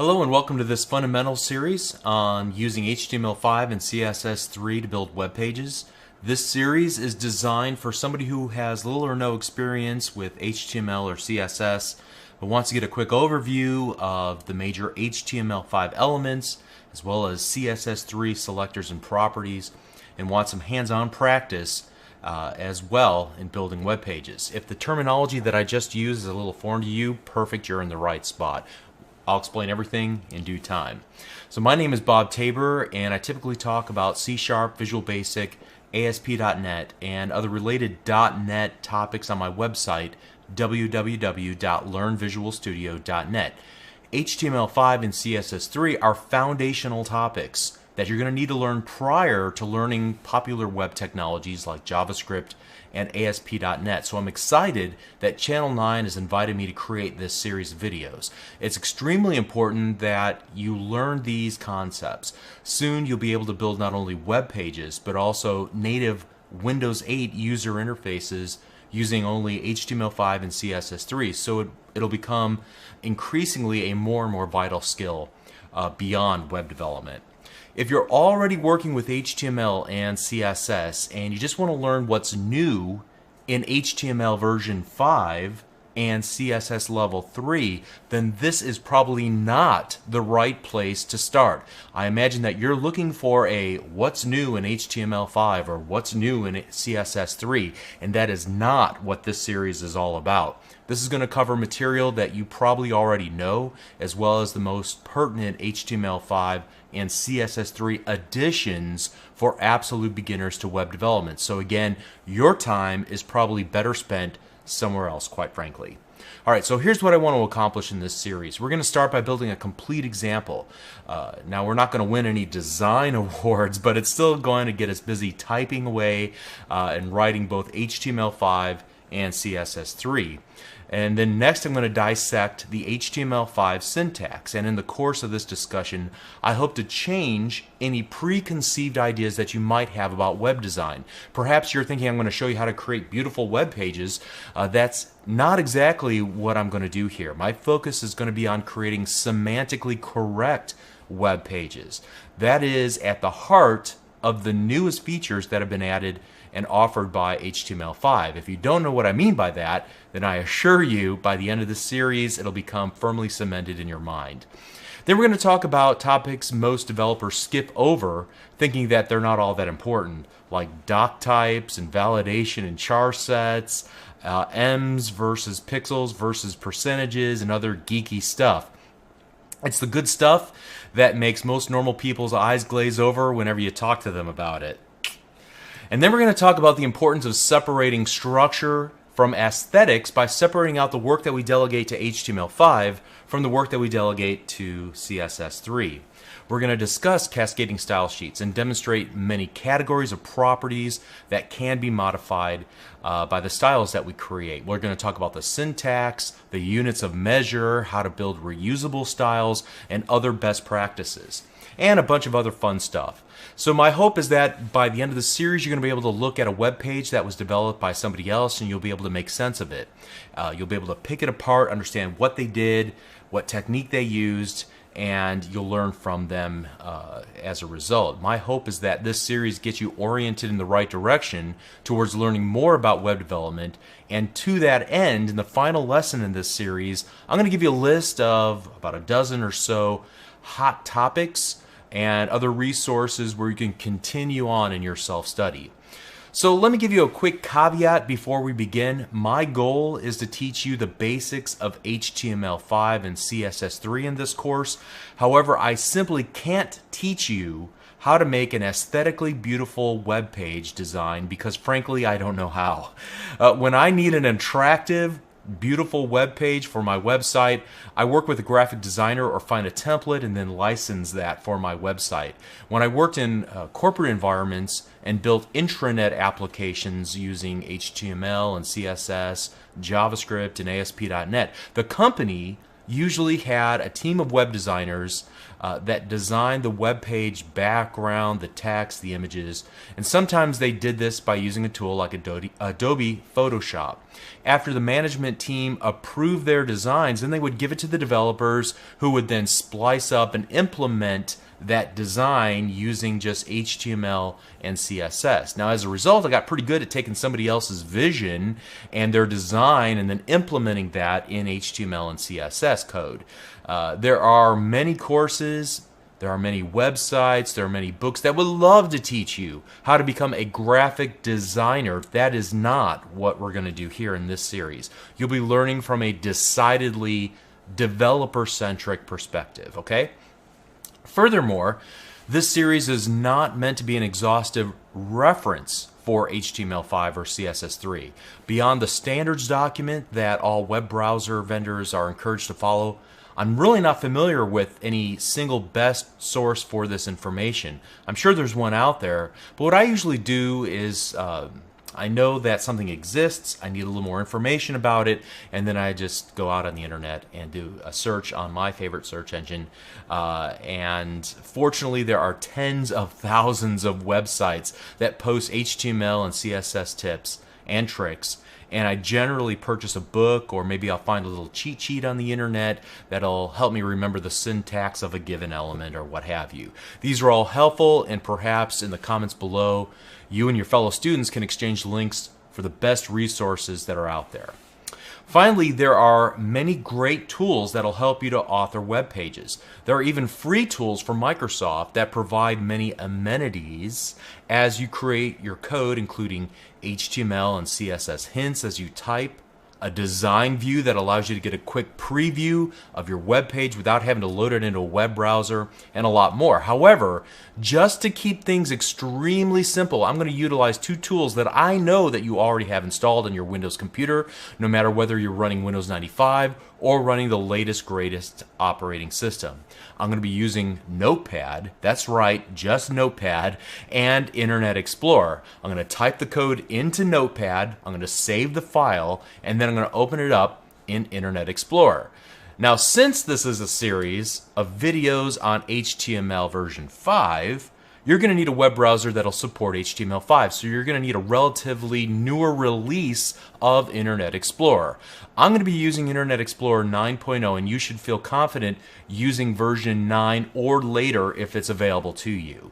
Hello and welcome to this fundamental series on using HTML5 and CSS3 to build web pages. This series is designed for somebody who has little or no experience with HTML or CSS but wants to get a quick overview of the major HTML5 elements as well as CSS3 selectors and properties and wants some hands-on practice as well in building web pages. If the terminology that I just used is a little foreign to you, perfect, you're in the right spot. I'll explain everything in due time. So my name is Bob Tabor, and I typically talk about C#, Visual Basic, ASP.NET, and other related .NET topics on my website, www.learnvisualstudio.net. HTML5 and CSS3 are foundational topics that you're going to need to learn prior to learning popular web technologies like JavaScript and ASP.NET. So I'm excited that Channel 9 has invited me to create this series of videos. It's extremely important that you learn these concepts. Soon you'll be able to build not only web pages but also native Windows 8 user interfaces using only HTML5 and CSS3. So it'll become increasingly a more and more vital skill beyond web development. If you're already working with HTML and CSS and you just want to learn what's new in HTML version 5 and CSS level 3, then this is probably not the right place to start. I imagine that you're looking for a what's new in HTML5 or what's new in CSS3, and that is not what this series is all about. This is going to cover material that you probably already know, as well as the most pertinent HTML5 and CSS3 additions for absolute beginners to web development. So again, your time is probably better spent somewhere else, quite frankly. Alright, so here's what I want to accomplish in this series. We're going to start by building a complete example. Now, we're not going to win any design awards, but it's still going to get us busy typing away and writing both HTML5 and CSS3. And then next I'm going to dissect the HTML5 syntax, and in the course of this discussion I hope to change any preconceived ideas that you might have about web design. Perhaps you're thinking I'm going to show you how to create beautiful web pages. That's not exactly what I'm going to do here. My focus is going to be on creating semantically correct web pages. That is at the heart of the newest features that have been added and offered by HTML5. If you don't know what I mean by that, then I assure you by the end of this series it'll become firmly cemented in your mind. Then we're going to talk about topics most developers skip over, thinking that they're not all that important, like doc types and validation and char sets, ems versus pixels versus percentages, and other geeky stuff. It's the good stuff that makes most normal people's eyes glaze over whenever you talk to them about it. And then we're going to talk about the importance of separating structure from aesthetics by separating out the work that we delegate to HTML5 from the work that we delegate to CSS3. We're going to discuss cascading style sheets and demonstrate many categories of properties that can be modified by the styles that we create. We're going to talk about the syntax, the units of measure, how to build reusable styles, and other best practices, and a bunch of other fun stuff. So my hope is that by the end of the series you're going to be able to look at a web page that was developed by somebody else and you'll be able to make sense of it. You'll be able to pick it apart, understand what they did, what technique they used, and you'll learn from them as a result. My hope is that this series gets you oriented in the right direction towards learning more about web development, and to that end, in the final lesson in this series, I'm going to give you a list of about a dozen or so hot topics and other resources where you can continue on in your self-study. So let me give you a quick caveat before we begin. My goal is to teach you the basics of HTML5 and CSS3 in this course. However, I simply can't teach you how to make an aesthetically beautiful web page design because frankly I don't know how. When I need an attractive, beautiful web page for my website, I work with a graphic designer or find a template and then license that for my website. When I worked in corporate environments and built intranet applications using HTML and CSS, JavaScript, and ASP.NET, the company usually had a team of web designers that designed the web page background, the text, the images, and sometimes they did this by using a tool like Adobe Photoshop. After the management team approved their designs, then they would give it to the developers who would then splice up and implement that design using just HTML and CSS. Now, as a result, I got pretty good at taking somebody else's vision and their design and then implementing that in HTML and CSS code. There are many courses, there are many websites, there are many books that would love to teach you how to become a graphic designer. That is not what we're going to do here in this series. You'll be learning from a decidedly developer-centric perspective, okay? Furthermore, this series is not meant to be an exhaustive reference for HTML5 or CSS3. Beyond the standards document that all web browser vendors are encouraged to follow, I'm really not familiar with any single best source for this information. I'm sure there's one out there, but what I usually do is I know that something exists, I need a little more information about it, and then I just go out on the internet and do a search on my favorite search engine. And fortunately, there are tens of thousands of websites that post HTML and CSS tips and tricks. And I generally purchase a book, or maybe I'll find a little cheat sheet on the internet that'll help me remember the syntax of a given element or what have you. These are all helpful, and perhaps in the comments below, you and your fellow students can exchange links for the best resources that are out there. Finally, there are many great tools that'll help you to author web pages. There are even free tools from Microsoft that provide many amenities as you create your code, including HTML and CSS hints as you type, a design view that allows you to get a quick preview of your web page without having to load it into a web browser, and a lot more. However, just to keep things extremely simple, I'm going to utilize two tools that I know that you already have installed on your Windows computer, no matter whether you're running Windows 95 or running the latest, greatest operating system. I'm going to be using Notepad, that's right, just Notepad, and Internet Explorer. I'm going to type the code into Notepad, I'm going to save the file, and then I'm going to open it up in Internet Explorer. Now, since this is a series of videos on HTML version 5, you're going to need a web browser that'll support HTML5. So you're going to need a relatively newer release of Internet Explorer. I'm going to be using Internet Explorer 9.0, and you should feel confident using version 9 or later if it's available to you.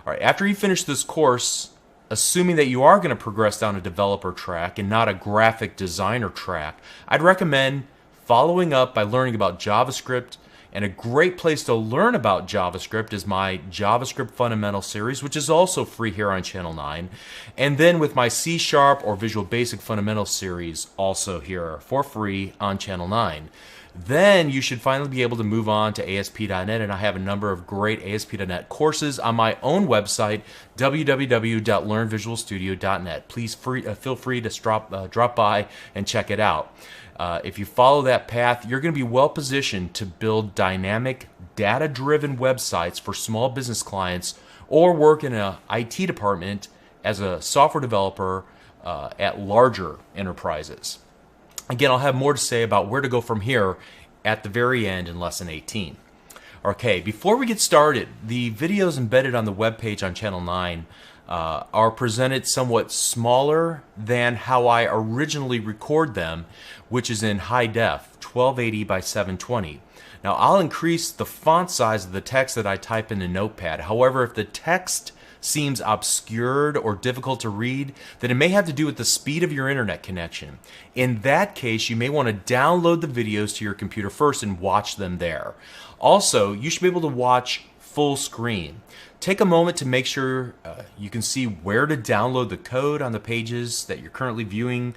All right, after you finish this course, assuming that you are going to progress down a developer track and not a graphic designer track, I'd recommend following up by learning about JavaScript. And a great place to learn about JavaScript is my JavaScript Fundamental series, which is also free here on Channel 9. And then with my C# or Visual Basic Fundamental series, also here for free on Channel 9. Then you should finally be able to move on to ASP.NET, and I have a number of great ASP.NET courses on my own website, www.learnvisualstudio.net. Please feel free to drop by and check it out. If you follow that path, you're going to be well positioned to build dynamic, data-driven websites for small business clients, or work in an IT department as a software developer at larger enterprises. Again, I'll have more to say about where to go from here at the very end in Lesson 18. Okay, before we get started, the videos embedded on the web page on Channel 9 are presented somewhat smaller than how I originally record them, which is in high def, 1280 by 720. Now, I'll increase the font size of the text that I type into Notepad. However, if the text seems obscured or difficult to read, then it may have to do with the speed of your internet connection. In that case, you may want to download the videos to your computer first and watch them there. Also, you should be able to watch full screen. Take a moment to make sure you can see where to download the code on the pages that you're currently viewing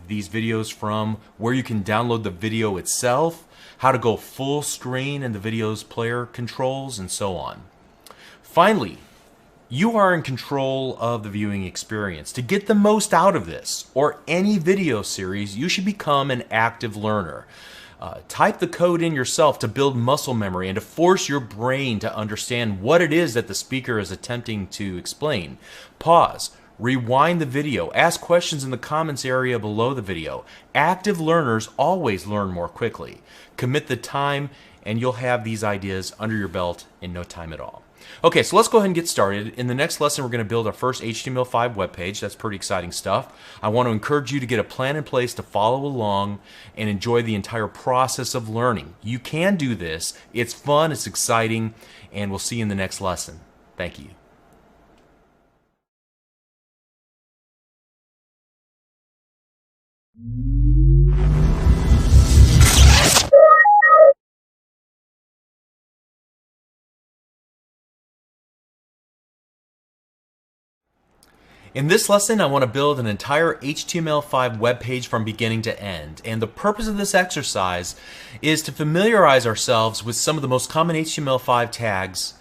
these videos from, where you can download the video itself, how to go full screen in the video's player controls, and so on. Finally, you are in control of the viewing experience. To get the most out of this or any video series, you should become an active learner. Type the code in yourself to build muscle memory and to force your brain to understand what it is that the speaker is attempting to explain. Pause, Rewind the video. Ask questions in the comments area below the video. Active learners always learn more quickly. Commit the time and you'll have these ideas under your belt in no time at all. Okay, so let's go ahead and get started. In the next lesson, we're going to build our first HTML5 web page. That's pretty exciting stuff. I want to encourage you to get a plan in place to follow along and enjoy the entire process of learning. You can do this. It's fun, it's exciting, and we'll see you in the next lesson. Thank you. In this lesson, I want to build an entire HTML5 web page from beginning to end. And the purpose of this exercise is to familiarize ourselves with some of the most common HTML5 tags,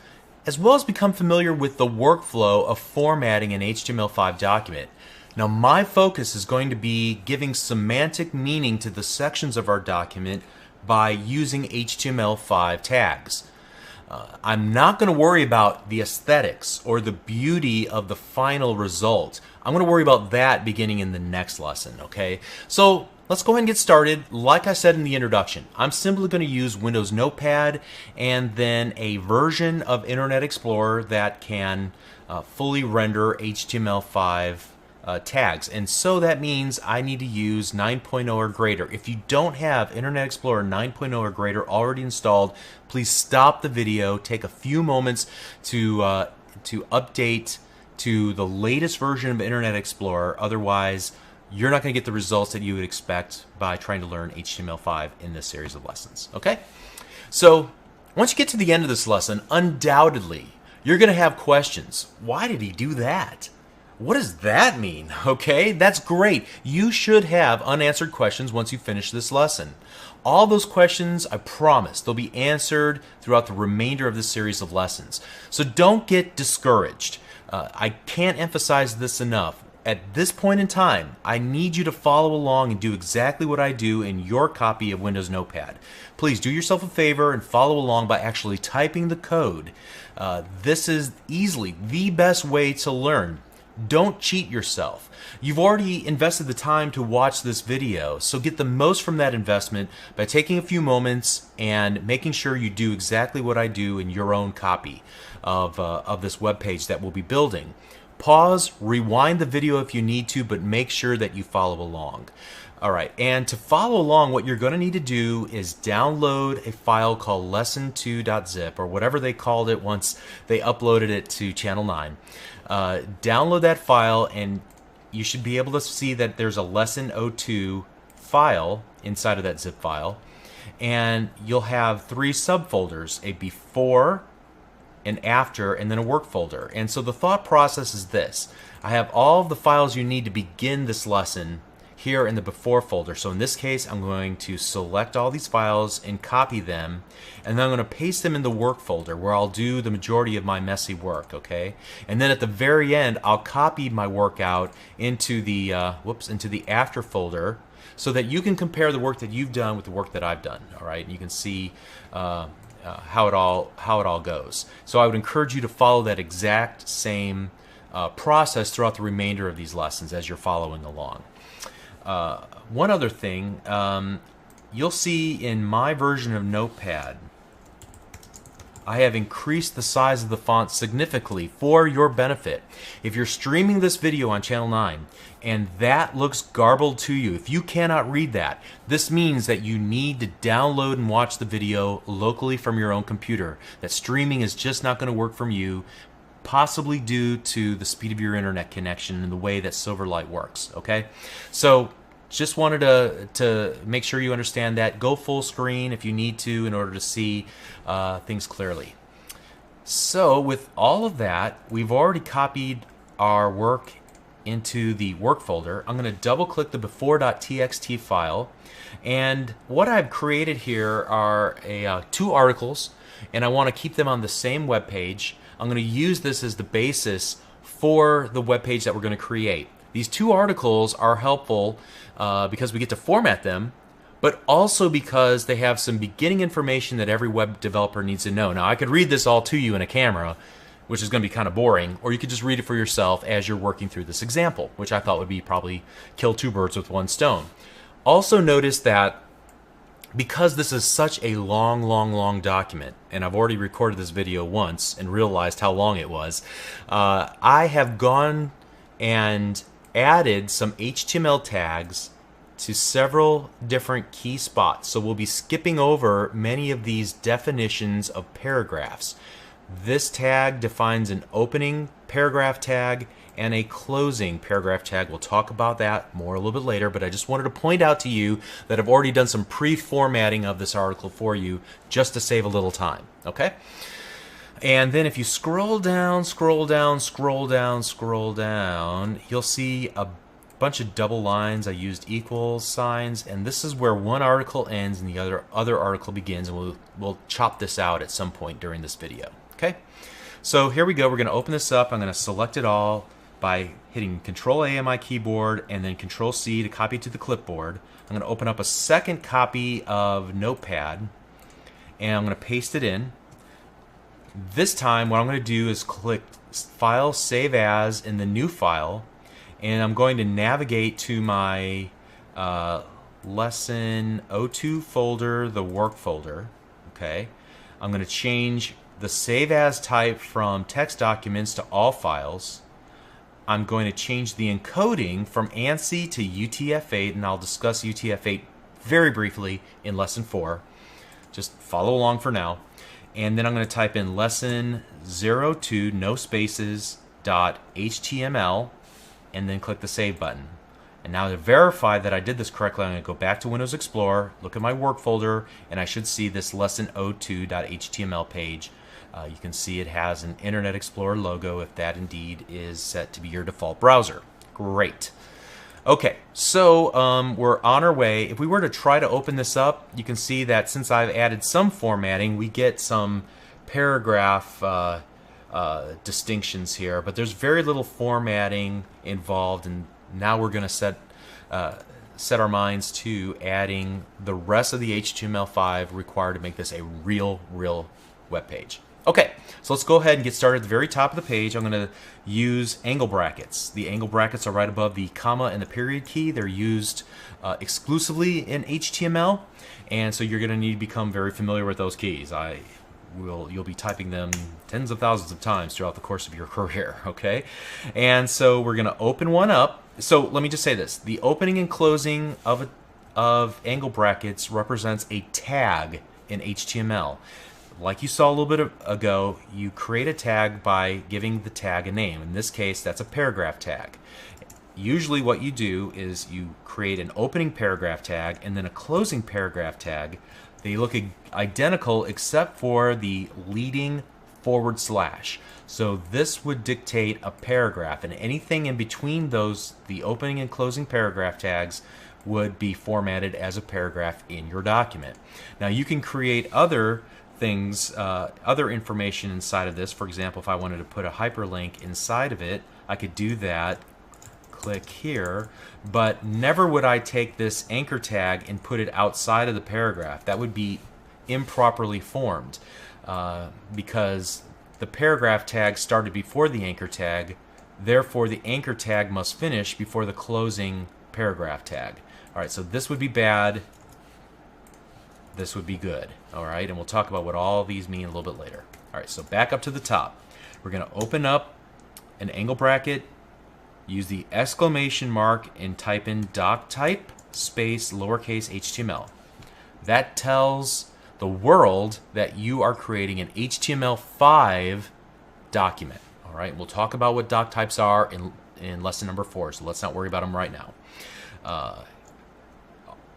as well as become familiar with the workflow of formatting an HTML5 document. Now, my focus is going to be giving semantic meaning to the sections of our document by using HTML5 tags. I'm not going to worry about the aesthetics or the beauty of the final result. I'm going to worry about that beginning in the next lesson, okay? So let's go ahead and get started. Like I said in the introduction, I'm simply going to use Windows Notepad and then a version of Internet Explorer that can fully render HTML5 tags. And so that means I need to use 9.0 or greater. If you don't have Internet Explorer 9.0 or greater already installed, please stop the video, take a few moments to update to the latest version of Internet Explorer. Otherwise, you're not going to get the results that you would expect by trying to learn HTML5 in this series of lessons. Okay? So once you get to the end of this lesson, undoubtedly, you're going to have questions. Why did he do that? What does that mean? Okay, that's great. You should have unanswered questions once you finish this lesson. All those questions, I promise, they'll be answered throughout the remainder of this series of lessons. So don't get discouraged. I can't emphasize this enough. At this point in time, I need you to follow along and do exactly what I do in your copy of Windows Notepad. Please do yourself a favor and follow along by actually typing the code. This is easily the best way to learn. Don't cheat yourself. You've already invested the time to watch this video, so get the most from that investment by taking a few moments and making sure you do exactly what I do in your own copy of this web page that we'll be building. Pause, rewind the video if you need to, but make sure that you follow along. Alright, and to follow along, what you're going to need to do is download a file called lesson2.zip, or whatever they called it once they uploaded it to Channel 9. Download that file and you should be able to see that there's a lesson 02 file inside of that zip file, and you'll have 3 subfolders: a before, an after, and then a work folder. And so the thought process is this: I have all of the files you need to begin this lesson here in the before folder. So in this case, I'm going to select all these files and copy them, and then I'm going to paste them in the work folder where I'll do the majority of my messy work, okay? And then at the very end, I'll copy my work out into the into the after folder so that you can compare the work that you've done with the work that I've done, all right? And you can see how it all goes. So I would encourage you to follow that exact same process throughout the remainder of these lessons as you're following along. One other thing, you'll see in my version of Notepad, I have increased the size of the font significantly for your benefit. If you're streaming this video on Channel 9 and that looks garbled to you, if you cannot read that, this means that you need to download and watch the video locally from your own computer. That streaming is just not going to work from you, possibly due to the speed of your internet connection and the way that Silverlight works, okay? So just wanted to make sure you understand that. Go full screen if you need to in order to see things clearly. So with all of that, we've already copied our work into the work folder. I'm going to double click the before.txt file, and what I've created here are 2 articles, and I want to keep them on the same web page. I'm going to use this as the basis for the web page that we're going to create. These 2 articles are helpful because we get to format them, but also because they have some beginning information that every web developer needs to know. Now, I could read this all to you in a camera, which is going to be kind of boring, or you could just read it for yourself as you're working through this example, which I thought would be probably kill two birds with one stone. Also notice that because this is such a long document, and I've already recorded this video once and realized how long it was, I have gone and added some HTML tags to several different key spots. So we'll be skipping over many of these definitions of paragraphs. This tag defines an opening paragraph tag and a closing paragraph tag. We'll talk about that more a little bit later, but I just wanted to point out to you that I've already done some pre-formatting of this article for you just to save a little time, okay? And then if you scroll down, you'll see a bunch of double lines. I used equal signs, and this is where one article ends and the other article begins, and we'll chop this out at some point during this video, okay? So here we go. We're going to open this up. I'm going to select it all by hitting Control-A on my keyboard and then Control-C to copy it to the clipboard. I'm going to open up a second copy of Notepad, and I'm going to paste it in. This time what I'm going to do is click File, Save As in the new file, and I'm going to navigate to my Lesson 02 folder, the work folder. Okay, I'm going to change the Save As type from text documents to all files. I'm going to change the encoding from ANSI to UTF-8, and I'll discuss UTF-8 very briefly in Lesson 4. Just follow along for now. And then I'm going to type in Lesson 02, no spaces, .html, and then click the Save button. And now to verify that I did this correctly, I'm going to go back to Windows Explorer, look at my work folder, and I should see this Lesson 02.html page. You can see it has an Internet Explorer logo if that indeed is set to be your default browser. Great. Okay, so we're on our way. If we were to try to open this up, you can see that since I've added some formatting, we get some paragraph distinctions here, but there's very little formatting involved, and now we're going to set our minds to adding the rest of the HTML5 required to make this a real web page. Okay, so let's go ahead and get started at the very top of the page. I'm going to use angle brackets. The angle brackets are right above the comma and the period key. They're used exclusively in HTML, and so you're going to need to become very familiar with those keys. You'll be typing them tens of thousands of times throughout the course of your career, okay? And so we're going to open one up. So let me just say this. The opening and closing of angle brackets represents a tag in HTML. Like you saw a little bit ago, you create a tag by giving the tag a name. In this case, that's a paragraph tag. Usually what you do is you create an opening paragraph tag and then a closing paragraph tag. They look identical except for the leading /. So this would dictate a paragraph, and anything in between those, the opening and closing paragraph tags, would be formatted as a paragraph in your document. Now you can create other things, other information inside of this. For example, if I wanted to put a hyperlink inside of it, I could do that. Click here, but never would I take this anchor tag and put it outside of the paragraph. That would be improperly formed because the paragraph tag started before the anchor tag. Therefore, the anchor tag must finish before the closing paragraph tag. All right, so this would be bad. This would be good. All right, and we'll talk about what all these mean a little bit later. All right, so back up to the top. We're going to open up an angle bracket, use the exclamation mark, and type in doctype space lowercase HTML. That tells the world that you are creating an HTML5 document. All right, we'll talk about what doc types are in lesson number 4, so let's not worry about them right now.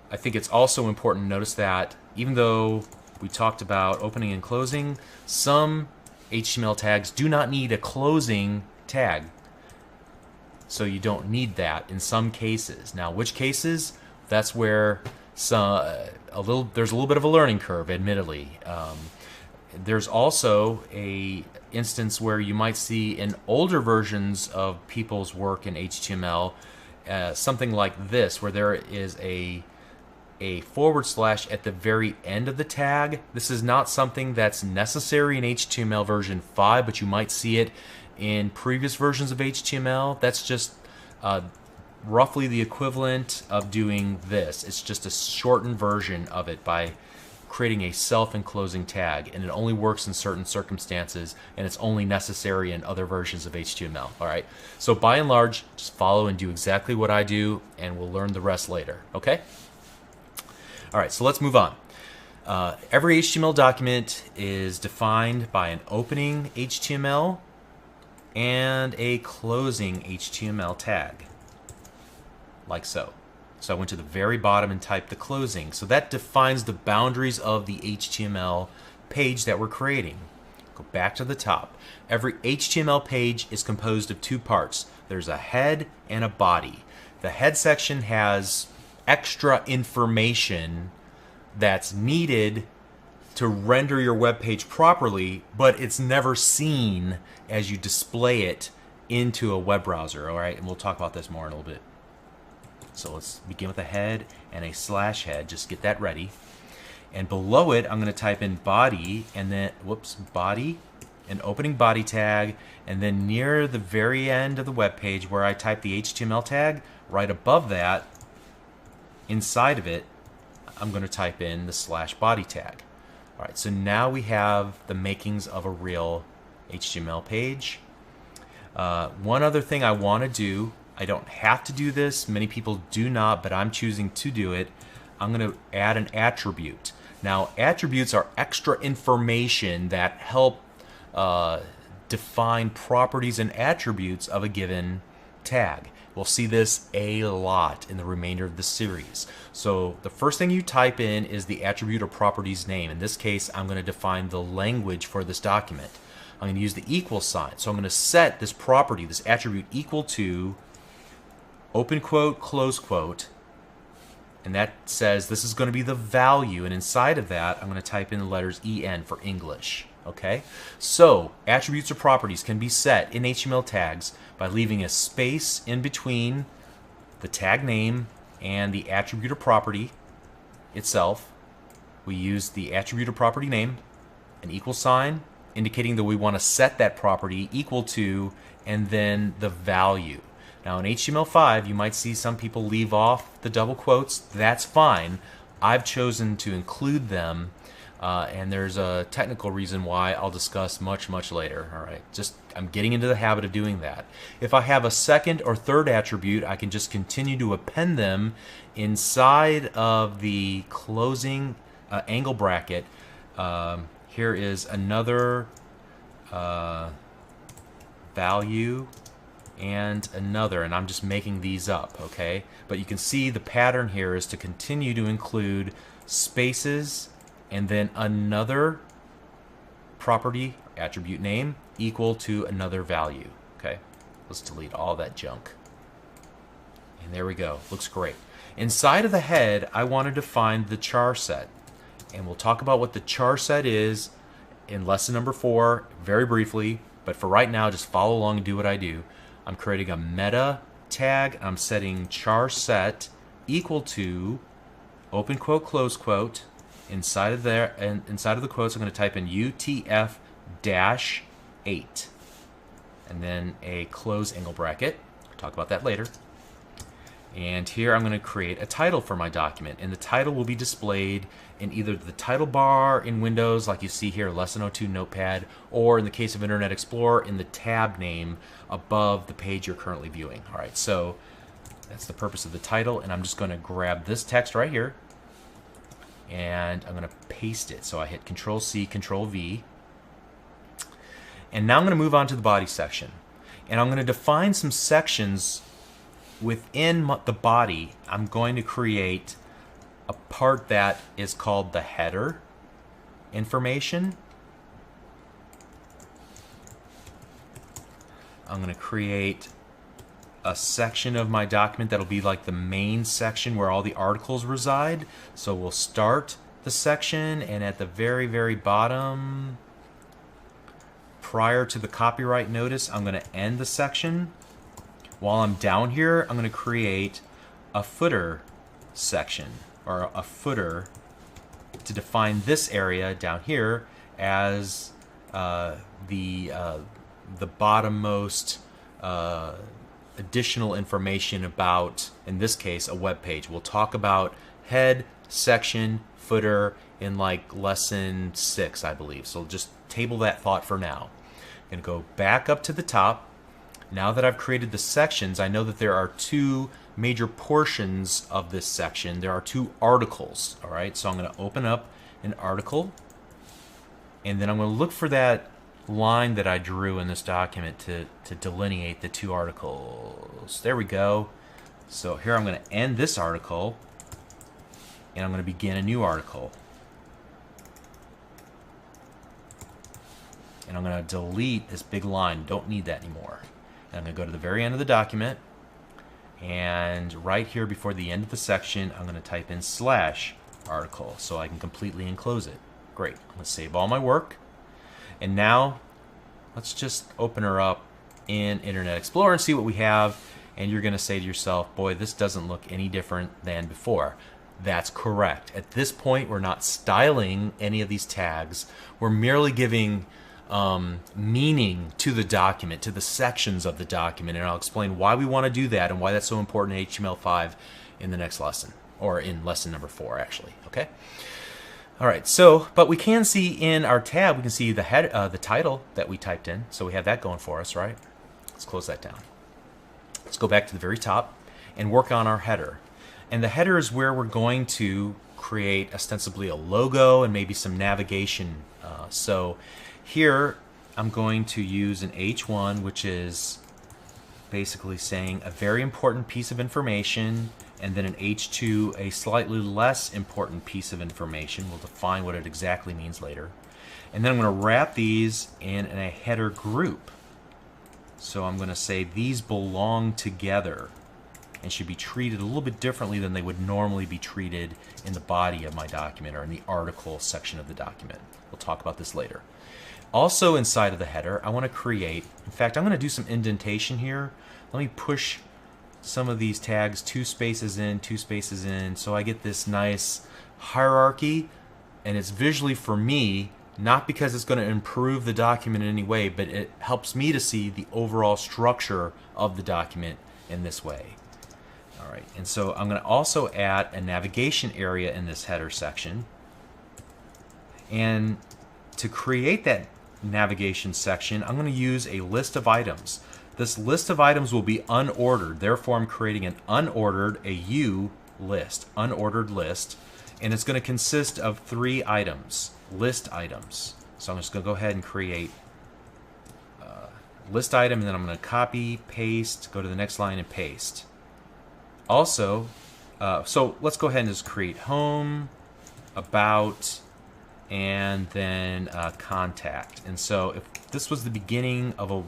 I think it's also important to notice that even though we talked about opening and closing, some HTML tags do not need a closing tag. So you don't need that in some cases. Now, which cases? That's where there's a little bit of a learning curve, admittedly. There's also a instance where you might see in older versions of people's work in HTML something like this, where there is a a / at the very end of the tag. This is not something that's necessary in HTML version 5, but you might see it in previous versions of HTML. That's just roughly the equivalent of doing this. It's just a shortened version of it by creating a self-enclosing tag, and it only works in certain circumstances, and it's only necessary in other versions of HTML. All right, so by and large, just follow and do exactly what I do, and we'll learn the rest later. Okay. All right, so let's move on. Every HTML document is defined by an opening HTML and a closing HTML tag, like so. So I went to the very bottom and typed the closing. So that defines the boundaries of the HTML page that we're creating. Go back to the top. Every HTML page is composed of two parts. There's a head and a body. The head section has extra information that's needed to render your web page properly, but it's never seen as you display it into a web browser. All right, and we'll talk about this more in a little bit. So let's begin with a head and a /head. Just get that ready. And below it, I'm going to type in body, and then, body, an opening body tag, and then near the very end of the web page where I type the HTML tag, right above that, inside of it, I'm going to type in the /body tag. All right, so now we have the makings of a real HTML page. One other thing I want to do, I don't have to do this, many people do not, but I'm choosing to do it. I'm going to add an attribute. Now, attributes are extra information that help define properties and attributes of a given tag. We'll see this a lot in the remainder of the series. So the first thing you type in is the attribute or property's name. In this case, I'm going to define the language for this document. I'm going to use the equal sign. So I'm going to set this property, this attribute, equal to open quote, close quote, and that says this is going to be the value, and inside of that I'm going to type in the letters EN for English. Okay, so attributes or properties can be set in HTML tags by leaving a space in between the tag name and the attribute or property itself. We use the attribute or property name, an equal sign indicating that we want to set that property equal to, and then the value. Now in HTML5, you might see some people leave off the double quotes. That's fine. I've chosen to include them, and there's a technical reason why I'll discuss much later. All right, I'm getting into the habit of doing that. If I have a second or third attribute, I can just continue to append them inside of the closing angle bracket. Here is another value and another, and I'm just making these up, okay? But you can see the pattern here is to continue to include spaces and then another property, attribute name, equal to another value, okay? Let's delete all that junk. And there we go, looks great. Inside of the head, I want to define the char set. And we'll talk about what the char set is in lesson number 4 very briefly, but for right now, just follow along and do what I do. I'm creating a meta tag. I'm setting char set equal to open quote, close quote. Inside of there, and inside of the quotes, I'm going to type in UTF-8, and then a close angle bracket. We'll talk about that later. And here I'm going to create a title for my document, and the title will be displayed in either the title bar in Windows, like you see here, Lesson 02 Notepad, or in the case of Internet Explorer, in the tab name above the page you're currently viewing. All right, so that's the purpose of the title, and I'm just going to grab this text right here, and I'm going to paste it. So I hit Control-C, Control-V, and now I'm going to move on to the body section, and I'm going to define some sections within the body. I'm going to create a part that is called the header information. I'm going to create a section of my document that'll be like the main section where all the articles reside. So we'll start the section, and at the very bottom, prior to the copyright notice, I'm going to end the section. While I'm down here, I'm going to create a footer section. or a footer to define this area down here as the bottommost additional information about, in this case, a web page. We'll talk about head, section, footer in like lesson 6, I believe. So just table that thought for now. I'm going to go back up to the top. Now that I've created the sections, I know that there are two major portions of this section. There are two articles. All right, so I'm going to open up an article, and then I'm going to look for that line that I drew in this document to delineate the two articles. There we go. So here I'm going to end this article, and I'm going to begin a new article. And I'm going to delete this big line. Don't need that anymore. And I'm going to go to the very end of the document, and right here before the end of the section, I'm going to type in /article so I can completely enclose it. Great. I'm going to save all my work. And now let's just open her up in Internet Explorer and see what we have. And you're going to say to yourself, boy, this doesn't look any different than before. That's correct. At this point, we're not styling any of these tags. We're merely giving meaning to the document, to the sections of the document. And I'll explain why we want to do that and why that's so important in HTML5 in the next lesson, or in lesson number 4, actually. Okay? All right, so, but we can see in our tab, we can see the head, the title that we typed in. So we have that going for us, right? Let's close that down. Let's go back to the very top and work on our header. And the header is where we're going to create ostensibly a logo and maybe some navigation. So here I'm going to use an H1, which is basically saying a very important piece of information, and then an H2, a slightly less important piece of information. We'll define what it exactly means later. And then I'm going to wrap these in a header group. So I'm going to say these belong together and should be treated a little bit differently than they would normally be treated in the body of my document or in the article section of the document. We'll talk about this later. Also inside of the header, I want to create, in fact, I'm going to do some indentation here. Let me push some of these tags 2 spaces in, 2 spaces in, so I get this nice hierarchy, and it's visually for me, not because it's going to improve the document in any way, but it helps me to see the overall structure of the document in this way. All right, and so I'm going to also add a navigation area in this header section. And to create that navigation section, I'm going to use a list of items. This list of items will be unordered. Therefore, I'm creating an unordered, a U list, unordered list, and it's going to consist of 3 items, list items. So I'm just going to go ahead and create list item, and then I'm going to copy, paste, go to the next line and paste. Also, so let's go ahead and just create home, about, and then contact. And so if this was the beginning of a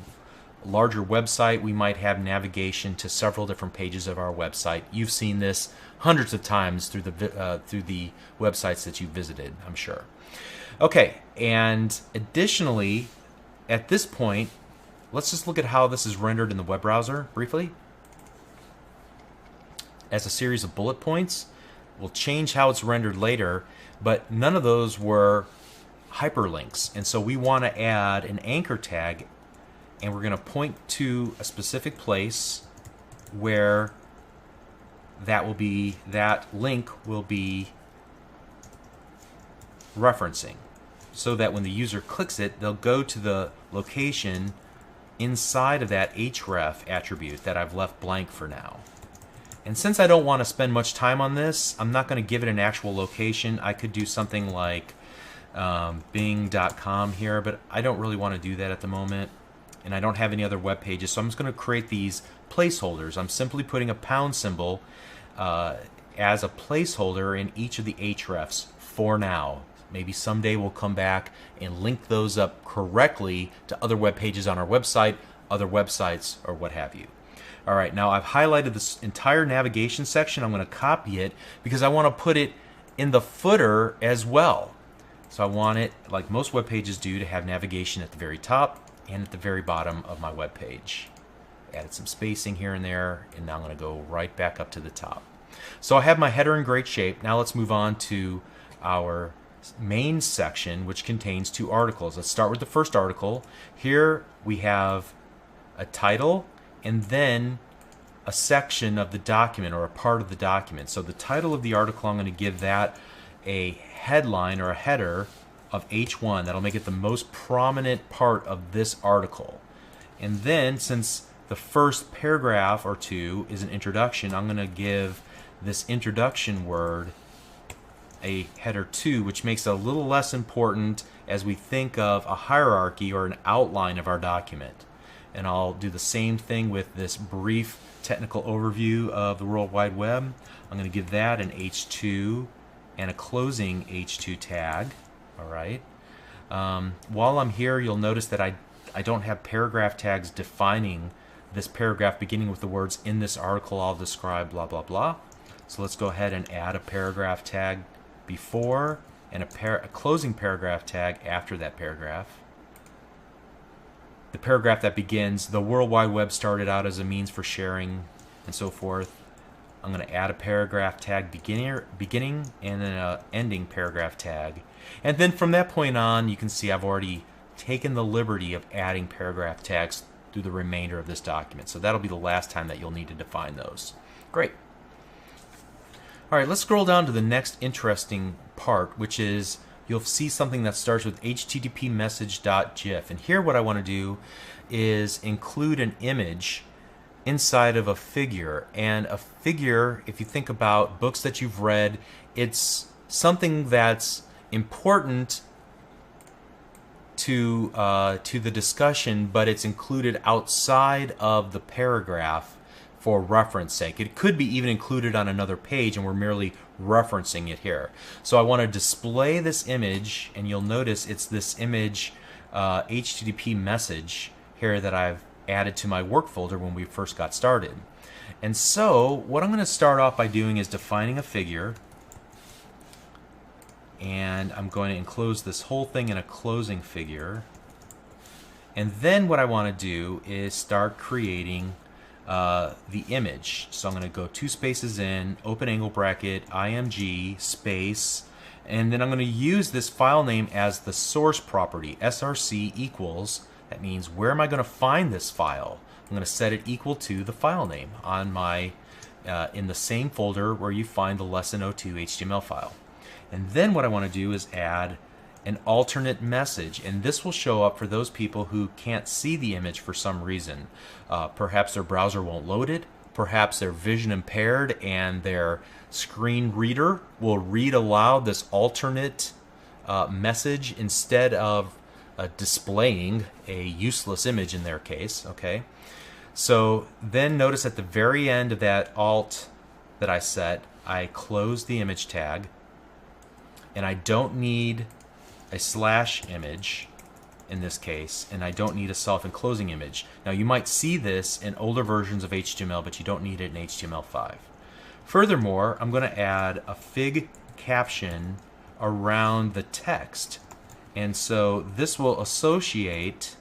larger website, we might have navigation to several different pages of our website. You've seen this hundreds of times through the websites that you've visited, I'm sure. Okay, and additionally, at this point, let's just look at how this is rendered in the web browser briefly. As a series of bullet points. We'll change how it's rendered later, but none of those were hyperlinks. And so we want to add an anchor tag, and we're going to point to a specific place where that link will be referencing, so that when the user clicks it, they'll go to the location inside of that href attribute that I've left blank for now. And since I don't want to spend much time on this, I'm not going to give it an actual location. I could do something like bing.com here, but I don't really want to do that at the moment. And I don't have any other web pages, so I'm just going to create these placeholders. I'm simply putting a pound symbol as a placeholder in each of the hrefs for now. Maybe someday we'll come back and link those up correctly to other web pages on our website, other websites, or what have you. All right, now I've highlighted this entire navigation section. I'm going to copy it because I want to put it in the footer as well. So I want it, like most web pages do, to have navigation at the very top and at the very bottom of my web page. Added some spacing here and there, and now I'm going to go right back up to the top. So I have my header in great shape. Now let's move on to our main section, which contains two articles. Let's start with the first article. Here we have a title and then a section of the document, or a part of the document. So the title of the article, I'm going to give that a headline or a header of H1. That'll make it the most prominent part of this article. And then, since the first paragraph or two is an introduction, I'm going to give this introduction word a header 2, which makes it a little less important as we think of a hierarchy or an outline of our document. And I'll do the same thing with this brief technical overview of the World Wide Web. I'm going to give that an H2 and a closing H2 tag. All right. While I'm here, you'll notice that I don't have paragraph tags defining this paragraph beginning with the words "in this article I'll describe blah blah blah." So let's go ahead and add a paragraph tag before and a closing paragraph tag after that paragraph. The paragraph that begins, "The World Wide Web started out as a means for sharing," and so forth. I'm going to add a paragraph tag beginning and then an ending paragraph tag. And then from that point on, you can see I've already taken the liberty of adding paragraph tags through the remainder of this document. So that'll be the last time that you'll need to define those. Great. All right, let's scroll down to the next interesting part, which is you'll see something that starts with http message.gif. And here what I want to do is include an image inside of a figure. And a figure, if you think about books that you've read, it's something that's important to the discussion, but it's included outside of the paragraph for reference sake. It could be even included on another page, and we're merely referencing it here. So I want to display this image, and you'll notice it's this image HTTP message here that I've added to my work folder when we first got started. And so what I'm going to start off by doing is defining a figure, and I'm going to enclose this whole thing in a closing figure. And then what I want to do is start creating the image. So I'm going to go 2 spaces in, open angle bracket, img, space, and then I'm going to use this file name as the source property, src equals. That means where am I going to find this file? I'm going to set it equal to the file name on my in the same folder where you find the lesson 02 HTML file. And then what I want to do is add an alternate message, and this will show up for those people who can't see the image for some reason. Perhaps their browser won't load it, perhaps they're vision impaired and their screen reader will read aloud this alternate message instead of displaying a useless image in their case. Okay, so then notice at the very end of that alt that I set, I close the image tag, and I don't need a /image in this case, and I don't need a self-enclosing image. Now you might see this in older versions of HTML, but you don't need it in HTML5. Furthermore, I'm going to add a fig caption around the text, and so this will associate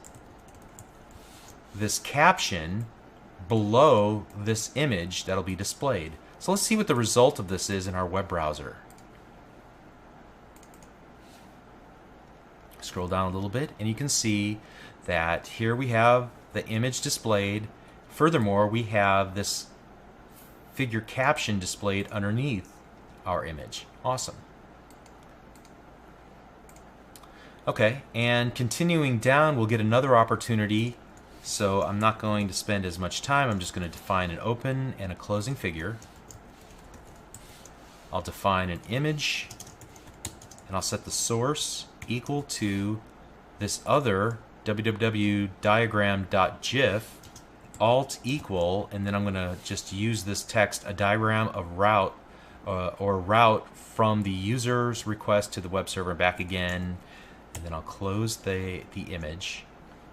this caption below this image that'll be displayed. So let's see what the result of this is in our web browser. Scroll down a little bit and you can see that here we have the image displayed. Furthermore, we have this figure caption displayed underneath our image. Awesome. Okay, and continuing down, we'll get another opportunity. So I'm not going to spend as much time. I'm just going to define an open and a closing figure. I'll define an image, and I'll set the source equal to this other www.diagram.gif, alt equal, and then I'm going to just use this text, a diagram of route or route from the user's request to the web server and back again, and then I'll close the image,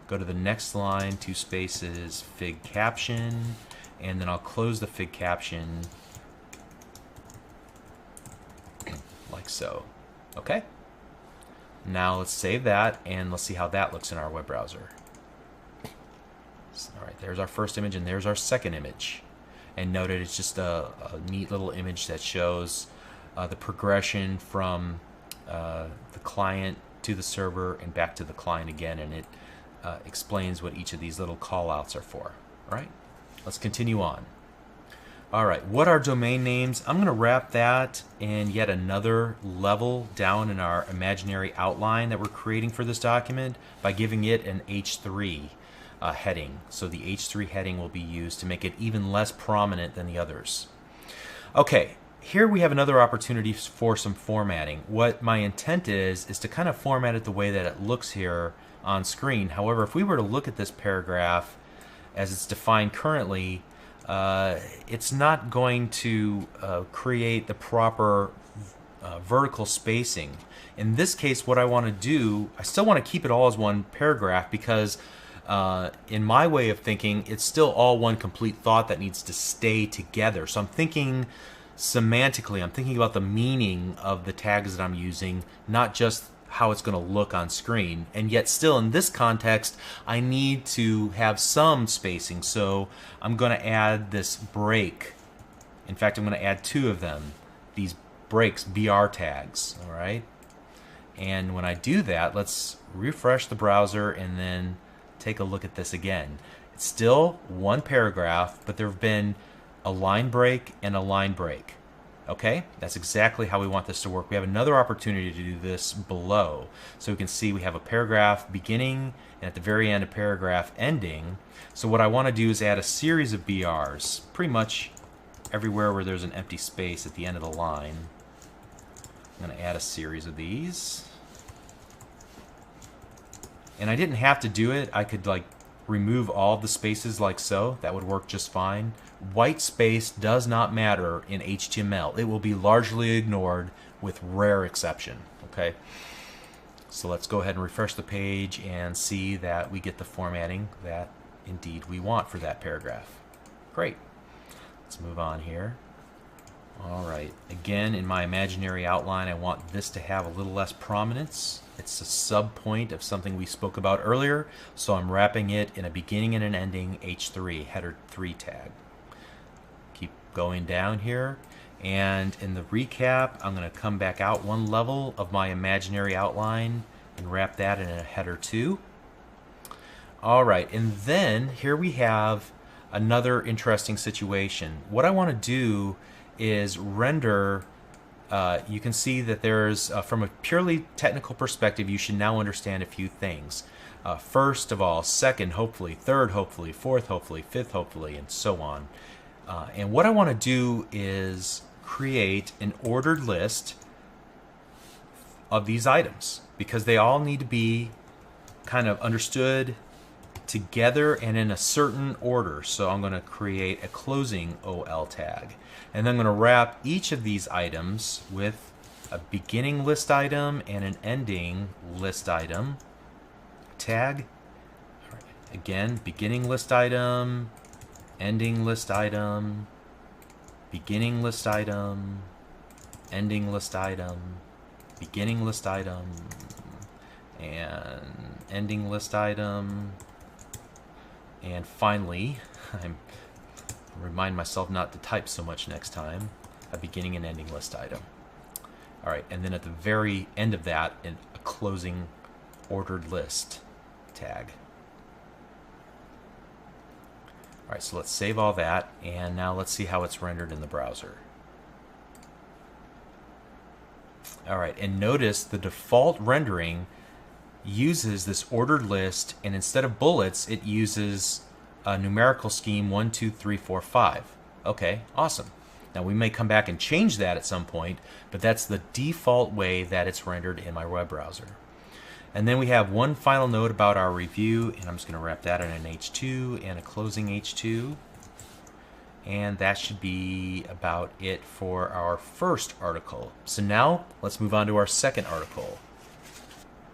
go to the next line, 2 spaces, fig caption, and then I'll close the fig caption like so. Okay? Now let's save that and let's see how that looks in our web browser. All right, there's our first image and there's our second image. And note it, it's just a neat little image that shows the progression from the client to the server and back to the client again, and it explains what each of these little callouts are for. All right, let's continue on. All right, what are domain names? I'm going to wrap that in yet another level down in our imaginary outline that we're creating for this document by giving it an H3 heading. So the H3 heading will be used to make it even less prominent than the others. Okay, here we have another opportunity for some formatting. What my intent is to kind of format it the way that it looks here on screen. However, if we were to look at this paragraph as it's defined currently, it's not going to create the proper vertical spacing. In this case, what I want to do, I still want to keep it all as one paragraph because in my way of thinking, it's still all one complete thought that needs to stay together. So I'm thinking semantically, I'm thinking about the meaning of the tags that I'm using, not just how it's going to look on screen. And yet still in this context, I need to have some spacing. So I'm going to add this break. In fact, I'm going to add two of them, these breaks, BR tags. All right. And when I do that, let's refresh the browser and then take a look at this again. It's still one paragraph, but there have been a line break and a line break. Okay, that's exactly how we want this to work. We have another opportunity to do this below. So we can see we have a paragraph beginning and at the very end a paragraph ending. So what I want to do is add a series of BRs, pretty much everywhere where there's an empty space at the end of the line. I'm going to add a series of these. And I didn't have to do it. I could like remove all of the spaces like so. That would work just fine. White space does not matter in HTML. It will be largely ignored with rare exception. Okay. So let's go ahead and refresh the page and see that we get the formatting that indeed we want for that paragraph. Great. Let's move on here. All right. Again, in my imaginary outline, I want this to have a little less prominence. It's a sub-point of something we spoke about earlier, so I'm wrapping it in a beginning and an ending H3, header 3 tag. Keep going down here, and in the recap, I'm going to come back out one level of my imaginary outline and wrap that in a header 2. All right, and then here we have another interesting situation. What I want to do is render. You can see that there's, from a purely technical perspective, you should now understand a few things. First of all, second, hopefully, third, hopefully, fourth, hopefully, fifth, hopefully, and so on. And what I want to do is create an ordered list of these items because they all need to be kind of understood together and in a certain order. So I'm going to create a closing OL tag. And then I'm going to wrap each of these items with a beginning list item and an ending list item tag. Again, beginning list item, ending list item, beginning list item, ending list item, beginning list item, and ending list item. And finally, remind myself not to type so much next time, a beginning and ending list item. All right, and then at the very end of that, a closing ordered list tag. All right, so let's save all that, and now let's see how it's rendered in the browser. All right, and notice the default rendering uses this ordered list, and instead of bullets, it uses a numerical scheme 1, 2, 3, 4, 5. Okay, awesome. Now we may come back and change that at some point, but that's the default way that it's rendered in my web browser. And then we have one final note about our review, and I'm just going to wrap that in an H2 and a closing H2. And that should be about it for our first article. So now let's move on to our second article.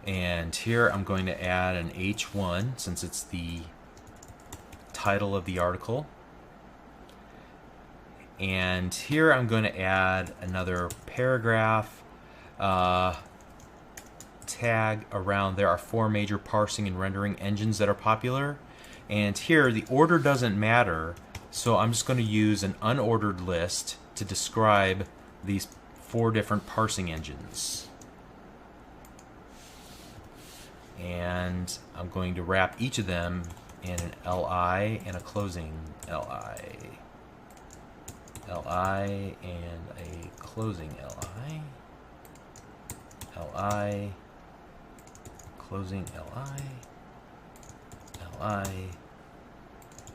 And here I'm going to add an H1 since it's the title of the article. And here I'm going to add another paragraph tag around. There are 4 major parsing and rendering engines that are popular. And here the order doesn't matter. So I'm just going to use an unordered list to describe these 4 different parsing engines. And I'm going to wrap each of them in an LI and a closing LI. LI and a closing LI. LI, closing LI, LI,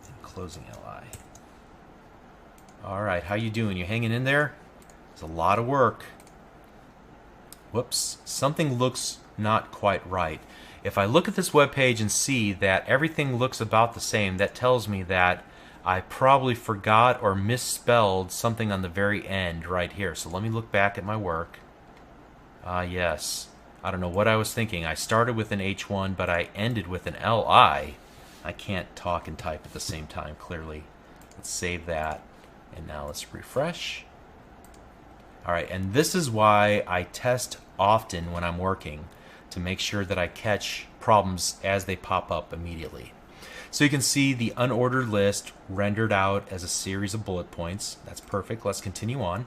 and closing LI. All right, how you doing? You hanging in there? It's a lot of work. Whoops, something looks not quite right. If I look at this web page and see that everything looks about the same, that tells me that I probably forgot or misspelled something on the very end right here. So let me look back at my work. Yes. I don't know what I was thinking. I started with an H1, but I ended with an LI. I can't talk and type at the same time, clearly. Let's save that. And now let's refresh. All right, and this is why I test often when I'm working, to make sure that I catch problems as they pop up immediately. So you can see the unordered list rendered out as a series of bullet points. That's perfect. Let's continue on.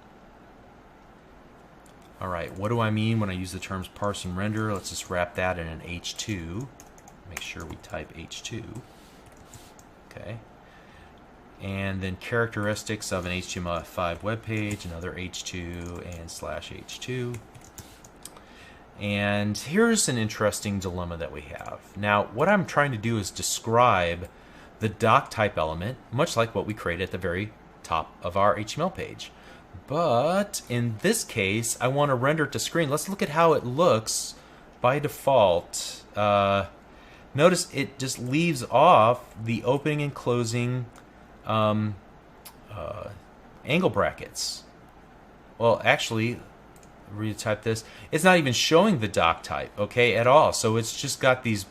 All right, what do I mean when I use the terms parse and render? Let's just wrap that in an H2. Make sure we type H2. Okay. And then characteristics of an HTML5 web page, another H2 and /H2. And here's an interesting dilemma that we have. Now, what I'm trying to do is describe the doc type element, much like what we created at the very top of our HTML page. But in this case, I want to render it to screen. Let's look at how it looks by default. Notice it just leaves off the opening and closing angle brackets. Well, actually, retype this. It's not even showing the doc type, okay, at all. So it's just got these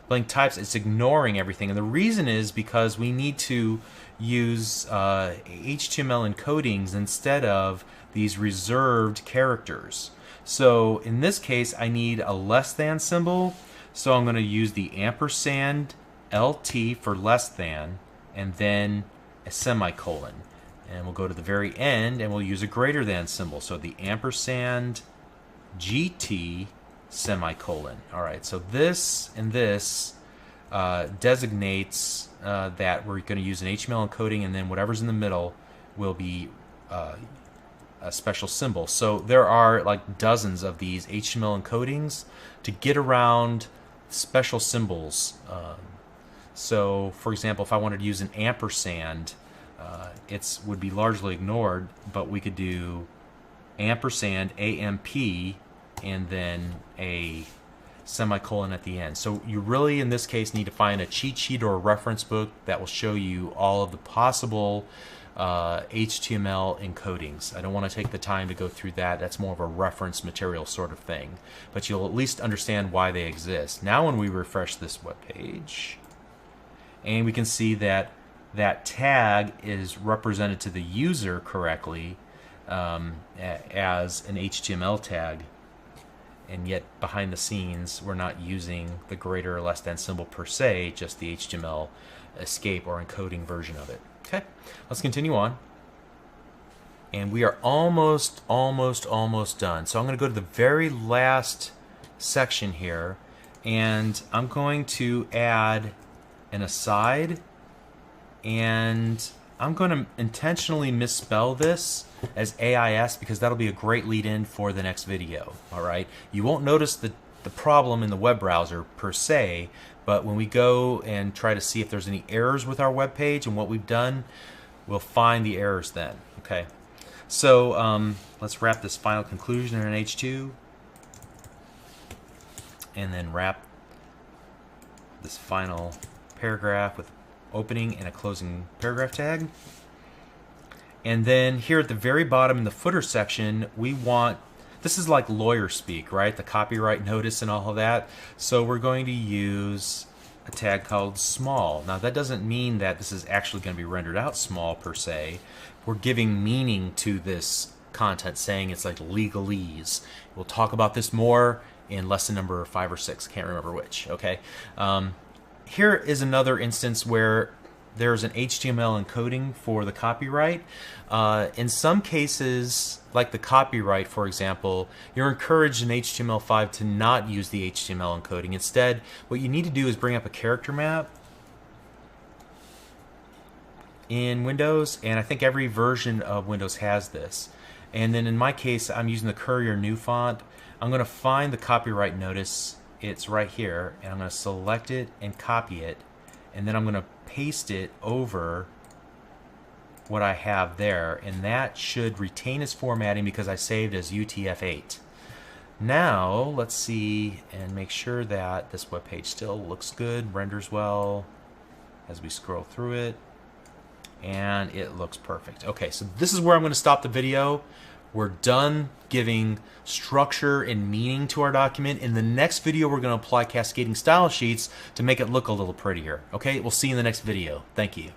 blank types. It's ignoring everything. And the reason is because we need to use HTML encodings instead of these reserved characters. So in this case, I need a less than symbol. So I'm going to use the ampersand LT for less than, and then a semicolon. And we'll go to the very end and we'll use a greater than symbol. So the ampersand GT semicolon. All right, so this and this designates that we're going to use an HTML encoding, and then whatever's in the middle will be a special symbol. So there are like dozens of these HTML encodings to get around special symbols. So for example, if I wanted to use an ampersand, it would be largely ignored, but we could do ampersand AMP and then a semicolon at the end. So you really, in this case, need to find a cheat sheet or a reference book that will show you all of the possible HTML encodings. I don't want to take the time to go through that. That's more of a reference material sort of thing. But you'll at least understand why they exist. Now when we refresh this web page, and we can see that that tag is represented to the user correctly as an HTML tag, and yet behind the scenes we're not using the greater or less than symbol per se, just the HTML escape or encoding version of it. Okay, let's continue on. And we are almost done. So I'm going to go to the very last section here, and I'm going to add an aside, and I'm going to intentionally misspell this as AIS because that'll be a great lead-in for the next video. All right, you won't notice the problem in the web browser per se, but when we go and try to see if there's any errors with our web page and what we've done, we'll find the errors then. Okay, so let's wrap this final conclusion in an H2, and then wrap this final paragraph with opening and a closing paragraph tag. And then here at the very bottom in the footer section, we want, this is like lawyer speak, right? The copyright notice and all of that. So we're going to use a tag called small. Now that doesn't mean that this is actually going to be rendered out small per se. We're giving meaning to this content, saying it's like legalese. We'll talk about this more in lesson number 5 or 6. Can't remember which. Okay. Here is another instance where there's an HTML encoding for the copyright. In some cases, like the copyright, for example, you're encouraged in HTML5 to not use the HTML encoding. Instead, what you need to do is bring up a character map in Windows, and I think every version of Windows has this. And then in my case, I'm using the Courier New font. I'm going to find the copyright notice. It's right here, and I'm going to select it and copy it, and then I'm going to paste it over what I have there, and that should retain its formatting because I saved as UTF-8. Now let's see and make sure that this web page still looks good, renders well as we scroll through it, and it looks perfect. Okay, so this is where I'm going to stop the video. We're done giving structure and meaning to our document. In the next video, we're going to apply cascading style sheets to make it look a little prettier. Okay, we'll see you in the next video. Thank you.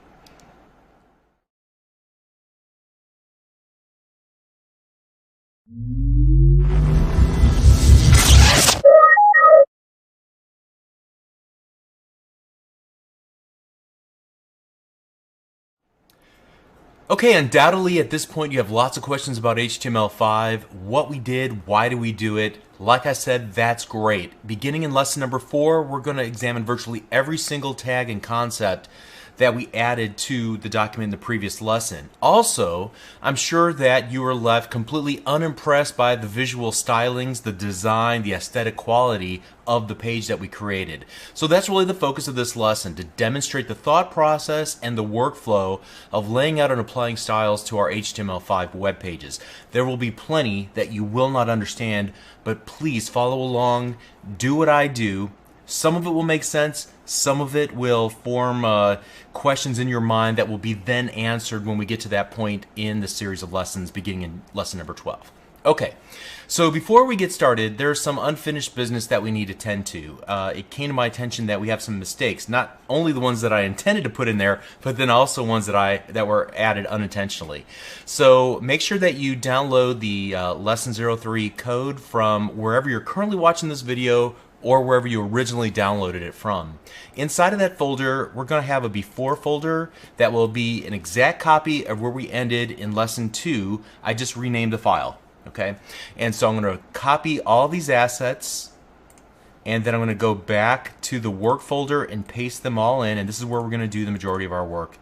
Okay, undoubtedly at this point you have lots of questions about HTML5, what we did, why do we do it. Like I said, that's great. Beginning in lesson number 4, we're going to examine virtually every single tag and concept that we added to the document in the previous lesson. Also, I'm sure that you were left completely unimpressed by the visual stylings, the design, the aesthetic quality of the page that we created. So that's really the focus of this lesson, to demonstrate the thought process and the workflow of laying out and applying styles to our HTML5 web pages. There will be plenty that you will not understand, but please follow along, do what I do. Some of it will make sense, some of it will form questions in your mind that will be then answered when we get to that point in the series of lessons beginning in lesson number 12. Okay, so before we get started, there's some unfinished business that we need to tend to. It came to my attention that we have some mistakes, not only the ones that I intended to put in there, but then also ones that were added unintentionally. So make sure that you download the Lesson 03 code from wherever you're currently watching this video or wherever you originally downloaded it from. Inside of that folder, we're going to have a before folder that will be an exact copy of where we ended in lesson 2. I just renamed the file. Okay, and so I'm going to copy all these assets, and then I'm going to go back to the work folder and paste them all in, and this is where we're going to do the majority of our work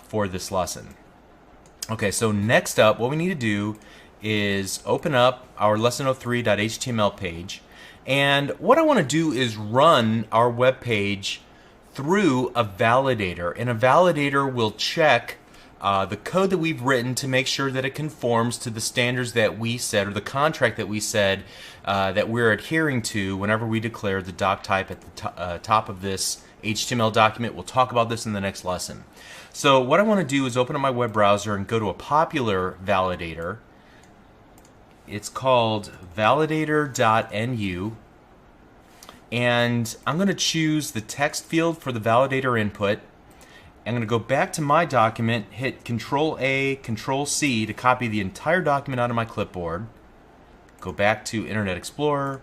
for this lesson. Okay, so next up, what we need to do is open up our lesson03.html page, and what I want to do is run our web page through a validator, and a validator will check the code that we've written to make sure that it conforms to the standards that we said, or the contract that we said that we're adhering to whenever we declare the doc type at the top of this HTML document. We'll talk about this in the next lesson. So what I want to do is open up my web browser and go to a popular validator. It's called validator.nu, and I'm going to choose the text field for the validator input. I'm going to go back to my document, hit Control-A, Control-C to copy the entire document out of my clipboard. Go back to Internet Explorer,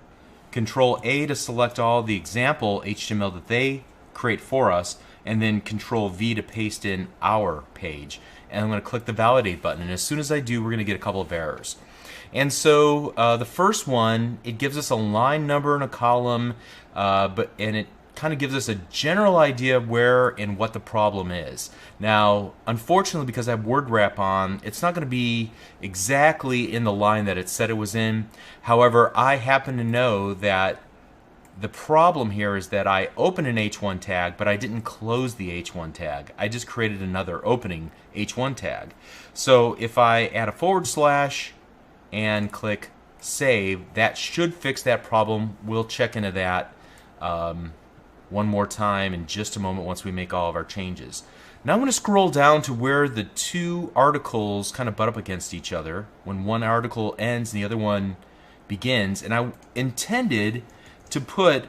Control-A to select all the example HTML that they create for us, and then Control-V to paste in our page. And I'm going to click the Validate button, and as soon as I do, we're going to get a couple of errors. And so the first one, it gives us a line number and a column, and it kind of gives us a general idea of where and what the problem is. Now, unfortunately, because I have word wrap on, it's not going to be exactly in the line that it said it was in. However, I happen to know that the problem here is that I opened an H1 tag, but I didn't close the H1 tag. I just created another opening H1 tag. So if I add a / and click Save, that should fix that problem. We'll check into that one more time in just a moment once we make all of our changes. Now I'm going to scroll down to where the two articles kind of butt up against each other when one article ends and the other one begins, and I intended to put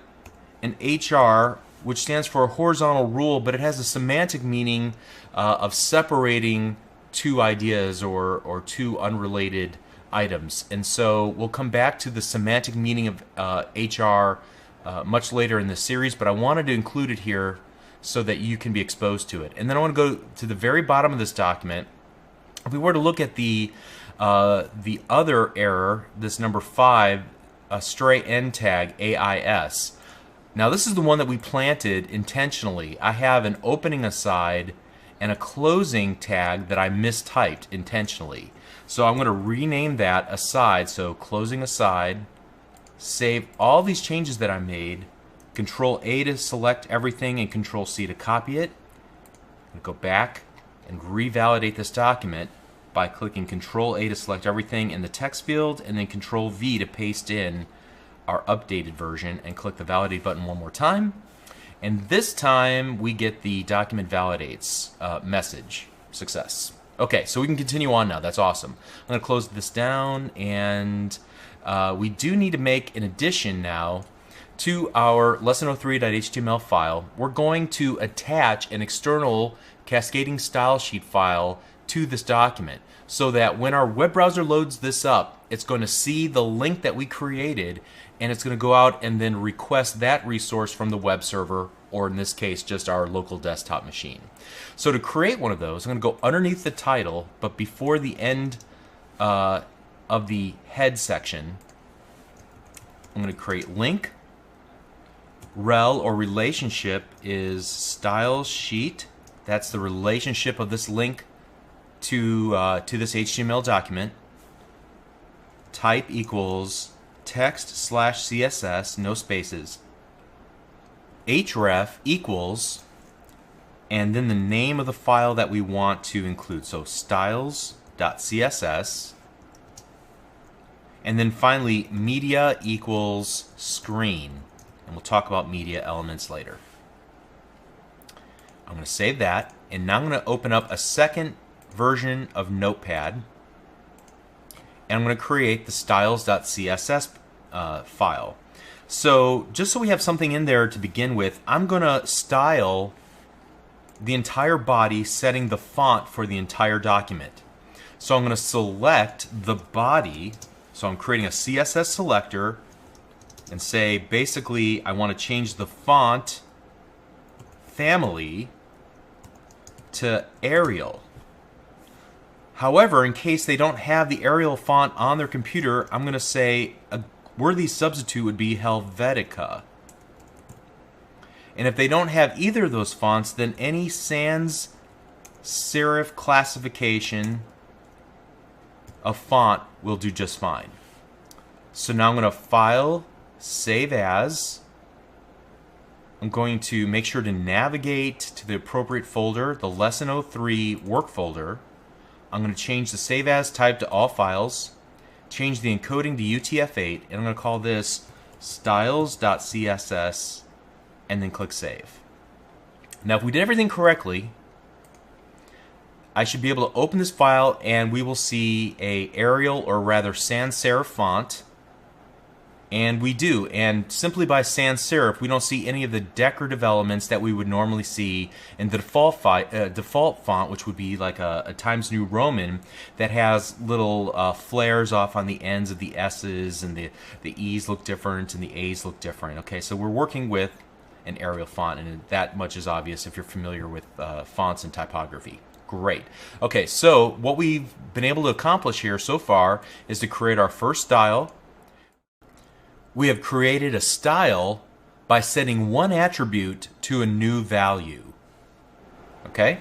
an HR, which stands for horizontal rule, but it has a semantic meaning of separating two ideas or two unrelated items. And so we'll come back to the semantic meaning of HR much later in the series, but I wanted to include it here so that you can be exposed to it. And then I want to go to the very bottom of this document. If we were to look at the other error, this number 5, a stray end tag, AIS. Now this is the one that we planted intentionally. I have an opening aside and a closing tag that I mistyped intentionally. So I'm going to rename that aside, so closing aside, save all these changes that I made, Control A to select everything and Control C to copy it. I'm going to go back and revalidate this document by clicking Control A to select everything in the text field and then Control V to paste in our updated version, and click the validate button one more time. And this time we get the document validates message. Success. Okay, so we can continue on now. That's awesome. I'm going to close this down, and we do need to make an addition now to our lesson03.html file. We're going to attach an external cascading style sheet file to this document so that when our web browser loads this up, it's going to see the link that we created, and it's going to go out and then request that resource from the web server, or in this case just our local desktop machine. So to create one of those, I'm going to go underneath the title, but before the end of the head section, I'm going to create link. Rel or relationship is style sheet. That's the relationship of this link to this HTML document. Type equals text/CSS, no spaces. href equals, and then the name of the file that we want to include. So styles.css. And then finally, media equals screen. And we'll talk about media elements later. I'm going to save that, and now I'm going to open up a second version of Notepad, and I'm going to create the styles.css file. So just so we have something in there to begin with, I'm going to style the entire body, setting the font for the entire document. So I'm going to select the body, so I'm creating a CSS selector, and say basically I want to change the font family to Arial. However, in case they don't have the Arial font on their computer, I'm going to say a worthy substitute would be Helvetica. And if they don't have either of those fonts, then any sans serif classification of font will do just fine. So now I'm going to File, Save As. I'm going to make sure to navigate to the appropriate folder, the Lesson 03 work folder. I'm going to change the Save As type to All Files, change the encoding to UTF-8, and I'm going to call this styles.css, and then click Save. Now if we did everything correctly, I should be able to open this file and we will see a Arial, or rather sans serif font. And we do, and simply by sans serif we don't see any of the decorative elements that we would normally see in the default font, which would be like a Times New Roman that has little flares off on the ends of the S's, and the E's look different and the A's look different. Okay, so we're working with an Arial font, and that much is obvious if you're familiar with fonts and typography. Great. Okay, so what we've been able to accomplish here so far is to create our first style. We have created a style by setting one attribute to a new value. Okay?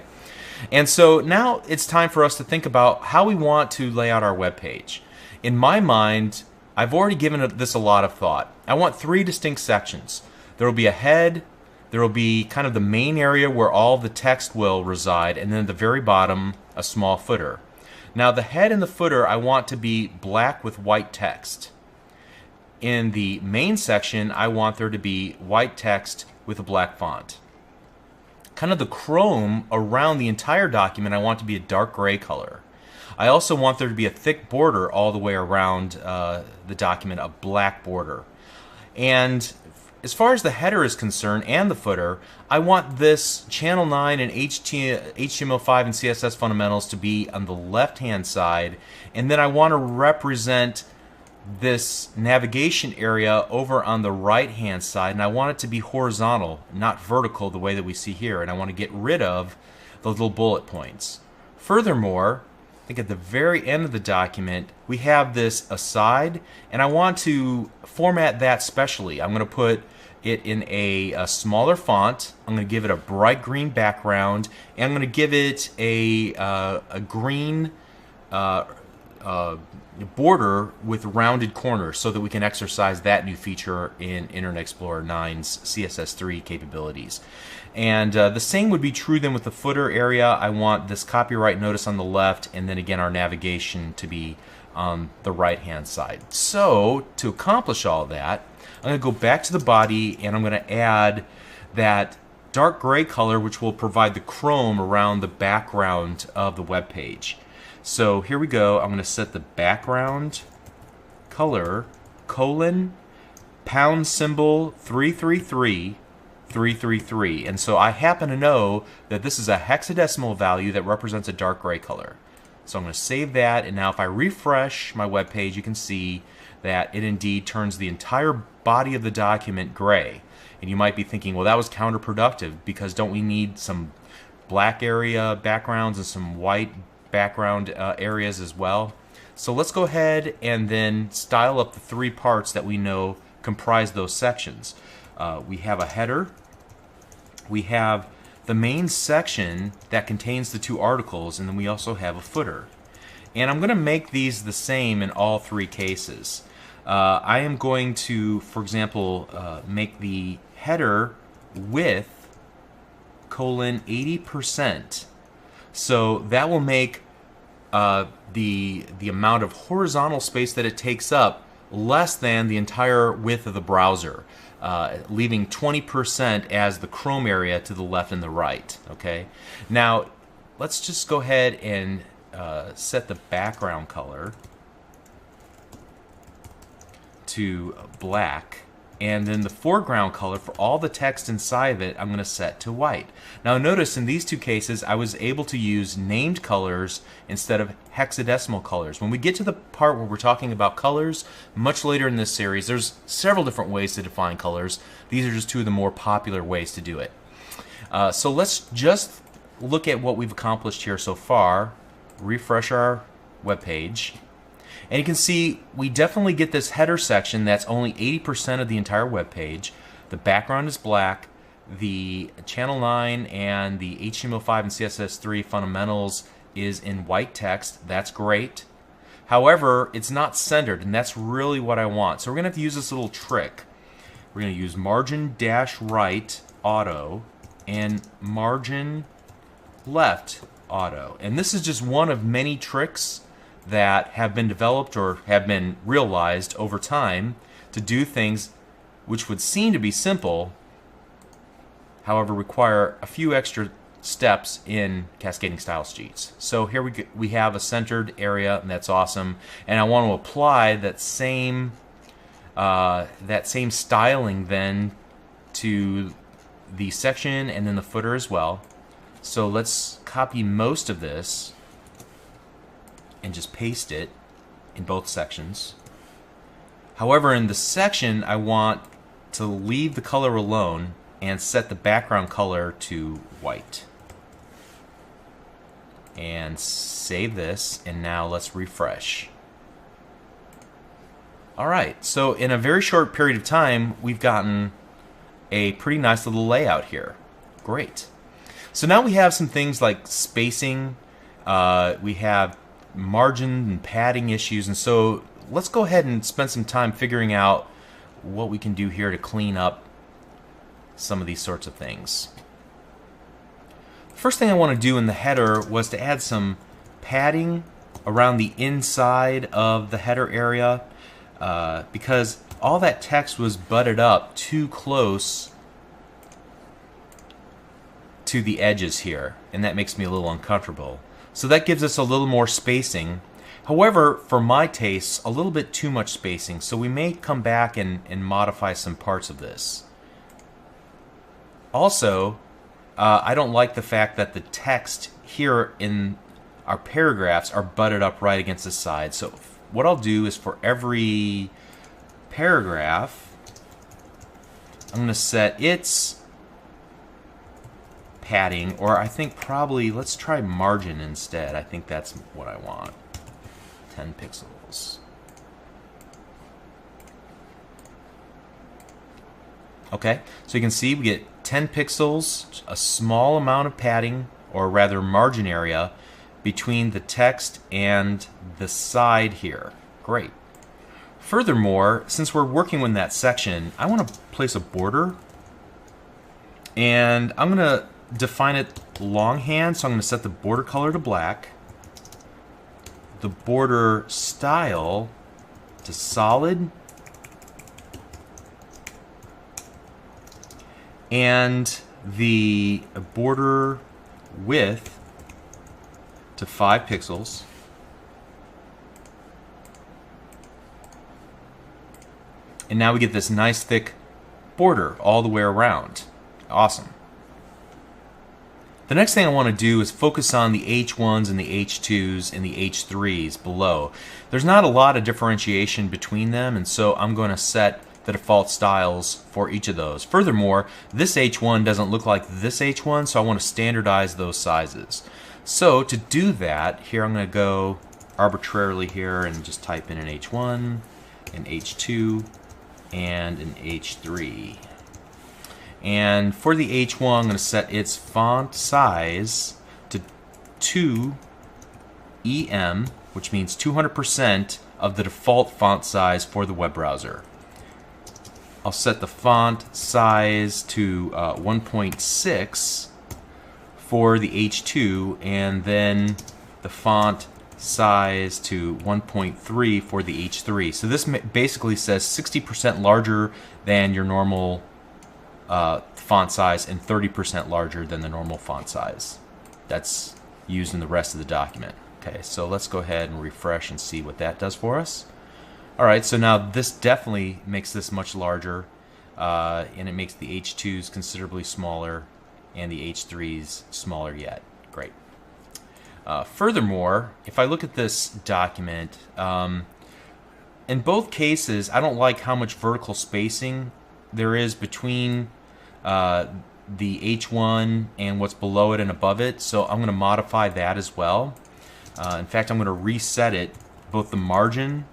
And so now it's time for us to think about how we want to lay out our web page. In my mind, I've already given this a lot of thought. I want 3 distinct sections. There will be a head, there will be kind of the main area where all the text will reside, and then at the very bottom, a small footer. Now the head and the footer I want to be black with white text. In the main section, I want there to be white text with a black font. Kind of the chrome around the entire document I want to be a dark gray color. I also want there to be a thick border all the way around the document, a black border. And as far as the header is concerned and the footer, I want this Channel 9 and HTML5 and CSS fundamentals to be on the left-hand side, and then I want to represent this navigation area over on the right hand side, and I want it to be horizontal, not vertical the way that we see here, and I want to get rid of those little bullet points. Furthermore, I think at the very end of the document we have this aside, and I want to format that specially. I'm going to put it in a smaller font. I'm going to give it a bright green background, and I'm going to give it a green border with rounded corners so that we can exercise that new feature in Internet Explorer 9's CSS3 capabilities. And the same would be true then with the footer area. I want this copyright notice on the left, and then again our navigation to be on the right hand side. So to accomplish all that, I'm going to go back to the body, and I'm going to add that dark gray color which will provide the chrome around the background of the web page. So here we go. I'm going to set the background color :#333 333, and so I happen to know that this is a hexadecimal value that represents a dark gray color. So I'm going to save that, and now if I refresh my web page, you can see that it indeed turns the entire body of the document gray. And you might be thinking, well, that was counterproductive, because don't we need some black area backgrounds and some white background areas as well? So let's go ahead and then style up the three parts that we know comprise those sections. We have a header, we have the main section that contains the two articles, and then we also have a footer. And I'm going to make these the same in all three cases. I am going to, for example, make the header width :80%. So that will make the amount of horizontal space that it takes up less than the entire width of the browser, leaving 20% as the Chrome area to the left and the right. Okay. Now let's just go ahead and set the background color to black, and then the foreground color for all the text inside of it I'm going to set to white. Now notice in these two cases I was able to use named colors instead of hexadecimal colors. When we get to the part where we're talking about colors much later in this series, there's several different ways to define colors. These are just two of the more popular ways to do it. So let's just look at what we've accomplished here so far. Refresh our web page. And you can see we definitely get this header section that's only 80% of the entire web page. The background is black. The Channel 9 and the HTML5 and CSS3 fundamentals is in white text. That's great. However, it's not centered, and that's really what I want. So we're going to have to use this little trick. We're going to use margin-right auto and margin left auto. And this is just one of many tricks that have been developed or have been realized over time to do things which would seem to be simple, however require a few extra steps in cascading style sheets. So here we have a centered area, and that's awesome. And I want to apply that same styling then to the section and then the footer as well. So let's copy most of this and just paste it in both sections. However, in the section I want to leave the color alone and set the background color to white. And save this, and now let's refresh. Alright, so in a very short period of time we've gotten a pretty nice little layout here. Great. So now we have some things like spacing, we have margin and padding issues, and so let's go ahead and spend some time figuring out what we can do here to clean up some of these sorts of things. The first thing I want to do in the header was to add some padding around the inside of the header area, because all that text was butted up too close to the edges here, and that makes me a little uncomfortable. So that gives us a little more spacing. However, for my tastes, a little bit too much spacing, so we may come back and modify some parts of this. Also, I don't like the fact that the text here in our paragraphs are butted up right against the side. So what I'll do is for every paragraph, I'm going to set its padding, or I think probably, let's try margin instead. I think that's what I want. 10 pixels. Okay, so you can see we get 10 pixels, a small amount of padding, or rather margin area, between the text and the side here. Great. Furthermore, since we're working with that section, I want to place a border, and I'm going to define it longhand, so I'm going to set the border color to black, the border style to solid, and the border width to 5 pixels. And now we get this nice thick border all the way around. Awesome. The next thing I want to do is focus on the H1s and the H2s and the H3s below. There's not a lot of differentiation between them, and so I'm going to set the default styles for each of those. Furthermore, this H1 doesn't look like this H1, so I want to standardize those sizes. So to do that, here I'm going to go arbitrarily here and just type in an H1, an H2, and an H3. And for the H1, I'm going to set its font size to 2 EM, which means 200% of the default font size for the web browser. I'll set the font size to 1.6 for the H2, and then the font size to 1.3 for the H3. So this basically says 60% larger than your normal font size and 30% larger than the normal font size. That's used in the rest of the document. Okay, so let's go ahead and refresh and see what that does for us. Alright, so now this definitely makes this much larger, and it makes the H2s considerably smaller and the H3s smaller yet. Great. Furthermore, if I look at this document, in both cases I don't like how much vertical spacing there is between the H1 and what's below it and above it, so I'm going to modify that as well. In fact, I'm going to reset it, both the margin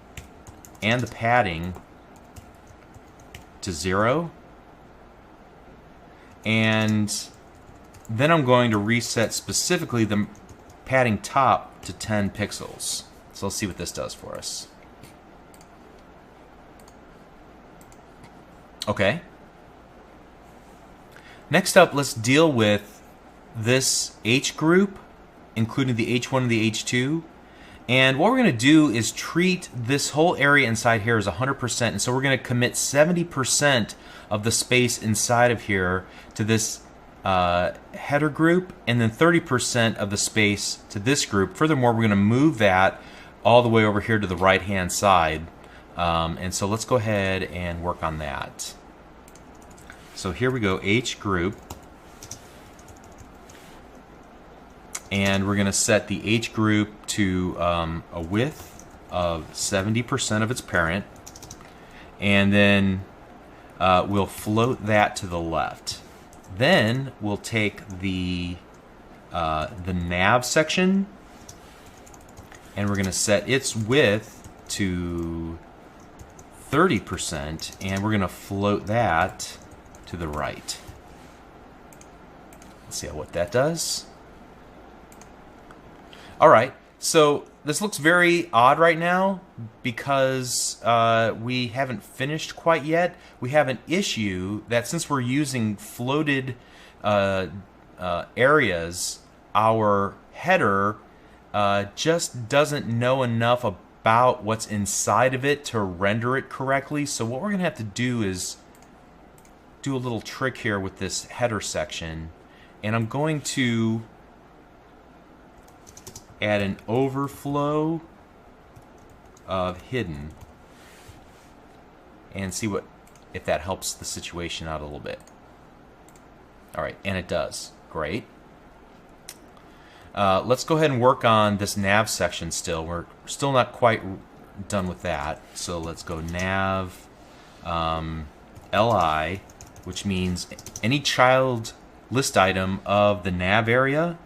and the padding, to 0, and then I'm going to reset specifically the padding top to 10 pixels. So let's see what this does for us. Okay. Next up, let's deal with this H group, including the H1 and the H2. And what we're going to do is treat this whole area inside here as 100%, and so we're going to commit 70% of the space inside of here to this header group, and then 30% of the space to this group. Furthermore, we're going to move that all the way over here to the right hand side, and so let's go ahead and work on that. So here we go, H group, and we're going to set the H group to a width of 70% of its parent, and then we'll float that to the left. Then we'll take the nav section, and we're going to set its width to 30%, and we're going to float that to the right. Let's see what that does. Alright, so this looks very odd right now because we haven't finished quite yet. We have an issue that since we're using floated areas, our header just doesn't know enough about what's inside of it to render it correctly. So what we're going to have to do is do a little trick here with this header section, and I'm going to add an overflow of hidden and see if that helps the situation out a little bit. Alright, and it does. Great. Let's go ahead and work on this nav section still. We're still not quite done with that. So let's go nav li, which means any child list item of the nav area.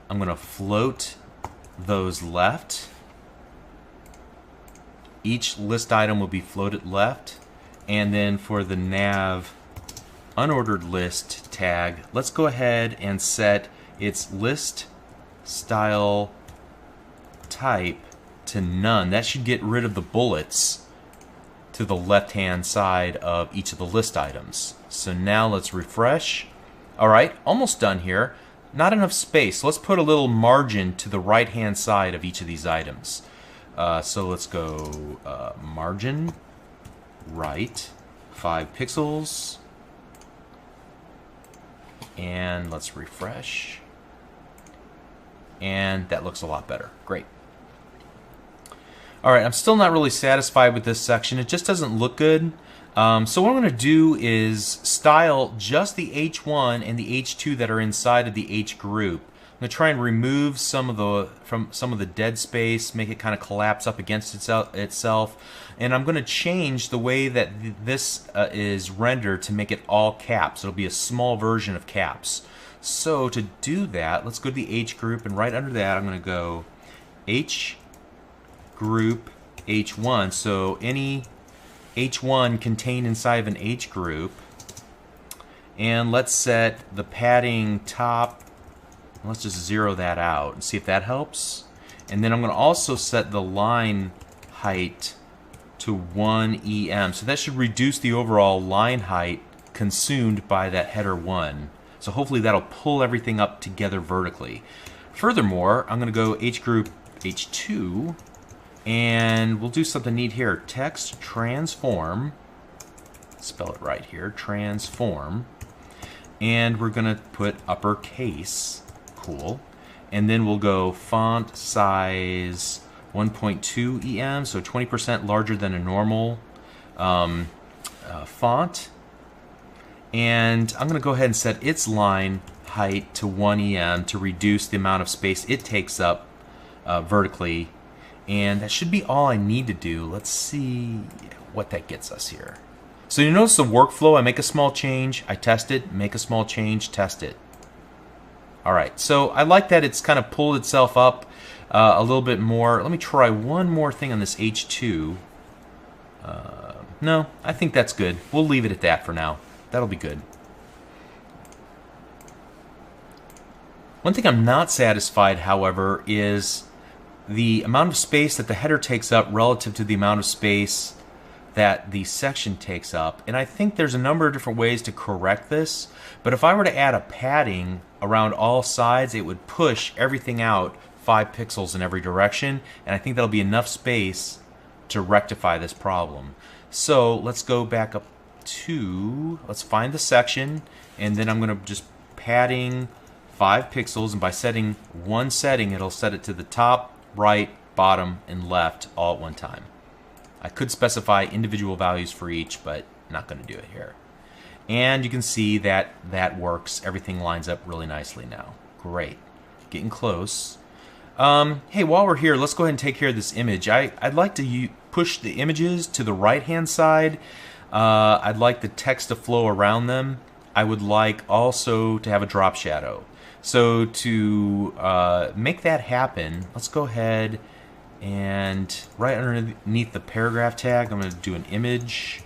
I'm going to float those left. Each list item will be floated left. And then for the nav unordered list tag, let's go ahead and set its list style type to none. That should get rid of the bullets to the left-hand side of each of the list items. So now let's refresh. All right, almost done here. Not enough space. Let's put a little margin to the right-hand side of each of these items. So let's go margin right 5 pixels, and let's refresh, and that looks a lot better. Great. Alright, I'm still not really satisfied with this section. It just doesn't look good. So what I'm going to do is style just the H1 and the H2 that are inside of the H group. I'm going to try and remove some of the dead space, make it kind of collapse up against itself, and I'm going to change the way that this is rendered to make it all caps. It'll be a small version of caps. So to do that, let's go to the H group, and right under that I'm going to go H group H1. So any H1 contained inside of an H group, and let's set the padding top. Let's just zero that out and see if that helps. And then I'm going to also set the line height to 1 EM. So that should reduce the overall line height consumed by that header 1. So hopefully that'll pull everything up together vertically. Furthermore, I'm going to go H group H2, and we'll do something neat here. Text transform, spell it right here, transform, and we're going to put uppercase. Cool. And then we'll go font size 1.2 EM, so 20% larger than a normal font. And I'm going to go ahead and set its line height to 1 EM to reduce the amount of space it takes up vertically. And that should be all I need to do. Let's see what that gets us here. So you notice the workflow. I make a small change, I test it, make a small change, test it. Alright, so I like that it's kind of pulled itself up a little bit more. Let me try one more thing on this H2. No, I think that's good. We'll leave it at that for now. That'll be good. One thing I'm not satisfied, however, is the amount of space that the header takes up relative to the amount of space that the section takes up. And I think there's a number of different ways to correct this, but if I were to add a padding around all sides, it would push everything out 5 pixels in every direction, and I think that'll be enough space to rectify this problem. So let's go back up to, let's find the section, and then I'm going to just padding 5 pixels, and by setting one setting, it'll set it to the top, right, bottom, and left all at one time. I could specify individual values for each, but I'm not going to do it here. And you can see that that works. Everything lines up really nicely now. Great. Getting close. Hey, while we're here, let's go ahead and take care of this image. I'd like to push the images to the right-hand side. I'd like the text to flow around them. I would like also to have a drop shadow. So to make that happen, let's go ahead and right underneath the paragraph tag, I'm going to do an image.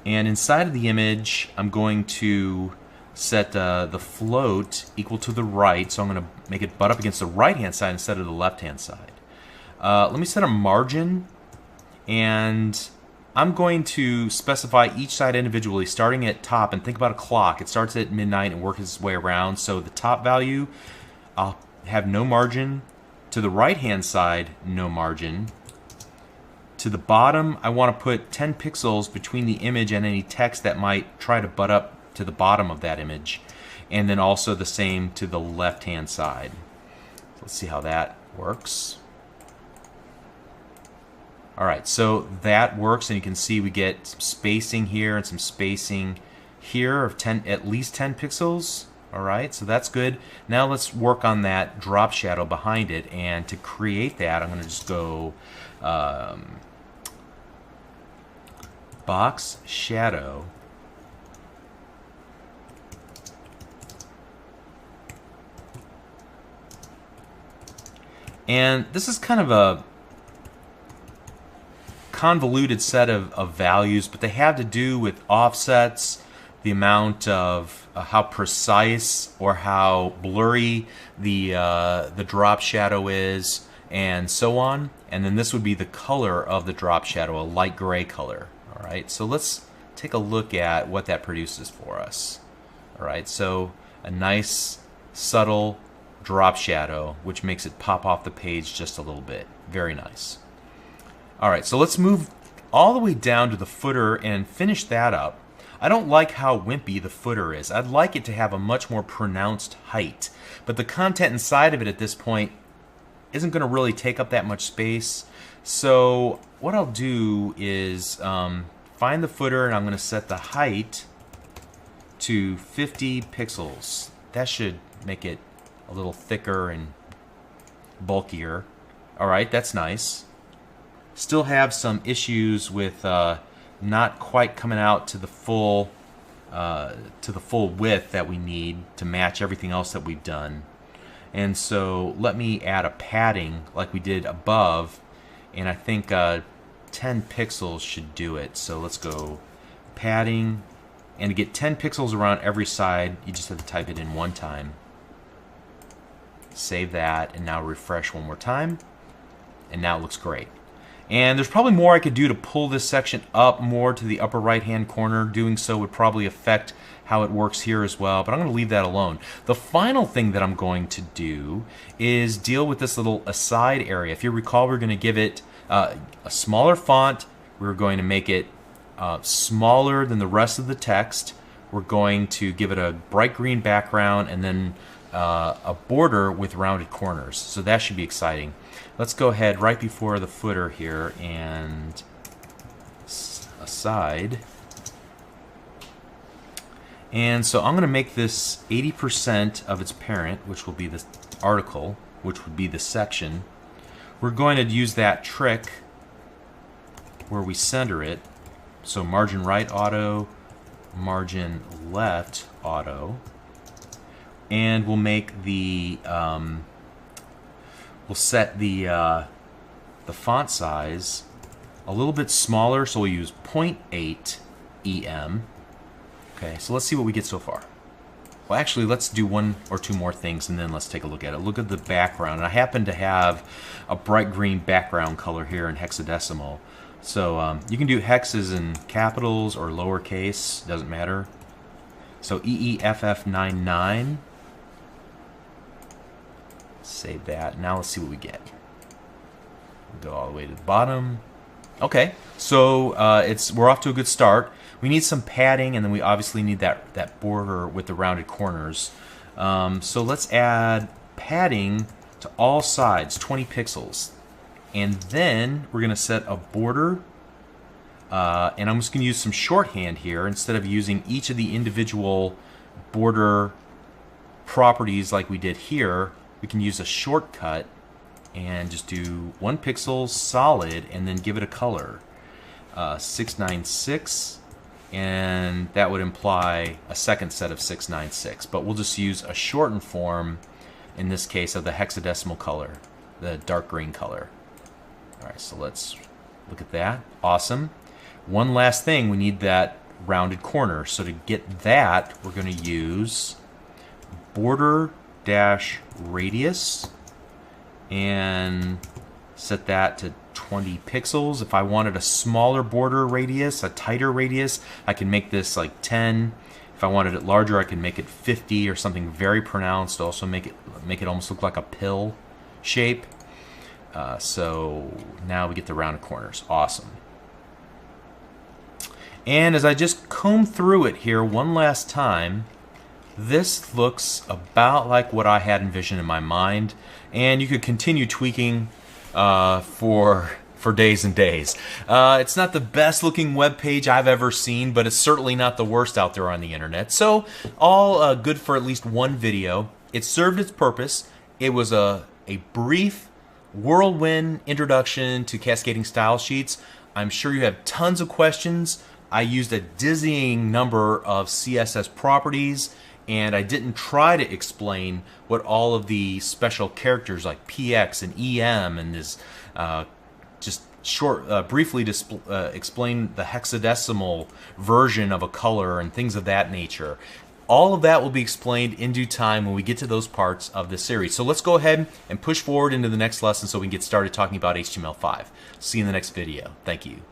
And inside of the image, I'm going to set the float equal to the right. So I'm going to make it butt up against the right-hand side instead of the left-hand side. Let me set a margin, and I'm going to specify each side individually, starting at top, and think about a clock. It starts at midnight and works its way around. So the top value, I'll have no margin. To the right-hand side, no margin. To the bottom, I want to put 10 pixels between the image and any text that might try to butt up to the bottom of that image. And then also the same to the left-hand side. Let's see how that works. Alright, so that works, and you can see we get some spacing here and some spacing here of at least 10 pixels. Alright, so that's good. Now let's work on that drop shadow behind it, and to create that I'm going to just go box shadow, and this is kind of a convoluted set of values, but they have to do with offsets, the amount of how precise or how blurry the drop shadow is, and so on. And then this would be the color of the drop shadow, a light gray color. All right, so let's take a look at what that produces for us. All right, so a nice subtle drop shadow, which makes it pop off the page just a little bit. Very nice. All right, so let's move all the way down to the footer and finish that up. I don't like how wimpy the footer is. I'd like it to have a much more pronounced height, but the content inside of it at this point isn't going to really take up that much space. So what I'll do is find the footer, and I'm going to set the height to 50 pixels. That should make it a little thicker and bulkier. All right, that's nice. Still have some issues with not quite coming out to the full width that we need to match everything else that we've done. And so let me add a padding like we did above, and I think 10 pixels should do it. So let's go padding, and to get 10 pixels around every side, you just have to type it in one time. Save that, and now refresh one more time, and now it looks great. And there's probably more I could do to pull this section up more to the upper right hand corner. Doing so would probably affect how it works here as well, but I'm going to leave that alone. The final thing that I'm going to do is deal with this little aside area. If you recall, we're going to give it a smaller font. We're going to make it smaller than the rest of the text. We're going to give it a bright green background, and then a border with rounded corners. So that should be exciting. Let's go ahead right before the footer here and aside. And so I'm going to make this 80% of its parent, which will be the article, which would be the section. We're going to use that trick where we center it. So margin right auto, margin left auto. And we'll make the we'll set the font size a little bit smaller, so we'll use 0.8 EM. Okay, so let's see what we get so far. Well, actually, let's do one or two more things, and then let's take a look at it. Look at the background. And I happen to have a bright green background color here in hexadecimal. So you can do hexes in capitals or lowercase, doesn't matter. So EEFF99. Save that. Now let's see what we get. Go all the way to the bottom. Okay, so we're off to a good start. We need some padding, and then we obviously need that border with the rounded corners. So let's add padding to all sides, 20 pixels. And then we're going to set a border, and I'm just going to use some shorthand here. Instead of using each of the individual border properties like we did here, we can use a shortcut and just do 1 pixel solid and then give it a color, 696, and that would imply a second set of 696, but we'll just use a shortened form in this case of the hexadecimal color, the dark green color. Alright, so let's look at that. Awesome. One last thing, we need that rounded corner. So to get that, we're going to use border dash radius and set that to 20 pixels. If I wanted a smaller border radius, a tighter radius, I can make this like 10. If I wanted it larger, I can make it 50 or something very pronounced. Also make it almost look like a pill shape. So now we get the rounded corners. Awesome. And as I just comb through it here one last time, this looks about like what I had envisioned in my mind, and you could continue tweaking for for days and days. It's not the best looking web page I've ever seen, but it's certainly not the worst out there on the internet. So all good for at least one video. It served its purpose. It was a brief whirlwind introduction to cascading style sheets. I'm sure you have tons of questions. I used a dizzying number of CSS properties, and I didn't try to explain what all of the special characters like PX and EM and this just briefly explain the hexadecimal version of a color and things of that nature. All of that will be explained in due time when we get to those parts of this series. So let's go ahead and push forward into the next lesson so we can get started talking about HTML5. See you in the next video. Thank you.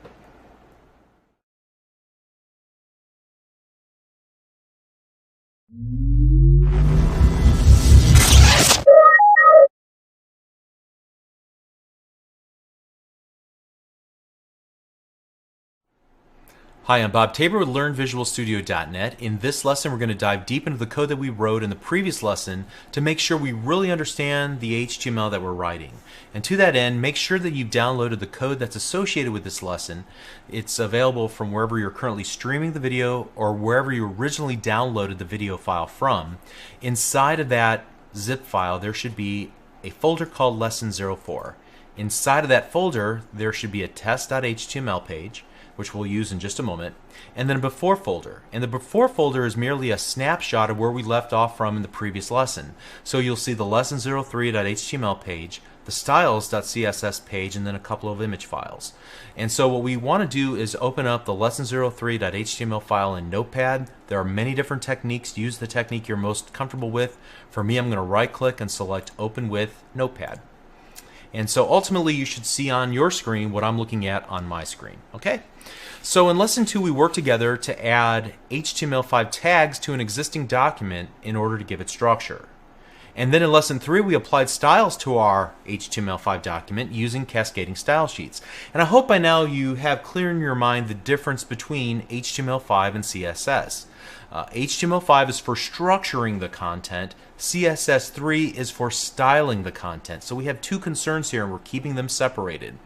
Hi, I'm Bob Tabor with LearnVisualStudio.net. In this lesson, we're going to dive deep into the code that we wrote in the previous lesson to make sure we really understand the HTML that we're writing. And to that end, make sure that you've downloaded the code that's associated with this lesson. It's available from wherever you're currently streaming the video or wherever you originally downloaded the video file from. Inside of that zip file, there should be a folder called Lesson 04. Inside of that folder, there should be a test.html page, which we'll use in just a moment, and then a before folder. And the before folder is merely a snapshot of where we left off from in the previous lesson. So you'll see the lesson03.html page, the styles.css page, and then a couple of image files. And so what we want to do is open up the lesson03.html file in Notepad. There are many different techniques. Use the technique you're most comfortable with. For me, I'm going to right click and select Open with Notepad. And so ultimately you should see on your screen what I'm looking at on my screen. Okay? So in lesson 2 we worked together to add HTML5 tags to an existing document in order to give it structure. And then in lesson 3 we applied styles to our HTML5 document using cascading style sheets. And I hope by now you have clear in your mind the difference between HTML5 and CSS. HTML5 is for structuring the content. CSS3 is for styling the content. So we have two concerns here and we're keeping them separated.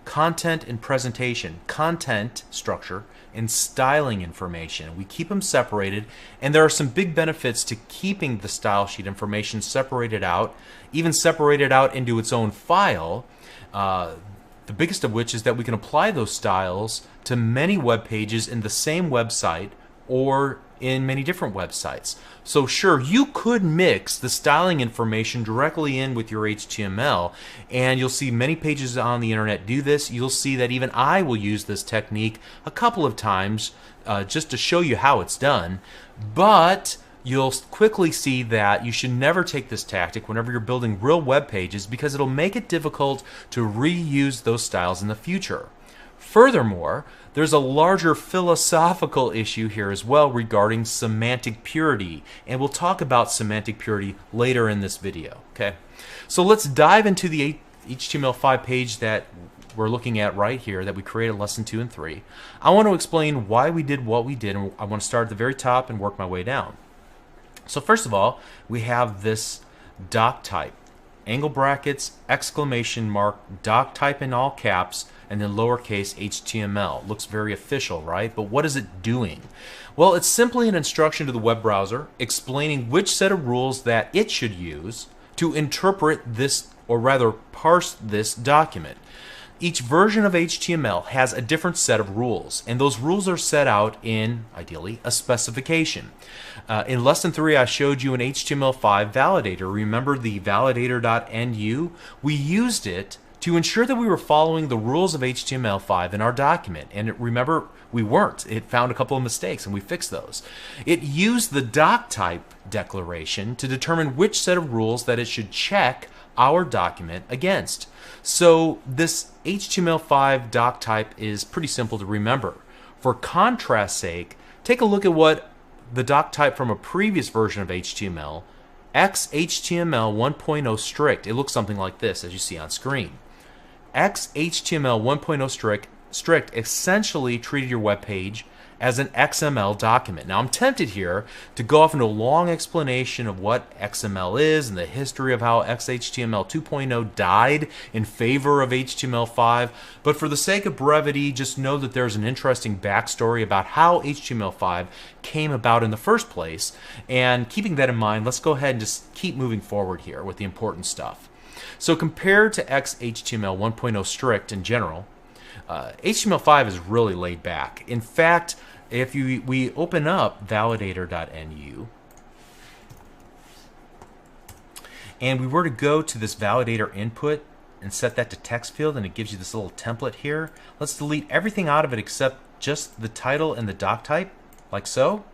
Content and presentation. Content structure and styling information. We keep them separated, and there are some big benefits to keeping the style sheet information separated out, even separated out into its own file. The biggest of which is that we can apply those styles to many web pages in the same website or in many different websites. So sure, you could mix the styling information directly in with your HTML, and you'll see many pages on the internet do this. You'll see that even I will use this technique a couple of times just to show you how it's done. But you'll quickly see that you should never take this tactic whenever you're building real web pages, because it'll make it difficult to reuse those styles in the future. Furthermore, there's a larger philosophical issue here as well regarding semantic purity, and we'll talk about semantic purity later in this video. Okay, so let's dive into the HTML5 page that we're looking at right here that we created in lesson 2 and 3. I want to explain why we did what we did, and I want to start at the very top and work my way down. So first of all, we have this doc type, angle brackets, exclamation mark, doc type in all caps, and then lowercase HTML. Looks very official, right? But what is it doing? Well, it's simply an instruction to the web browser explaining which set of rules that it should use to interpret this, or rather parse this document. Each version of HTML has a different set of rules, and those rules are set out in, ideally, a specification. In lesson 3, I showed you an HTML5 validator. Remember the validator.nu? We used it to ensure that we were following the rules of HTML5 in our document. And remember, we weren't. It found a couple of mistakes, and we fixed those. It used the doc type declaration to determine which set of rules that it should check our document against. So this HTML5 doc type is pretty simple to remember. For contrast's sake, take a look at what the doc type from a previous version of HTML, XHTML 1.0 strict. It looks something like this, as you see on screen. XHTML 1.0 strict essentially treated your web page as an XML document. Now I'm tempted here to go off into a long explanation of what XML is and the history of how XHTML 2.0 died in favor of HTML5, but for the sake of brevity, just know that there's an interesting backstory about how HTML5 came about in the first place, and keeping that in mind, let's go ahead and just keep moving forward here with the important stuff. So compared to XHTML 1.0 strict in general, HTML5 is really laid back. In fact, if we open up validator.nu and we were to go to this validator input and set that to text field, and it gives you this little template here, let's delete everything out of it except just the title and the doc type, like so.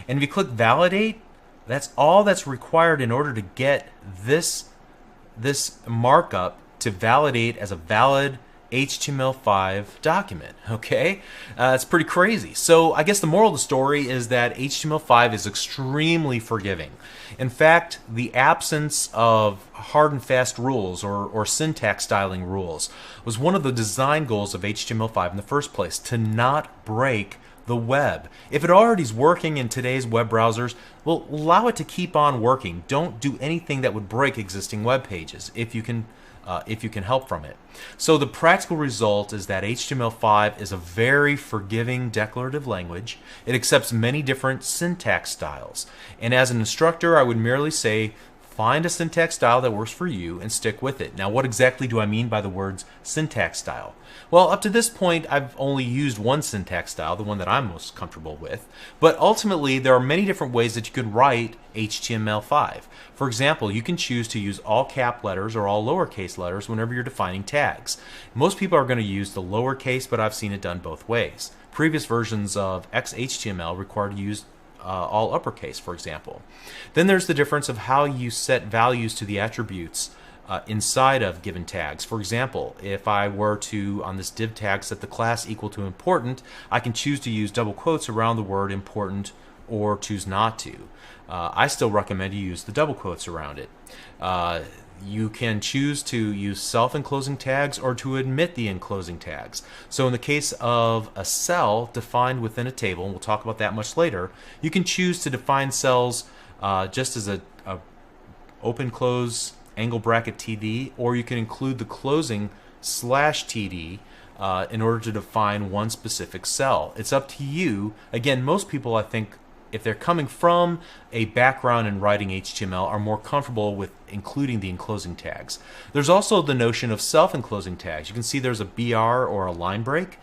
And if you click validate, that's all that's required in order to get this markup to validate as a valid HTML5 document. Okay, it's pretty crazy. So I guess the moral of the story is that HTML5 is extremely forgiving. In fact, the absence of hard and fast rules or syntax styling rules was one of the design goals of HTML5 in the first place, to not break the web. If it already is working in today's web browsers, well, allow it to keep on working. Don't do anything that would break existing web pages if you can help from it. So the practical result is that HTML5 is a very forgiving declarative language. It accepts many different syntax styles. And as an instructor, I would merely say, find a syntax style that works for you and stick with it. Now, what exactly do I mean by the words syntax style? Well, up to this point, I've only used one syntax style, the one that I'm most comfortable with. But ultimately, there are many different ways that you can write HTML5. For example, you can choose to use all cap letters or all lowercase letters whenever you're defining tags. Most people are going to use the lowercase, but I've seen it done both ways. Previous versions of XHTML require to use all uppercase, for example. Then there's the difference of how you set values to the attributes inside of given tags. For example, if I were to, on this div tag, set the class equal to important, I can choose to use double quotes around the word important or choose not to. I still recommend you use the double quotes around it. You can choose to use self-enclosing tags or to omit the enclosing tags. So in the case of a cell defined within a table, and we'll talk about that much later, you can choose to define cells just as a open close angle bracket TD, or you can include the closing /TD in order to define one specific cell. It's up to you. Again, most people, I think, if they're coming from a background in writing HTML, are more comfortable with including the enclosing tags. There's also the notion of self-enclosing tags. You can see there's a BR or a line break.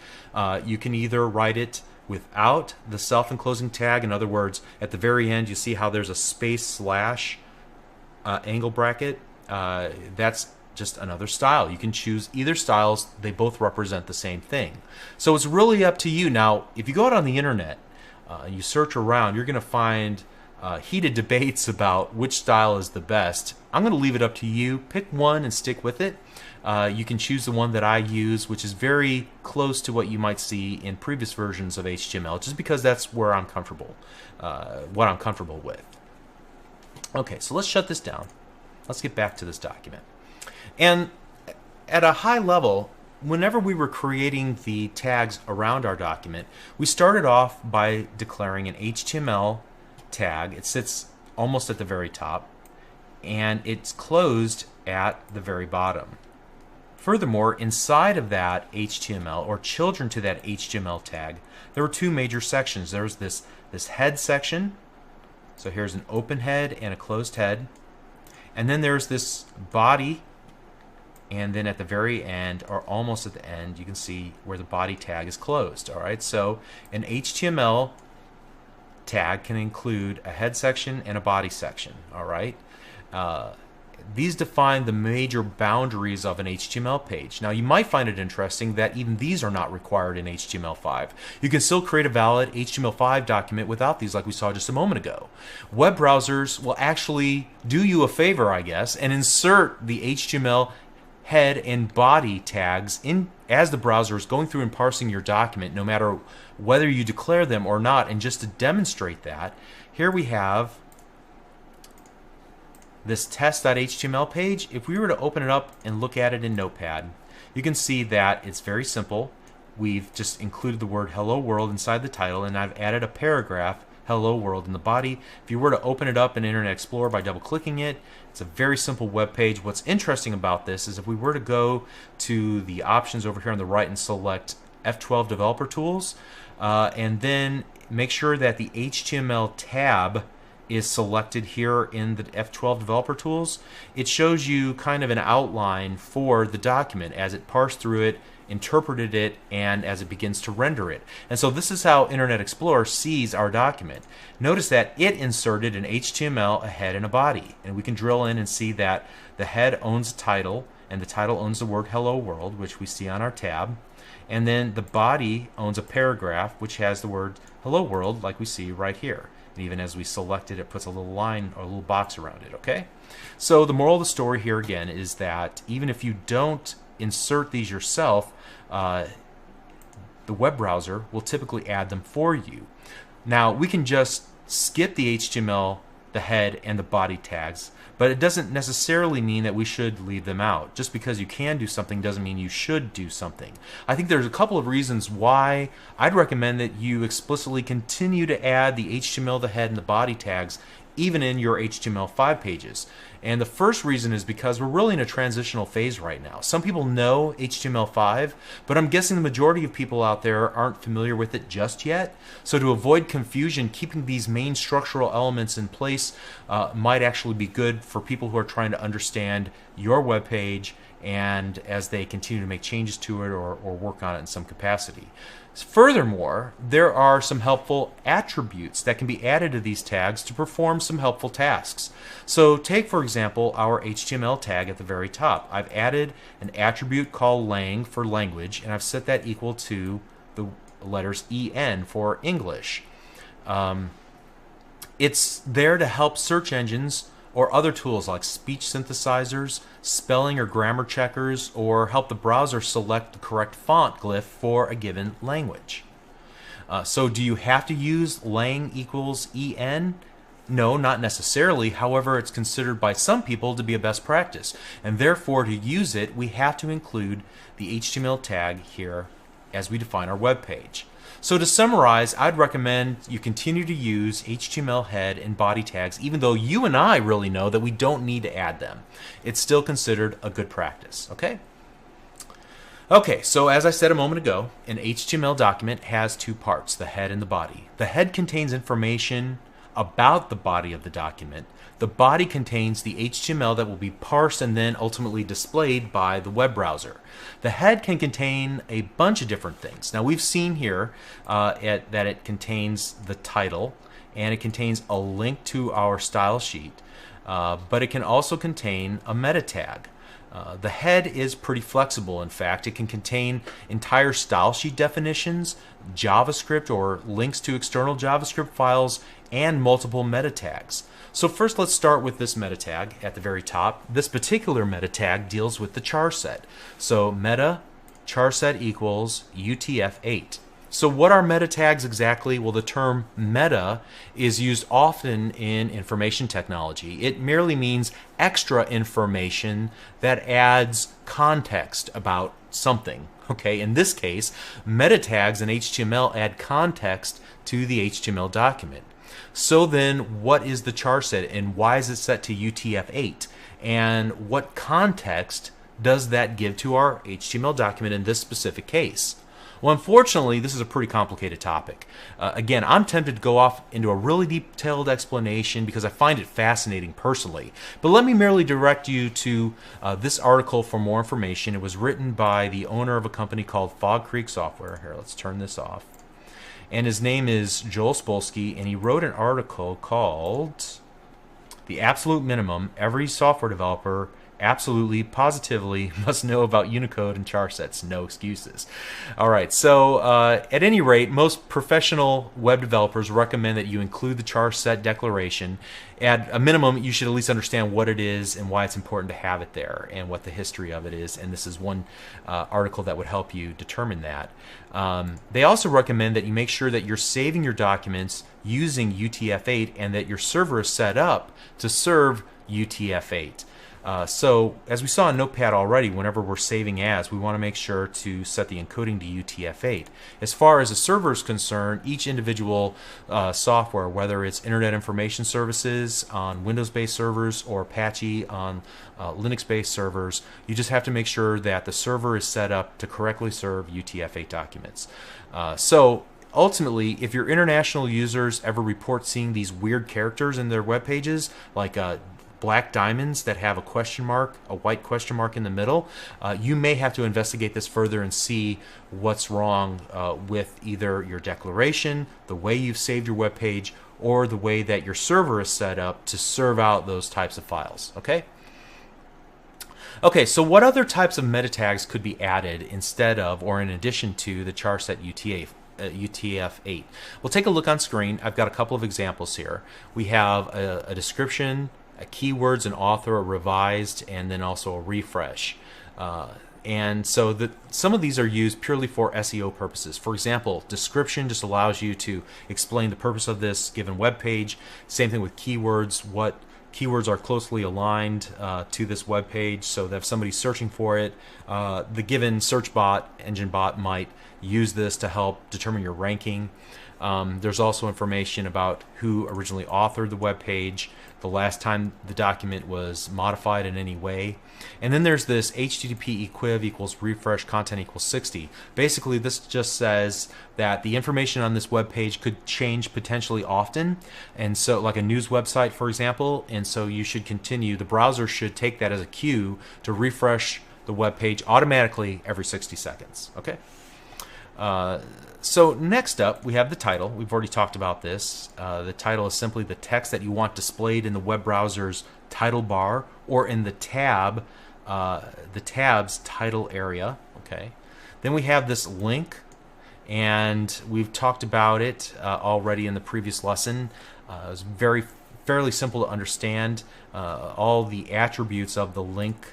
You can either write it without the self-enclosing tag. In other words, at the very end, you see how there's a space / angle bracket. That's just another style. You can choose either styles. They both represent the same thing. So it's really up to you. Now, if you go out on the internet, you search around, you're going to find heated debates about which style is the best. I'm going to leave it up to you. Pick one and stick with it. You can choose the one that I use, which is very close to what you might see in previous versions of HTML, just because that's where I'm comfortable, what I'm comfortable with. Okay, so let's shut this down. Let's get back to this document. And at a high level, whenever we were creating the tags around our document, we started off by declaring an HTML tag. It sits almost at the very top, and it's closed at the very bottom. Furthermore, inside of that HTML, or children to that HTML tag, there were two major sections. There's this head section. So here's an open head and a closed head. And then there's this body, and then at the very end, or almost at the end, you can see where the body tag is closed. All right, so an HTML tag can include a head section and a body section. All right, these define the major boundaries of an HTML page. Now, you might find it interesting that even these are not required in HTML5. You can still create a valid HTML5 document without these, like we saw just a moment ago. Web browsers will actually do you a favor, I guess, and insert the HTML head and body tags in as the browser is going through and parsing your document, no matter whether you declare them or not. And just to demonstrate that, here we have this test.html page. If we were to open it up and look at it in Notepad, you can see that it's very simple. we've just included the word hello world inside the title, and I've added a paragraph, hello world, in the body. If you were to open it up in Internet Explorer by double clicking it, it's a very simple web page. What's interesting about this is if we were to go to the options over here on the right and select F12 Developer Tools, and then make sure that the HTML tab is selected here in the F12 Developer Tools, it shows you kind of an outline for the document as it parsed through it, interpreted it, and as it begins to render it. And so this is how Internet Explorer sees our document. Notice that it inserted an HTML, a head, and a body. And we can drill in and see that the head owns a title, and the title owns the word hello world, which we see on our tab. And then the body owns a paragraph, which has the word hello world, like we see right here. And even as we select it, it puts a little line or a little box around it, okay? So the moral of the story here again is that even if you don't insert these yourself, the web browser will typically add them for you. Now, we can just skip the HTML, the head, and the body tags, but it doesn't necessarily mean that we should leave them out. Just because you can do something doesn't mean you should do something. I think there's a couple of reasons why I'd recommend that you explicitly continue to add the HTML, the head, and the body tags even in your HTML5 pages. And the first reason is because we're really in a transitional phase right now. Some people know HTML5, but I'm guessing the majority of people out there aren't familiar with it just yet. So to avoid confusion, keeping these main structural elements in place might actually be good for people who are trying to understand your web page and as they continue to make changes to it or work on it in some capacity. Furthermore, there are some helpful attributes that can be added to these tags to perform some helpful tasks. So take, for example, our HTML tag at the very top. I've added an attribute called lang for language, and I've set that equal to the letters EN for English. It's there to help search engines or other tools like speech synthesizers, spelling or grammar checkers, or help the browser select the correct font glyph for a given language. So do you have to use lang equals en? No, not necessarily. However, it's considered by some people to be a best practice. And therefore, to use it, we have to include the HTML tag here as we define our web page. So to summarize, I'd recommend you continue to use HTML head and body tags, even though you and I really know that we don't need to add them. It's still considered a good practice, okay? Okay, so as I said a moment ago, an HTML document has two parts, the head and the body. The head contains information about the body of the document. The body contains the HTML that will be parsed and then ultimately displayed by the web browser. The head can contain a bunch of different things. Now we've seen here that it contains the title and it contains a link to our style sheet, but it can also contain a meta tag. The head is pretty flexible. In fact, it can contain entire style sheet definitions, JavaScript or links to external JavaScript files, and multiple meta tags. So first let's start with this meta tag at the very top. This particular meta tag deals with the char set. So meta char set equals UTF-8. So what are meta tags exactly? Well, the term meta is used often in information technology. It merely means extra information that adds context about something. Okay, in this case, meta tags in HTML add context to the HTML document. So then, what is the char set and why is it set to UTF-8? And what context does that give to our HTML document in this specific case? Well, unfortunately, this is a pretty complicated topic. Again, I'm tempted to go off into a really detailed explanation because I find it fascinating personally. But let me merely direct you to this article for more information. It was written by the owner of a company called Fog Creek Software. Here, let's turn this off. And his name is Joel Spolsky, and he wrote an article called The Absolute Minimum Every Software Developer Absolutely, Positively Must Know About Unicode and Char Sets. No excuses. All right, so at any rate, most professional web developers recommend that you include the char set declaration. At a minimum, you should at least understand what it is and why it's important to have it there and what the history of it is. And this is one article that would help you determine that. They also recommend that you make sure that you're saving your documents using UTF-8 and that your server is set up to serve UTF-8. So as we saw in Notepad already, whenever we're saving as, we want to make sure to set the encoding to UTF-8. As far as the server is concerned, each individual software, whether it's Internet Information Services on Windows-based servers or Apache on Linux-based servers, you just have to make sure that the server is set up to correctly serve UTF-8 documents. So ultimately, if your international users ever report seeing these weird characters in their web pages, like black diamonds that have a question mark, a white question mark in the middle, you may have to investigate this further and see what's wrong with either your declaration, the way you've saved your web page, or the way that your server is set up to serve out those types of files. Okay? Okay, so what other types of meta tags could be added instead of or in addition to the char set UTF-8? Well, take a look on screen. I've got a couple of examples here. We have a description, keywords, an author, a revised, and then also a refresh. And so some of these are used purely for SEO purposes. For example, description just allows you to explain the purpose of this given web page. Same thing with keywords, what keywords are closely aligned to this web page, so that if somebody's searching for it, the given search bot, engine bot, might use this to help determine your ranking. There's also information about who originally authored the web page, the last time the document was modified in any way. And then there's this HTTP equiv equals refresh content equals 60. Basically, this just says that the information on this web page could change potentially often, and so like a news website, for example, and so you should continue, the browser should take that as a cue to refresh the web page automatically every 60 seconds. Okay? So next up, we have the title. We've already talked about this. The title is simply the text that you want displayed in the web browser's title bar or in the tab's title area. Okay. Then we have this link, and we've talked about it already in the previous lesson. It was fairly simple to understand. All the attributes of the link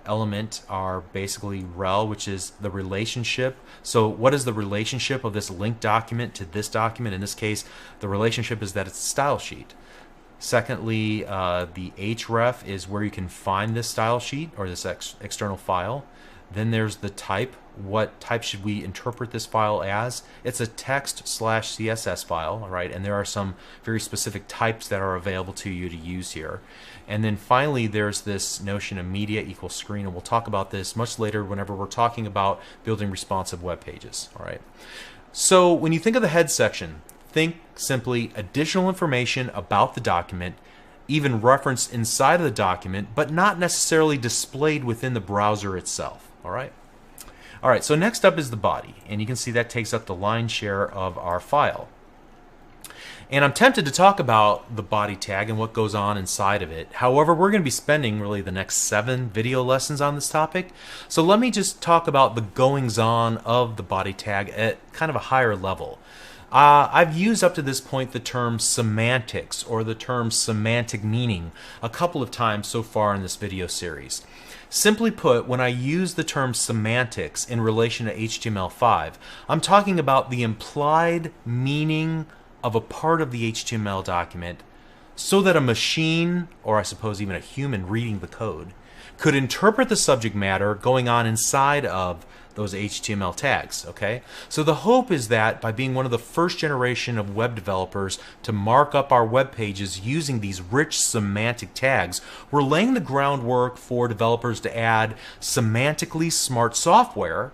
element are basically rel, which is the relationship. So what is the relationship of this link document to this document? In this case, the relationship is that it's a style sheet. Secondly, the href is where you can find this style sheet or this external file. Then there's the type. What type should we interpret this file as? It's a text/CSS file, all right? And there are some very specific types that are available to you to use here. And then finally, there's this notion of media equals screen, and we'll talk about this much later whenever we're talking about building responsive web pages, all right? So when you think of the head section, think simply additional information about the document, even referenced inside of the document, but not necessarily displayed within the browser itself, all right? All right, so next up is the body, and you can see that takes up the lion's share of our file. And I'm tempted to talk about the body tag and what goes on inside of it. However, we're going to be spending really the next 7 video lessons on this topic. So let me just talk about the goings-on of the body tag at kind of a higher level. I've used up to this point the term semantics or the term semantic meaning a couple of times so far in this video series. Simply put, when I use the term semantics in relation to HTML5, I'm talking about the implied meaning of a part of the HTML document so that a machine, or I suppose even a human reading the code, could interpret the subject matter going on inside of those HTML tags, okay? So the hope is that by being one of the first generation of web developers to mark up our web pages using these rich semantic tags, we're laying the groundwork for developers to add semantically smart software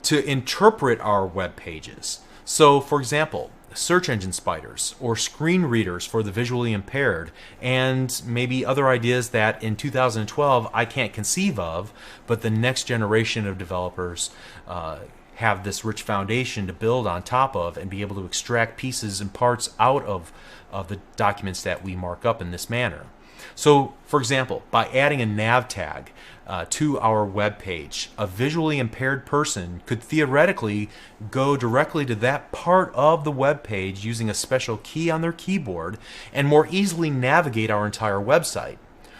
to interpret our web pages. So, for example, search engine spiders or screen readers for the visually impaired, and maybe other ideas that in 2012 I can't conceive of, but the next generation of developers have this rich foundation to build on top of and be able to extract pieces and parts out of the documents that we mark up in this manner. So, for example, by adding a nav tag to our web page, a visually impaired person could theoretically go directly to that part of the web page using a special key on their keyboard and more easily navigate our entire website.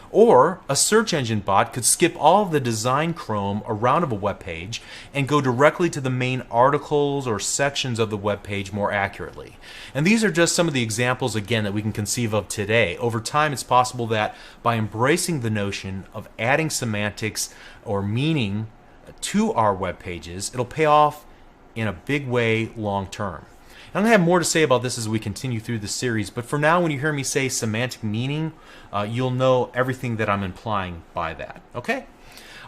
Or a search engine bot could skip all of the design chrome around of a web page and go directly to the main articles or sections of the web page more accurately. And these are just some of the examples, again, that we can conceive of today. Over time, it's possible that by embracing the notion of adding semantics or meaning to our web pages, it'll pay off in a big way long term. I'm going to have more to say about this as we continue through the series, but for now, when you hear me say semantic meaning, you'll know everything that I'm implying by that. Okay?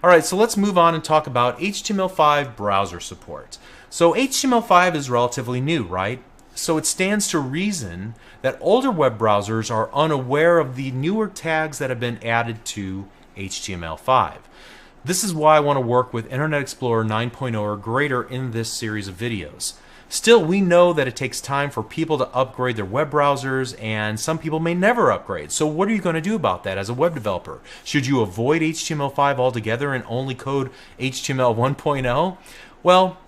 All right, so let's move on and talk about HTML5 browser support. So HTML5 is relatively new, right? So it stands to reason that older web browsers are unaware of the newer tags that have been added to HTML5. This is why I want to work with Internet Explorer 9.0 or greater in this series of videos. Still, we know that it takes time for people to upgrade their web browsers, and some people may never upgrade. So what are you going to do about that as a web developer? Should you avoid HTML5 altogether and only code HTML 1.0? Well,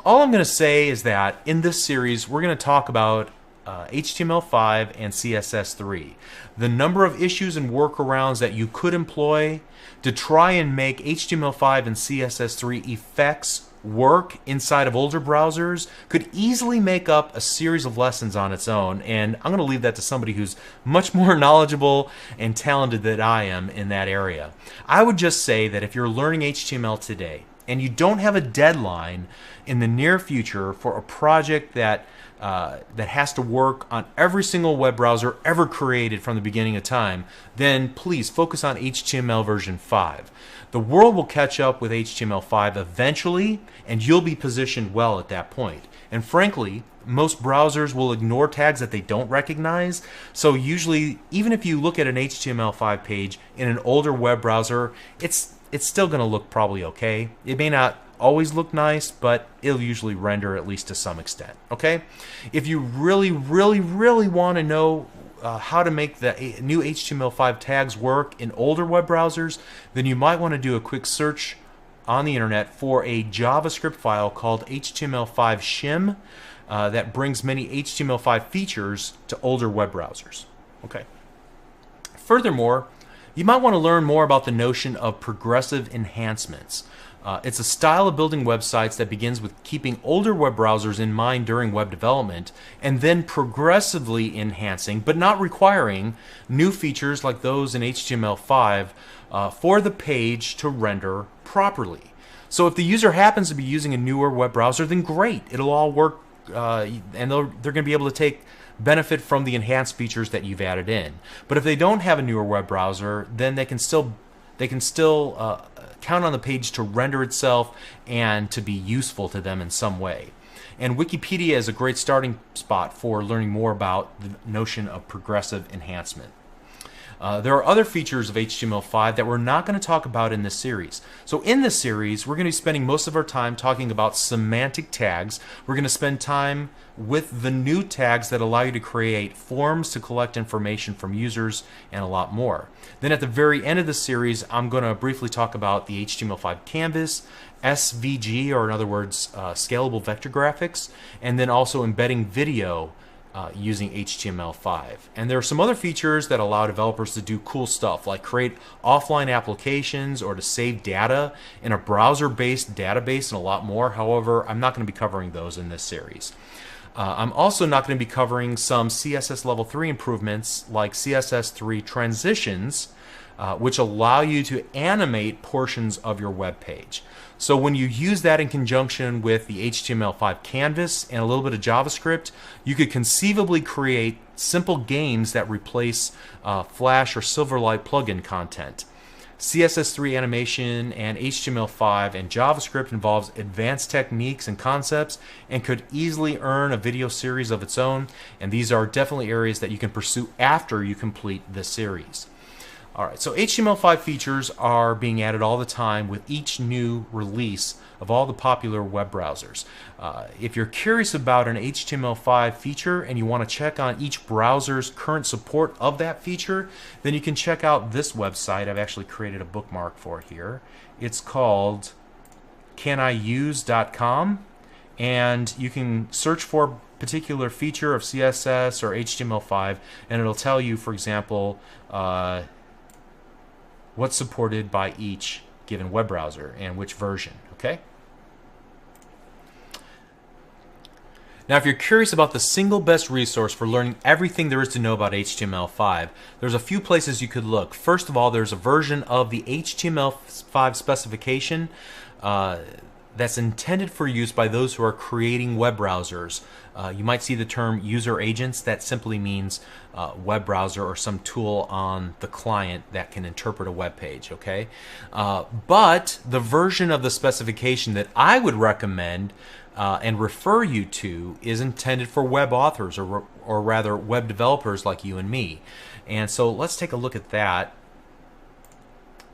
all I'm going to say is that in this series, we're going to talk about HTML5 and CSS3. The number of issues and workarounds that you could employ to try and make HTML5 and CSS3 effects work inside of older browsers could easily make up a series of lessons on its own, and I'm going to leave that to somebody who's much more knowledgeable and talented than I am in that area. I would just say that if you're learning HTML today and you don't have a deadline in the near future for a project that has to work on every single web browser ever created from the beginning of time, then please focus on HTML version 5. The world will catch up with HTML5 eventually, and you'll be positioned well at that point. And frankly, most browsers will ignore tags that they don't recognize. So usually, even if you look at an HTML5 page in an older web browser, it's still going to look probably okay. It may not always look nice, but it'll usually render at least to some extent. Okay? If you really want to know how to make the new HTML5 tags work in older web browsers, then you might want to do a quick search on the internet for a JavaScript file called HTML5 shim that brings many HTML5 features to older web browsers. Okay. Furthermore, you might want to learn more about the notion of progressive enhancements. It's a style of building websites that begins with keeping older web browsers in mind during web development and then progressively enhancing, but not requiring, new features like those in HTML5 for the page to render properly. So if the user happens to be using a newer web browser, then great. It'll all work and they're going to be able to take benefit from the enhanced features that you've added in. But if they don't have a newer web browser, then they can still count on the page to render itself and to be useful to them in some way. And Wikipedia is a great starting spot for learning more about the notion of progressive enhancement. There are other features of HTML5 that we're not going to talk about in this series. So in this series, we're going to be spending most of our time talking about semantic tags. We're going to spend time with the new tags that allow you to create forms to collect information from users and a lot more. Then at the very end of the series, I'm going to briefly talk about the HTML5 Canvas, SVG, or in other words, scalable vector graphics, and then also embedding video using HTML5. And there are some other features that allow developers to do cool stuff, like create offline applications or to save data in a browser-based database and a lot more. However, I'm not going to be covering those in this series. I'm also not going to be covering some CSS Level 3 improvements like CSS3 transitions, which allow you to animate portions of your web page. So when you use that in conjunction with the HTML5 Canvas and a little bit of JavaScript, you could conceivably create simple games that replace Flash or Silverlight plugin content. CSS3 animation and HTML5 and JavaScript involves advanced techniques and concepts and could easily earn a video series of its own, and these are definitely areas that you can pursue after you complete this series. Alright, so HTML5 features are being added all the time with each new release of all the popular web browsers. If you're curious about an HTML5 feature and you want to check on each browser's current support of that feature, then you can check out this website. I've actually created a bookmark for it here. It's called caniuse.com, and you can search for a particular feature of CSS or HTML5, and it'll tell you, for example, what's supported by each given web browser and which version. Okay? Now, if you're curious about the single best resource for learning everything there is to know about HTML5, there's a few places you could look. First of all, there's a version of the HTML5 specification that's intended for use by those who are creating web browsers. You might see the term user agents. That simply means web browser or some tool on the client that can interpret a web page. Okay, but the version of the specification that I would recommend and refer you to is intended for web authors, or rather web developers like you and me. And so let's take a look at that.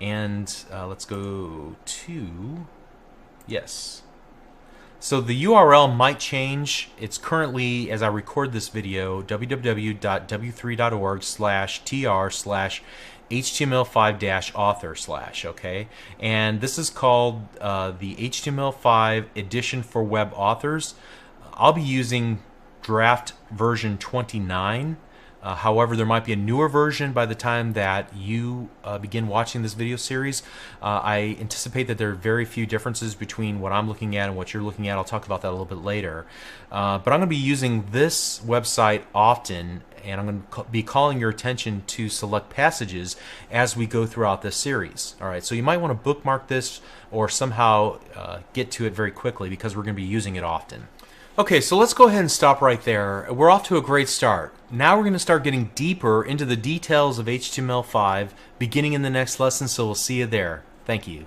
And let's go to, yes. So the URL might change. It's currently, as I record this video, www.w3.org/tr/HTML5-author/, okay? And this is called the HTML5 edition for web authors. I'll be using draft version 29. However, there might be a newer version by the time that you begin watching this video series. I anticipate that there are very few differences between what I'm looking at and what you're looking at. I'll talk about that a little bit later. But I'm going to be using this website often, and I'm going to be calling your attention to select passages as we go throughout this series. All right, so you might want to bookmark this or somehow get to it very quickly, because we're going to be using it often. Okay, so let's go ahead and stop right there. We're off to a great start. Now we're going to start getting deeper into the details of HTML5 beginning in the next lesson, so we'll see you there. Thank you.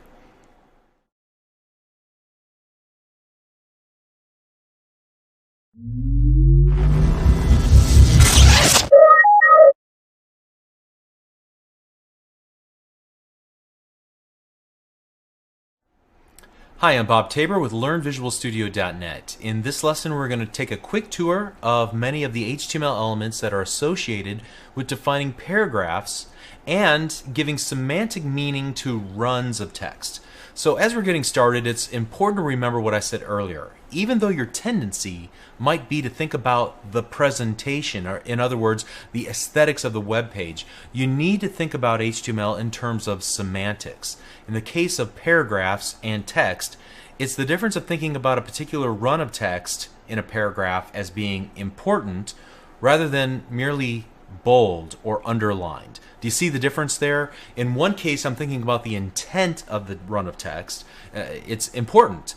Hi, I'm Bob Tabor with LearnVisualStudio.net. In this lesson, we're going to take a quick tour of many of the HTML elements that are associated with defining paragraphs and giving semantic meaning to runs of text. So as we're getting started, it's important to remember what I said earlier. Even though your tendency might be to think about the presentation, or in other words, the aesthetics of the web page, you need to think about HTML in terms of semantics. In the case of paragraphs and text, it's the difference of thinking about a particular run of text in a paragraph as being important rather than merely bold or underlined. Do you see the difference there? In one case, I'm thinking about the intent of the run of text. It's important.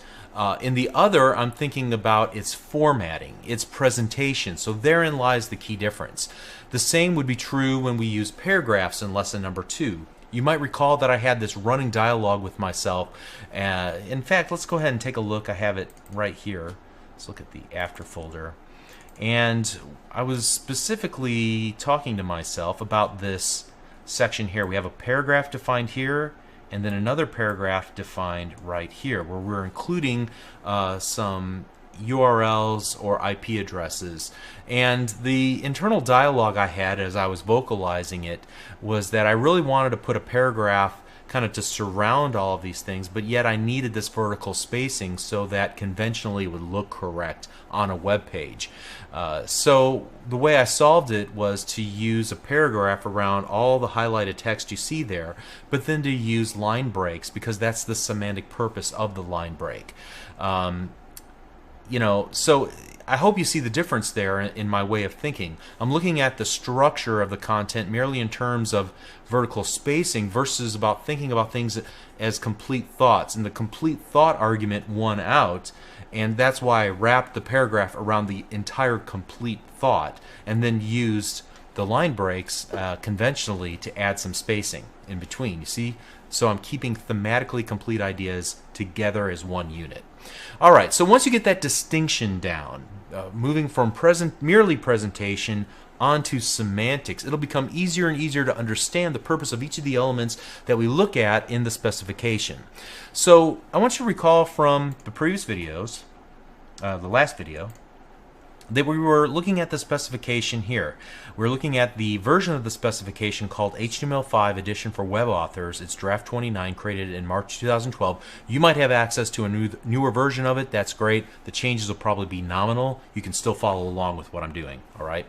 In the other, I'm thinking about its formatting, its presentation. So therein lies the key difference. The same would be true when we use paragraphs in lesson number 2. You might recall that I had this running dialogue with myself. In fact, let's go ahead and take a look. I have it right here. Let's look at the after folder. And I was specifically talking to myself about this section here. We have a paragraph defined here, and then another paragraph defined right here, where we're including some URLs or IP addresses. And the internal dialogue I had as I was vocalizing it was that I really wanted to put a paragraph kind of to surround all of these things, but yet I needed this vertical spacing so that conventionally it would look correct on a web page. So the way I solved it was to use a paragraph around all the highlighted text you see there, but then to use line breaks, because that's the semantic purpose of the line break. So I hope you see the difference there in my way of thinking. I'm looking at the structure of the content merely in terms of vertical spacing versus about thinking about things as complete thoughts. And the complete thought argument won out, and that's why I wrapped the paragraph around the entire complete thought and then used the line breaks conventionally to add some spacing in between. You see? So I'm keeping thematically complete ideas together as one unit. All right, so once you get that distinction down, moving from merely presentation onto semantics, it'll become easier and easier to understand the purpose of each of the elements that we look at in the specification. So I want you to recall from the previous videos, the last video, that we were looking at the specification here. We're looking at the version of the specification called HTML5 Edition for Web Authors. It's draft 29, created in March 2012. You might have access to a newer version of it. That's great. The changes will probably be nominal. You can still follow along with what I'm doing, all right?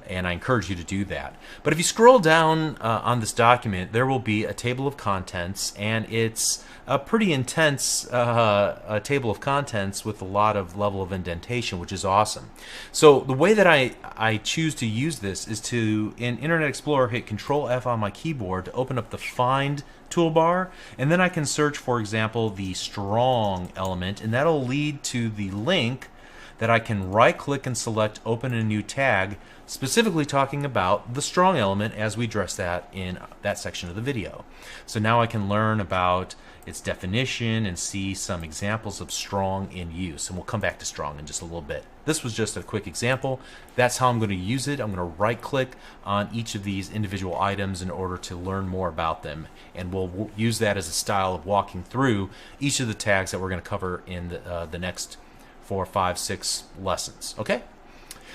And I encourage you to do that. But if you scroll down on this document, there will be a table of contents, and it's a pretty intense a table of contents with a lot of level of indentation, which is awesome. So the way that I choose to use this is to, in Internet Explorer, hit Control F on my keyboard to open up the Find toolbar, and then I can search, for example, the strong element, and that'll lead to the link that I can right-click and select Open a New Tag, specifically talking about the strong element as we address that in that section of the video. So now I can learn about its definition and see some examples of strong in use, and we'll come back to strong in just a little bit. This was just a quick example. That's how I'm going to use it. I'm going to right-click on each of these individual items in order to learn more about them, and we'll use that as a style of walking through each of the tags that we're going to cover in the next 4, 5, 6 lessons. Okay?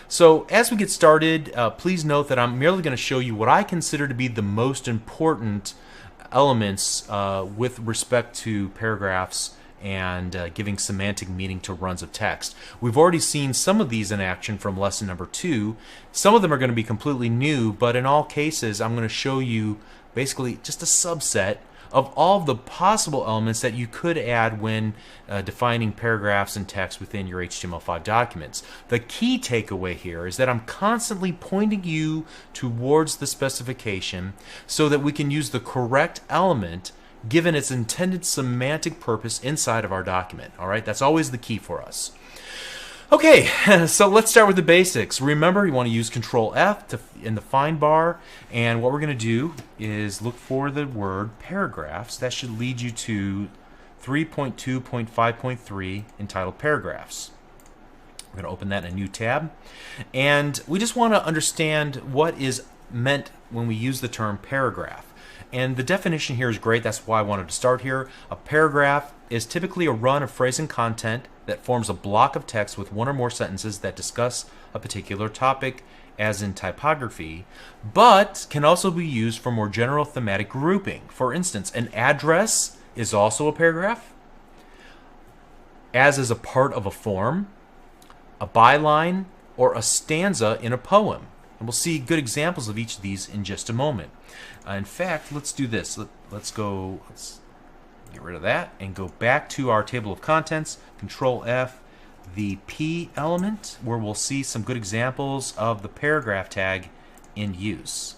So as we get started, please note that I'm merely going to show you what I consider to be the most important elements with respect to paragraphs and giving semantic meaning to runs of text. We've already seen some of these in action from lesson number 2. Some of them are going to be completely new, but in all cases I'm going to show you basically just a subset of all of the possible elements that you could add when defining paragraphs and text within your HTML5 documents. The key takeaway here is that I'm constantly pointing you towards the specification so that we can use the correct element given its intended semantic purpose inside of our document. All right, that's always the key for us. Okay, so let's start with the basics. Remember, you want to use Control F in the find bar, and what we're going to do is look for the word paragraphs. That should lead you to 3.2.5.3 entitled paragraphs. We're going to open that in a new tab, and we just want to understand what is meant when we use the term paragraph. And the definition here is great. That's why I wanted to start here. A paragraph is typically a run of phrase and content that forms a block of text with one or more sentences that discuss a particular topic, as in typography, but can also be used for more general thematic grouping. For instance, an address is also a paragraph, as is a part of a form, a byline, or a stanza in a poem. And we'll see good examples of each of these in just a moment. In fact, let's do this. Let's get rid of that and go back to our table of contents. Control F, the P element, where we'll see some good examples of the paragraph tag in use.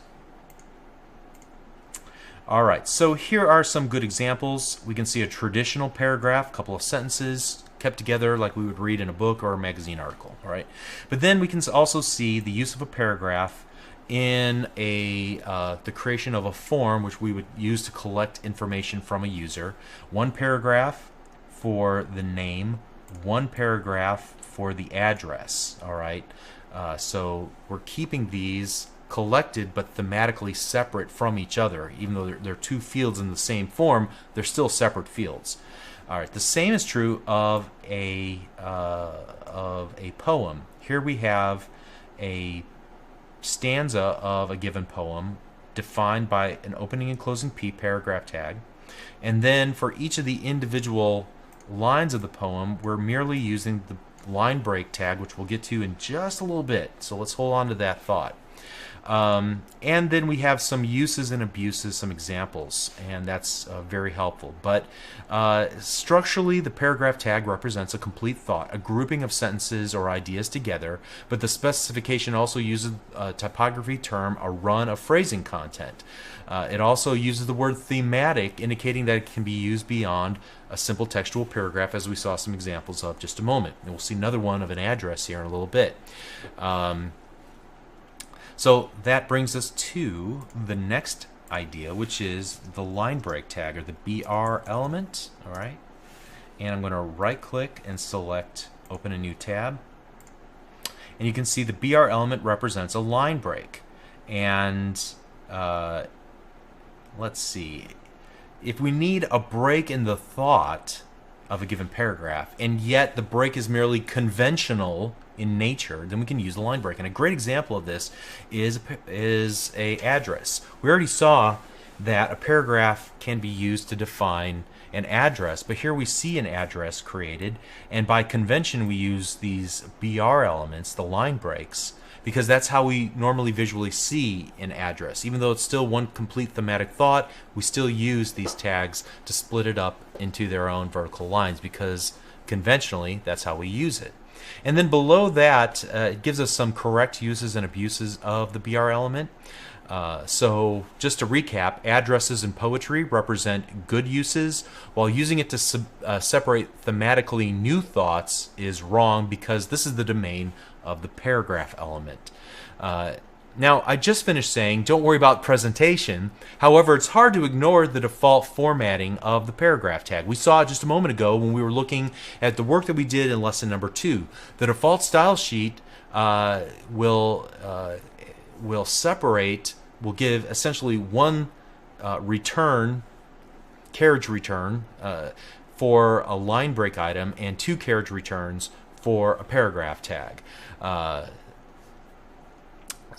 All right, so here are some good examples. We can see a traditional paragraph, a couple of sentences kept together like we would read in a book or a magazine article. All right, but then we can also see the use of a paragraph in the creation of a form which we would use to collect information from a user. One paragraph for the name, one paragraph for the address. All right, so we're keeping these collected but thematically separate from each other. Even though they're two fields in the same form, they're still separate fields. All right, the same is true of a poem. Here we have a stanza of a given poem defined by an opening and closing P paragraph tag, and then for each of the individual lines of the poem we're merely using the line break tag, which we'll get to in just a little bit, so let's hold on to that thought. And then we have some uses and abuses, some examples, and that's very helpful. But structurally, the paragraph tag represents a complete thought, a grouping of sentences or ideas together, but the specification also uses a typography term, a run of phrasing content. It also uses the word thematic, indicating that it can be used beyond a simple textual paragraph, as we saw some examples of just a moment. And we'll see another one of an address here in a little bit. So that brings us to the next idea, which is the line break tag, or the BR element. All right, and I'm going to right click and select open a new tab, and you can see the BR element represents a line break. And let's see, if we need a break in the thought, of a given paragraph, and yet the break is merely conventional in nature, then we can use the line break. And a great example of this is a address. We already saw that a paragraph can be used to define an address, but here we see an address created, and by convention we use these BR elements, the line breaks, because that's how we normally visually see an address. Even though it's still one complete thematic thought, we still use these tags to split it up into their own vertical lines, because conventionally that's how we use it. And then below that, it gives us some correct uses and abuses of the BR element. So just to recap, addresses in poetry represent good uses, while using it to separate thematically new thoughts is wrong, because this is the domain of the paragraph element. Now, I just finished saying don't worry about presentation. However, it's hard to ignore the default formatting of the paragraph tag. We saw it just a moment ago when we were looking at the work that we did in lesson number 2. The default style sheet will give essentially one carriage return for a line break item, and 2 carriage returns for a paragraph tag.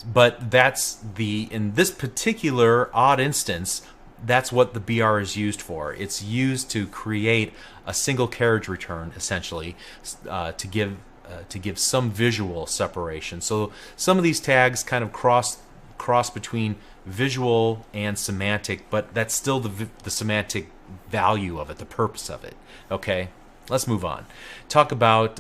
But that's in this particular odd instance, that's what the BR is used for. It's used to create a single carriage return, essentially, to give some visual separation. So some of these tags kind of cross between visual and semantic, but that's still the semantic value of it, the purpose of it. Okay, let's move on. Talk about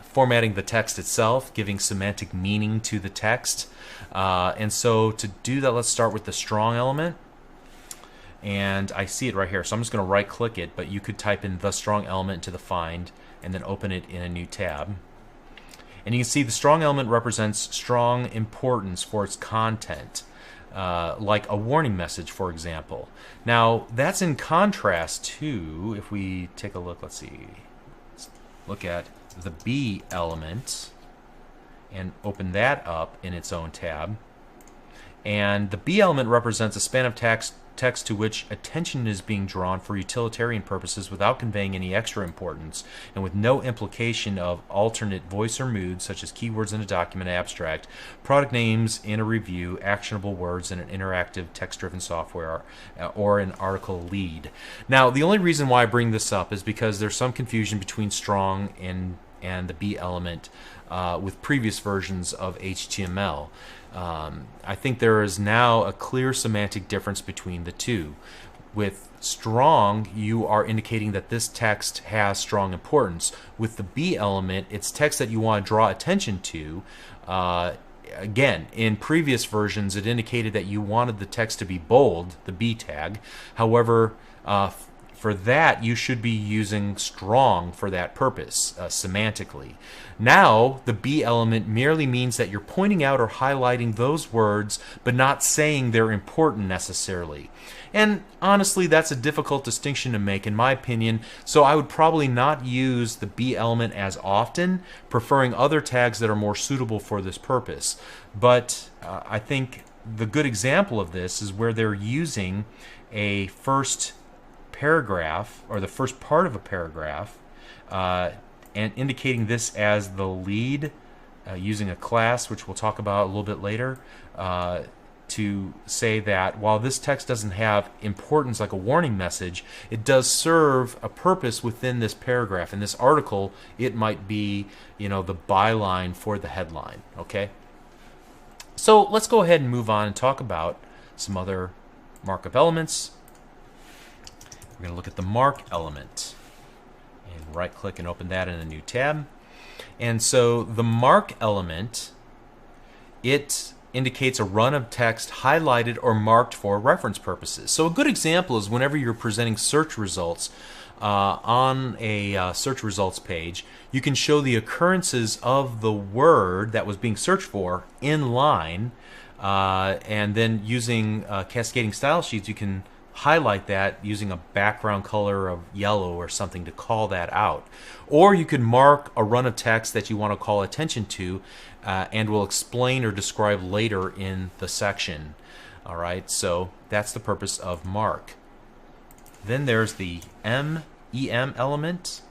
formatting the text itself, giving semantic meaning to the text. And so to do that, let's start with the strong element. And I see it right here, so I'm just going to right click it, but you could type in the strong element to the find and then open it in a new tab. And you can see the strong element represents strong importance for its content, like a warning message, for example. Now, that's in contrast to, if we take a look, let's look at the B element and open that up in its own tab. And the B element represents a span of text to which attention is being drawn for utilitarian purposes without conveying any extra importance, and with no implication of alternate voice or mood, such as keywords in a document abstract, product names in a review, actionable words in an interactive text-driven software, or an article lead. Now, the only reason why I bring this up is because there's some confusion between strong and the B element with previous versions of HTML. I think there is now a clear semantic difference between the two. With strong, you are indicating that this text has strong importance. With the B element, it's text that you want to draw attention to. Again, in previous versions, it indicated that you wanted the text to be bold, the B tag. However, for that, you should be using strong for that purpose, semantically. Now, the B element merely means that you're pointing out or highlighting those words, but not saying they're important necessarily. And honestly, that's a difficult distinction to make, in my opinion, so I would probably not use the B element as often, preferring other tags that are more suitable for this purpose. But I think the good example of this is where they're using a first paragraph, or the first part of a paragraph, and indicating this as the lead, using a class, which we'll talk about a little bit later, to say that while this text doesn't have importance like a warning message, it does serve a purpose within this paragraph. In this article, it might be, the byline for the headline. Okay, so let's go ahead and move on and talk about some other markup elements. We're going to look at the mark element, and right click and open that in a new tab. And so the mark element, it indicates a run of text highlighted or marked for reference purposes. So a good example is whenever you're presenting search results on a search results page, you can show the occurrences of the word that was being searched for in line, and then using cascading style sheets, you can highlight that using a background color of yellow or something to call that out. Or you can mark a run of text that you want to call attention to, and will explain or describe later in the section. All right, so that's the purpose of mark. Then there's the MEM element,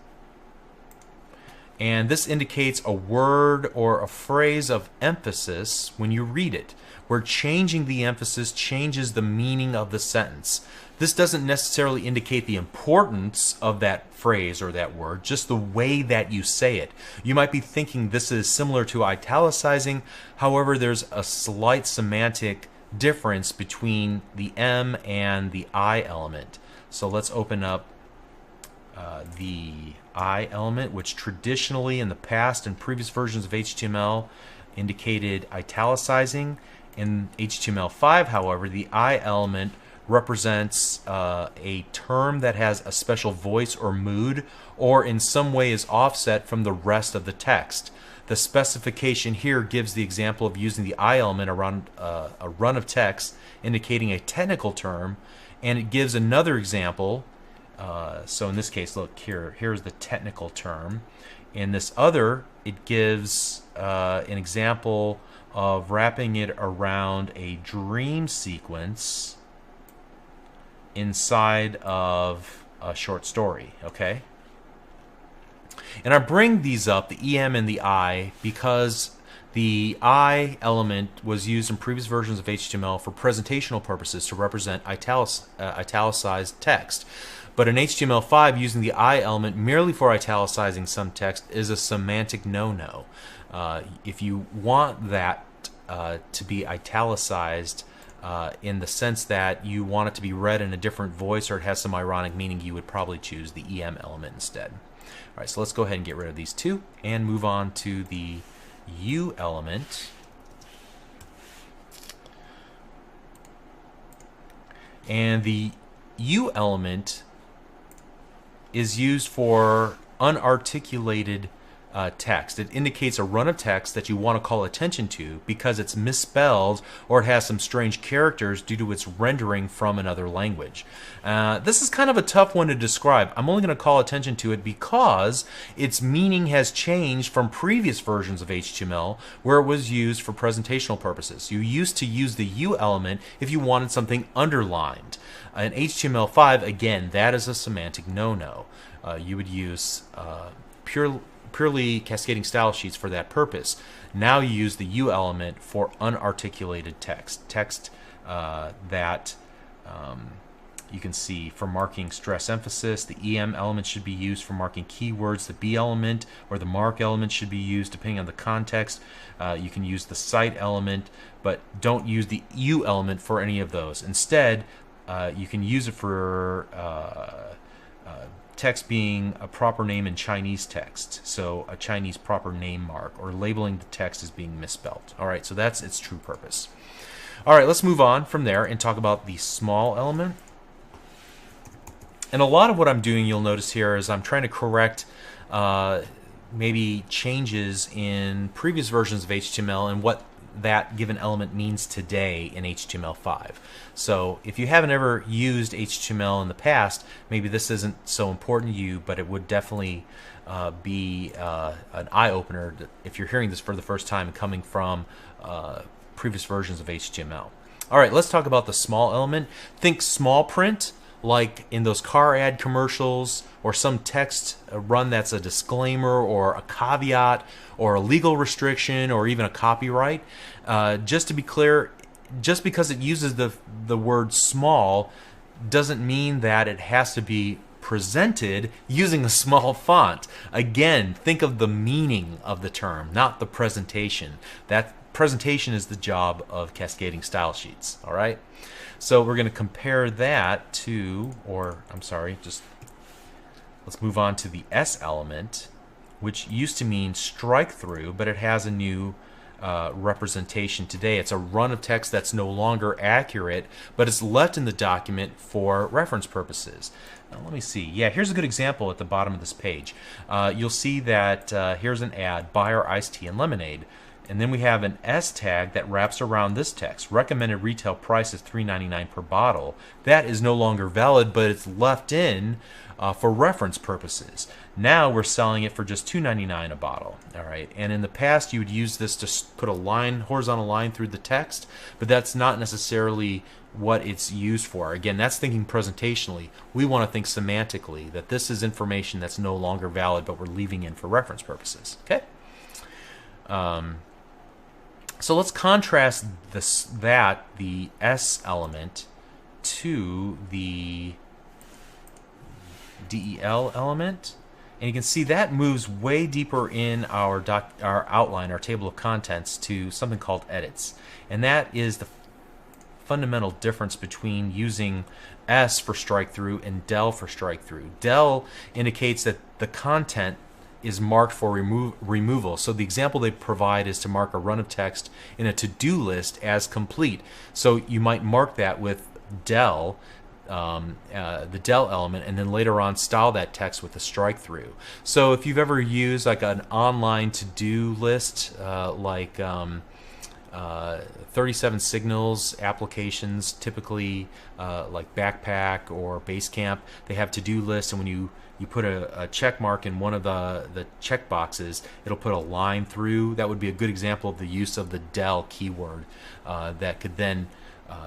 and this indicates a word or a phrase of emphasis when you read it, where changing the emphasis changes the meaning of the sentence. This doesn't necessarily indicate the importance of that phrase or that word, just the way that you say it. You might be thinking this is similar to italicizing, however, there's a slight semantic difference between the M and the I element. So let's open up the I element, which traditionally in the past and previous versions of HTML indicated italicizing. In HTML5, however, the I element represents a term that has a special voice or mood, or in some way is offset from the rest of the text. The specification here gives the example of using the I element around a run of text indicating a technical term, and it gives another example. So in this case, look here, here's the technical term. In this other, it gives an example of wrapping it around a dream sequence inside of a short story, okay? And I bring these up, the EM and the I, because the I element was used in previous versions of HTML for presentational purposes to represent italicized text. But in HTML5, using the I element merely for italicizing some text is a semantic no-no. If you want that to be italicized in the sense that you want it to be read in a different voice or it has some ironic meaning, you would probably choose the EM element instead. All right, so let's go ahead and get rid of these two and move on to the U element. And the U element is used for unarticulated text. It indicates a run of text that you want to call attention to because it's misspelled or it has some strange characters due to its rendering from another language. This is kind of a tough one to describe. I'm only going to call attention to it because its meaning has changed from previous versions of HTML where it was used for presentational purposes. You used to use the U element if you wanted something underlined. In HTML5, again, that is a semantic no-no. You would use purely cascading style sheets for that purpose. Now you use the U element for unarticulated text that you can see for marking stress emphasis. The EM element should be used for marking keywords. The B element or the mark element should be used depending on the context. You can use the cite element, but don't use the U element for any of those. Instead, you can use it for text being a proper name in Chinese text, so a Chinese proper name mark, or labeling the text as being misspelled. All right, so that's its true purpose. All right, let's move on from there and talk about the small element. And a lot of what I'm doing, you'll notice here, is I'm trying to correct maybe changes in previous versions of HTML and what that given element means today in HTML5. So if you haven't ever used HTML in the past, maybe this isn't so important to you, but it would definitely be an eye-opener if you're hearing this for the first time coming from previous versions of HTML. All right, let's talk about the small element. Think small print, like in those car ad commercials, or some text run that's a disclaimer or a caveat or a legal restriction or even a copyright. Just to be clear, just because it uses the word small doesn't mean that it has to be presented using a small font. Again, think of the meaning of the term, not the presentation. That presentation is the job of cascading style sheets. All right? So we're going to compare that to, let's move on to the S element, which used to mean strike through, but it has a new representation today. It's a run of text that's no longer accurate, but it's left in the document for reference purposes. Now, let me see. Yeah, here's a good example at the bottom of this page. You'll see that here's an ad, buy our iced tea and lemonade. And then we have an S tag that wraps around this text. Recommended retail price is $3.99 per bottle. That is no longer valid, but it's left in for reference purposes. Now we're selling it for just $2.99 a bottle. All right. And in the past, you would use this to put a line, horizontal line through the text, but that's not necessarily what it's used for. Again, that's thinking presentationally. We want to think semantically, that this is information that's no longer valid, but we're leaving in for reference purposes. Okay. So let's contrast the S element to the DEL element, and you can see that moves way deeper in our outline, our table of contents, to something called edits, and that is the fundamental difference between using S for strike through and DEL for strike through. DEL indicates that the content is marked for removal. So the example they provide is to mark a run of text in a to-do list as complete. So you might mark that with DEL, the DEL element, and then later on style that text with a strike through. So if you've ever used like an online to-do list, like 37 Signals applications, typically like Backpack or Basecamp, they have to-do lists, and when you put a check mark in one of the check boxes, it'll put a line through. That would be a good example of the use of the DEL keyword that could then,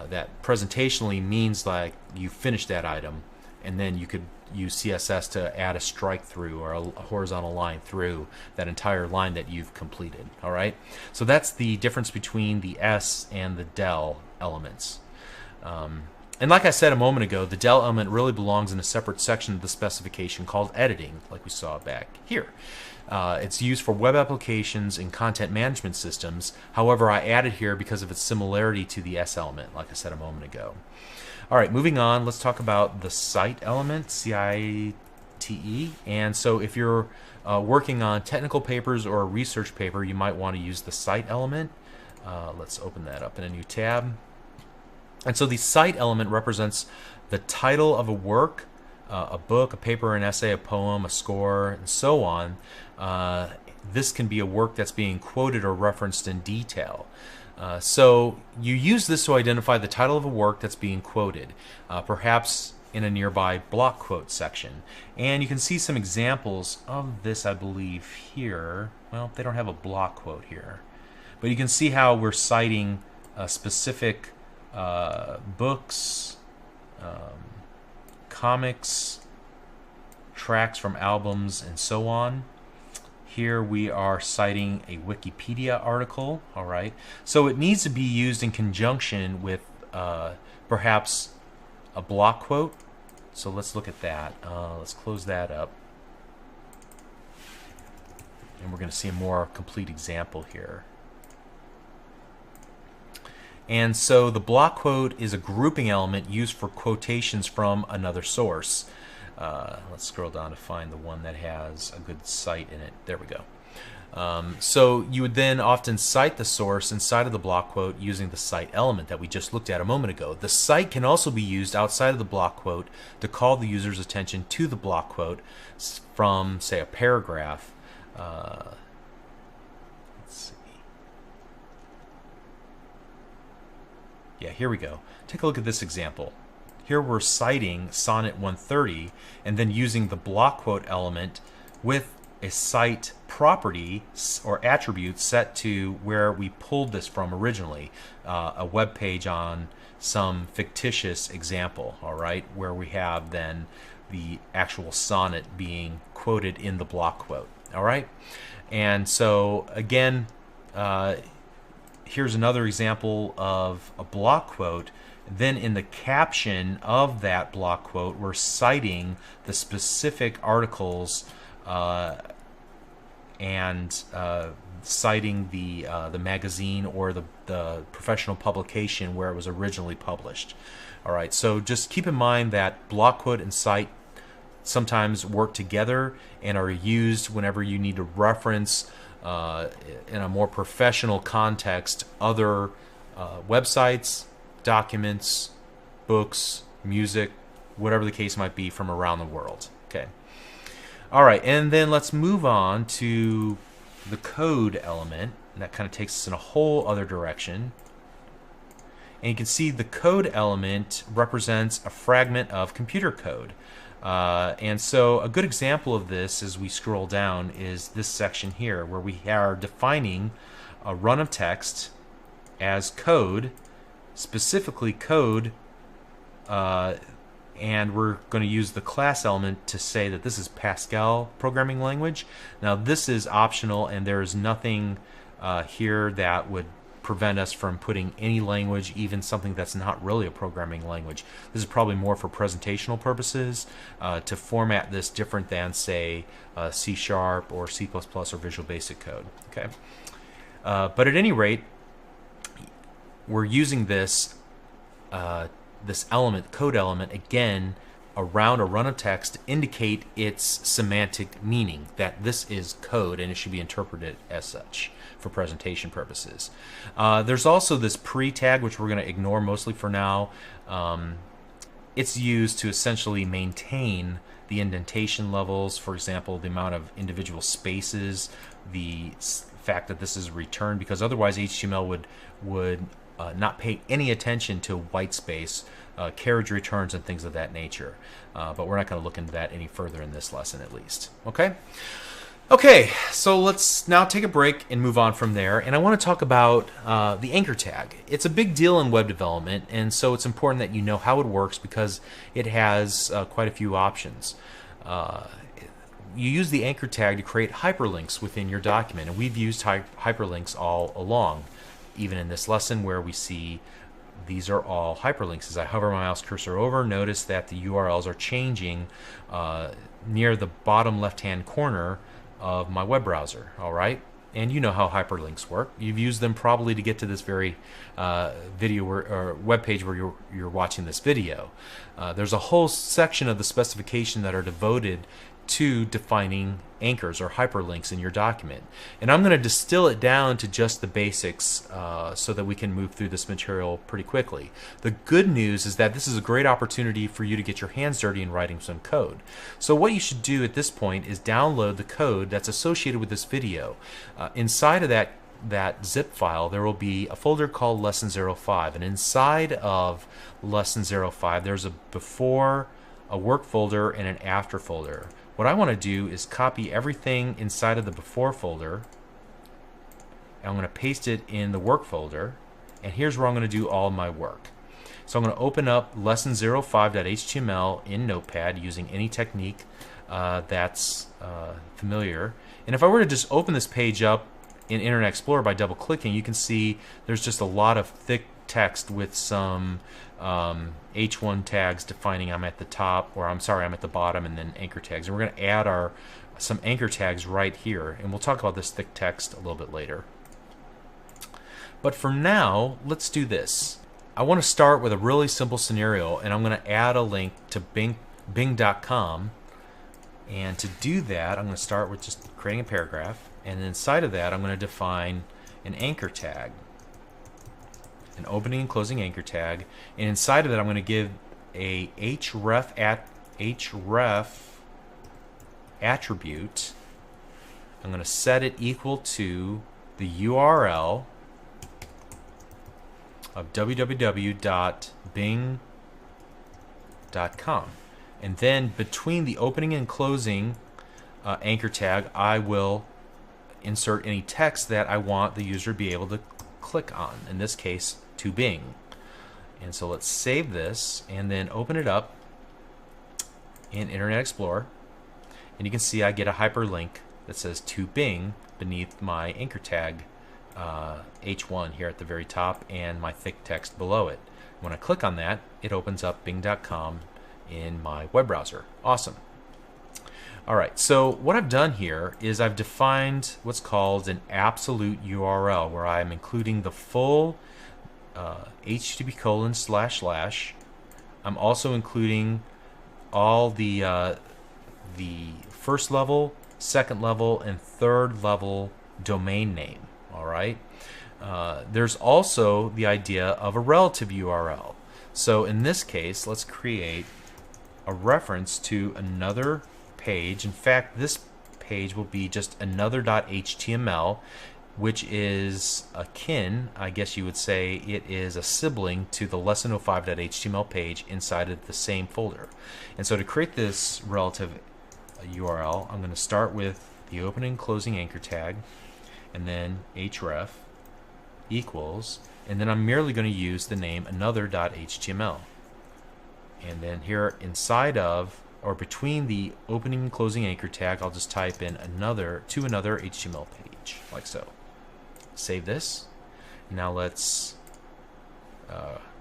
that presentationally means like you finished that item, and then you could use CSS to add a strike through or a horizontal line through that entire line that you've completed. All right, so that's the difference between the S and the DEL elements. And like I said a moment ago, the DEL element really belongs in a separate section of the specification called editing, like we saw back here. It's used for web applications and content management systems. However, I added here because of its similarity to the S element, like I said a moment ago. All right, moving on, let's talk about the cite element, C-I-T-E. And so if you're working on technical papers or a research paper, you might want to use the cite element. Let's open that up in a new tab. And so the cite element represents the title of a work, a book, a paper, an essay, a poem, a score, and so on. This can be a work that's being quoted or referenced in detail. So you use this to identify the title of a work that's being quoted, perhaps in a nearby block quote section. And you can see some examples of this, I believe, here. Well, they don't have a block quote here. But you can see how we're citing specific books, comics, tracks from albums, and so on. Here we are citing a Wikipedia article. All right, so it needs to be used in conjunction with perhaps a block quote. So let's look at that. Let's close that up, and we're going to see a more complete example here. And so the block quote is a grouping element used for quotations from another source. Let's scroll down to find the one that has a good cite in it. There we go. So you would then often cite the source inside of the block quote using the cite element that we just looked at a moment ago. The cite can also be used outside of the block quote to call the user's attention to the block quote from, say, a paragraph. Let's see. Yeah, here we go. Take a look at this example. Here we're citing Sonnet 130 and then using the block quote element with a cite property or attribute set to where we pulled this from originally, a web page on some fictitious example, all right, where we have then the actual sonnet being quoted in the block quote, all right? And so again, here's another example of a block quote. Then in the caption of that block quote, we're citing the specific articles and citing the magazine or the professional publication where it was originally published. All right, so just keep in mind that block quote and cite sometimes work together and are used whenever you need to reference in a more professional context other websites, documents, books, music, whatever the case might be from around the world. Okay. All right, and then let's move on to the code element. And that kind of takes us in a whole other direction. And you can see the code element represents a fragment of computer code. And so a good example of this as we scroll down is this section here, where we are defining a run of text as code, specifically code, and we're going to use the class element to say that this is Pascal programming language. Now this is optional, and there is nothing here that would prevent us from putting any language, even something that's not really a programming language. This is probably more for presentational purposes, to format this different than, say, C# or C++ or Visual Basic Code. Okay, but at any rate, we're using this this element, code element, again around a run of text to indicate its semantic meaning, that this is code and it should be interpreted as such for presentation purposes. There's also this pre-tag, which we're going to ignore mostly for now. It's used to essentially maintain the indentation levels, for example, the amount of individual spaces, the fact that this is returned, because otherwise HTML would not pay any attention to white space, carriage returns, and things of that nature. But we're not going to look into that any further in this lesson, at least. Okay, so let's now take a break and move on from there. And I want to talk about the anchor tag. It's a big deal in web development, and so it's important that you know how it works because it has quite a few options. You use the anchor tag to create hyperlinks within your document, and we've used hyperlinks all along, even in this lesson where we see these are all hyperlinks. As I hover my mouse cursor over, notice that the URLs are changing near the bottom left-hand corner of my web browser. All right, and you know how hyperlinks work. You've used them probably to get to this very video or web page where you're watching this video. There's a whole section of the specification that are devoted to defining anchors or hyperlinks in your document, and I'm going to distill it down to just the basics so that we can move through this material pretty quickly. The good news is that this is a great opportunity for you to get your hands dirty in writing some code. So what you should do at this point is download the code that's associated with this video. Inside of that zip file there will be a folder called Lesson 05, and inside of Lesson 05 there's a before, a work folder, and an after folder. What I want to do is copy everything inside of the before folder, and I'm going to paste it in the work folder, and here's where I'm going to do all my work. So I'm going to open up lesson05.html in Notepad using any technique that's familiar. And if I were to just open this page up in Internet Explorer by double clicking, you can see there's just a lot of thick text with some H1 tags defining I'm at the top, or I'm sorry, I'm at the bottom, and then anchor tags. And we're going to add some anchor tags right here, and we'll talk about this thick text a little bit later. But for now, let's do this. I want to start with a really simple scenario, and I'm going to add a link to Bing.com. And to do that, I'm going to start with just creating a paragraph, and inside of that I'm going to define an anchor tag, an opening and closing anchor tag, and inside of that I'm going to give a href attribute. I'm going to set it equal to the URL of www.bing.com, and then between the opening and closing anchor tag I will insert any text that I want the user to be able to click on, in this case to Bing. And so let's save this and then open it up in Internet Explorer, and you can see I get a hyperlink that says to Bing beneath my anchor tag H1 here at the very top and my thick text below it. When I click on that, it opens up Bing.com in my web browser. Awesome. Alright, so what I've done here is I've defined what's called an absolute URL, where I'm including the full http://. I'm also including all the first level, second level, and third level domain name. Alright, there's also the idea of a relative URL. So in this case, let's create a reference to another page. In fact, this page will be just another.html, which is akin, I guess you would say, it is a sibling to the lesson05.html page inside of the same folder. And so to create this relative URL, I'm going to start with the opening and closing anchor tag, and then href equals, and then I'm merely going to use the name another.html. And then here inside of, or between the opening and closing anchor tag, I'll just type in another HTML page, like so. Save this. Now let's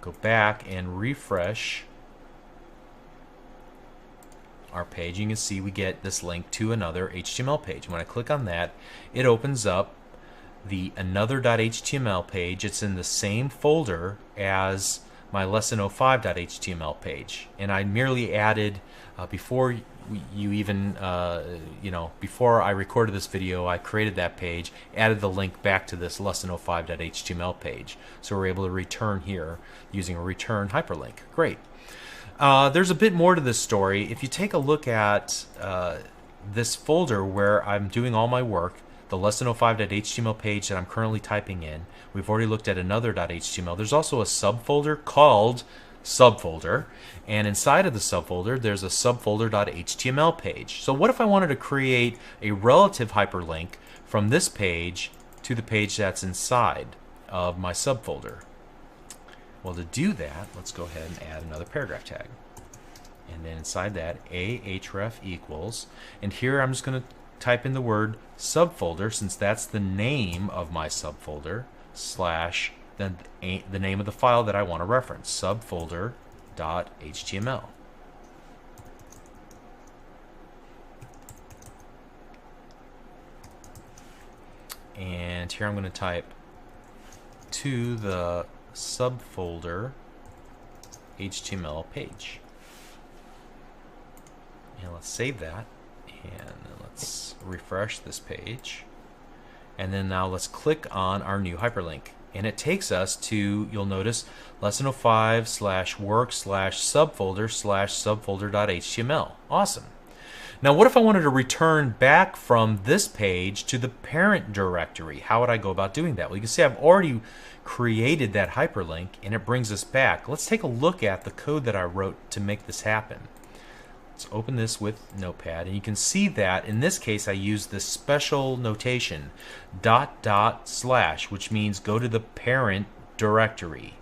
go back and refresh our page. You can see we get this link to another HTML page. When I click on that, it opens up the another.html page. It's in the same folder as my lesson05.html page, and I merely added before you even before I recorded this video, I created that page, added the link back to this lesson05.html page, so we're able to return here using a return hyperlink. Great. There's a bit more to this story. If you take a look at this folder where I'm doing all my work, the lesson05.html page that I'm currently typing in, we've already looked at another.html. There's also a subfolder called subfolder, and inside of the subfolder there's a subfolder.html page. So what if I wanted to create a relative hyperlink from this page to the page that's inside of my subfolder? Well, to do that, let's go ahead and add another paragraph tag, and then inside that href equals, and here I'm just going to type in the word subfolder, since that's the name of my subfolder, slash then the name of the file that I want to reference, subfolder.html. And here I'm going to type to the subfolder HTML page. And let's save that, and let's refresh this page, and then now let's click on our new hyperlink, and it takes us to, you'll notice, lesson05/work/subfolder/subfolder.html. Awesome. Now what if I wanted to return back from this page to the parent directory? How would I go about doing that? Well, you can see I've already created that hyperlink, and it brings us back. Let's take a look at the code that I wrote to make this happen. Let's open this with Notepad, and you can see that in this case I used this special notation, .. which means go to the parent directory,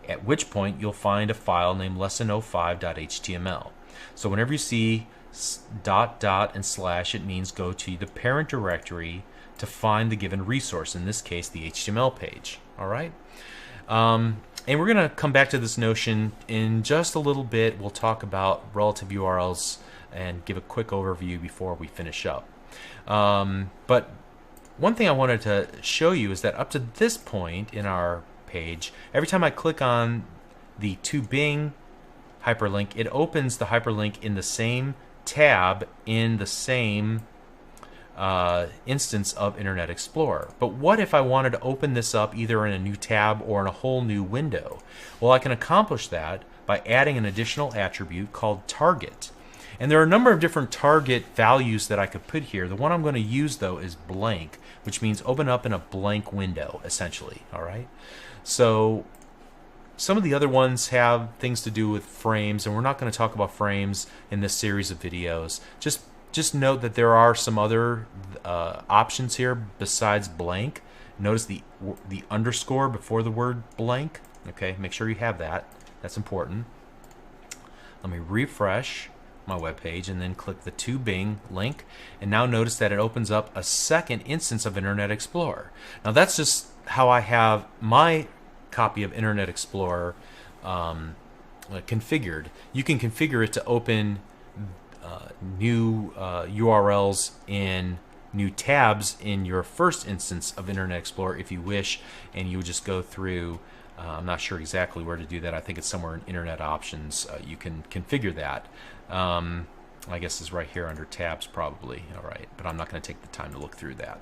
at which point you'll find a file named lesson05.html. So whenever you see ... and /, it means go to the parent directory to find the given resource, in this case the HTML page. All right? And we're going to come back to this notion in just a little bit. We'll talk about relative URLs and give a quick overview before we finish up. But one thing I wanted to show you is that up to this point in our page, every time I click on the to Bing hyperlink, it opens the hyperlink in the same tab in the same instance of Internet Explorer. But what if I wanted to open this up either in a new tab or in a whole new window? Well, I can accomplish that by adding an additional attribute called target. And there are a number of different target values that I could put here. The one I'm going to use though is blank, which means open up in a blank window essentially. All right. So some of the other ones have things to do with frames, and we're not going to talk about frames in this series of videos. Just note that there are some other options here besides blank. Notice the underscore before the word blank. Okay, make sure you have that. That's important. Let me refresh my web page and then click the to Bing link, and now notice that it opens up a second instance of Internet Explorer. Now that's just how I have my copy of Internet Explorer configured. You can configure it to open new URLs in new tabs in your first instance of Internet Explorer if you wish, and you would just go through, I'm not sure exactly where to do that. I think it's somewhere in Internet Options. You can configure that. I guess it's right here under tabs probably. All right, but I'm not going to take the time to look through that.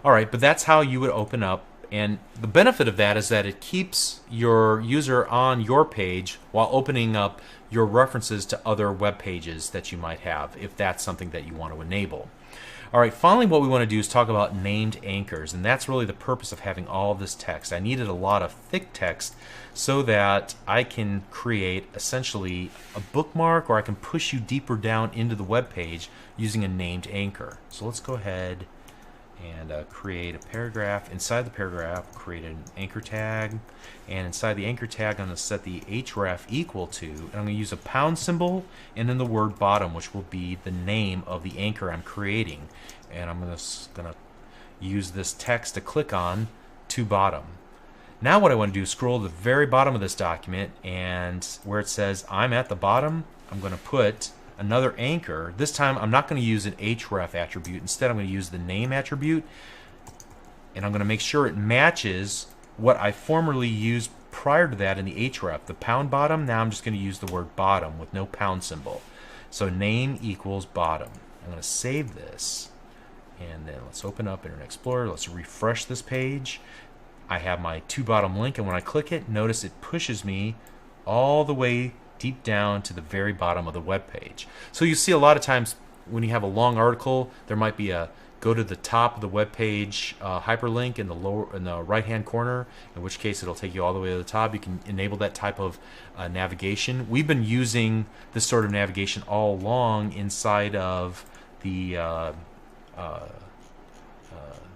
All right, but that's how you would open up, and the benefit of that is that it keeps your user on your page while opening up your references to other web pages that you might have, if that's something that you want to enable. All right, finally what we want to do is talk about named anchors, and that's really the purpose of having all of this text. I needed a lot of thick text so that I can create essentially a bookmark, or I can push you deeper down into the web page using a named anchor. So let's go ahead and create a paragraph. Inside the paragraph, create an anchor tag, and inside the anchor tag I'm going to set the href equal to, and I'm going to use a pound symbol and then the word bottom, which will be the name of the anchor I'm creating, and I'm going to use this text to click on to bottom. Now what I want to do is scroll to the very bottom of this document, and where it says I'm at the bottom, I'm going to put another anchor. This time I'm not going to use an href attribute. Instead I'm going to use the name attribute, and I'm going to make sure it matches what I formerly used prior to that in the href, the pound bottom. Now I'm just going to use the word bottom with no pound symbol. So name equals bottom. I'm going to save this, and then let's open up Internet Explorer. Let's refresh this page. I have my to bottom link, and when I click it, notice it pushes me all the way deep down to the very bottom of the web page. So you see a lot of times when you have a long article, there might be a go to the top of the web page hyperlink in the right hand corner, in which case it'll take you all the way to the top. You can enable that type of navigation. We've been using this sort of navigation all along inside of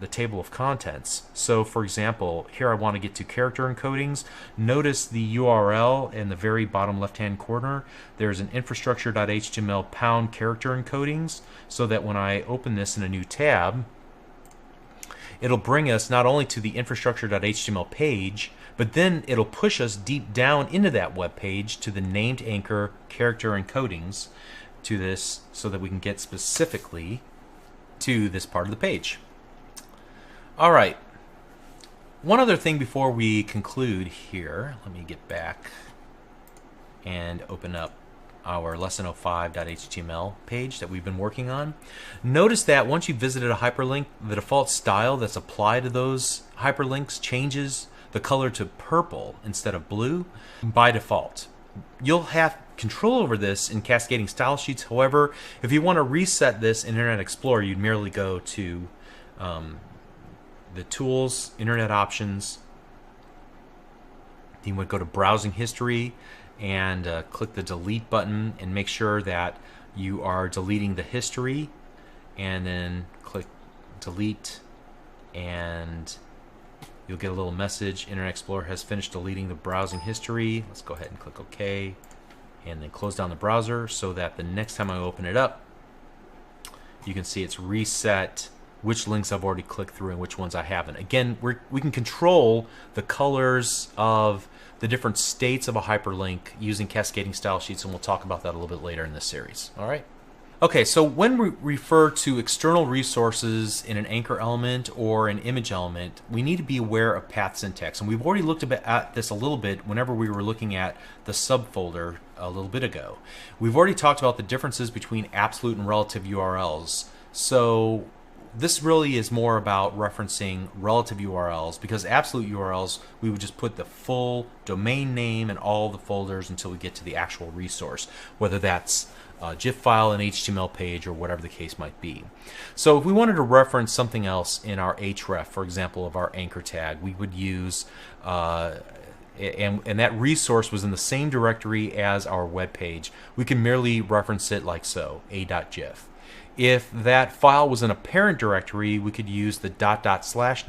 the table of contents. So for example, here I want to get to character encodings. Notice the URL in the very bottom left hand corner. There's an infrastructure.html pound character encodings, so that when I open this in a new tab, it'll bring us not only to the infrastructure.html page, but then it'll push us deep down into that web page to the named anchor character encodings to this, so that we can get specifically to this part of the page. All right, one other thing before we conclude here. Let me get back and open up our lesson05.html page that we've been working on. Notice that once you've visited a hyperlink, the default style that's applied to those hyperlinks changes the color to purple instead of blue by default. You'll have control over this in Cascading Style Sheets. However, if you want to reset this in Internet Explorer, you'd merely go to the Tools, Internet Options. You would go to Browsing History and click the Delete button, and make sure that you are deleting the history, and then click Delete, and you'll get a little message. Internet Explorer has finished deleting the browsing history. Let's go ahead and click OK, and then close down the browser, so that the next time I open it up, you can see it's reset which links I've already clicked through and which ones I haven't. Again, we can control the colors of the different states of a hyperlink using Cascading Style Sheets, and we'll talk about that a little bit later in this series. All right. Okay, so when we refer to external resources in an anchor element or an image element, we need to be aware of path syntax. And we've already looked at this a little bit whenever we were looking at the subfolder a little bit ago. We've already talked about the differences between absolute and relative URLs. So this really is more about referencing relative URLs, because absolute URLs, we would just put the full domain name and all the folders until we get to the actual resource, whether that's a GIF file, an HTML page, or whatever the case might be. So if we wanted to reference something else in our href, for example, of our anchor tag, we would use, and that resource was in the same directory as our web page, we can merely reference it like so, a.gif. If that file was in a parent directory, we could use the ..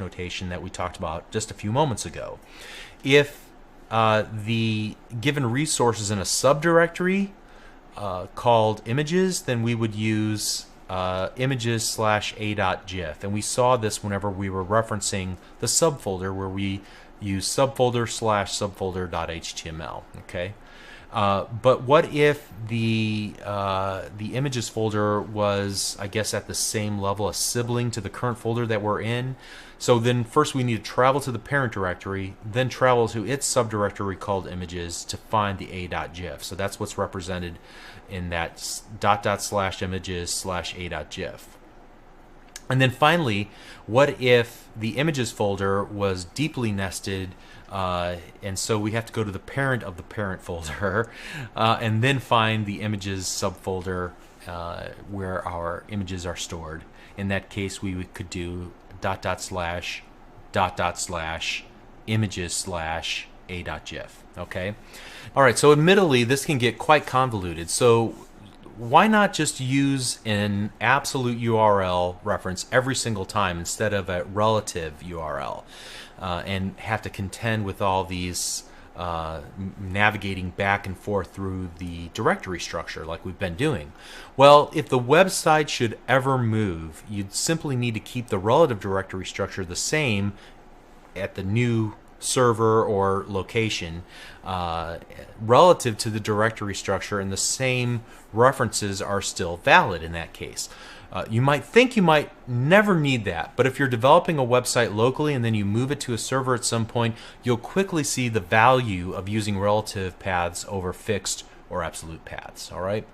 notation that we talked about just a few moments ago. If the given resource is in a subdirectory called images, then we would use images/a.gif. And we saw this whenever we were referencing the subfolder, where we use subfolder/subfolder.html. Okay. But what if the images folder was, I guess, at the same level, a sibling to the current folder that we're in? So then first we need to travel to the parent directory, then travel to its subdirectory called images to find the a.gif. So that's what's represented in that ../images/a.gif. And then finally, what if the images folder was deeply nested, and so we have to go to the parent of the parent folder and then find the images subfolder where our images are stored. In that case, we could do dot dot slash dot dot slash images slash a.gif. Okay? All right, so admittedly, this can get quite convoluted. So why not just use an absolute URL reference every single time instead of a relative URL and have to contend with all these navigating back and forth through the directory structure like we've been doing? Well, if the website should ever move, you'd simply need to keep the relative directory structure the same at the new server or location relative to the directory structure, and the same references are still valid in that case. You might think you might never need that, but if you're developing a website locally and then you move it to a server at some point, you'll quickly see the value of using relative paths over fixed or absolute paths. All right.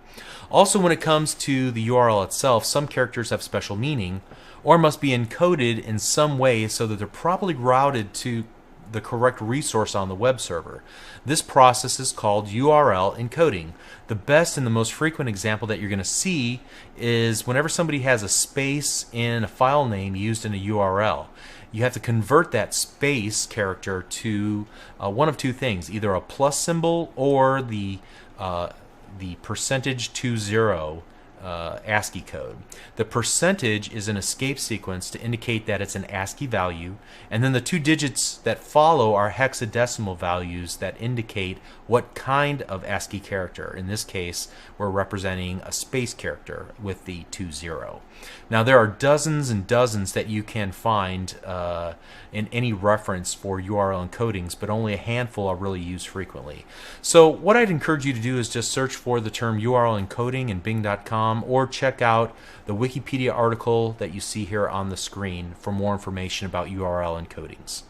Also, when it comes to the URL itself, some characters have special meaning or must be encoded in some way so that they're properly routed to the correct resource on the web server. This process is called URL encoding. The best and the most frequent example that you're going to see is whenever somebody has a space in a file name used in a URL. You have to convert that space character to one of two things, either a plus symbol or the %20 ASCII code. The percentage is an escape sequence to indicate that it's an ASCII value, and then the two digits that follow are hexadecimal values that indicate what kind of ASCII character. In this case, we're representing a space character with the 20. Now, there are dozens and dozens that you can find in any reference for URL encodings, but only a handful are really used frequently. So what I'd encourage you to do is just search for the term URL encoding in Bing.com, or check out the Wikipedia article that you see here on the screen for more information about URL encodings.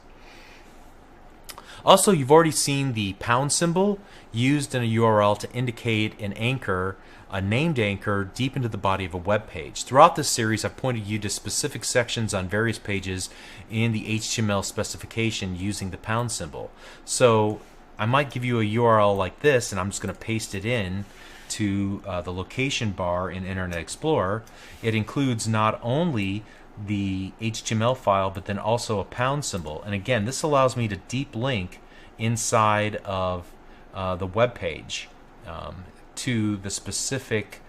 Also, you've already seen the pound symbol used in a URL to indicate an anchor, a named anchor, deep into the body of a web page. Throughout this series, I've pointed you to specific sections on various pages in the HTML specification using the pound symbol. So I might give you a URL like this, and I'm just going to paste it in to the location bar in Internet Explorer. It includes not only the HTML file, but then also a pound symbol. And again, this allows me to deep link inside of the web page to the specific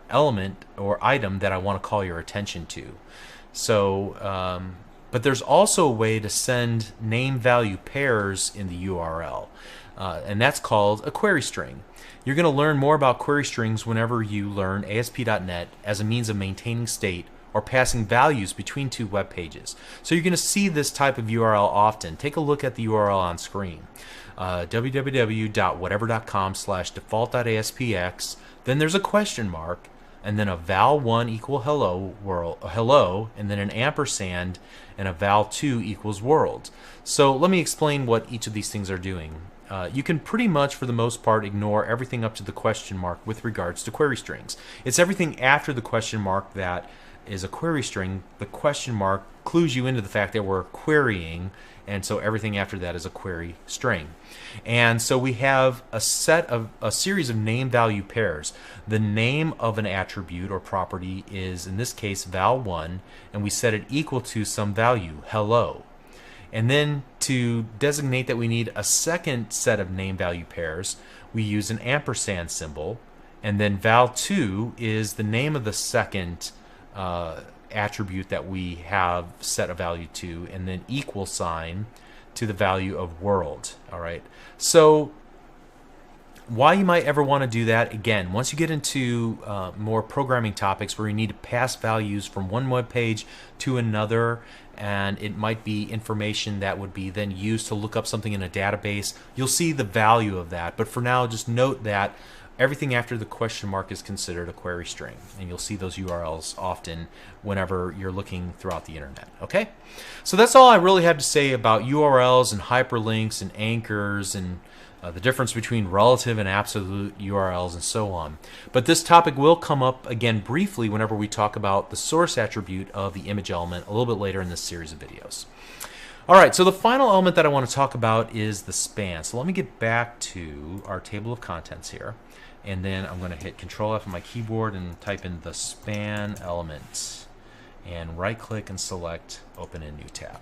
element or item that I want to call your attention to. So, but there's also a way to send name-value pairs in the URL, and that's called a query string. You're going to learn more about query strings whenever you learn ASP.NET as a means of maintaining state or passing values between two web pages. So you're going to see this type of URL often. Take a look at the URL on screen. www.whatever.com/default.aspx, then there's a question mark, and then a val1 equal hello world, hello, and then an ampersand, and a val2 equals world. So let me explain what each of these things are doing. You can pretty much, for the most part, ignore everything up to the question mark with regards to query strings. It's everything after the question mark that is a query string. The question mark clues you into the fact that we're querying, and so everything after that is a query string. And so we have a series of name-value pairs. The name of an attribute or property is, in this case, val1, and we set it equal to some value, hello. And then to designate that we need a second set of name-value pairs, we use an ampersand symbol, and then val2 is the name of the second attribute that we have set a value to, and then equal sign to the value of world. All right. So why you might ever want to do that, again, once you get into more programming topics where you need to pass values from one web page to another, and it might be information that would be then used to look up something in a database, you'll see the value of that. But for now, just note that everything after the question mark is considered a query string, and you'll see those URLs often whenever you're looking throughout the internet. Okay, so that's all I really have to say about URLs and hyperlinks and anchors and the difference between relative and absolute URLs and so on. But this topic will come up again briefly whenever we talk about the source attribute of the image element a little bit later in this series of videos. All right, so the final element that I want to talk about is the span. So let me get back to our table of contents here. and then I'm going to hit Control F on my keyboard and type in the span element, and right click and select Open in New Tab.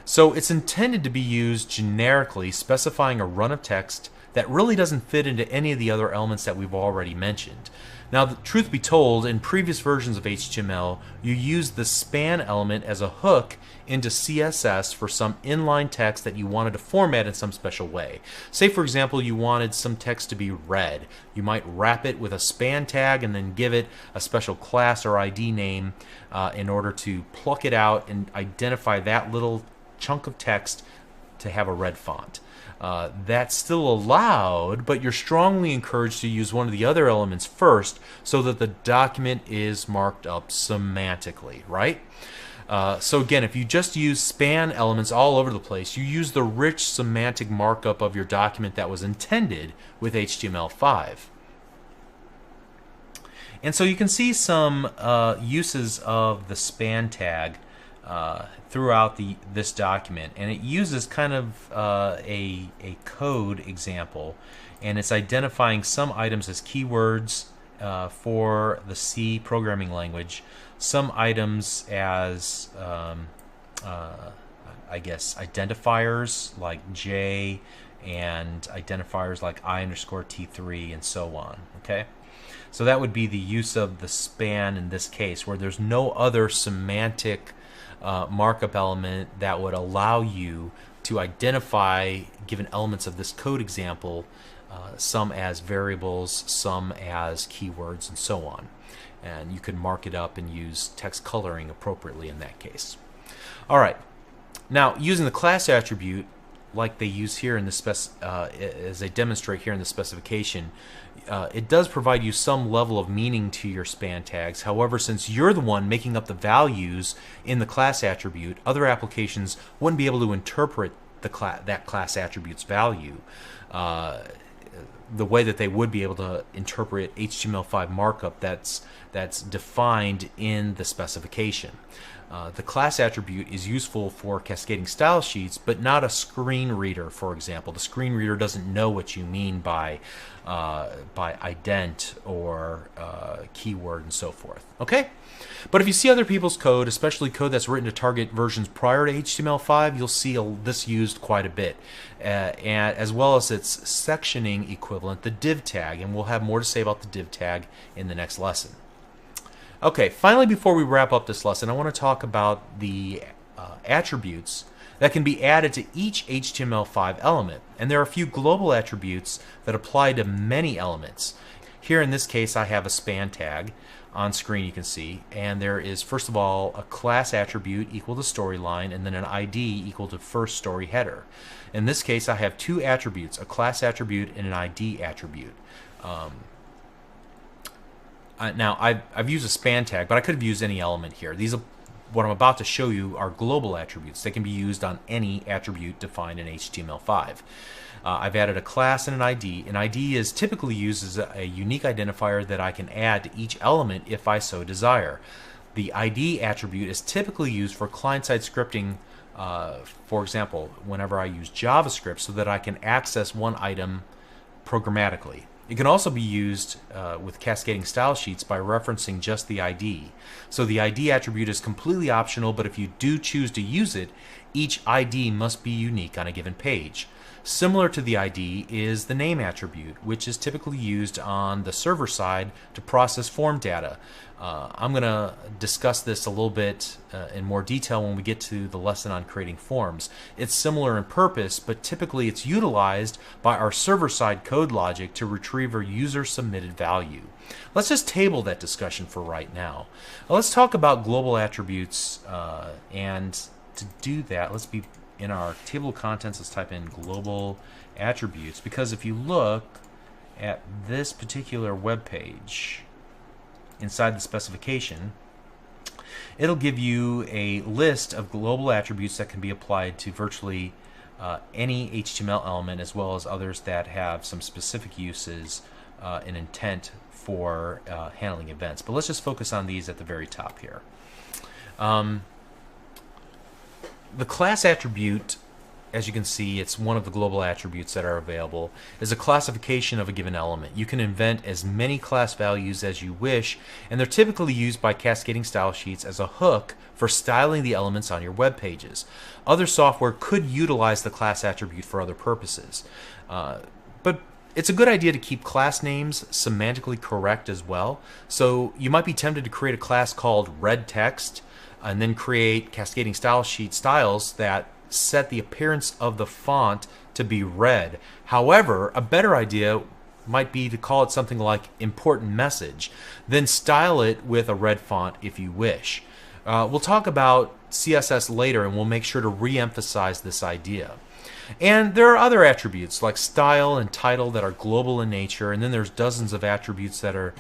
So it's intended to be used generically, specifying a run of text that really doesn't fit into any of the other elements that we've already mentioned. Now, the truth be told, in previous versions of HTML, you used the span element as a hook into CSS for some inline text that you wanted to format in some special way. Say, for example, you wanted some text to be red. You might wrap it with a span tag and then give it a special class or ID name in order to pluck it out and identify that little chunk of text to have a red font. That's still allowed, but you're strongly encouraged to use one of the other elements first so that the document is marked up semantically, right? So again, if you just use span elements all over the place, you use the rich semantic markup of your document that was intended with HTML5. And so you can see some uses of the span tag throughout this document, and it uses kind of a code example, and it's identifying some items as keywords for the C programming language, some items as I guess identifiers like J, and identifiers like I_T3 and so on. Okay, so that would be the use of the span in this case, where there's no other semantic markup element that would allow you to identify given elements of this code example, some as variables, some as keywords, and so on. And you can mark it up and use text coloring appropriately in that case. All right, now using the class attribute like they use here in the as they demonstrate here in the specification, it does provide you some level of meaning to your span tags. However, since you're the one making up the values in the class attribute, other applications wouldn't be able to interpret that class attribute's value the way that they would be able to interpret HTML5 markup that's defined in the specification. The class attribute is useful for cascading style sheets, but not a screen reader, for example. The screen reader doesn't know what you mean by ident or keyword and so forth. Okay? But if you see other people's code, especially code that's written to target versions prior to HTML5, you'll see this used quite a bit, and as well as its sectioning equivalent, the div tag, and we'll have more to say about the div tag in the next lesson. Okay, finally, before we wrap up this lesson, I want to talk about the attributes that can be added to each HTML5 element. And there are a few global attributes that apply to many elements. Here in this case, I have a span tag on screen, you can see, and there is, first of all, a class attribute equal to storyline, and then an ID equal to first story header. In this case, I have two attributes, a class attribute and an ID attribute. Now, I've used a span tag, but I could have used any element here. What I'm about to show you are global attributes. They can be used on any attribute defined in HTML5. I've added a class and an ID. An ID is typically used as a unique identifier that I can add to each element if I so desire. The ID attribute is typically used for client-side scripting, for example, whenever I use JavaScript, so that I can access one item programmatically. It can also be used with cascading style sheets by referencing just the ID. So the ID attribute is completely optional, but if you do choose to use it, each ID must be unique on a given page. Similar to the ID is the name attribute, which is typically used on the server side to process form data. I'm going to discuss this a little bit in more detail when we get to the lesson on creating forms. It's similar in purpose, but typically it's utilized by our server-side code logic to retrieve a user-submitted value. Let's just table that discussion for right now. Let's talk about global attributes, and to do that, let's be in our table of contents, let's type in global attributes, because if you look at this particular web page inside the specification, it'll give you a list of global attributes that can be applied to virtually any HTML element, as well as others that have some specific uses and intent for handling events. But let's just focus on these at the very top here. The class attribute as you can see, it's one of the global attributes that are available, is a classification of a given element. You can invent as many class values as you wish, and they're typically used by Cascading style sheets as a hook for styling the elements on your web pages. Other software could utilize the class attribute for other purposes. But it's a good idea to keep class names semantically correct as well. So you might be tempted to create a class called red text and then create Cascading style sheet styles that set the appearance of the font to be red. However, a better idea might be to call it something like important message, then style it with a red font if you wish. We'll talk about CSS later, and we'll make sure to re-emphasize this idea. And there are other attributes like style and title that are global in nature, and then there's dozens of attributes that are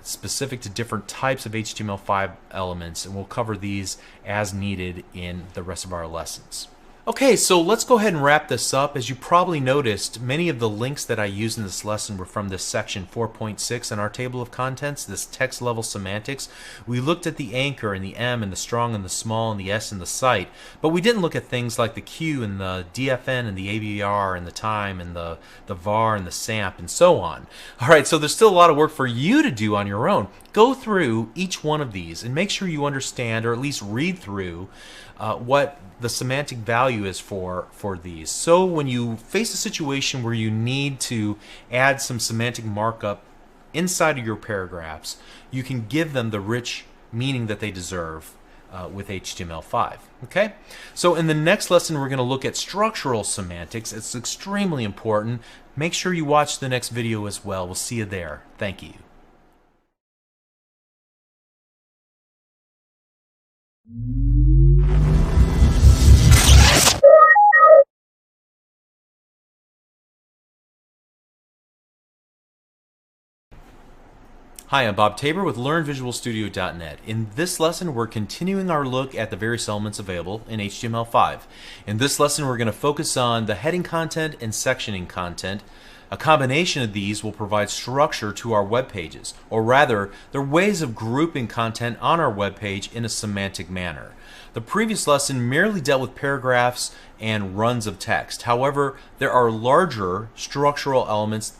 specific to different types of HTML5 elements, and we'll cover these as needed in the rest of our lessons. Okay, so let's go ahead and wrap this up. As you probably noticed, many of the links that I used in this lesson were from this section 4.6 in our table of contents, this text level semantics. We looked at the anchor and the M and the strong and the small and the S and the cite, but we didn't look at things like the Q and the DFN and the ABR and the time and the var and the SAMP and so on. All right, so there's still a lot of work for you to do on your own. Go through each one of these and make sure you understand, or at least read through, what the semantic value is for these. So when you face a situation where you need to add some semantic markup inside of your paragraphs, you can give them the rich meaning that they deserve with HTML5. Okay? So in the next lesson, we're going to look at structural semantics. It's extremely important. Make sure you watch the next video as well. We'll see you there. Thank you. Hi, I'm Bob Tabor with LearnVisualStudio.net. In this lesson, we're continuing our look at the various elements available in HTML5. In this lesson, we're going to focus on the heading content and sectioning content. A combination of these will provide structure to our web pages, or rather, they're ways of grouping content on our web page in a semantic manner. The previous lesson merely dealt with paragraphs and runs of text. However, there are larger structural elements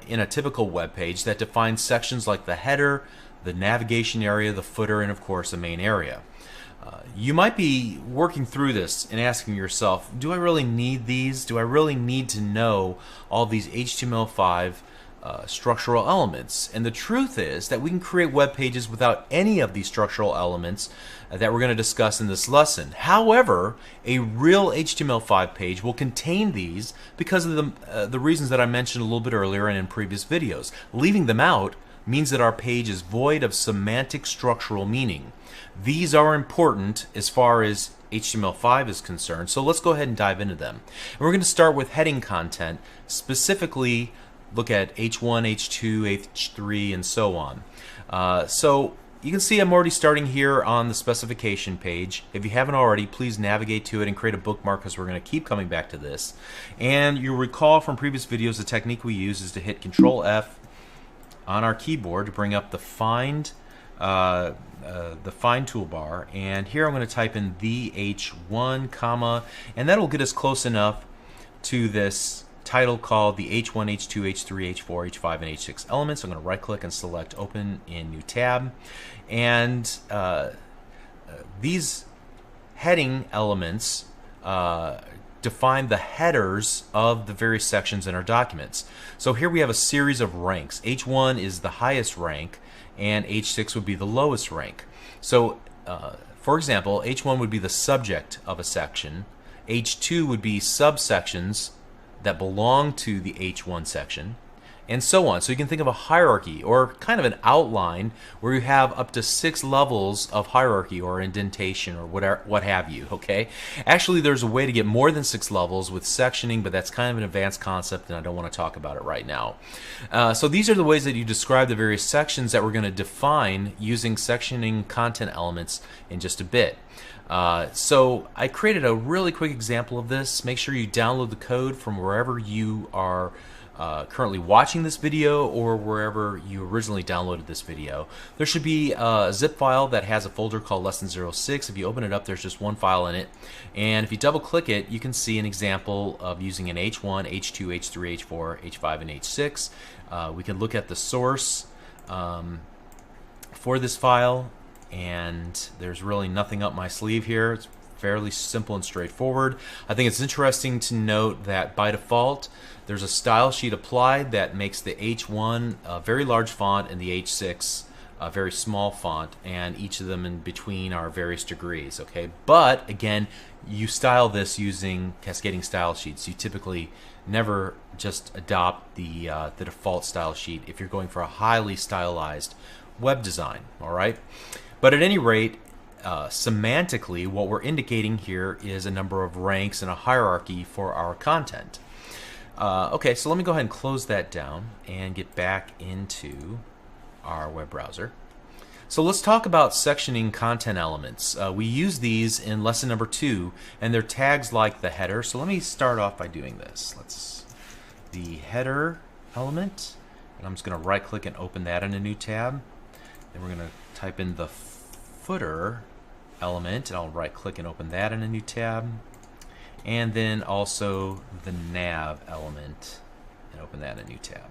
in a typical web page that define sections like the header, the navigation area, the footer, and of course the main area. You might be working through this and asking yourself, do I really need these? Do I really need to know all these HTML5 structural elements? And the truth is that we can create web pages without any of these structural elements that we're going to discuss in this lesson. However, a real HTML5 page will contain these because of the reasons that I mentioned a little bit earlier and in previous videos. Leaving them out means that our page is void of semantic structural meaning. These are important as far as HTML5 is concerned, so let's go ahead and dive into them. And we're going to start with heading content, specifically look at H1, H2, H3, and so on. So you can see I'm already starting here on the specification page. If you haven't already, please navigate to it and create a bookmark because we're going to keep coming back to this. And you'll recall from previous videos the technique we use is to hit Control F on our keyboard to bring up the find toolbar. And here I'm going to type in the H1, comma, and that'll get us close enough to this title called the H1, H2, H3, H4, H5, and H6 elements. I'm going to right click and select open in new tab, and these heading elements define the headers of the various sections in our documents. So here we have a series of ranks. H1 is the highest rank and H6 would be the lowest rank. So for example, H1 would be the subject of a section, H2 would be subsections that belong to the H1 section, and so on. So you can think of a hierarchy or kind of an outline where you have up to 6 levels of hierarchy or indentation or whatever, what have you. Okay, actually there's a way to get more than 6 levels with sectioning, but that's kind of an advanced concept and I don't want to talk about it right now. So these are the ways that you describe the various sections that we're going to define using sectioning content elements in just a bit. So I created a really quick example of this. Make sure you download the code from wherever you are currently watching this video or wherever you originally downloaded this video, there should be a zip file that has a folder called lesson06. If you open it up, there's just one file in it, and if you double click it, you can see an example of using an H1, H2, H3, H4, H5, and H6. We can look at the source for this file, and there's really nothing up my sleeve here. It's fairly simple and straightforward. I think it's interesting to note that by default there's a style sheet applied that makes the H1 a very large font and the H6 a very small font, and each of them in between are various degrees. Okay, but again, you style this using cascading style sheets. You typically never just adopt the default style sheet if you're going for a highly stylized web design. All right, but at any rate, semantically, what we're indicating here is a number of ranks and a hierarchy for our content. Okay, so let me go ahead and close that down and get back into our web browser. So let's talk about sectioning content elements. We use these in lesson number 2, and they're tags like the header. So let me start off by doing this. The header element, and I'm just going to right click and open that in a new tab. Then we're going to type in the footer element, and I'll right click and open that in a new tab, and then also the nav element and open that in a new tab.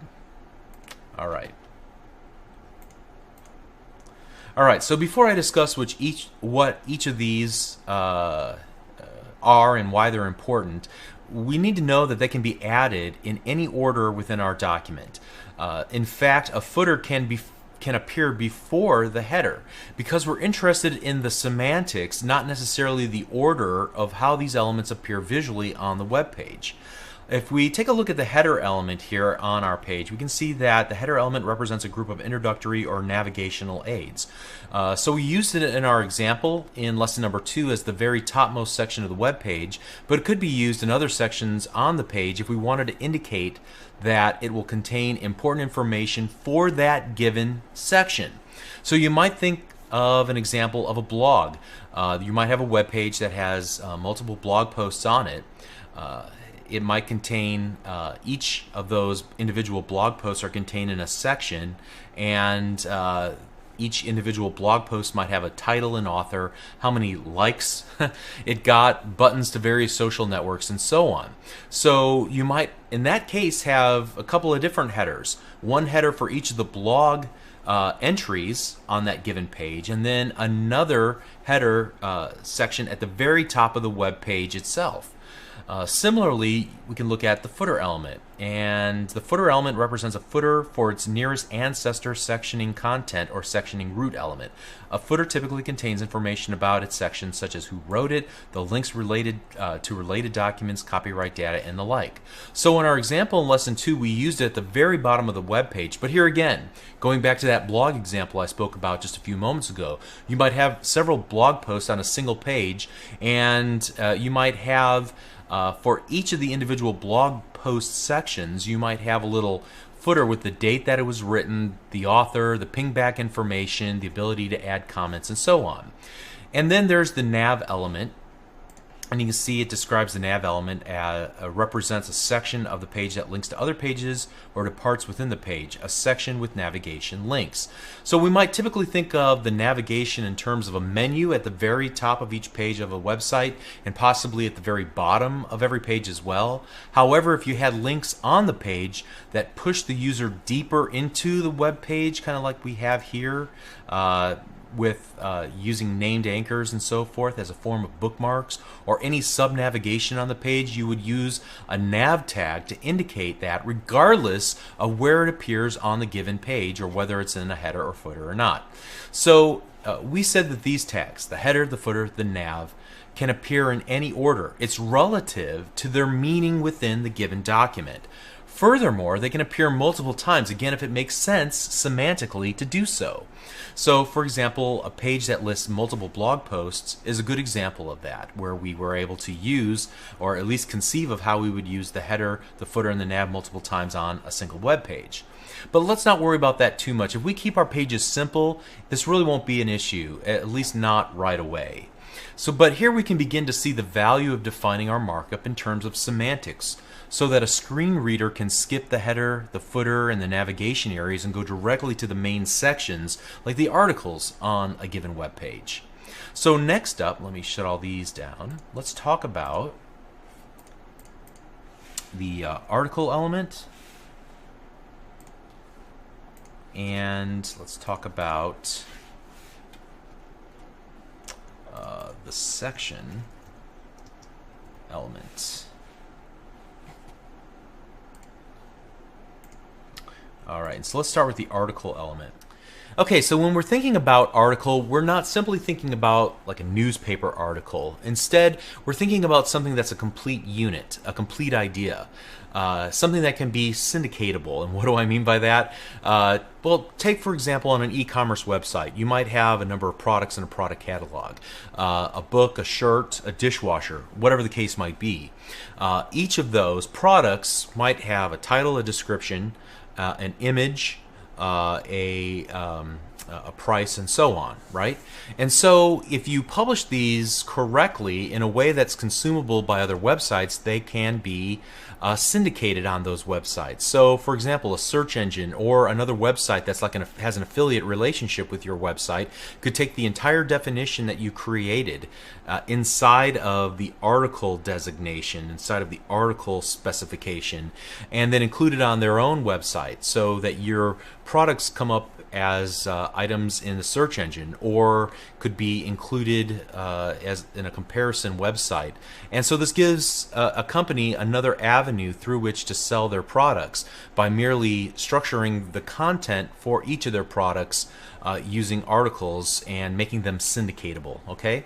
Alright, so before I discuss what each of these are and why they're important, we need to know that they can be added in any order within our document. In fact, a footer can appear before the header because we're interested in the semantics, not necessarily the order of how these elements appear visually on the web page. If we take a look at the header element here on our page, we can see that the header element represents a group of introductory or navigational aids. So we used it in our example in lesson number 2 as the very topmost section of the web page, but it could be used in other sections on the page if we wanted to indicate that it will contain important information for that given section. So you might think of an example of a blog. You might have a web page that has multiple blog posts on it. It might contain, each of those individual blog posts are contained in a section, and each individual blog post might have a title and author, how many likes it got, buttons to various social networks, and so on. So you might, in that case, have a couple of different headers. One header for each of the blog entries on that given page, and then another header section at the very top of the web page itself. Similarly, we can look at the footer element, and the footer element represents a footer for its nearest ancestor sectioning content or sectioning root element. A footer typically contains information about its section, such as who wrote it, the links related to related documents, copyright data, and the like. So in our example in lesson 2, we used it at the very bottom of the web page. But here again, going back to that blog example I spoke about just a few moments ago, you might have several blog posts on a single page, and you might have for each of the individual blog post sections, you might have a little footer with the date that it was written, the author, the pingback information, the ability to add comments, and so on. And then there's the nav element, and you can see it describes the nav element as represents a section of the page that links to other pages or to parts within the page, a section with navigation links. So we might typically think of the navigation in terms of a menu at the very top of each page of a website and possibly at the very bottom of every page as well. However, if you had links on the page that push the user deeper into the web page, kind of like we have here, with using named anchors and so forth as a form of bookmarks, or any sub-navigation on the page, you would use a nav tag to indicate that regardless of where it appears on the given page or whether it's in a header or footer or not. So we said that these tags, the header, the footer, the nav, can appear in any order. It's relative to their meaning within the given document. Furthermore, they can appear multiple times, again, if it makes sense semantically to do so. So, for example, a page that lists multiple blog posts is a good example of that, where we were able to use, or at least conceive of how we would use the header, the footer, and the nav multiple times on a single web page. But let's not worry about that too much. If we keep our pages simple, this really won't be an issue, at least not right away. So, but here we can begin to see the value of defining our markup in terms of semantics. so that a screen reader can skip the header, the footer, and the navigation areas and go directly to the main sections like the articles on a given web page. So next up, let me shut all these down. Let's talk about the article element, and let's talk about the section element. Alright, so let's start with the article element. Okay, so when we're thinking about article, we're not simply thinking about like a newspaper article. Instead, we're thinking about something that's a complete unit, a complete idea, something that can be syndicatable. And what do I mean by that? Well, take for example on an e-commerce website, you might have a number of products in a product catalog, a book, a shirt, a dishwasher, whatever the case might be. Each of those products might have a title, a description, an image, a price, and so on, right? And so if you publish these correctly in a way that's consumable by other websites, they can be syndicated on those websites. So for example, a search engine or another website that's like has an affiliate relationship with your website could take the entire definition that you created inside of the article designation, inside of the article specification, and then include it on their own website so that your products come up as items in the search engine, or could be included as in a comparison website. And so this gives a company another avenue through which to sell their products by merely structuring the content for each of their products using articles and making them syndicatable. Okay,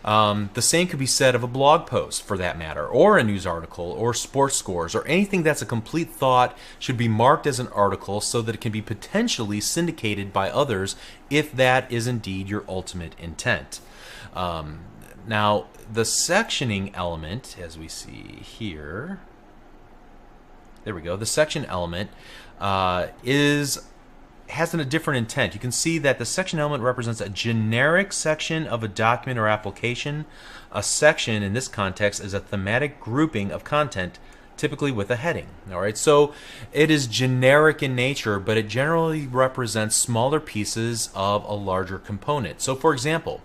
the same could be said of a blog post, for that matter, or a news article, or sports scores, or anything that's a complete thought should be marked as an article so that it can be potentially syndicated by others if that is indeed your ultimate intent. Now, the sectioning element, as we see here, there we go, the section element has a different intent. You can see that the section element represents a generic section of a document or application. A section in this context is a thematic grouping of content, typically with a heading. Alright, so it is generic in nature, but it generally represents smaller pieces of a larger component. So for example,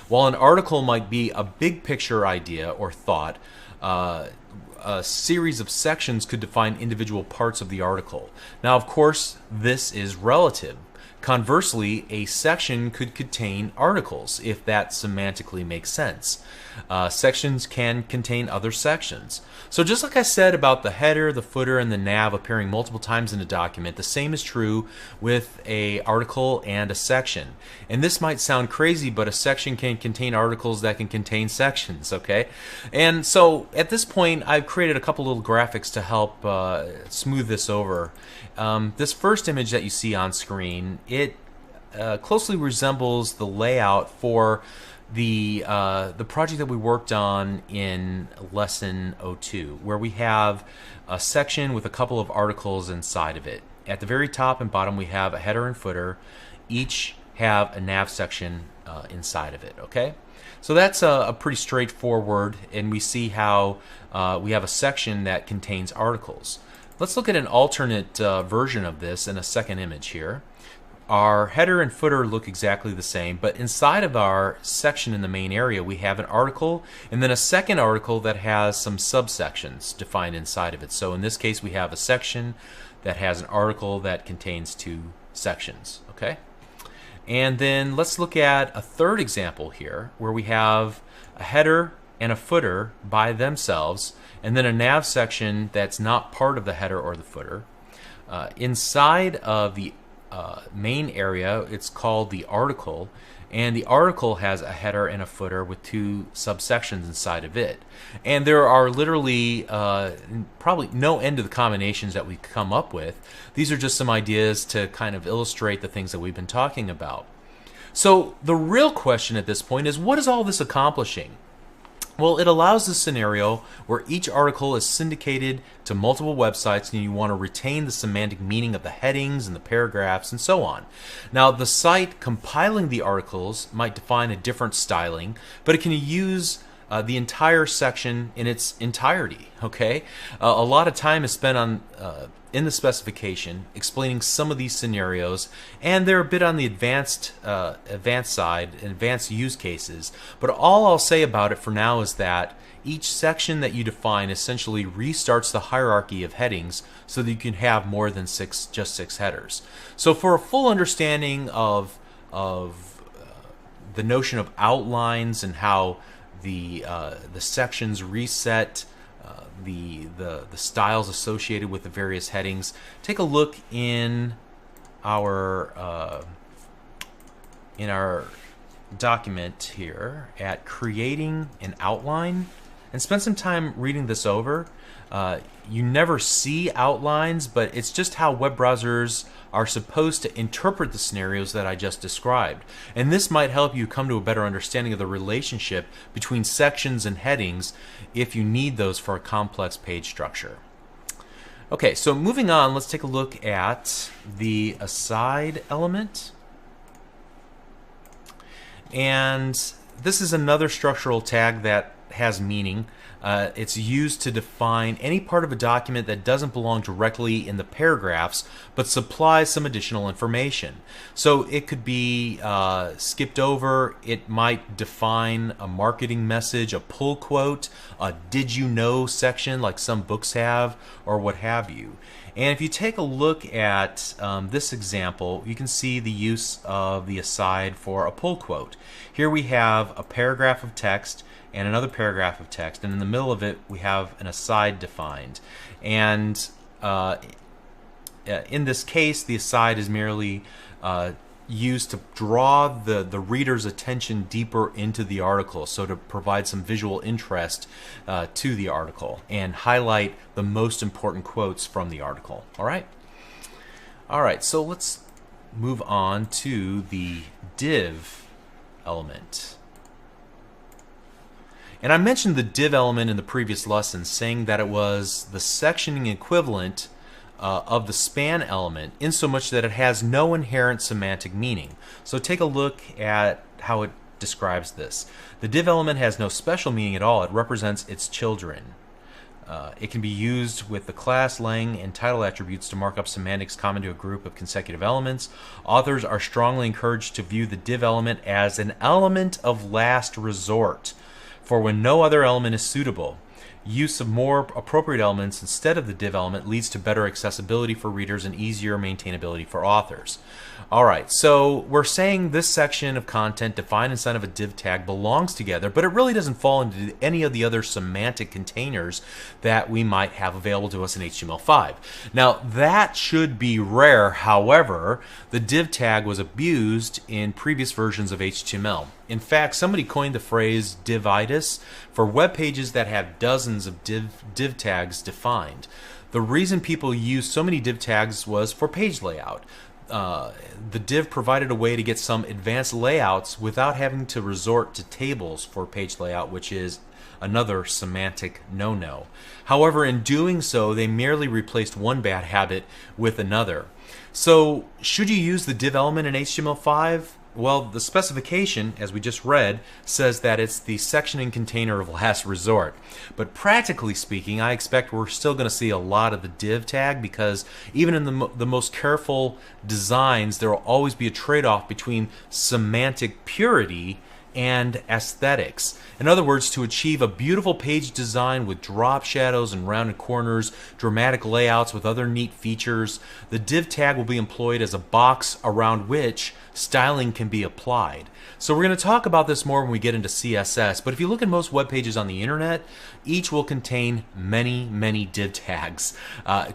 while an article might be a big picture idea or thought, a series of sections could define individual parts of the article. Now, of course, this is relative. Conversely, a section could contain articles, if that semantically makes sense. Sections can contain other sections. So just like I said about the header, the footer, and the nav appearing multiple times in a document, the same is true with an article and a section. And this might sound crazy, but a section can contain articles that can contain sections, okay? And so at this point, I've created a couple little graphics to help smooth this over. This first image that you see on screen, it closely resembles the layout for the project that we worked on in lesson 02, where we have a section with a couple of articles inside of it. At the very top and bottom we have a header and footer. Each have a nav section inside of it. Okay, so that's a pretty straightforward, and we see how we have a section that contains articles. Let's look at an alternate version of this in a second image here. Our header and footer look exactly the same, but inside of our section in the main area we have an article and then a second article that has some subsections defined inside of it. So in this case we have a section that has an article that contains two sections. Okay, and then let's look at a third example here where we have a header and a footer by themselves, and then a nav section that's not part of the header or the footer. Inside of the main area, it's called the article, and the article has a header and a footer with two subsections inside of it. And there are literally probably no end to the combinations that we come up with. These are just some ideas to kind of illustrate the things that we've been talking about. So the real question at this point is, what is all this accomplishing? Well, it allows a scenario where each article is syndicated to multiple websites and you want to retain the semantic meaning of the headings and the paragraphs and so on. Now, the site compiling the articles might define a different styling, but it can use the entire section in its entirety. Okay, a lot of time is spent on in the specification explaining some of these scenarios, and they're a bit on the advanced side, advanced use cases. But all I'll say about it for now is that each section that you define essentially restarts the hierarchy of headings so that you can have more than just six headers. So for a full understanding of the notion of outlines and how the sections reset the styles associated with the various headings, take a look in our document here at creating an outline, and spend some time reading this over. You never see outlines, but it's just how web browsers are supposed to interpret the scenarios that I just described. And this might help you come to a better understanding of the relationship between sections and headings if you need those for a complex page structure. Okay, so moving on, let's take a look at the aside element. And this is another structural tag that has meaning. It's used to define any part of a document that doesn't belong directly in the paragraphs but supplies some additional information. So it could be skipped over. It might define a marketing message, a pull quote, a did you know section like some books have, or what have you. And if you take a look at this example, you can see the use of the aside for a pull quote. Here we have a paragraph of text and another paragraph of text, and in the middle of it we have an aside defined. And in this case, the aside is merely used to draw the reader's attention deeper into the article, so to provide some visual interest to the article and highlight the most important quotes from the article. All right, so let's move on to the div element. And I mentioned the div element in the previous lesson, saying that it was the sectioning equivalent of the span element, in so much that it has no inherent semantic meaning. So take a look at how it describes this. The div element has no special meaning at all. It represents its children. It can be used with the class, lang, and title attributes to mark up semantics common to a group of consecutive elements. Authors are strongly encouraged to view the div element as an element of last resort, for when no other element is suitable. Use of more appropriate elements instead of the div element leads to better accessibility for readers and easier maintainability for authors. Alright, so we're saying this section of content defined inside of a div tag belongs together, but it really doesn't fall into any of the other semantic containers that we might have available to us in HTML5. Now, that should be rare. However, the div tag was abused in previous versions of HTML. In fact, somebody coined the phrase divitis for web pages that have dozens of div tags defined. The reason people used so many div tags was for page layout. The div provided a way to get some advanced layouts without having to resort to tables for page layout, which is another semantic no-no. However, in doing so, they merely replaced one bad habit with another. So, should you use the div element in HTML5? Well, the specification, as we just read, says that it's the sectioning container of last resort. But practically speaking, I expect we're still going to see a lot of the div tag, because even in the most careful designs, there will always be a trade-off between semantic purity and aesthetics. In other words, to achieve a beautiful page design with drop shadows and rounded corners, dramatic layouts with other neat features, the div tag will be employed as a box around which styling can be applied. So we're going to talk about this more when we get into CSS, but if you look at most web pages on the internet, each will contain many div tags,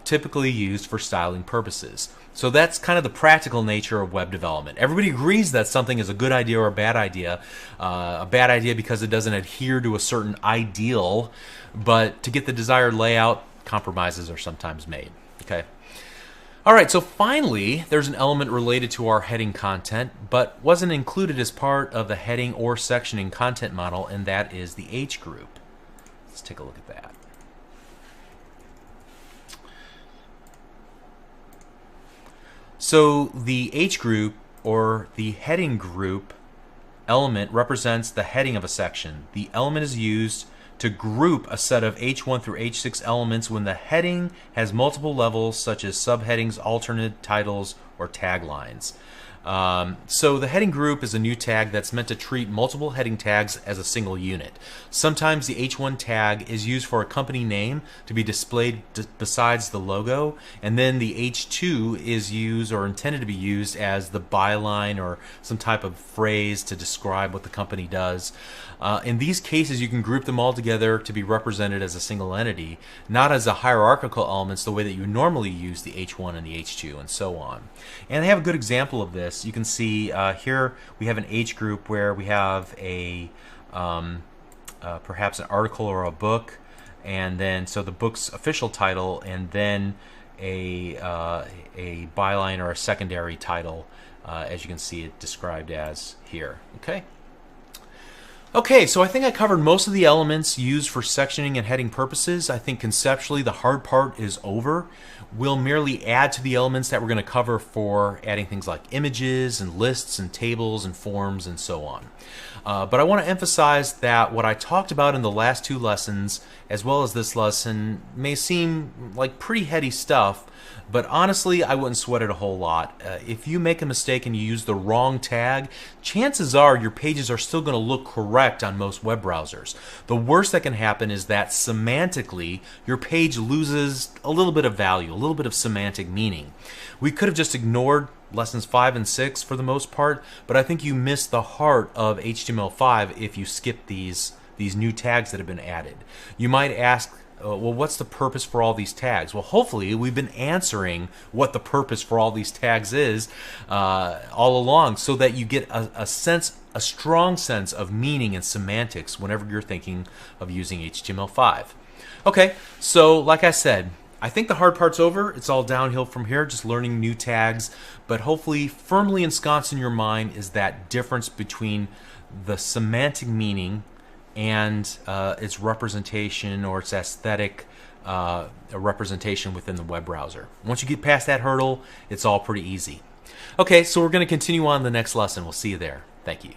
typically used for styling purposes. So that's kind of the practical nature of web development. Everybody agrees that something is a good idea or a bad idea because it doesn't adhere to a certain ideal, but to get the desired layout, compromises are sometimes made. Okay. Alright, so finally, there's an element related to our heading content, but wasn't included as part of the heading or sectioning content model, and that is the H group. Let's take a look at that. So the H group, or the heading group, element represents the heading of a section. The element is used to group a set of H1 through H6 elements when the heading has multiple levels, such as subheadings, alternate titles, or taglines. So the heading group is a new tag that's meant to treat multiple heading tags as a single unit. Sometimes the H1 tag is used for a company name to be displayed besides the logo, and then the H2 is used or intended to be used as the byline or some type of phrase to describe what the company does. In these cases, you can group them all together to be represented as a single entity, not as a hierarchical elements the way that you normally use the H1 and the H2 and so on. And I have a good example of this. You can see here we have an H group where we have a perhaps an article or a book, and then so the book's official title, and then a byline or a secondary title, as you can see it described as here. Okay, so I think I covered most of the elements used for sectioning and heading purposes. I think conceptually the hard part is over. We'll merely add to the elements that we're going to cover for adding things like images and lists and tables and forms and so on. But I want to emphasize that what I talked about in the last two lessons, as well as this lesson, may seem like pretty heady stuff, but honestly, I wouldn't sweat it a whole lot. If you make a mistake and you use the wrong tag, chances are your pages are still going to look correct on most web browsers. The worst that can happen is that semantically, your page loses a little bit of value, a little bit of semantic meaning. We could have just ignored lessons 5 and 6 for the most part, but I think you miss the heart of HTML5 if you skip these new tags that have been added. You might ask, well, what's the purpose for all these tags? Well, hopefully we've been answering what the purpose for all these tags is all along, so that you get a strong sense of meaning and semantics whenever you're thinking of using HTML5. Okay, so like I said, I think the hard part's over. It's all downhill from here, just learning new tags, but hopefully firmly ensconced in your mind is that difference between the semantic meaning and its representation or its aesthetic representation within the web browser. Once you get past that hurdle, it's all pretty easy. Okay, so we're going to continue on the next lesson. We'll see you there. Thank you.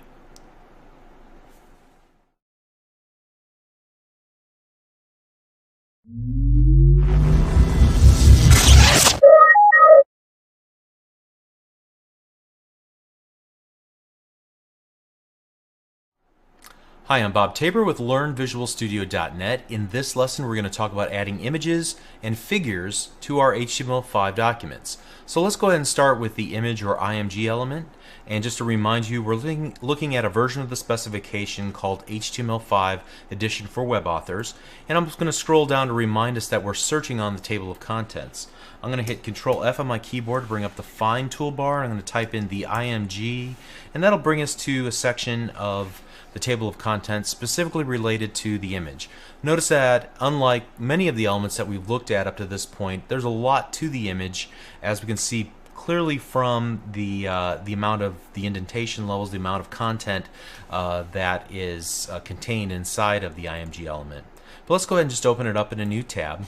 Hi, I'm Bob Tabor with LearnVisualStudio.net. In this lesson, we're going to talk about adding images and figures to our HTML5 documents. So let's go ahead and start with the image or IMG element. And just to remind you, we're looking at a version of the specification called HTML5 Edition for Web Authors. And I'm just going to scroll down to remind us that we're searching on the table of contents. I'm going to hit Control F on my keyboard to bring up the Find toolbar. I'm going to type in the IMG, and that'll bring us to a section of the table of contents specifically related to the image. Notice that unlike many of the elements that we've looked at up to this point, there's a lot to the image, as we can see clearly from the amount of the indentation levels, the amount of content that is contained inside of the IMG element. But let's go ahead and just open it up in a new tab.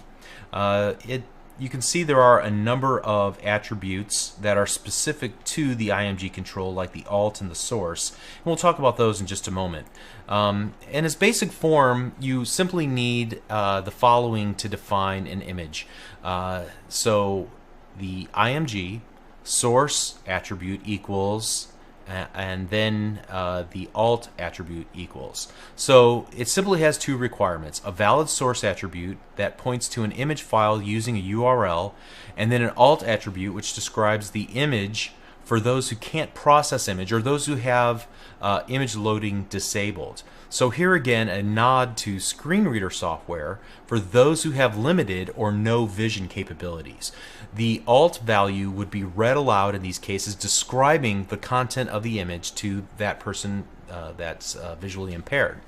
You can see there are a number of attributes that are specific to the IMG control, like the alt and the source, and we'll talk about those in just a moment. In its basic form, you simply need the following to define an image. So the IMG source attribute equals, and then the alt attribute equals. So it simply has two requirements: a valid source attribute that points to an image file using a URL, and then an alt attribute which describes the image for those who can't process image or those who have image loading disabled. So here again, a nod to screen reader software for those who have limited or no vision capabilities. The alt value would be read aloud in these cases, describing the content of the image to that person that's visually impaired.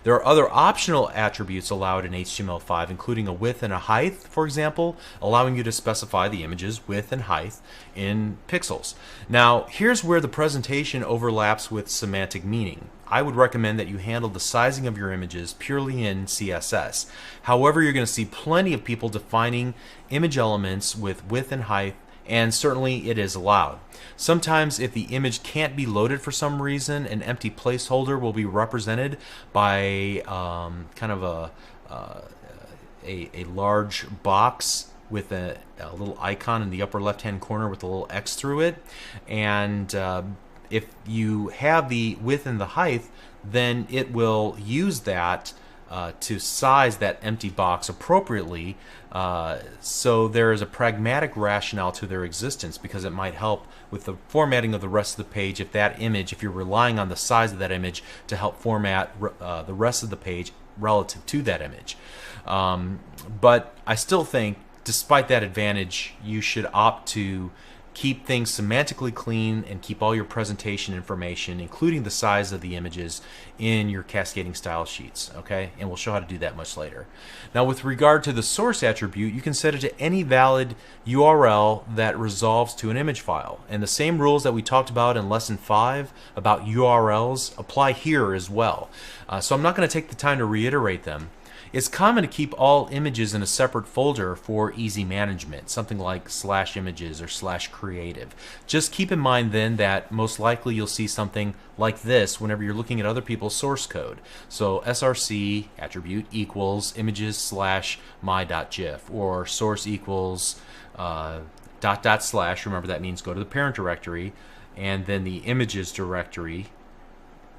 There are other optional attributes allowed in HTML5, including a width and a height, for example, allowing you to specify the image's width and height in pixels. Now, here's where the presentation overlaps with semantic meaning. I would recommend that you handle the sizing of your images purely in CSS. However, you're going to see plenty of people defining image elements with width and height and certainly it is allowed. Sometimes if the image can't be loaded for some reason, an empty placeholder will be represented by kind of a large box with a little icon in the upper left hand corner with a little X through it. And if you have the width and the height, then it will use that to size that empty box appropriately. So there is a pragmatic rationale to their existence, because it might help with the formatting of the rest of the page if that image, if you're relying on the size of that image to help format the rest of the page relative to that image. But I still think, despite that advantage, you should opt to keep things semantically clean and keep all your presentation information, including the size of the images, in your cascading style sheets. Okay, and we'll show how to do that much later. Now, with regard to the source attribute, you can set it to any valid URL that resolves to an image file, and the same rules that we talked about in lesson 5 about URLs apply here as well. So I'm not going to take the time to reiterate them. It's common to keep all images in a separate folder for easy management, something like /images or /creative. Just keep in mind then that most likely you'll see something like this whenever you're looking at other people's source code. So src attribute equals images /my.gif, or source equals ... remember that means go to the parent directory, and then the images directory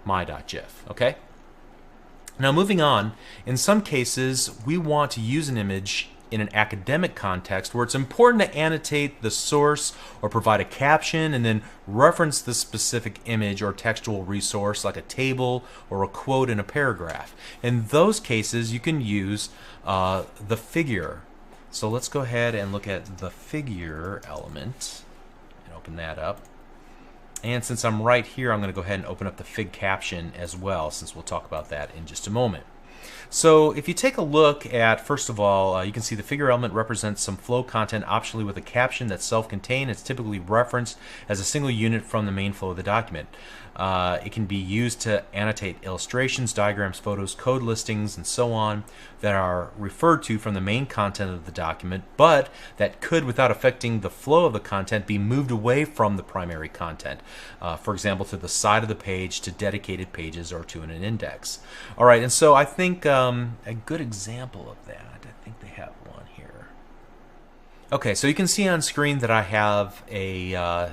my.gif. Okay? Now, moving on, in some cases we want to use an image in an academic context where it's important to annotate the source or provide a caption and then reference the specific image or textual resource like a table or a quote in a paragraph. In those cases, you can use the figure. So let's go ahead and look at the figure element and open that up. And since I'm right here, I'm going to go ahead and open up the fig caption as well, since we'll talk about that in just a moment. So if you take a look at, first of all, you can see the figure element represents some flow content optionally with a caption that's self-contained. It's typically referenced as a single unit from the main flow of the document. It can be used to annotate illustrations, diagrams, photos, code listings, and so on that are referred to from the main content of the document, but that could, without affecting the flow of the content, be moved away from the primary content. For example, to the side of the page, to dedicated pages, or to an index. All right, and so I think a good example of that, I think they have one here. Okay, so you can see on screen that I have a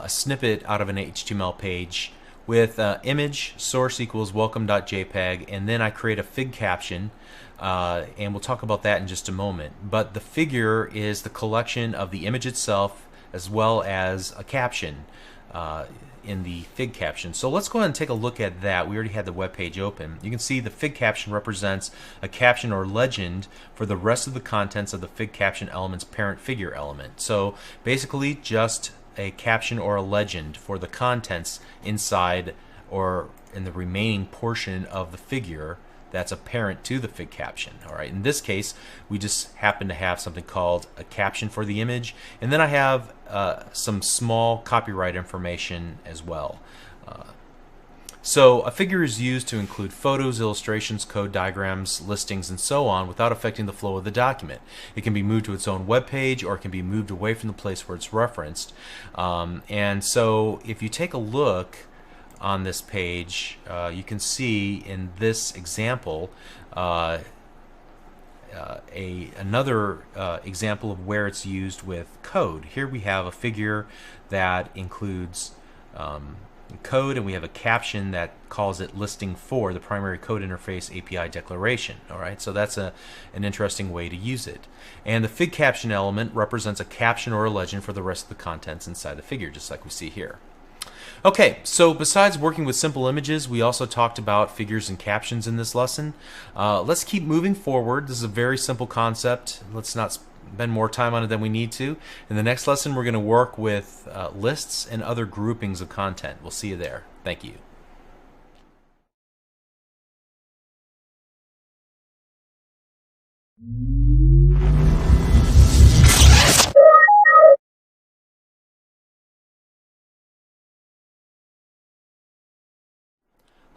snippet out of an HTML page with image source equals welcome.jpg, and then I create a fig caption, and we'll talk about that in just a moment. But the figure is the collection of the image itself as well as a caption in the fig caption. So let's go ahead and take a look at that. We already had the web page open. You can see the fig caption represents a caption or legend for the rest of the contents of the fig caption element's parent figure element. So basically just a caption or a legend for the contents inside or in the remaining portion of the figure that's apparent to the fig caption. All right, in this case, we just happen to have something called a caption for the image, and then I have some small copyright information as well. So a figure is used to include photos, illustrations, code, diagrams, listings, and so on without affecting the flow of the document. It can be moved to its own web page, or it can be moved away from the place where it's referenced. And so if you take a look on this page, you can see in this example another example of where it's used with code. Here we have a figure that includes code, and we have a caption that calls it listing 4, the primary code interface API declaration. All right, so that's an interesting way to use it. And the fig caption element represents a caption or a legend for the rest of the contents inside the figure, just like we see here. Okay, so besides working with simple images, we also talked about figures and captions in this lesson. Let's keep moving forward. This is a very simple concept. Let's not spend more time on it than we need to. In the next lesson, we're going to work with lists and other groupings of content. We'll see you there. Thank you.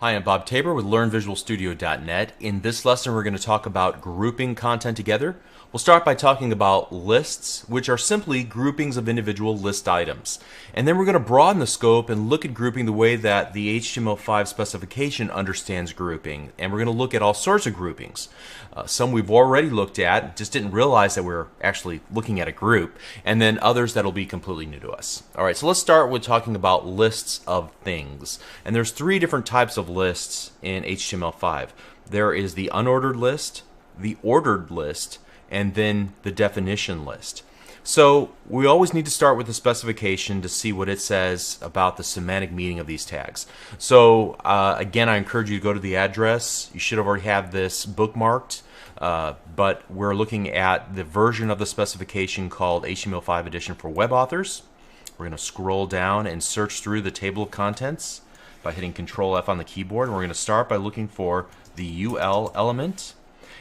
Hi, I'm Bob Tabor with LearnVisualStudio.net. In this lesson, we're going to talk about grouping content together. We'll start by talking about lists, which are simply groupings of individual list items. And then we're going to broaden the scope and look at grouping the way that the HTML5 specification understands grouping. And we're going to look at all sorts of groupings. Some we've already looked at, just didn't realize that we're actually looking at a group, and then others that'll be completely new to us. All right, so let's start with talking about lists of things. And there's three different types of lists in HTML5. There is the unordered list, the ordered list, and then the definition list. So we always need to start with the specification to see what it says about the semantic meaning of these tags. So again, I encourage you to go to the address. You should already have this bookmarked, but we're looking at the version of the specification called HTML5 Edition for Web Authors. We're going to scroll down and search through the table of contents by hitting Control F on the keyboard. And we're going to start by looking for the UL element,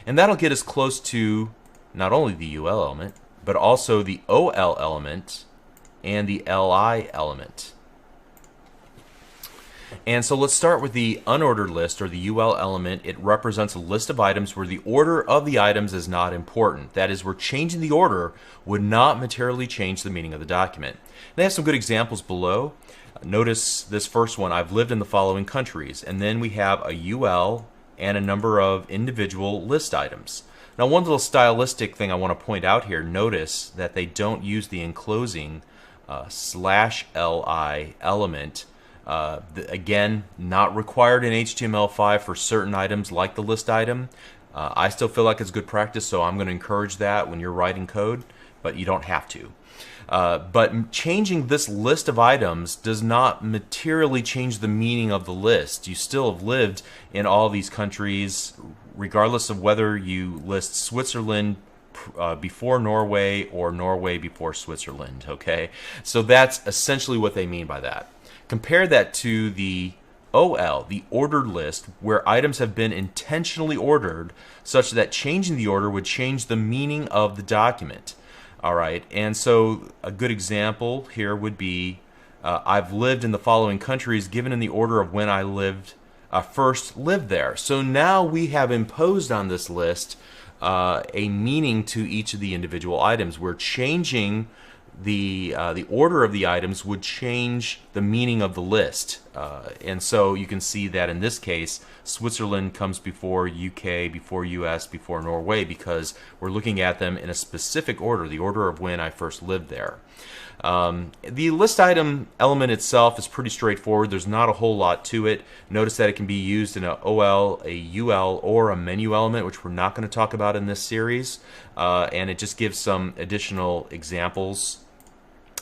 and that'll get us close to not only the UL element, but also the OL element and the LI element. And so let's start with the unordered list, or the UL element. It represents a list of items where the order of the items is not important. That is, where changing the order would not materially change the meaning of the document. They have some good examples below. Notice this first one: I've lived in the following countries. And then we have a UL and a number of individual list items. Now, one little stylistic thing I want to point out here, notice that they don't use the enclosing /li element. Again, not required in HTML5 for certain items like the list item. I still feel like it's good practice, so I'm going to encourage that when you're writing code, but you don't have to. But changing this list of items does not materially change the meaning of the list. You still have lived in all these countries, regardless of whether you list Switzerland before Norway or Norway before Switzerland. Okay, so that's essentially what they mean by that. Compare that to the OL, the ordered list, where items have been intentionally ordered such that changing the order would change the meaning of the document. All right, and so a good example here would be I've lived in the following countries given in the order of when I first lived there. So now we have imposed on this list a meaning to each of the individual items. We're changing the order of the items would change the meaning of the list. And so you can see that in this case, Switzerland comes before UK, before US, before Norway, because we're looking at them in a specific order, the order of when I first lived there. The list item element itself is pretty straightforward. There's not a whole lot to it. Notice that it can be used in an OL, a UL, or a menu element, which we're not going to talk about in this series. And it just gives some additional examples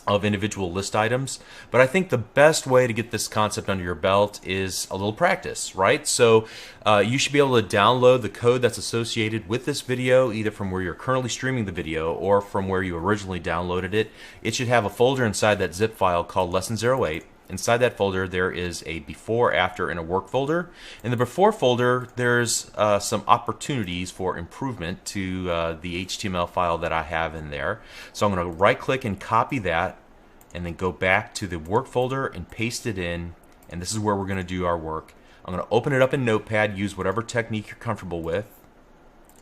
of individual list items. But I think the best way to get this concept under your belt is a little practice, right? So you should be able to download the code that's associated with this video, either from where you're currently streaming the video or from where you originally downloaded it. It should have a folder inside that zip file called Lesson 08. Inside that folder there is a before, after, and a work folder. In the before folder there's some opportunities for improvement to the HTML file that I have in there. So I'm going to right click and copy that, and then go back to the work folder and paste it in, and this is where we're going to do our work. I'm going to open it up in Notepad, use whatever technique you're comfortable with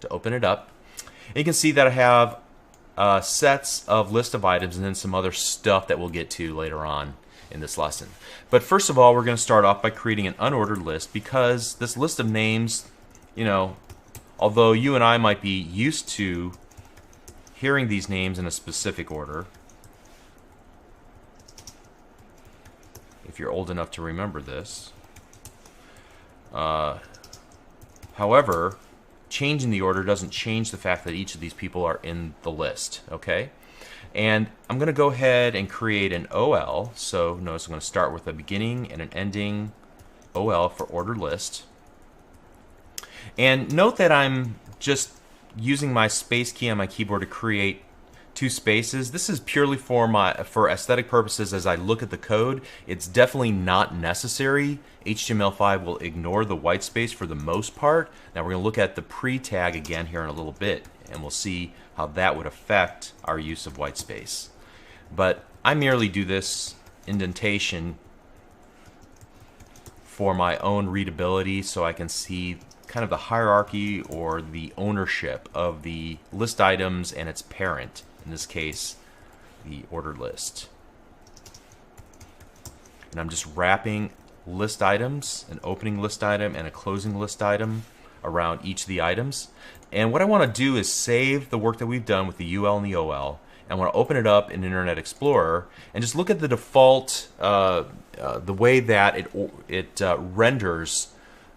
to open it up. And you can see that I have sets of list of items and then some other stuff that we'll get to later on in this lesson. But first of all, we're going to start off by creating an unordered list, because this list of names, you know, although you and I might be used to hearing these names in a specific order, if you're old enough to remember this. However, changing the order doesn't change the fact that each of these people are in the list, okay? And I'm going to go ahead and create an OL. So notice I'm going to start with a beginning and an ending OL for ordered list. And note that I'm just using my space key on my keyboard to create two spaces. This is purely for aesthetic purposes. As I look at the code, it's definitely not necessary. HTML5 will ignore the white space for the most part. Now we're going to look at the pre-tag again here in a little bit, and we'll see how that would affect our use of white space. But I merely do this indentation for my own readability so I can see kind of the hierarchy or the ownership of the list items and its parent, in this case the ordered list. And I'm just wrapping list items, an opening list item and a closing list item around each of the items. And what I want to do is save the work that we've done with the UL and the OL. I want to open it up in Internet Explorer and just look at the default, the way that it renders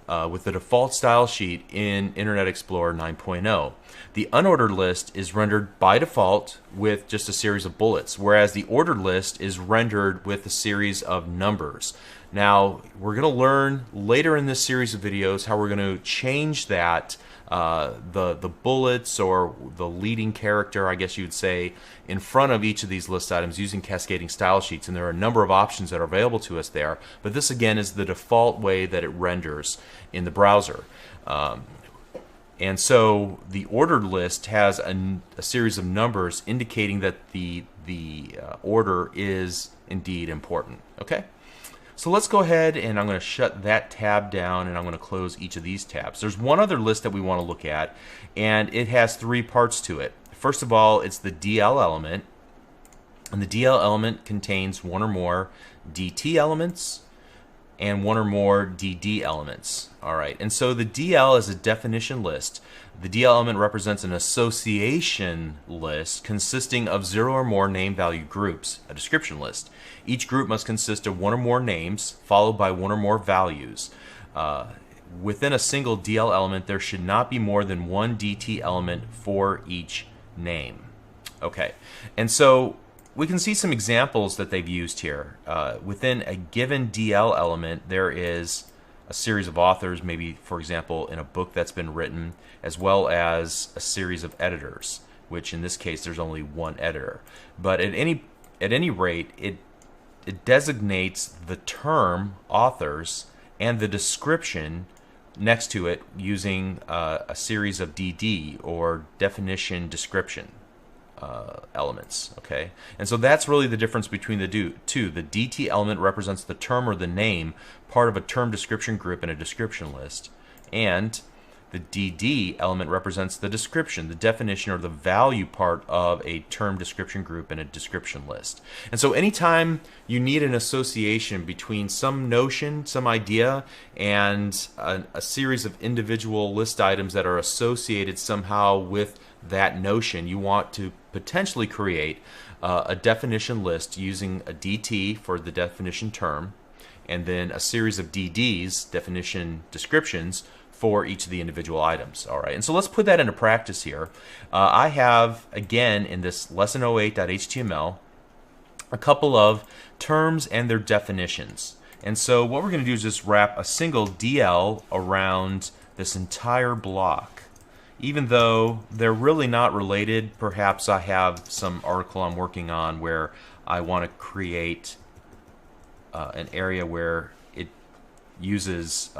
with the default style sheet in Internet Explorer 9.0. The unordered list is rendered by default with just a series of bullets, whereas the ordered list is rendered with a series of numbers. Now, we're going to learn later in this series of videos how we're going to change that, the bullets or the leading character, I guess you would say, in front of each of these list items using cascading style sheets. And there are a number of options that are available to us there. But this, again, is the default way that it renders in the browser. And so the ordered list has a series of numbers indicating that the order is indeed important. Okay? So let's go ahead and I'm going to shut that tab down and I'm going to close each of these tabs. There's one other list that we want to look at, and it has three parts to it. First of all, it's the DL element, and the DL element contains one or more DT elements and one or more DD elements. All right, and so the DL is a definition list. The DL element represents an association list consisting of 0 or more name value groups, a description list. Each group must consist of one or more names followed by one or more values. Within a single DL element, there should not be more than one DT element for each name. Okay, and so we can see some examples that they've used here. Within a given DL element, there is a series of authors, maybe, for example, in a book that's been written, as well as a series of editors, which in this case there's only one editor. But at any rate, it designates the term authors and the description next to it using a series of DD or definition description elements. Okay, and so that's really the difference between the two. The DT element represents the term or the name, part of a term description group in a description list, and the DD element represents the description, the definition, or the value part of a term description group in a description list. And so anytime you need an association between some notion, some idea, and a series of individual list items that are associated somehow with that notion, you want to potentially create a definition list using a DT for the definition term, and then a series of DDs, definition descriptions, for each of the individual items. All right, and so let's put that into practice here. I have, again, in this lesson08.html, a couple of terms and their definitions. And so what we're going to do is just wrap a single DL around this entire block. Even though they're really not related, perhaps I have some article I'm working on where I want to create an area where it uses,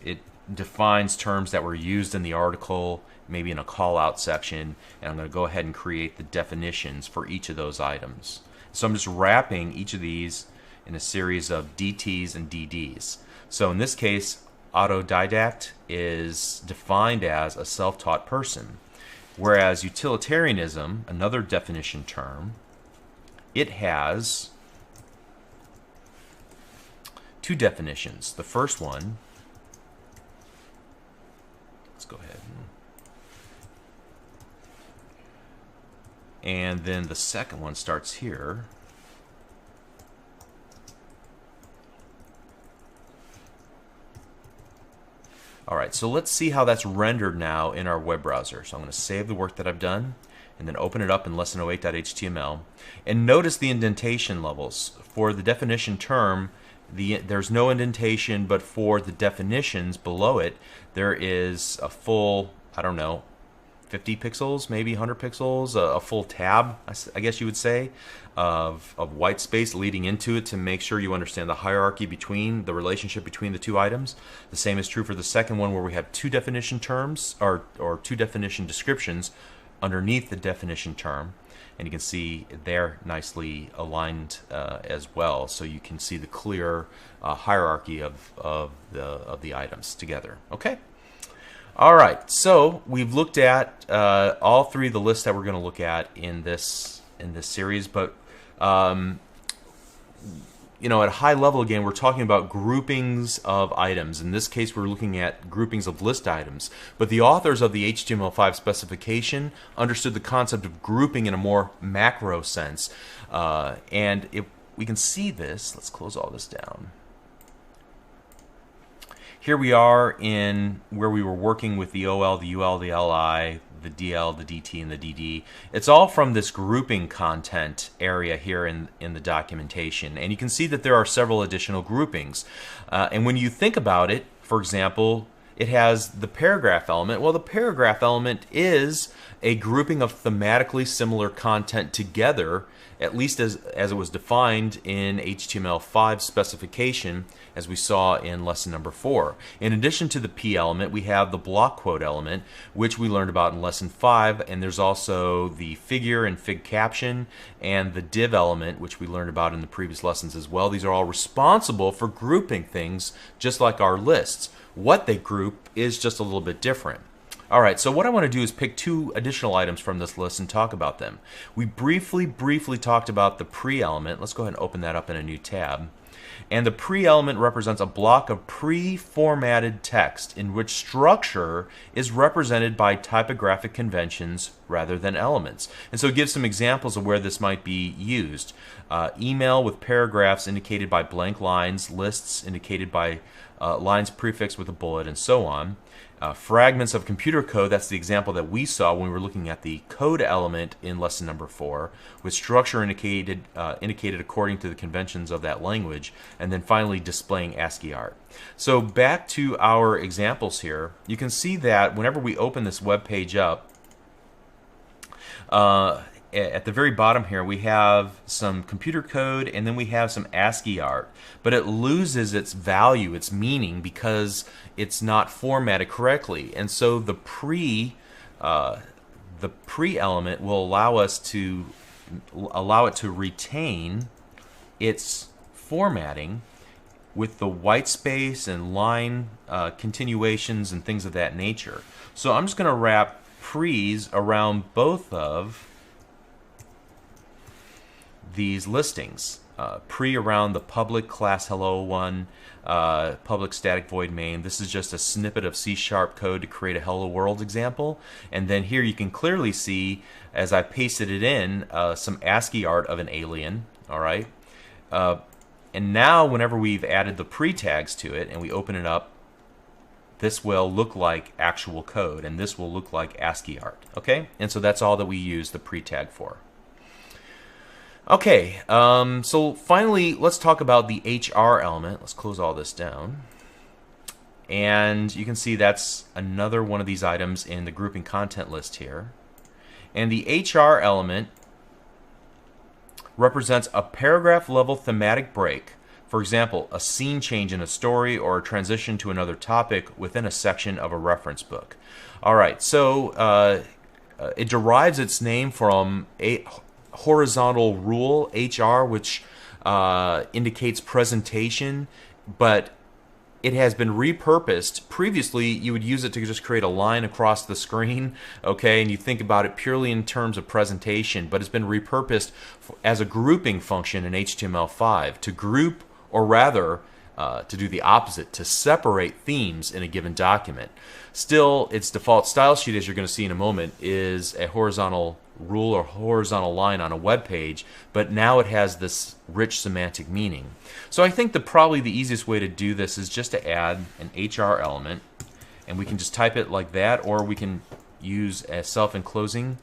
it defines terms that were used in the article, maybe in a call-out section, and I'm going to go ahead and create the definitions for each of those items. So I'm just wrapping each of these in a series of DTs and DDs. So in this case, autodidact is defined as a self-taught person, whereas utilitarianism, another definition term, it has two definitions. The first one, let's go ahead, and then the second one starts here. All right, so let's see how that's rendered now in our web browser. So I'm going to save the work that I've done and then open it up in lesson08.html. And notice the indentation levels. For the definition term, there's no indentation, but for the definitions below it, there is a full, I don't know, 50 pixels, maybe 100 pixels, a full tab, I guess you would say, of white space leading into it to make sure you understand the hierarchy between, the relationship between the two items. The same is true for the second one, where we have two definition terms, or two definition descriptions underneath the definition term. And you can see they're nicely aligned as well, so you can see the clear hierarchy of the items together. Okay. All right. So we've looked at all three of the lists that we're going to look at in this series, but you know, at a high level, again, we're talking about groupings of items. In this case, we're looking at groupings of list items. But the authors of the HTML5 specification understood the concept of grouping in a more macro sense. And if we can see this, let's close all this down. Here we are in where we were working with the OL, the UL, the LI, the DL, the DT, and the DD. It's all from this grouping content area here in the documentation. And you can see that there are several additional groupings. And when you think about it, for example, it has the paragraph element. Well, the paragraph element is a grouping of thematically similar content together, at least as it was defined in HTML5 specification, as we saw in lesson number 4. In addition to the P element, we have the block quote element, which we learned about in lesson 5, and there's also the figure and fig caption, and the div element, which we learned about in the previous lessons as well. These are all responsible for grouping things just like our lists. What they group is just a little bit different. All right, so what I want to do is pick 2 additional items from this list and talk about them. We briefly talked about the pre element. Let's go ahead and open that up in a new tab. And the pre element represents a block of pre-formatted text in which structure is represented by typographic conventions rather than elements. And so it gives some examples of where this might be used. Email with paragraphs indicated by blank lines, lists indicated by lines prefixed with a bullet, and so on. Fragments of computer code, that's the example that we saw when we were looking at the code element in lesson number 4, with structure indicated according to the conventions of that language, and then finally displaying ASCII art. So back to our examples here, you can see that whenever we open this web page up, at the very bottom here we have some computer code and then we have some ASCII art, but it loses its value, its meaning, because it's not formatted correctly. And so the pre element will allow it to retain its formatting with the white space and line continuations and things of that nature. So I'm just going to wrap pre's around both of these listings. Pre around the public class hello one, public static void main. This is just a snippet of C# code to create a hello world example. And then here you can clearly see, as I pasted it in, some ASCII art of an alien. All right. And now whenever we've added the pre tags to it and we open it up, this will look like actual code and this will look like ASCII art. Okay. And so that's all that we use the pre tag for. Okay, so finally, let's talk about the HR element. Let's close all this down. And you can see that's another one of these items in the grouping content list here. And the HR element represents a paragraph level thematic break. For example, a scene change in a story or a transition to another topic within a section of a reference book. All right, so it derives its name from a horizontal rule, HR, which indicates presentation, but it has been repurposed. Previously, you would use it to just create a line across the screen, okay, and you think about it purely in terms of presentation, but it's been repurposed as a grouping function in HTML5 to group, or rather, to do the opposite, to separate themes in a given document. Still, its default style sheet, as you're going to see in a moment, is a horizontal rule or horizontal line on a web page, but now it has this rich semantic meaning. So I think that probably the easiest way to do this is just to add an HR element, and we can just type it like that, or we can use a self-enclosing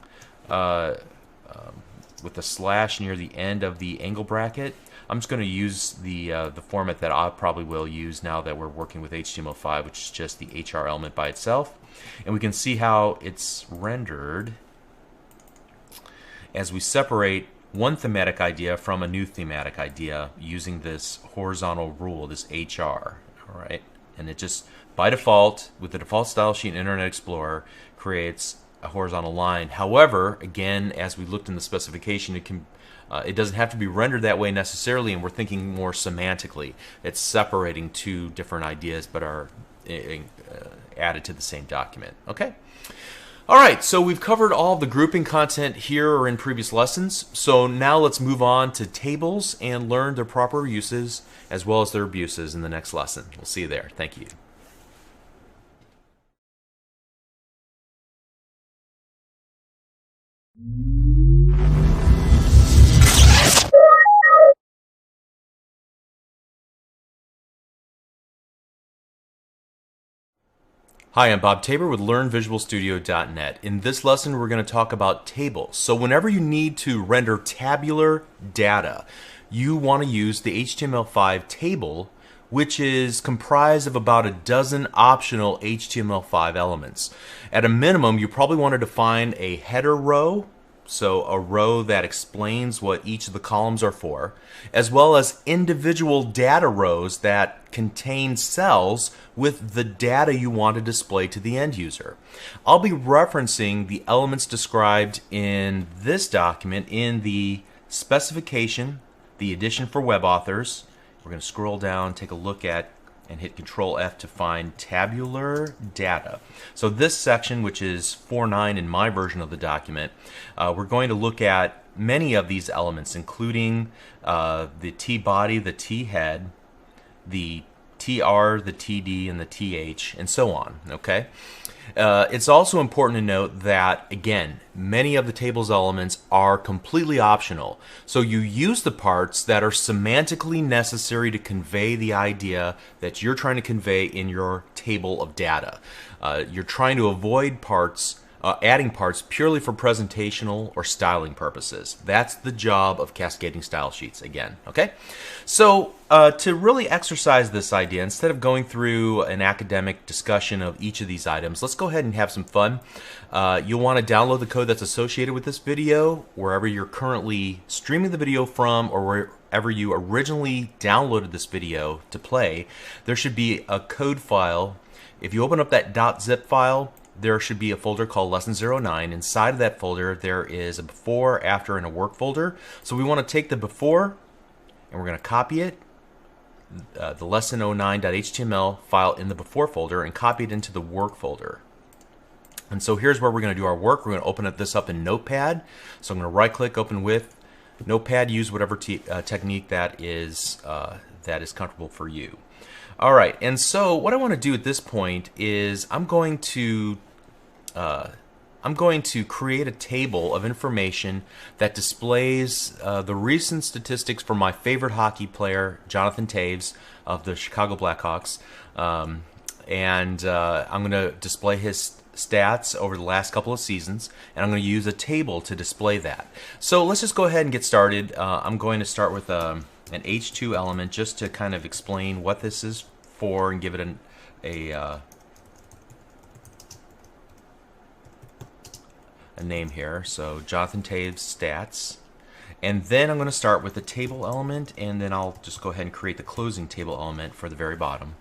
with a slash near the end of the angle bracket. I'm just going to use the format that I probably will use now that we're working with HTML5, which is just the HR element by itself. And we can see how it's rendered as we separate one thematic idea from a new thematic idea using this horizontal rule, this HR. All right, and it just by default, with the default style sheet in Internet Explorer, creates a horizontal line. However, again, as we looked in the specification, it doesn't have to be rendered that way necessarily, and we're thinking more semantically. It's separating two different ideas but are added to the same document. Okay? All right, so we've covered all the grouping content here or in previous lessons. So now let's move on to tables and learn their proper uses as well as their abuses in the next lesson. We'll see you there. Thank you. Hi, I'm Bob Tabor with LearnVisualStudio.net. In this lesson, we're going to talk about tables. So whenever you need to render tabular data, you want to use the HTML5 table, which is comprised of about a dozen optional HTML5 elements. At a minimum, you probably want to define a header row, so a row that explains what each of the columns are for, as well as individual data rows that contain cells with the data you want to display to the end user. I'll be referencing the elements described in this document in the specification, the edition for web authors. We're going to scroll down, take a look at, and hit Control F to find tabular data. So this section, which is 4.9 in my version of the document, we're going to look at many of these elements, including the T-body, the T-head, the TR, the TD, and the TH, and so on. Okay. It's also important to note that, again, many of the table's elements are completely optional. So you use the parts that are semantically necessary to convey the idea that you're trying to convey in your table of data. You're trying to avoid adding parts purely for presentational or styling purposes. That's the job of cascading style sheets, again. Okay? So to really exercise this idea, instead of going through an academic discussion of each of these items, let's go ahead and have some fun. You'll want to download the code that's associated with this video wherever you're currently streaming the video from, or wherever you originally downloaded this video to play. There should be a code file. If you open up that .zip file, there should be a folder called Lesson 09. Inside of that folder, there is a before, after, and a work folder. So we want to take the before, and we're going to copy it, the lesson09.html file in the before folder, and copy it into the work folder. And so here's where we're going to do our work. We're going to open this up in Notepad. So I'm going to right-click, open with Notepad. Use whatever technique that is comfortable for you. All right, and so what I want to do at this point is I'm going to create a table of information that displays the recent statistics for my favorite hockey player, Jonathan Toews of the Chicago Blackhawks, and I'm going to display his stats over the last couple of seasons, and I'm going to use a table to display that. So let's just go ahead and get started. I'm going to start with an H2 element just to kind of explain what this is for and give it a name here. So Jonathan Toews stats, and then I'm going to start with the table element, and then I'll just go ahead and create the closing table element for the very bottom.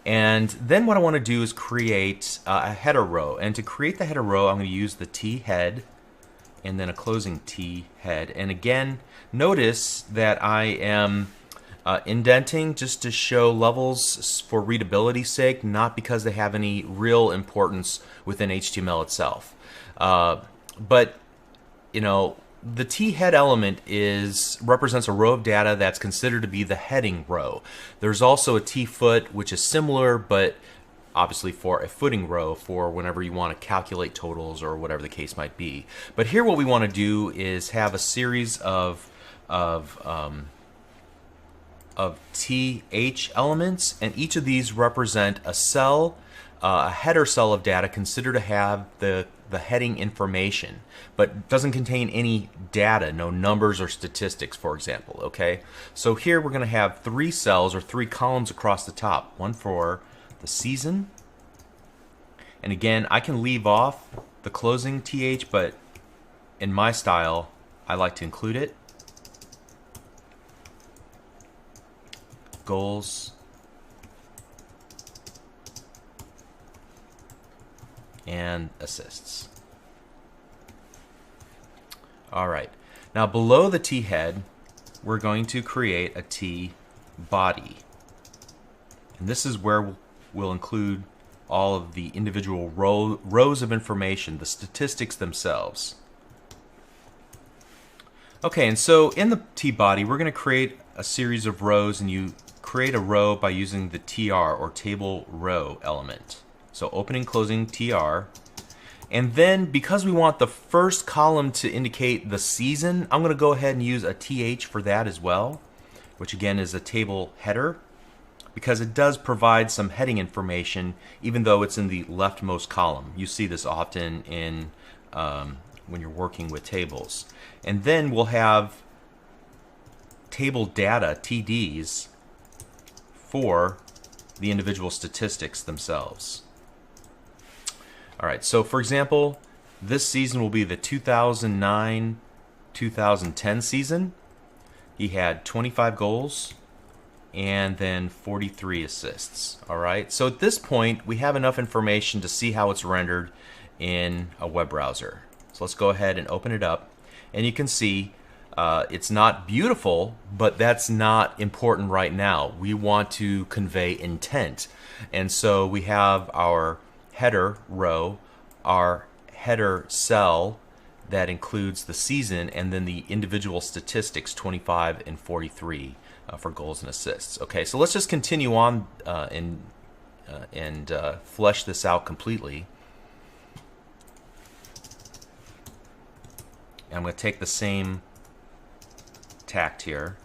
And then what I want to do is create a header row, and to create the header row I'm going to use the T head and then a closing T head. And again, notice that I am indenting just to show levels for readability's sake, not because they have any real importance within HTML itself. But you know, the T head element represents a row of data that's considered to be the heading row. There's also a T foot, which is similar, but obviously for a footing row for whenever you want to calculate totals or whatever the case might be. But here what we want to do is have a series of TH elements, and each of these represent a cell, a header cell of data considered to have the heading information, but doesn't contain any data, no numbers or statistics, for example. Okay, so here we're going to have 3 cells or 3 columns across the top, one for the season, and again I can leave off the closing TH, but in my style I like to include it. Goals and assists. All right. Now below the T head, we're going to create a T body. And this is where we'll include all of the individual rows of information, the statistics themselves. Okay, and so in the T body, we're going to create a series of rows, and you create a row by using the TR, or table row element. So opening, closing TR. And then because we want the first column to indicate the season, I'm going to go ahead and use a TH for that as well, which again is a table header, because it does provide some heading information even though it's in the leftmost column. You see this often in when you're working with tables. And then we'll have table data, TDs, for the individual statistics themselves. All right, so for example, this season will be the 2009-2010 season. He had 25 goals and then 43 assists. All right, so at this point, we have enough information to see how it's rendered in a web browser. So let's go ahead and open it up, and you can see it's not beautiful, but that's not important right now. We want to convey intent, and so we have our header row, our header cell that includes the season, and then the individual statistics 25 and 43 for goals and assists. Okay, so let's just continue on and flesh this out completely. And I'm going to take the same tact here.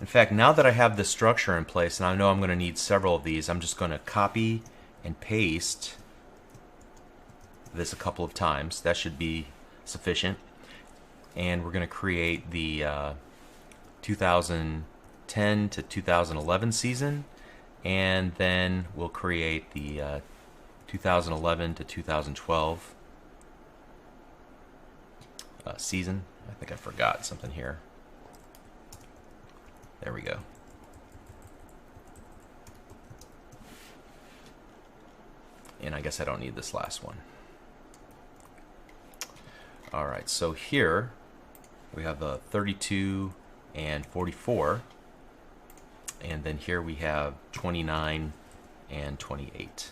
In fact, now that I have this structure in place, and I know I'm going to need several of these, I'm just going to copy and paste this a couple of times. That should be sufficient. And we're going to create the 2010 to 2011 season, and then we'll create the 2011 to 2012 season. I think I forgot something here. There we go. And I guess I don't need this last one. All right, so here we have 32 and 44, and then here we have 29 and 28.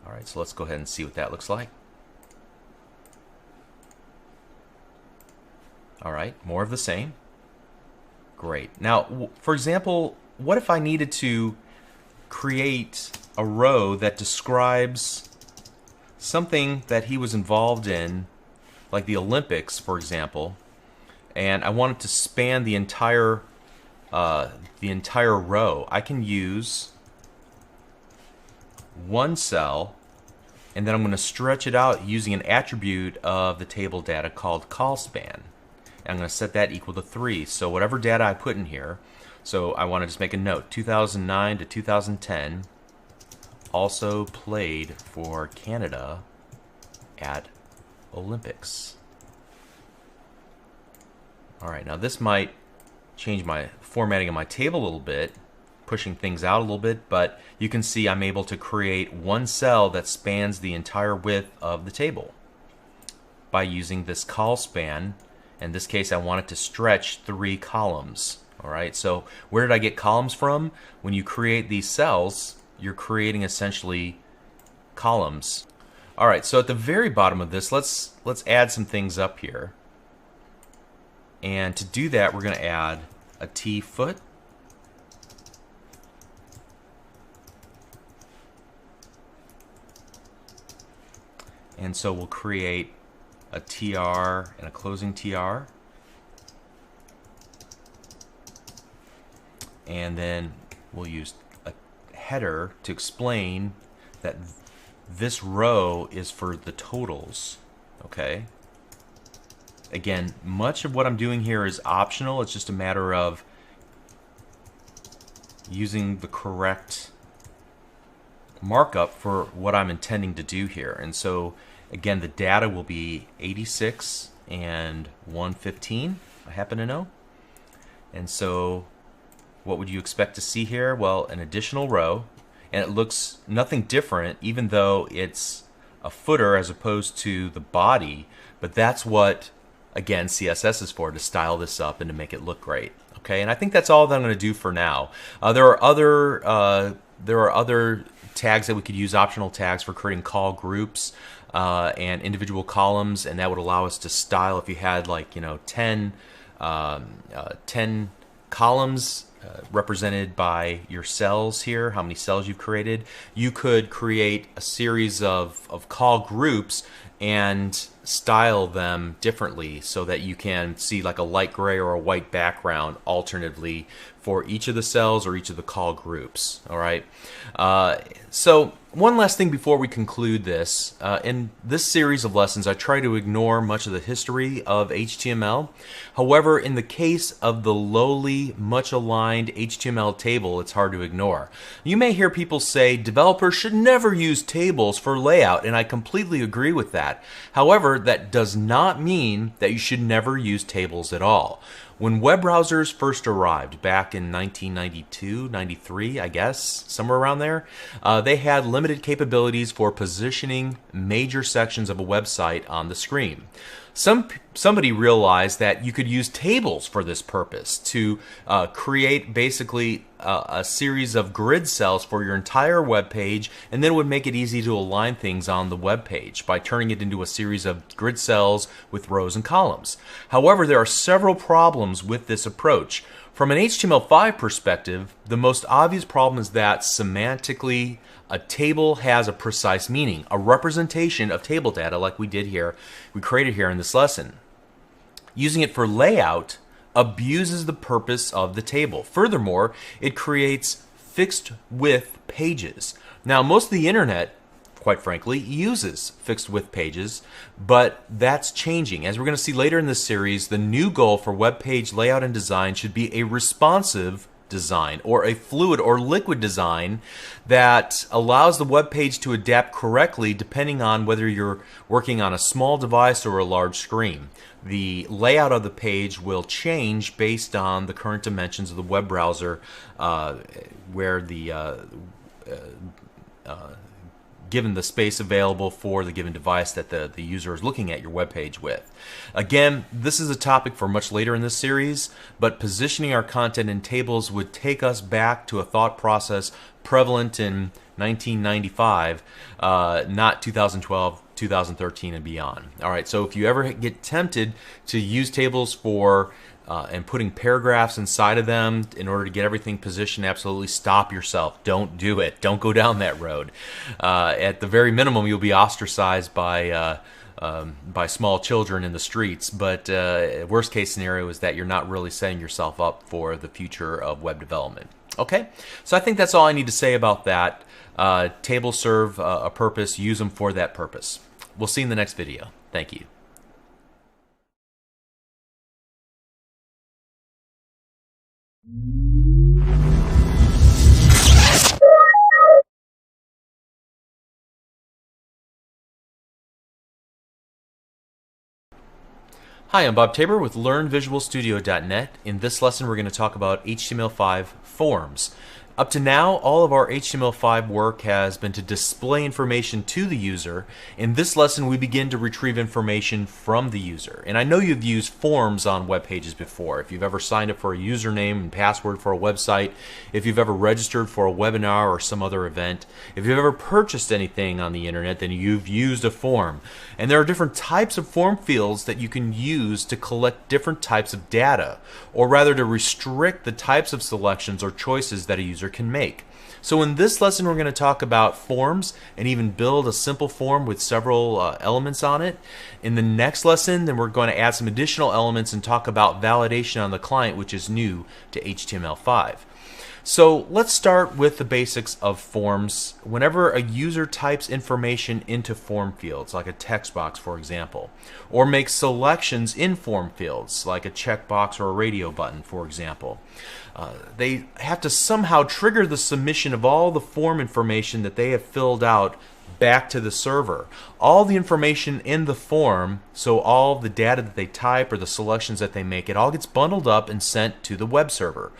All right, so let's go ahead and see what that looks like. All right, more of the same. Great. Now, for example, what if I needed to create a row that describes something that he was involved in, like the Olympics, for example, and I want it to span the entire row? I can use one cell, and then I'm going to stretch it out using an attribute of the table data called callSpan. I'm going to set that equal to 3. So whatever data I put in here, so I want to just make a note, 2009 to 2010, also played for Canada at Olympics. All right, now this might change my formatting of my table a little bit, pushing things out a little bit, but you can see I'm able to create one cell that spans the entire width of the table by using this callSpan. In this case, I want it to stretch 3 columns. All right, so where did I get columns from? When you create these cells, you're creating essentially columns. All right, so at the very bottom of this, let's add some things up here. And to do that, we're going to add a T foot. And so we'll create a TR and a closing TR. And then we'll use a header to explain that this row is for the totals. Okay. Again, much of what I'm doing here is optional. It's just a matter of using the correct markup for what I'm intending to do here. And so again, the data will be 86 and 115, I happen to know. And so what would you expect to see here? Well, an additional row, and it looks nothing different even though it's a footer as opposed to the body, but that's what, again, CSS is for, to style this up and to make it look great. Okay, and I think that's all that I'm going to do for now. There are other tags that we could use, optional tags for creating call groups and individual columns, and that would allow us to style. If you had, like, 10 columns represented by your cells here, how many cells you've created, you could create a series of call groups and style them differently so that you can see like a light gray or a white background alternatively for each of the cells or each of the call groups. All right. So one last thing before we conclude this. In this series of lessons, I try to ignore much of the history of HTML. However, in the case of the lowly, much aligned HTML table, it's hard to ignore. You may hear people say developers should never use tables for layout, and I completely agree with that. However, that does not mean that you should never use tables at all. When web browsers first arrived back in 1992, 93, I guess, somewhere around there, they had limited capabilities for positioning major sections of a website on the screen. Somebody realized that you could use tables for this purpose to create basically a series of grid cells for your entire web page, and then it would make it easy to align things on the web page by turning it into a series of grid cells with rows and columns. However, there are several problems with this approach. From an HTML5 perspective, the most obvious problem is that semantically a table has a precise meaning, a representation of table data like we did here, we created here in this lesson. Using it for layout abuses the purpose of the table. Furthermore, it creates fixed width pages. Now, most of the internet, quite frankly, uses fixed width pages, but that's changing. As we're going to see later in this series, the new goal for web page layout and design should be a responsive design, or a fluid or liquid design that allows the web page to adapt correctly depending on whether you're working on a small device or a large screen. The layout of the page will change based on the current dimensions of the web browser, where the given the space available for the given device that the user is looking at your web page with. Again, this is a topic for much later in this series, but positioning our content in tables would take us back to a thought process prevalent in 1995, not 2012, 2013 and beyond. All right, so if you ever get tempted to use tables for and putting paragraphs inside of them in order to get everything positioned, absolutely stop yourself. Don't do it. Don't go down that road. At the very minimum, you'll be ostracized by small children in the streets. But worst case scenario is that you're not really setting yourself up for the future of web development. Okay, so I think that's all I need to say about that. Tables serve a purpose. Use them for that purpose. We'll see you in the next video. Thank you. Hi, I'm Bob Tabor with LearnVisualStudio.net. In this lesson, we're going to talk about HTML5 forms. Up to now, all of our HTML5 work has been to display information to the user. In this lesson, we begin to retrieve information from the user. And I know you've used forms on web pages before. If you've ever signed up for a username and password for a website, if you've ever registered for a webinar or some other event, if you've ever purchased anything on the internet, then you've used a form. And there are different types of form fields that you can use to collect different types of data, or rather to restrict the types of selections or choices that a user can make. So in this lesson, we're going to talk about forms and even build a simple form with several elements on it. In the next lesson, then we're going to add some additional elements and talk about validation on the client, which is new to HTML5. So let's start with the basics of forms. Whenever a user types information into form fields, like a text box, for example, or makes selections in form fields, like a checkbox or a radio button, for example, they have to somehow trigger the submission of all the form information that they have filled out back to the server. All the information in the form, so all the data that they type or the selections that they make, it all gets bundled up and sent to the web server.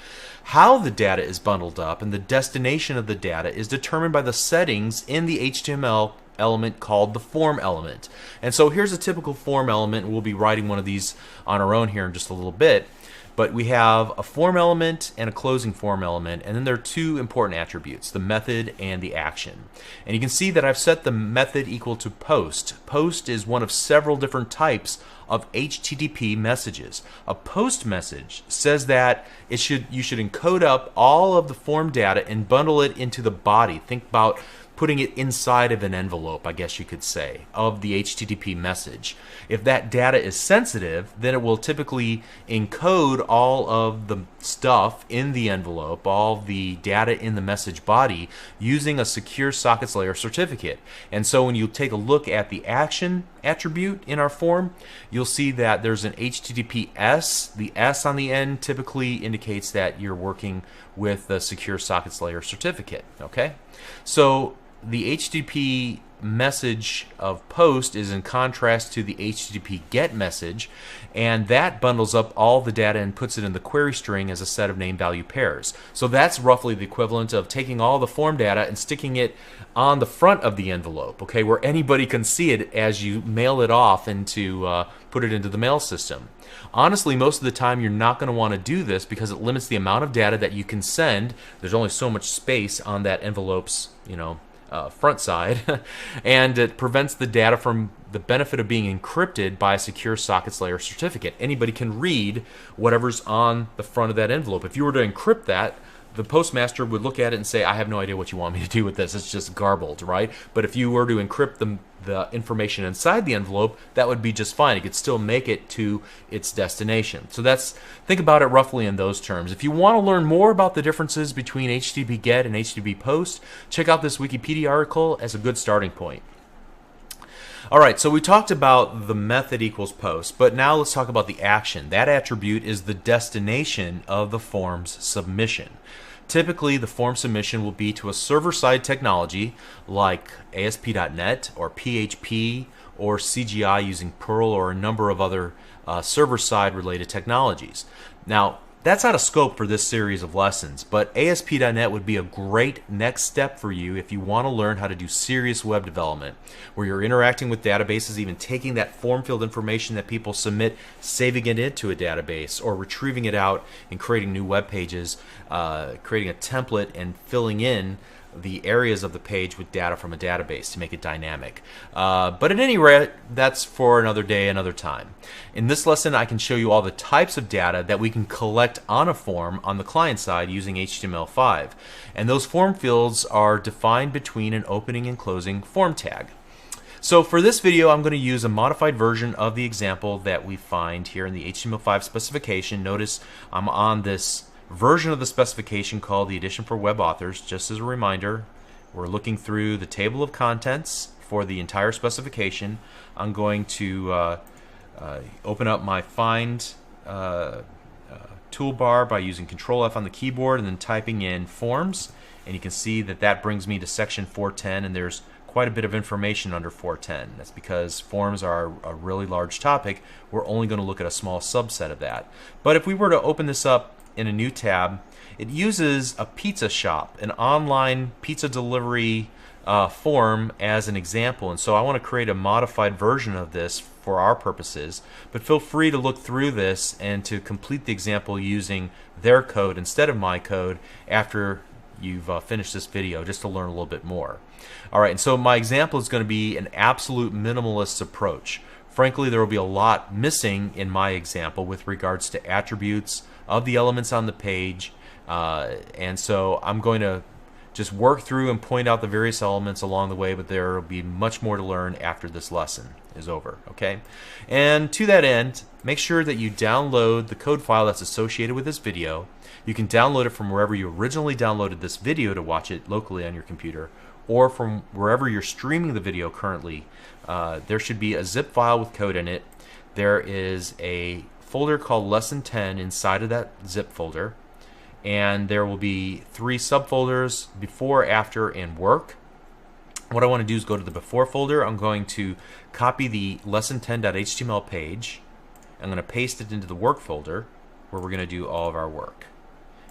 How the data is bundled up and the destination of the data is determined by the settings in the HTML element called the form element. And so here's a typical form element. We'll be writing one of these on our own here in just a little bit. But we have a form element and a closing form element, and then there are two important attributes, the method and the action. And you can see that I've set the method equal to post. Post is one of several different types of HTTP messages. A post message says that you should encode up all of the form data and bundle it into the body. Think about putting it inside of an envelope, I guess you could say, of the HTTP message. If that data is sensitive, then it will typically encode all of the stuff in the envelope, all the data in the message body, using a secure sockets layer certificate. And so when you take a look at the action attribute in our form, you'll see that there's an HTTPS. The S on the end typically indicates that you're working with the secure sockets layer certificate. Okay, so the HTTP message of post is in contrast to the HTTP get message, and that bundles up all the data and puts it in the query string as a set of name value pairs. So that's roughly the equivalent of taking all the form data and sticking it on the front of the envelope, okay, where anybody can see it as you mail it off into put it into the mail system. Honestly, most of the time you're not going to want to do this because it limits the amount of data that you can send. There's only so much space on that envelope's, front side, and it prevents the data from the benefit of being encrypted by a secure sockets layer certificate. Anybody can read whatever's on the front of that envelope. If you were to encrypt that, the postmaster would look at it and say, I have no idea what you want me to do with this. It's just garbled, right? But if you were to encrypt the information inside the envelope, that would be just fine. It could still make it to its destination. So think about it roughly in those terms. If you want to learn more about the differences between HTTP GET and HTTP POST, check out this Wikipedia article as a good starting point. Alright, so we talked about the method equals post, but now let's talk about the action. That attribute is the destination of the form's submission. Typically, the form submission will be to a server-side technology like ASP.NET or PHP or CGI using Perl or a number of other server-side related technologies. Now, that's out of scope for this series of lessons, but ASP.NET would be a great next step for you if you want to learn how to do serious web development, where you're interacting with databases, even taking that form field information that people submit, saving it into a database, or retrieving it out and creating new web pages, creating a template and filling in the areas of the page with data from a database to make it dynamic. But at any rate, that's for another day, another time. In this lesson, I can show you all the types of data that we can collect on a form on the client side using HTML5. And those form fields are defined between an opening and closing form tag. So for this video, I'm going to use a modified version of the example that we find here in the HTML5 specification. Notice I'm on this version of the specification called the Edition for Web Authors. Just as a reminder, we're looking through the table of contents for the entire specification. I'm going to open up my Find toolbar by using Control F on the keyboard and then typing in Forms, and you can see that that brings me to section 410, and there's quite a bit of information under 410. That's because forms are a really large topic. We're only going to look at a small subset of that. But if we were to open this up in a new tab, it uses a pizza shop, an online pizza delivery form as an example, and so I want to create a modified version of this for our purposes, but feel free to look through this and to complete the example using their code instead of my code after you've finished this video, just to learn a little bit more. Alright, and so my example is going to be an absolute minimalist approach. Frankly, there will be a lot missing in my example with regards to attributes of the elements on the page, and so I'm going to just work through and point out the various elements along the way, but there will be much more to learn after this lesson is over, okay? And to that end, make sure that you download the code file that's associated with this video. You can download it from wherever you originally downloaded this video to watch it locally on your computer, or from wherever you're streaming the video currently. There should be a zip file with code in it. There is a folder called Lesson 10 inside of that zip folder, and there will be 3 subfolders: before, after, and work. what I want to do is go to the before folder. I'm going to copy the lesson10.html page. I'm going to paste it into the work folder where we're going to do all of our work.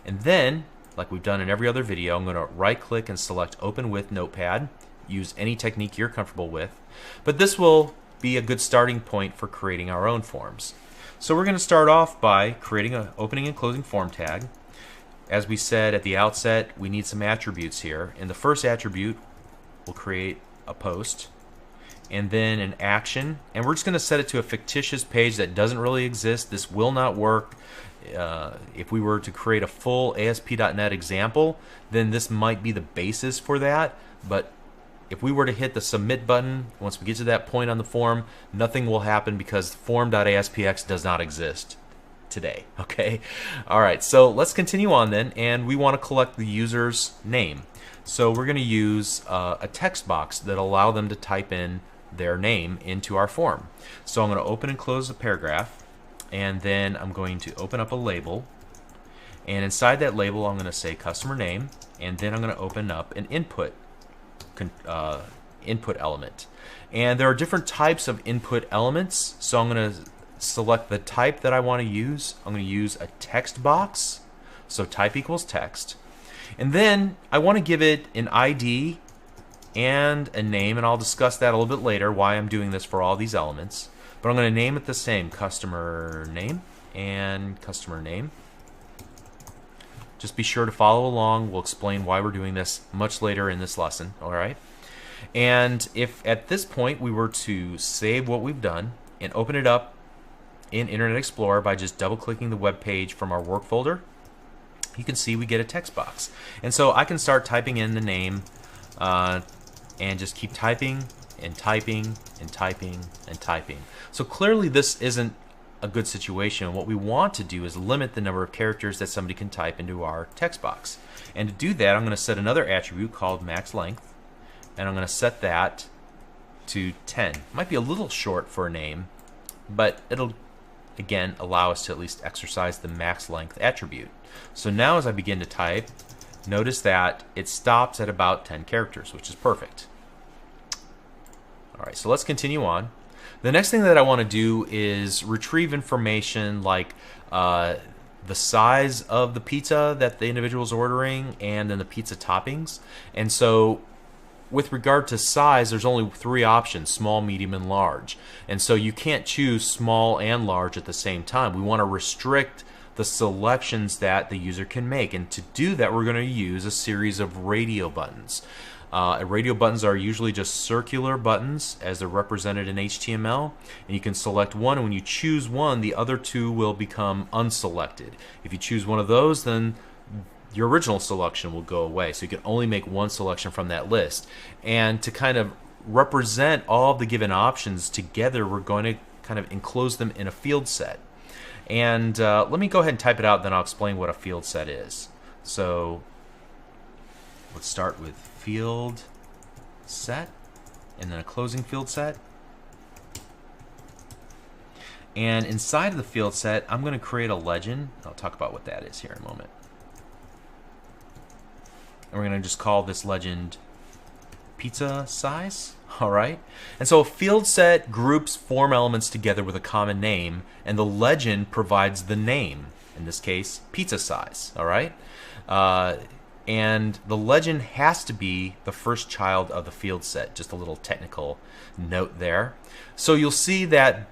And then, like we've done in every other video, I'm going to right click and select Open with Notepad. Use any technique you're comfortable with. But this will be a good starting point for creating our own forms. So we're going to start off by creating an opening and closing form tag. As we said at the outset, we need some attributes here. In the first attribute, we'll create a post and then an action, and we're just going to set it to a fictitious page that doesn't really exist. This will not work. If we were to create a full ASP.NET example, then this might be the basis for that, but if we were to hit the submit button, once we get to that point on the form, nothing will happen because form.aspx does not exist today. Okay? Alright, so let's continue on then, and we want to collect the user's name. So we're going to use a text box that will allow them to type in their name into our form. So I'm going to open and close the paragraph, and then I'm going to open up a label, and inside that label I'm going to say customer name, and then I'm going to open up an input element. And there are different types of input elements, so I'm going to select the type that I want to use. I'm going to use a text box, so type equals text, and then I want to give it an ID and a name, and I'll discuss that a little bit later why I'm doing this for all these elements. But I'm going to name it the same, customer name and customer name. Just be sure to follow along. We'll explain why we're doing this much later in this lesson. Alright? And if at this point we were to save what we've done and open it up in Internet Explorer by just double-clicking the web page from our work folder, you can see we get a text box. And so I can start typing in the name and just keep typing and typing and typing and typing. So clearly this isn't a good situation. What we want to do is limit the number of characters that somebody can type into our text box. And to do that, I'm going to set another attribute called max length, and I'm going to set that to 10. It might be a little short for a name, but it'll again allow us to at least exercise the max length attribute. So now as I begin to type, notice that it stops at about 10 characters, which is perfect. Alright, so let's continue on. The next thing that I want to do is retrieve information like the size of the pizza that the individual is ordering and then the pizza toppings. And so with regard to size, there's only 3 options: small, medium, and large. And so you can't choose small and large at the same time. We want to restrict the selections that the user can make. And to do that, we're going to use a series of radio buttons. Radio buttons are usually just circular buttons as they're represented in HTML, and you can select one, and when you choose one, the other 2 will become unselected. If you choose one of those, then your original selection will go away, so you can only make one selection from that list. And to kind of represent all of the given options together, we're going to kind of enclose them in a field set. And let me go ahead and type it out, then I'll explain what a field set is. So let's start with field set and then a closing field set. And inside of the field set, I'm going to create a legend. I'll talk about what that is here in a moment. And we're going to just call this legend pizza size. Alright? And so a field set groups form elements together with a common name, and the legend provides the name, in this case, pizza size. Alright? And the legend has to be the first child of the field set. Just a little technical note there. So you'll see that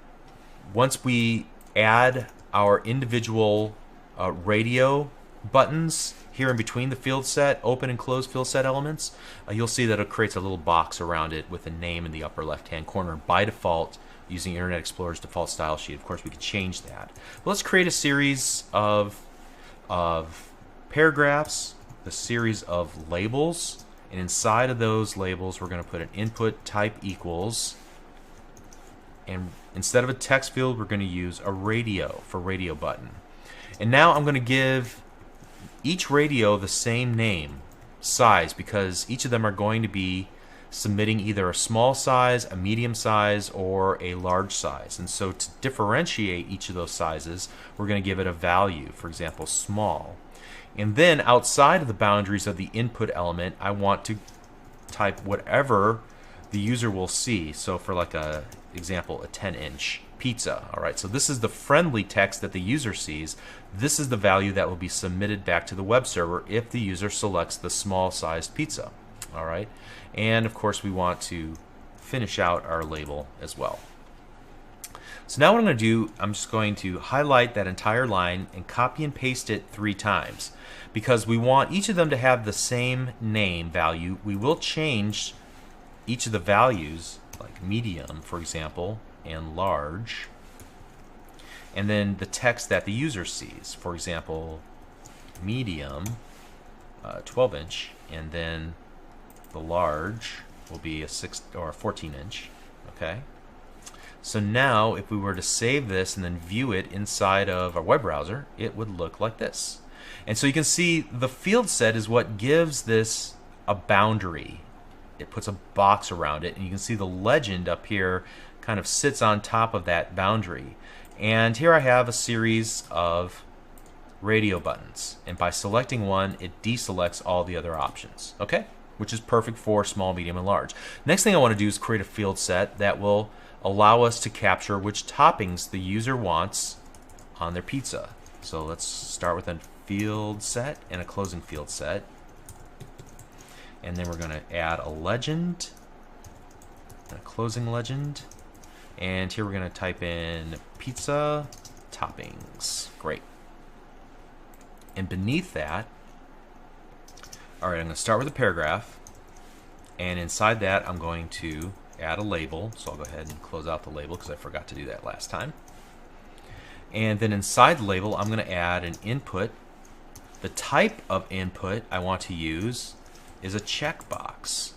once we add our individual radio buttons here in between the field set, open and close field set elements, you'll see that it creates a little box around it with a name in the upper left hand corner by default using Internet Explorer's default style sheet. Of course, we could change that. But let's create a series of paragraphs, a series of labels, and inside of those labels we're going to put an input type equals, and instead of a text field we're going to use a radio for radio button. And now I'm going to give each radio the same name, size, because each of them are going to be submitting either a small size, a medium size, or a large size. And so to differentiate each of those sizes, we're going to give it a value, for example, small. And then outside of the boundaries of the input element, I want to type whatever the user will see. So for like a example, a 10-inch pizza. All right, so this is the friendly text that the user sees. This is the value that will be submitted back to the web server if the user selects the small sized pizza. All right, and of course we want to finish out our label as well. So now what I'm going to do, I'm just going to highlight that entire line and copy and paste it 3 times because we want each of them to have the same name value. We will change each of the values, like medium, for example, and large, and then the text that the user sees. For example, medium, 12-inch, and then the large will be a 6 or a 14-inch. Okay. So now, if we were to save this and then view it inside of our web browser, it would look like this. And so you can see the field set is what gives this a boundary. It puts a box around it, and you can see the legend up here kind of sits on top of that boundary. And here I have a series of radio buttons, and by selecting one, it deselects all the other options. Okay, which is perfect for small, medium, and large. Next thing I want to do is create a field set that will allow us to capture which toppings the user wants on their pizza. So let's start with a field set and a closing field set. And then we're going to add a legend, and a closing legend. And here we're going to type in pizza toppings. Great. And beneath that, all right, I'm going to start with a paragraph. And inside that, I'm going to add a label. So I'll go ahead and close out the label because I forgot to do that last time. And then inside the label, I'm going to add an input. The type of input I want to use is a checkbox.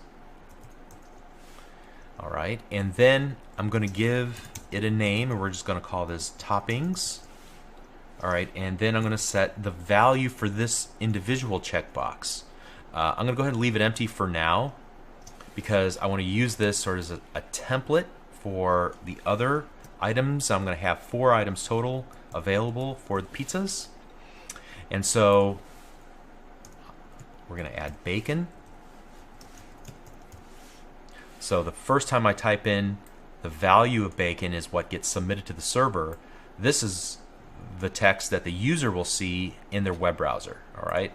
All right, and then I'm going to give it a name, and we're just going to call this toppings. All right, and then I'm going to set the value for this individual checkbox. I'm going to go ahead and leave it empty for now because I want to use this sort of as a template for the other items. I'm going to have 4 items total available for the pizzas. And so we're going to add bacon. So the first time I type in the value of bacon is what gets submitted to the server. This is the text that the user will see in their web browser. All right.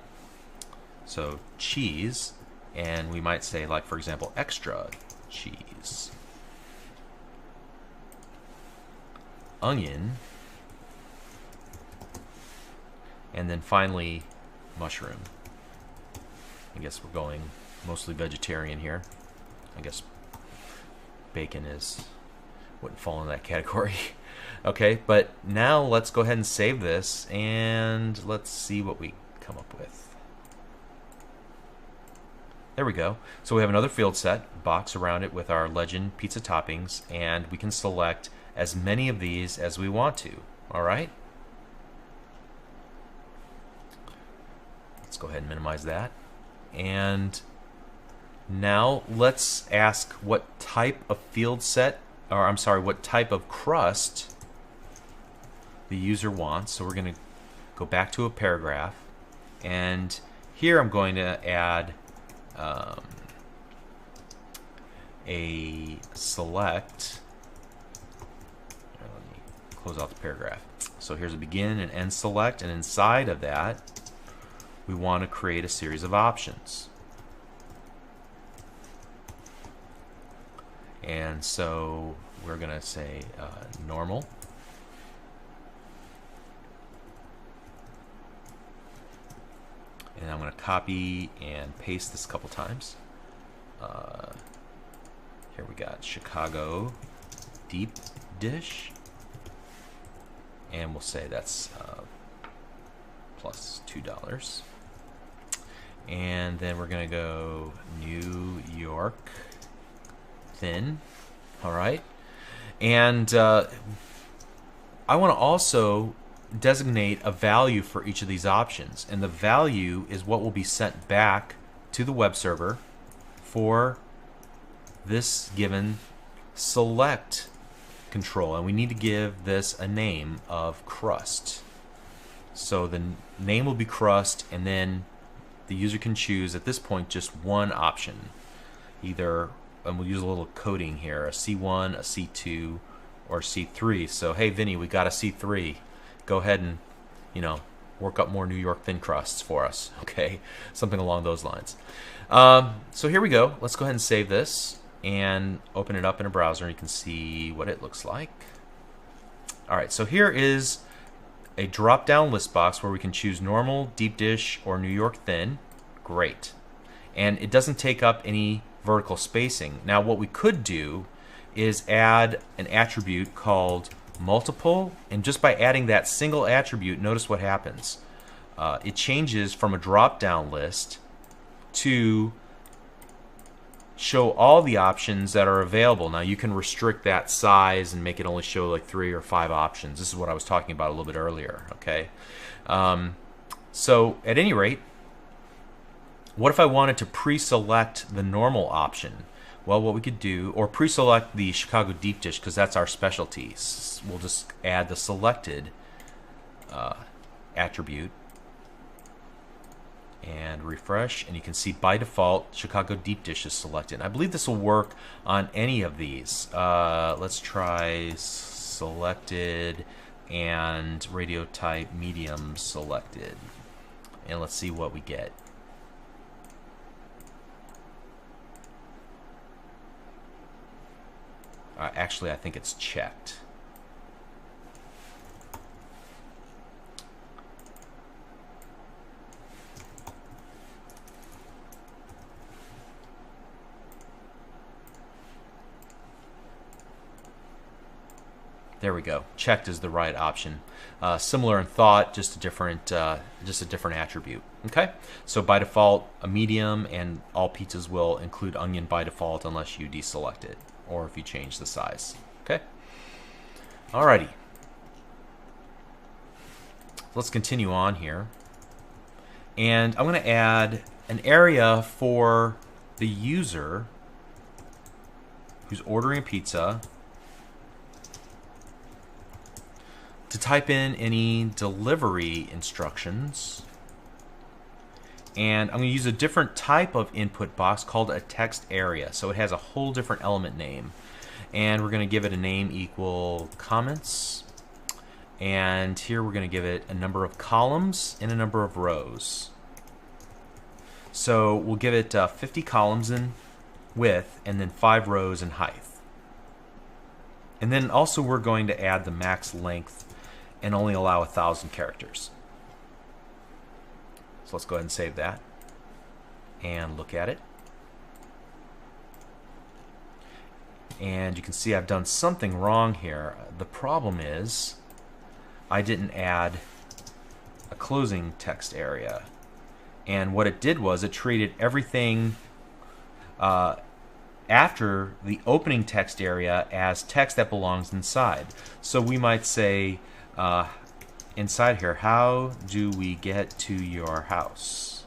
So cheese, and we might say, like, for example, extra cheese. Onion. And then finally, mushroom. I guess we're going mostly vegetarian here. I guess bacon wouldn't fall in that category. Okay, but now let's go ahead and save this, and let's see what we come up with. There we go. So we have another field set, box around it with our legend pizza toppings, and we can select as many of these as we want to. All right. Let's go ahead and minimize that. And now let's ask what type of field set, or I'm sorry, what type of crust the user wants. So we're going to go back to a paragraph, and here I'm going to add a select. Let me close out the paragraph. So here's a begin and end select, and inside of that we want to create a series of options. And so we're going to say normal. And I'm going to copy and paste this a couple times. Here we got Chicago deep dish. And we'll say that's plus $2. And then we're going to go New York thin. All right. And I want to also designate a value for each of these options, and the value is what will be sent back to the web server for this given select control, and we need to give this a name of crust. So the name will be crust, and then the user can choose at this point just one option. either, and we'll use a little coding here, a C1, a C2, or C3. So hey Vinny, we got a C3. Go ahead and, you know, work up more New York thin crusts for us, okay? Something along those lines. So here we go. Let's go ahead and save this and open it up in a browser, and you can see what it looks like. All right, so here is a drop-down list box where we can choose normal, deep dish, or New York thin. Great. And it doesn't take up any vertical spacing. Now what we could do is add an attribute called multiple, and just by adding that single attribute, notice what happens. It changes from a drop-down list to show all the options that are available. Now you can restrict that size and make it only show like 3 or 5 options. This is what I was talking about a little bit earlier, okay? So at any rate, what if I wanted to pre-select the normal option? Well, what we could do, or pre-select the Chicago deep dish, because that's our specialty. We'll just add the selected attribute and refresh, and you can see by default Chicago deep dish is selected. I believe this will work on any of these. Let's try selected and radio type medium selected, and let's see what we get. Actually, I think it's checked. There we go. Checked is the right option. Similar in thought, just a different attribute. Okay. So by default, a medium, and all pizzas will include onion by default unless you deselect it or if you change the size. Okay. Alrighty. Let's continue on here, and I'm going to add an area for the user who's ordering a pizza to type in any delivery instructions, and I'm going to use a different type of input box called a text area. So it has a whole different element name, and we're going to give it a name equal comments, and here we're going to give it a number of columns and a number of rows. So we'll give it 50 columns in width and then 5 rows in height. And then also we're going to add the max length and only allow 1,000 characters. So let's go ahead and save that and look at it. And you can see I've done something wrong here. The problem is I didn't add a closing text area. And what it did was it treated everything after the opening text area as text that belongs inside. So we might say inside here, how do we get to your house?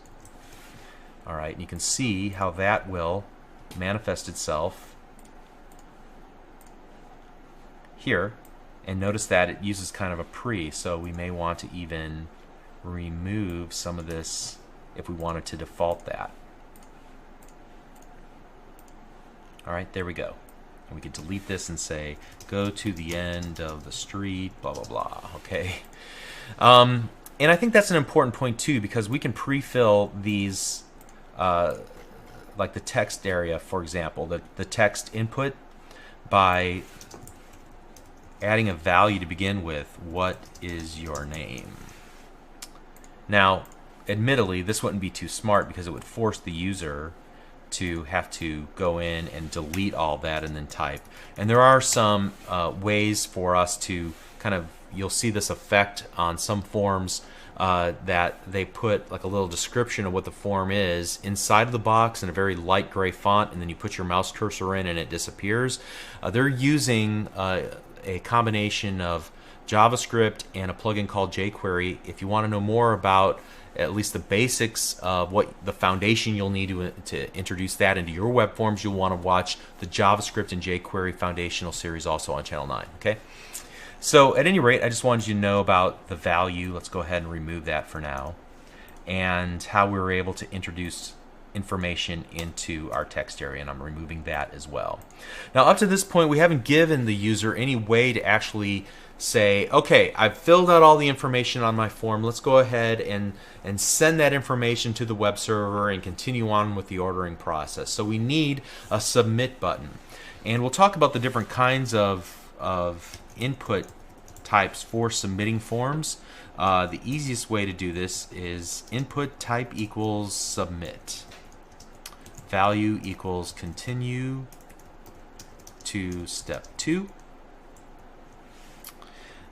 Alright, and you can see how that will manifest itself here. And notice that it uses kind of a pre, so we may want to even remove some of this if we wanted to default that. Alright, there we go. And we could delete this and say, go to the end of the street, blah, blah, blah, okay? And I think that's an important point too, because we can pre-fill these, like the text area, for example, the text input, by adding a value to begin with. What is your name? Now, admittedly, this wouldn't be too smart because it would force the user to have to go in and delete all that and then type. And there are some ways for us to kind of, you'll see this effect on some forms that they put like a little description of what the form is inside of the box in a very light gray font, and then you put your mouse cursor in and it disappears. They're using a combination of JavaScript and a plugin called jQuery. If you want to know more about at least the basics of what the foundation you'll need to introduce that into your web forms, you'll want to watch the JavaScript and jQuery foundational series also on Channel 9. Okay. So at any rate, I just wanted you to know about the value. Let's go ahead and remove that for now, and how we were able to introduce information into our text area, and I'm removing that as well. Now up to this point we haven't given the user any way to actually say, okay, I've filled out all the information on my form, let's go ahead and send that information to the web server and continue on with the ordering process. So we need a submit button, and we'll talk about the different kinds of input types for submitting forms. The easiest way to do this is input type equals submit, value equals continue to step 2.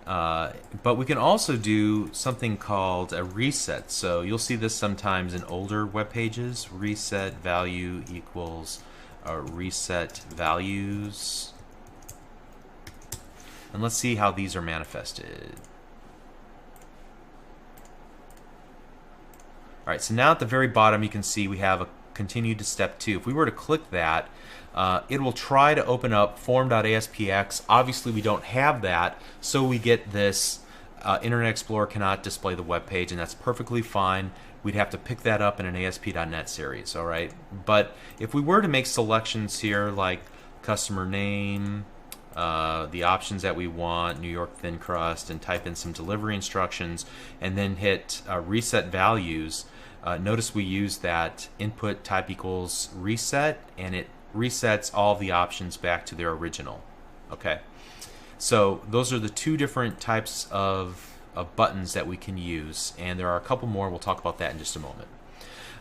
But we can also do something called a reset. So you'll see this sometimes in older web pages. Reset value equals reset values. And let's see how these are manifested. All right, so now at the very bottom you can see we have a continue to step 2. If we were to click that, it will try to open up form.aspx. Obviously we don't have that, so we get this Internet Explorer cannot display the web page, and that's perfectly fine. We'd have to pick that up in an ASP.NET series, all right? But if we were to make selections here like customer name, the options that we want, New York thin crust, and type in some delivery instructions, and then hit reset values, notice we use that input type equals reset, and it resets all the options back to their original. Okay, so those are the two different types of buttons that we can use, and there are a couple more. We'll talk about that in just a moment.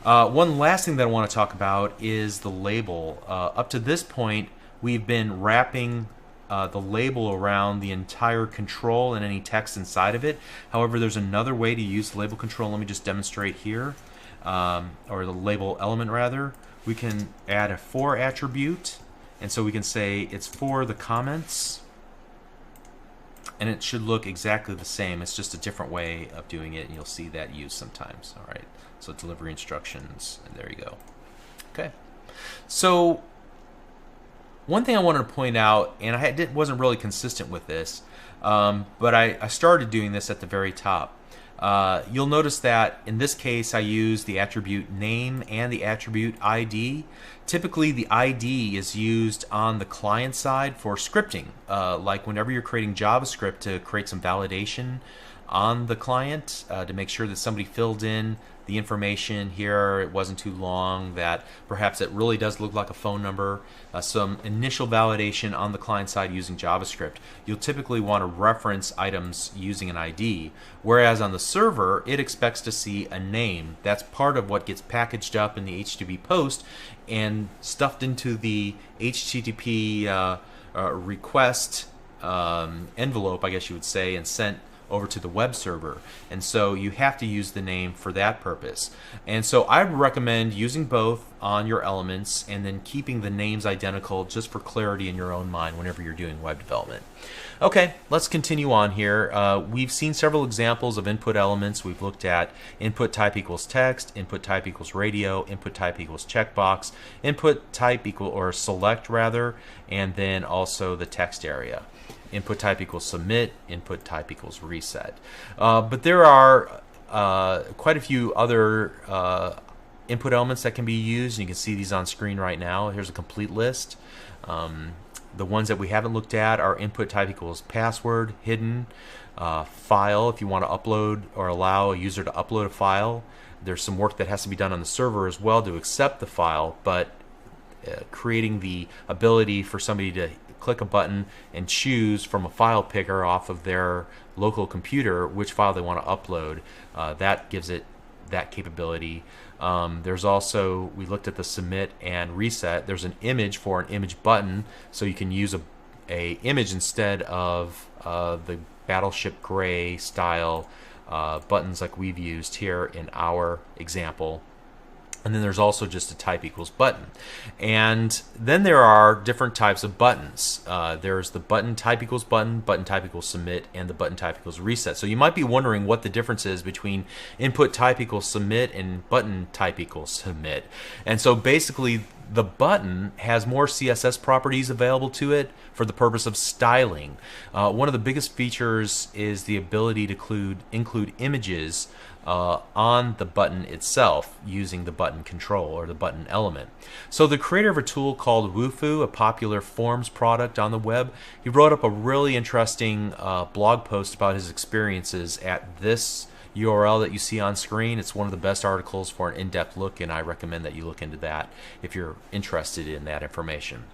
One last thing that I want to talk about is the label. Up to this point we've been wrapping the label around the entire control and any text inside of it. However, there's another way to use the label control. Let me just demonstrate here, or the label element rather. We can add a for attribute, and so we can say it's for the comments, and it should look exactly the same. It's just a different way of doing it, and you'll see that used sometimes. All right, so delivery instructions, and there you go. Okay, so one thing I wanted to point out, and I wasn't really consistent with this, but I started doing this at the very top. You'll notice that in this case I use the attribute name and the attribute ID. Typically the ID is used on the client side for scripting, like whenever you're creating JavaScript to create some validation on the client, to make sure that somebody filled in the information here, it wasn't too long, that perhaps it really does look like a phone number, some initial validation on the client side using JavaScript. You'll typically want to reference items using an ID, whereas on the server it expects to see a name. That's part of what gets packaged up in the HTTP post and stuffed into the HTTP request envelope, I guess you would say, and sent over to the web server. And so you have to use the name for that purpose. And so I would recommend using both on your elements and then keeping the names identical just for clarity in your own mind whenever you're doing web development. Okay, let's continue on here. We've seen several examples of input elements. We've looked at input type equals text, input type equals radio, input type equals checkbox, input type equal or select rather, and then also the text area. Input type equals submit, input type equals reset. But there are quite a few other input elements that can be used. You can see these on screen right now. Here's a complete list. The ones that we haven't looked at are input type equals password, hidden, file, if you want to upload or allow a user to upload a file. There's some work that has to be done on the server as well to accept the file, but creating the ability for somebody to click a button and choose from a file picker off of their local computer which file they want to upload, that gives it that capability. There's also, we looked at the submit and reset. There's an image for an image button, so you can use a image instead of the Battleship Gray style buttons like we've used here in our example. And then there's also just a type equals button. And then there are different types of buttons. There's the button type equals button, button type equals submit, and the button type equals reset. So you might be wondering what the difference is between input type equals submit and button type equals submit. And so basically the button has more CSS properties available to it for the purpose of styling. One of the biggest features is the ability to include images on the button itself using the button control or the button element. So the creator of a tool called Wufoo, a popular forms product on the web, he wrote up a really interesting blog post about his experiences at this URL that you see on screen. It's one of the best articles for an in-depth look, and I recommend that you look into that if you're interested in that information.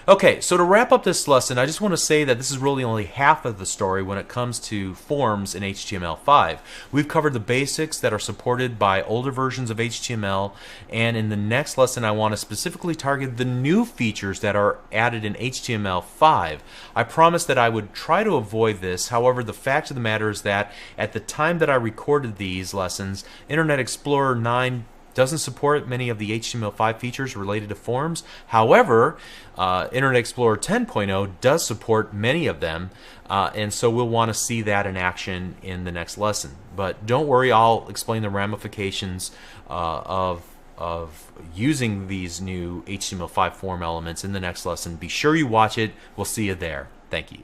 Okay, so to wrap up this lesson, I just want to say that this is really only half of the story when it comes to forms in HTML5. We've covered the basics that are supported by older versions of HTML, and in the next lesson I want to specifically target the new features that are added in HTML5. I promised that I would try to avoid this. However, the fact of the matter is that at the time that I recorded these lessons, Internet Explorer 9 doesn't support many of the HTML5 features related to forms. However, Internet Explorer 10.0 does support many of them, and so we'll want to see that in action in the next lesson. But don't worry, I'll explain the ramifications of using these new HTML5 form elements in the next lesson. Be sure you watch it. We'll see you there. Thank you.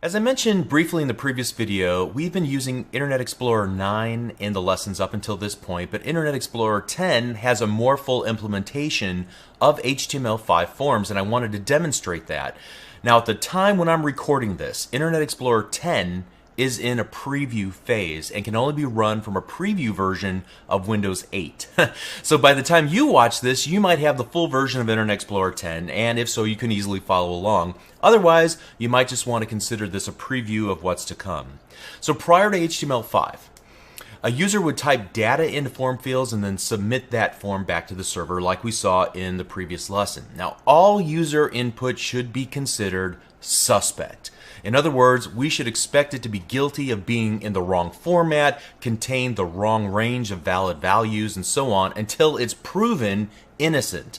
As I mentioned briefly in the previous video, we've been using Internet Explorer 9 in the lessons up until this point, but Internet Explorer 10 has a more full implementation of HTML5 forms, and I wanted to demonstrate that. Now, at the time when I'm recording this, Internet Explorer 10 is in a preview phase and can only be run from a preview version of Windows 8. So by the time you watch this, you might have the full version of Internet Explorer 10, and if so, you can easily follow along. Otherwise, you might just want to consider this a preview of what's to come. So prior to HTML5, a user would type data into form fields and then submit that form back to the server like we saw in the previous lesson. Now, all user input should be considered suspect. In other words, we should expect it to be guilty of being in the wrong format, contain the wrong range of valid values, and so on until it's proven innocent.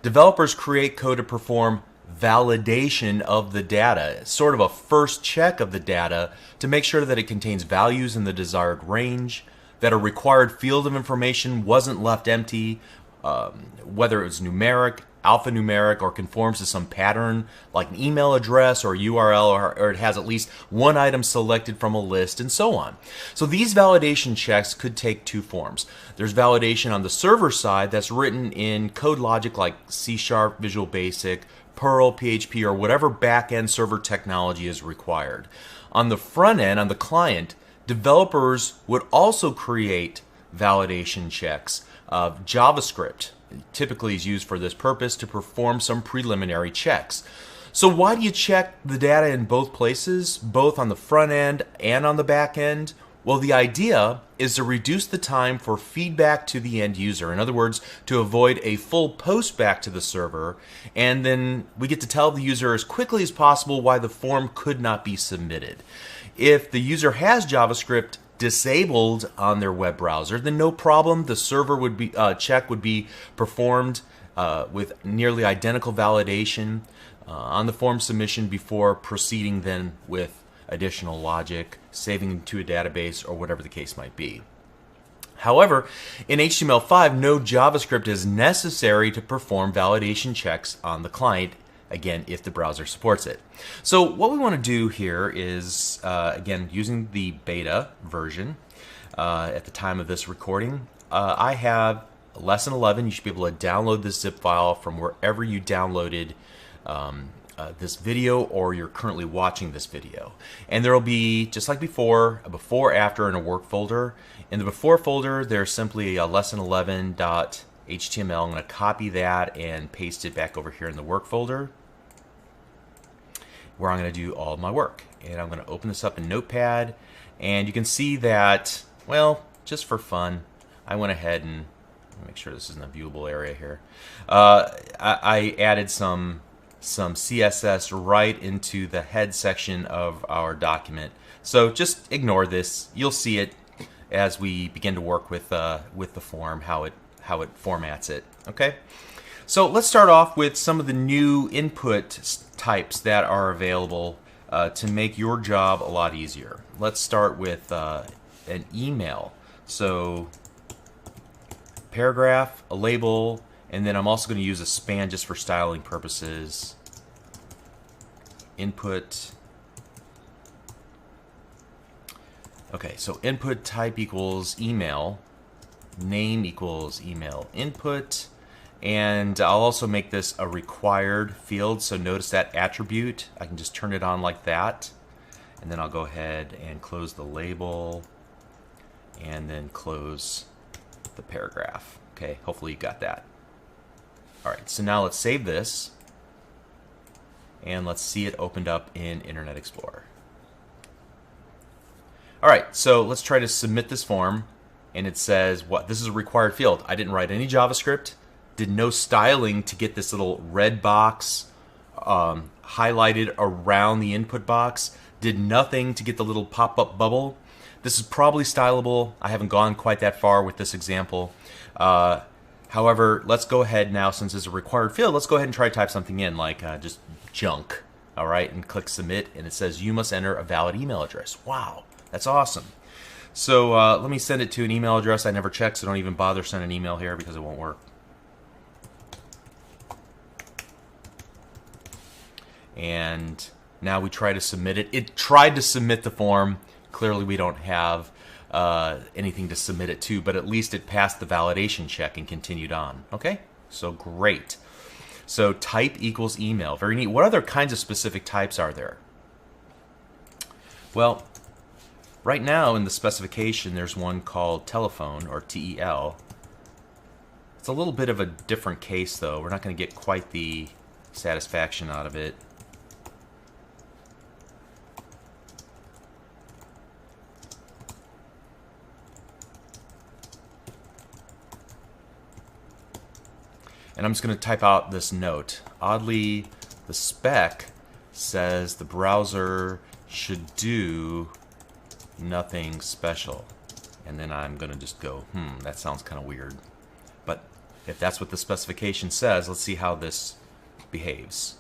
Developers create code to perform validation of the data, sort of a first check of the data to make sure that it contains values in the desired range, that a required field of information wasn't left empty, whether it was numeric, alphanumeric, or conforms to some pattern like an email address or URL, or it has at least one item selected from a list, and so on. So these validation checks could take two forms. There's validation on the server side that's written in code logic like C#, Visual Basic, Perl, PHP, or whatever back-end server technology is required. On the front end, on the client, developers would also create validation checks of JavaScript. Typically is used for this purpose to perform some preliminary checks. So why do you check the data in both places, both on the front end and on the back end? Well, the idea is to reduce the time for feedback to the end user. In other words, to avoid a full post back to the server, and then we get to tell the user as quickly as possible why the form could not be submitted. If the user has JavaScript disabled on their web browser, then no problem. The server would be check would be performed with nearly identical validation on the form submission before proceeding then with additional logic, saving to a database, or whatever the case might be. However, in HTML5, no JavaScript is necessary to perform validation checks on the client, again, if the browser supports it. So what we want to do here is, again, using the beta version at the time of this recording, I have lesson 11. You should be able to download this zip file from wherever you downloaded this video, or you're currently watching this video. And there will be, just like before, a before, after, and a work folder. In the before folder, there's simply a lesson 11.html. I'm going to copy that and paste it back over here in the work folder, where I'm going to do all of my work. And I'm going to open this up in Notepad, and you can see that, well, just for fun, I went ahead and make sure this isn't a viewable area here. I added some CSS right into the head section of our document. So just ignore this. You'll see it as we begin to work with the form, how it formats it. Okay. So let's start off with some of the new input types that are available to make your job a lot easier. Let's start with an email. So paragraph, a label, and then I'm also going to use a span just for styling purposes. Input. Okay, so input type equals email, name equals email input, and I'll also make this a required field. So notice that attribute, I can just turn it on like that, and then I'll go ahead and close the label and then close the paragraph. Okay, hopefully you got that. All right, so now let's save this and let's see it opened up in Internet Explorer. All right, so let's try to submit this form, and it says what? This is a required field. I didn't write any JavaScript, did no styling to get this little red box highlighted around the input box, did nothing to get the little pop-up bubble. This is probably stylable. I haven't gone quite that far with this example. However, let's go ahead now, since it's a required field, let's go ahead and try to type something in, like just junk, all right, and click submit, and it says you must enter a valid email address. Wow, that's awesome. So let me send it to an email address I never checked, so don't even bother sending an email here because it won't work. And now we try to submit it. It tried to submit the form. Clearly we don't have anything to submit it to, but at least it passed the validation check and continued on. Okay, so great. So type equals email, very neat. What other kinds of specific types are there? Well, right now in the specification there's one called telephone, or TEL. It's a little bit of a different case though. We're not going to get quite the satisfaction out of it. And I'm just going to type out this note. Oddly, the spec says the browser should do nothing special. And then I'm going to just go, that sounds kind of weird. But if that's what the specification says, let's see how this behaves.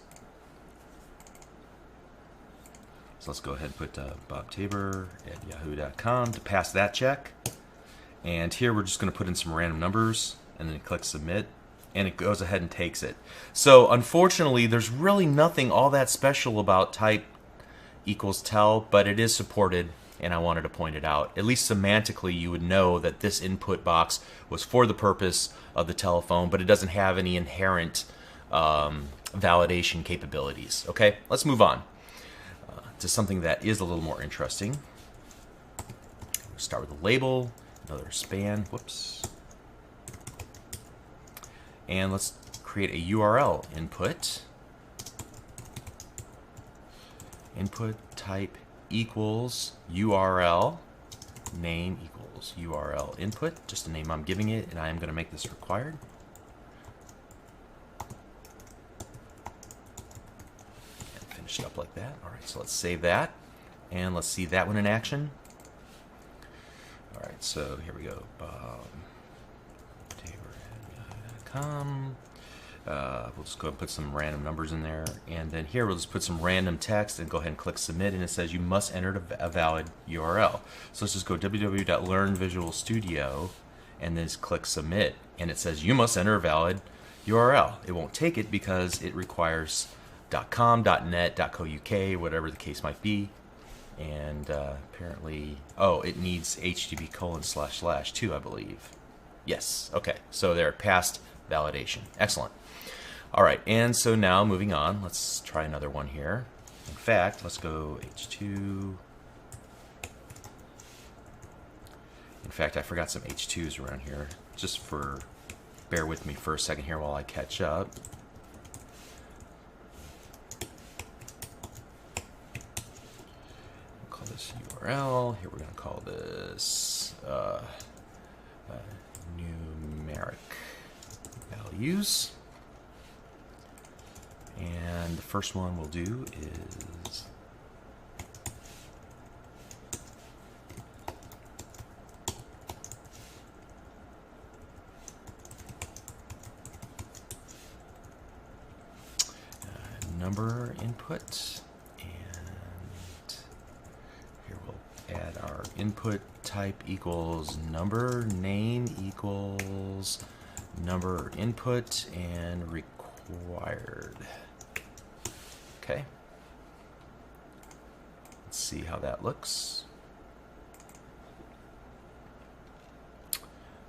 So let's go ahead and put Bob Tabor at yahoo.com to pass that check. And here we're just going to put in some random numbers and then click submit. And it goes ahead and takes it. So unfortunately, there's really nothing all that special about type equals tel, but it is supported, and I wanted to point it out. At least semantically, you would know that this input box was for the purpose of the telephone, but it doesn't have any inherent validation capabilities. Okay, let's move on to something that is a little more interesting. We'll start with a label, another span, whoops. And let's create a URL input. Input type equals URL. Name equals URL input. Just the name I'm giving it, and I am going to make this required. And finish it up like that. All right, so let's save that. And let's see that one in action. All right, so here we go. Bob Tabor. We'll just go ahead and put some random numbers in there, and then here we'll just put some random text and go ahead and click submit, and it says you must enter a valid URL. So let's just go www.learnvisualstudio and then just click submit, and it says you must enter a valid URL. It won't take it because it requires .com, .net, .co.uk, whatever the case might be, and apparently, oh, it needs http:// too, I believe. Yes, okay, so there, passed validation. Excellent. All right, and so now moving on, let's try another one here. In fact, let's go H2. In fact, I forgot some H2s around here. Just for, bear with me for a second here while I catch up. We'll call this URL. Here we're going to call this numeric values. And the first one we'll do is number input, and here we'll add our input type equals number, name equals number input, and required. Okay. Let's see how that looks.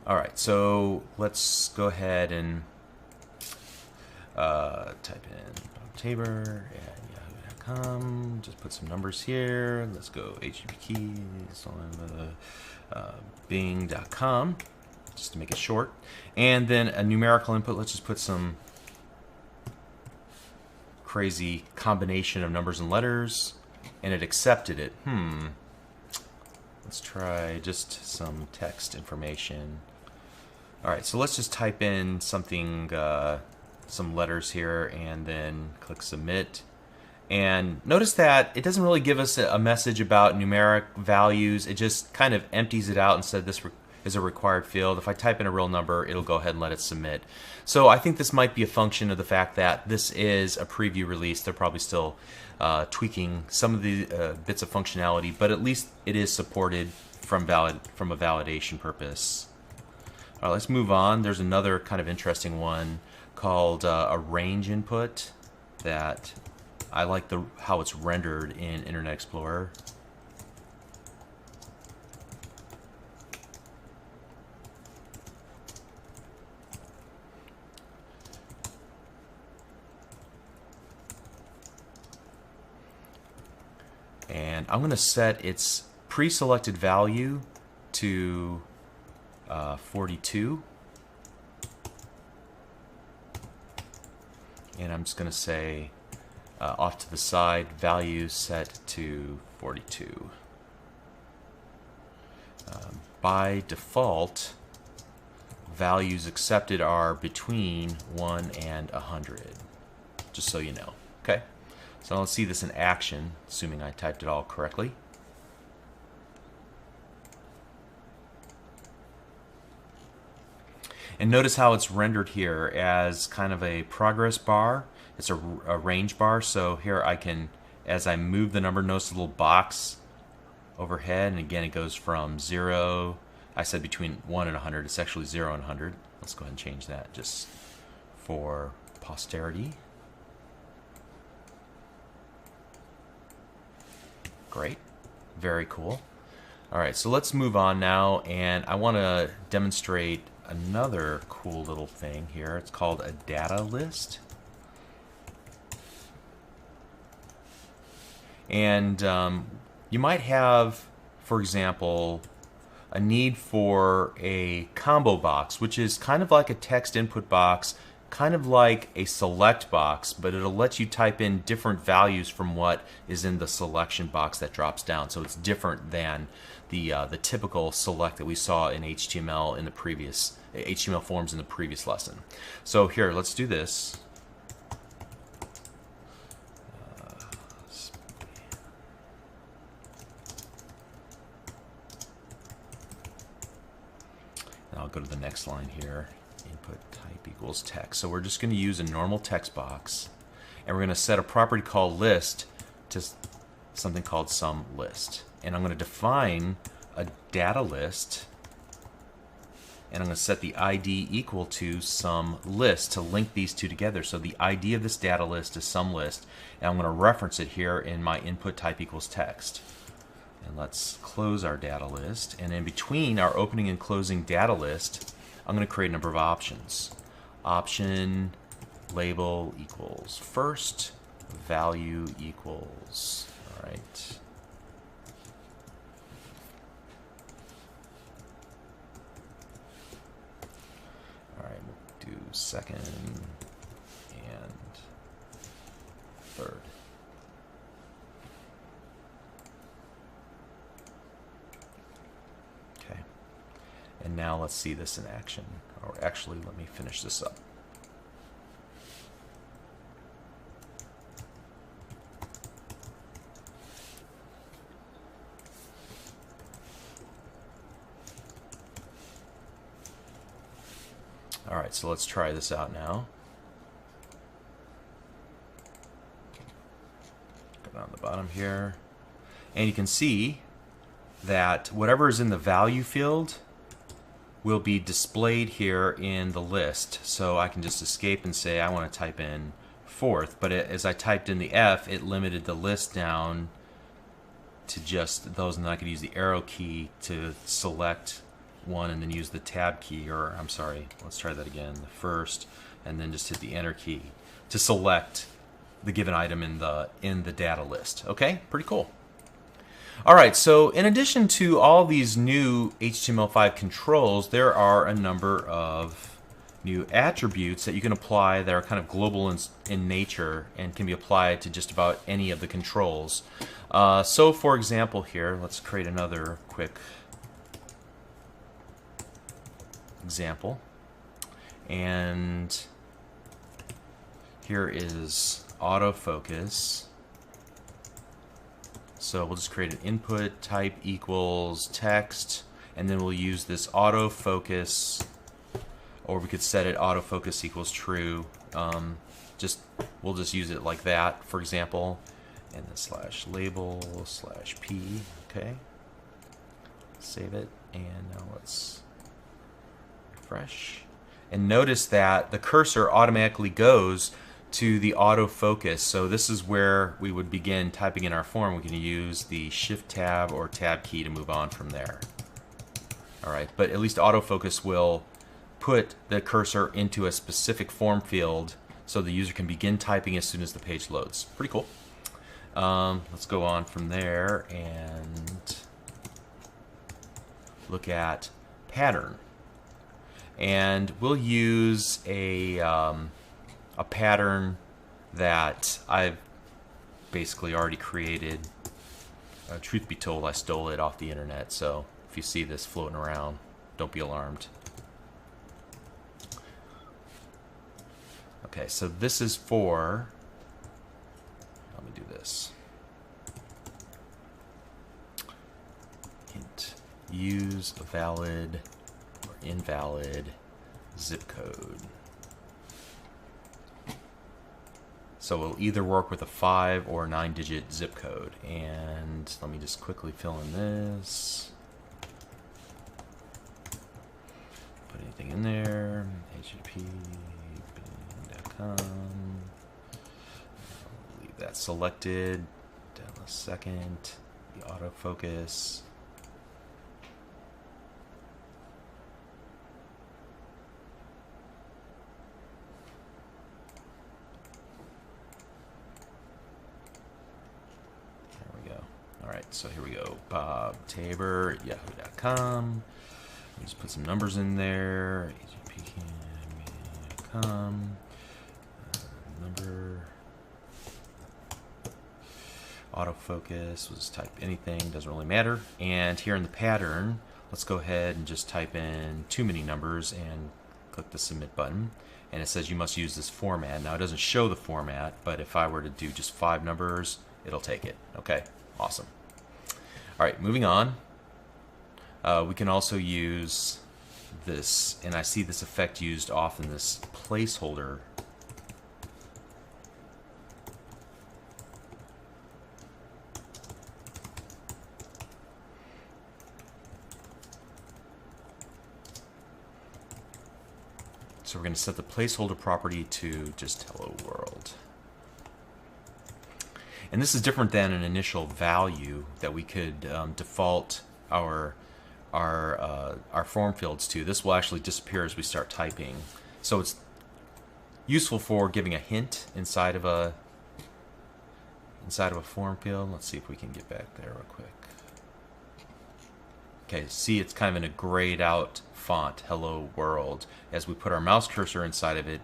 All right, so let's go ahead and type in Bob Tabor at yahoo.com. Just put some numbers here. Let's go HTTP keys on bing.com, just to make it short. And then a numerical input. Let's just put some crazy combination of numbers and letters, and it accepted it. Let's try just some text information. All right, so let's just type in something, some letters here, and then click submit. And notice that it doesn't really give us a message about numeric values. It just kind of empties it out and said this is a required field. If I type in a real number, it'll go ahead and let it submit. So I think this might be a function of the fact that this is a preview release. They're probably still tweaking some of the bits of functionality, but at least it is supported from a validation purpose. All right, let's move on. There's another kind of interesting one called a range input that I like how it's rendered in Internet Explorer. And I'm going to set its pre-selected value to 42. And I'm just going to say off to the side, value set to 42. By default, values accepted are between 1 and 100, just so you know. Okay, so let's see this in action, assuming I typed it all correctly. And notice how it's rendered here as kind of a progress bar. It's a range bar, so here I can, as I move the number, notice a little box overhead, and again it goes from 0, I said between 1 and 100, it's actually 0 and 100. Let's go ahead and change that just for posterity. Great, very cool. All right, so let's move on now, and I want to demonstrate another cool little thing here. It's called a data list. And you might have, for example, a need for a combo box, which is kind of like a text input box, kind of like a select box, but it'll let you type in different values from what is in the selection box that drops down. So it's different than the typical select that we saw in HTML in the previous HTML forms in the previous lesson. So here, let's do this. I'll go to the next line here. Input type equals text. So we're just going to use a normal text box, and we're going to set a property called list to something called some list. And I'm going to define a data list, and I'm going to set the ID equal to some list to link these two together. So the ID of this data list is some list, and I'm going to reference it here in my input type equals text. And let's close our data list. And in between our opening and closing data list, I'm going to create a number of options. Option label equals first, value equals, all right. All right, we'll do second and third. And now let's see this in action. Or actually, let me finish this up. All right, so let's try this out now. Go down the bottom here. And you can see that whatever is in the value field will be displayed here in the list. So I can just escape and say I want to type in fourth, but as I typed in the F, it limited the list down to just those, and then I could use the arrow key to select one and then use the tab key, or I'm sorry, let's try that again, the first, and then just hit the enter key to select the given item in the data list. Okay, pretty cool. All right, so in addition to all these new HTML5 controls, there are a number of new attributes that you can apply that are kind of global in nature and can be applied to just about any of the controls. So for example here, let's create another quick example. And here is autofocus. So we'll just create an input type equals text, and then we'll use this autofocus, or we could set it autofocus equals true. We'll just use it like that, for example, and then slash label slash p. Okay, save it, and now let's refresh. And notice that the cursor automatically goes to the autofocus. So this is where we would begin typing in our form. We can use the shift tab or tab key to move on from there. All right, but at least autofocus will put the cursor into a specific form field so the user can begin typing as soon as the page loads. Pretty cool. Let's go on from there and look at pattern. And we'll use a pattern that I've basically already created. Truth be told, I stole it off the internet, so if you see this floating around, don't be alarmed. Okay, so this is for, let me do this. Hint, use a valid or invalid zip code. So we'll either work with a 5 or 9-digit zip code. And let me just quickly fill in this. Put anything in there. http://bing.com. Leave that selected. Down a second. The autofocus. So here we go, Bob Tabor at yahoo.com. Just put some numbers in there. http://com. Number. Autofocus. We'll just type anything. Doesn't really matter. And here in the pattern, let's go ahead and just type in too many numbers and click the submit button. And it says you must use this format. Now it doesn't show the format, but if I were to do just 5 numbers, it'll take it. Okay, awesome. All right, moving on. We can also use this, and I see this effect used often, this placeholder. So we're going to set the placeholder property to just hello world. And this is different than an initial value that we could default our form fields to. This will actually disappear as we start typing. So it's useful for giving a hint inside of a form field. Let's see if we can get back there real quick. Okay, see, it's kind of in a grayed out font, hello world. As we put our mouse cursor inside of it,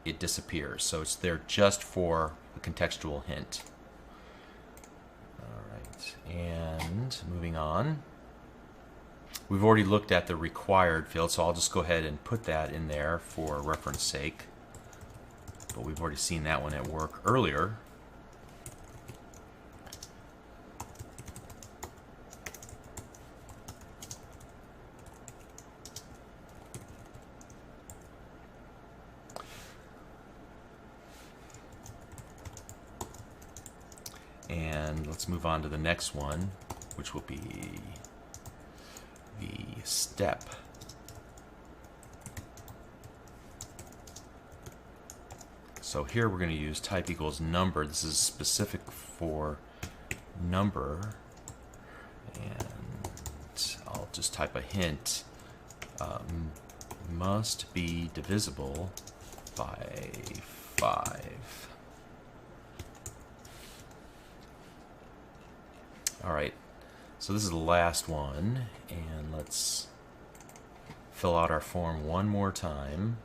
it disappears. So it's there just for a contextual hint. And moving on, we've already looked at the required field, so I'll just go ahead and put that in there for reference sake. But we've already seen that one at work earlier. And let's move on to the next one, which will be step. So here we're going to use type equals number. This is specific for number, and I'll just type a hint. Must be divisible by 5. Alright, so this is the last one, and let's fill out our form one more time.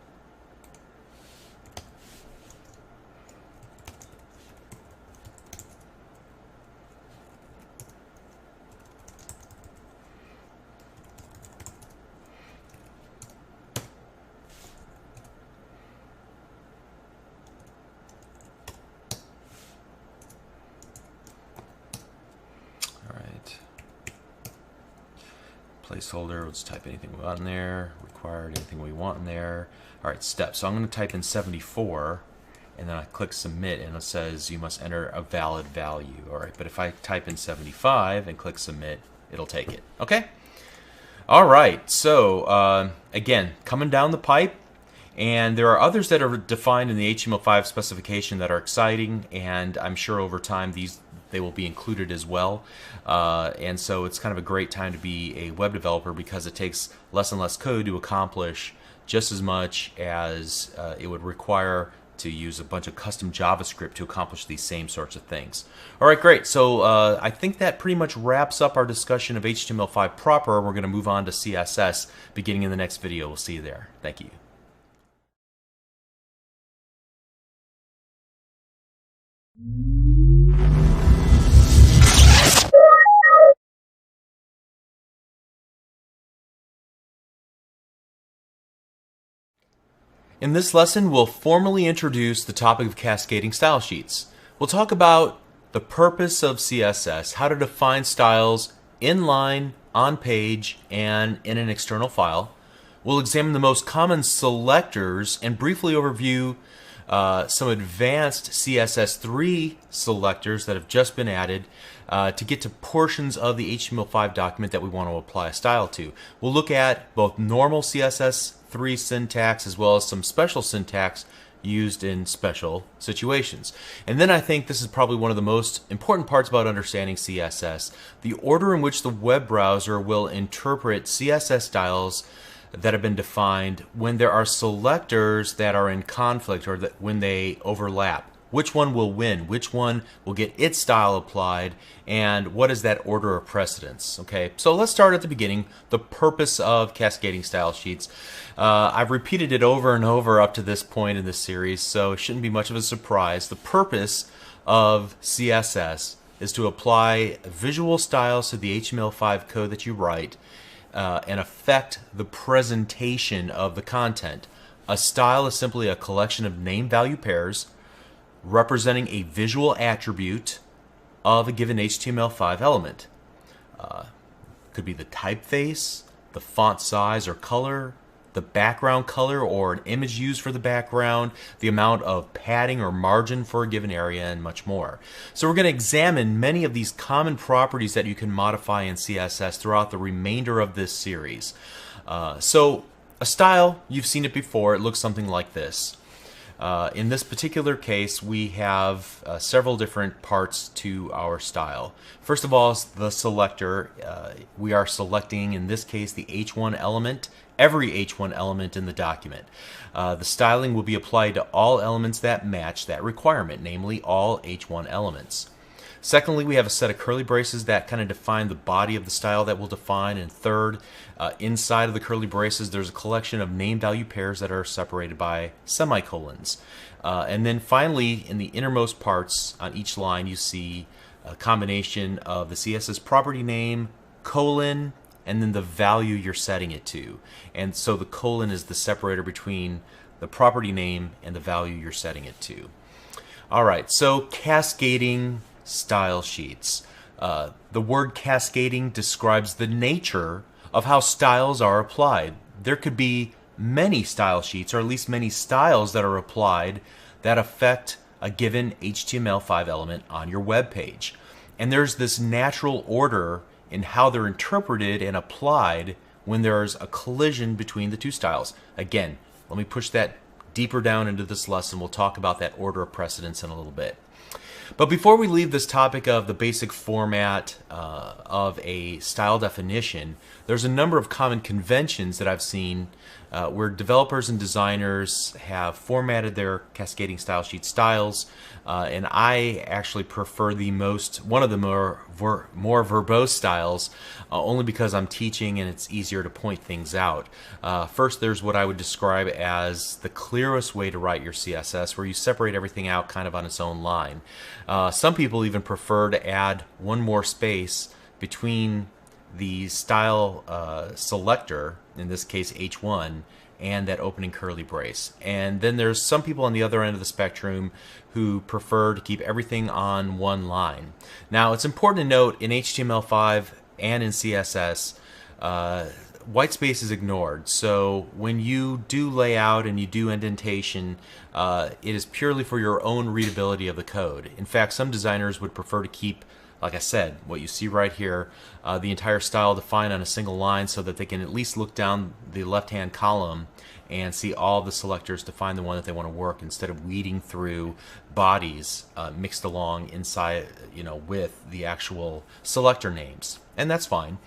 Placeholder, let's type anything we want in there. Required, anything we want in there. Alright, steps. So I'm going to type in 74, and then I click submit, and it says you must enter a valid value. Alright, but if I type in 75 and click submit, it'll take it. Okay? Alright, so again, coming down the pipe, and there are others that are defined in the HTML5 specification that are exciting, and I'm sure over time they will be included as well. And so it's kind of a great time to be a web developer because it takes less and less code to accomplish just as much as it would require to use a bunch of custom JavaScript to accomplish these same sorts of things. Alright, great. So I think that pretty much wraps up our discussion of HTML5 proper. We're going to move on to CSS beginning in the next video. We'll see you there. Thank you. In this lesson, we'll formally introduce the topic of cascading style sheets. We'll talk about the purpose of CSS, how to define styles inline, on page, and in an external file. We'll examine the most common selectors and briefly overview some advanced CSS3 selectors that have just been added to get to portions of the HTML5 document that we want to apply a style to. We'll look at both normal CSS3 syntax as well as some special syntax used in special situations. And then I think this is probably one of the most important parts about understanding CSS, the order in which the web browser will interpret CSS styles that have been defined when there are selectors that are in conflict or that when they overlap. Which one will win? Which one will get its style applied? And what is that order of precedence? Okay, so let's start at the beginning. The purpose of cascading style sheets. I've repeated it over and over up to this point in this series, so it shouldn't be much of a surprise. The purpose of CSS is to apply visual styles to the HTML5 code that you write and affect the presentation of the content. A style is simply a collection of name-value pairs representing a visual attribute of a given HTML5 element. Could be the typeface, the font size or color, the background color or an image used for the background, the amount of padding or margin for a given area, and much more. So we're going to examine many of these common properties that you can modify in CSS throughout the remainder of this series. So a style, you've seen it before, it looks something like this. In this particular case, we have several different parts to our style. First of all, is the selector. We are selecting, in this case, the H1 element, every H1 element in the document. The styling will be applied to all elements that match that requirement, namely all H1 elements. Secondly, we have a set of curly braces that kind of define the body of the style that we'll define. And third, inside of the curly braces, there's a collection of name-value pairs that are separated by semicolons. And then finally, in the innermost parts on each line, you see a combination of the CSS property name, colon, and then the value you're setting it to. And so the colon is the separator between the property name and the value you're setting it to. All right, so cascading style sheets. The word cascading describes the nature of how styles are applied. There could be many style sheets, or at least many styles that are applied that affect a given HTML5 element on your web page. And there's this natural order in how they're interpreted and applied when there's a collision between the two styles. Again, let me push that deeper down into this lesson. We'll talk about that order of precedence in a little bit. But before we leave this topic of the basic format of a style definition, there's a number of common conventions that I've seen where developers and designers have formatted their cascading style sheet styles, and I actually prefer one of the more verbose styles, only because I'm teaching and it's easier to point things out. First, there's what I would describe as the clearest way to write your CSS, where you separate everything out kind of on its own line. Some people even prefer to add one more space between the style selector, in this case H1, and that opening curly brace. And then there's some people on the other end of the spectrum who prefer to keep everything on one line. Now, it's important to note in HTML5 and in CSS, white space is ignored. So when you do layout and you do indentation, it is purely for your own readability of the code. In fact, some designers would prefer to keep, like I said, what you see right here, the entire style defined on a single line, so that they can at least look down the left-hand column and see all the selectors to find the one that they want to work, instead of weeding through bodies mixed along inside, with the actual selector names. And that's fine.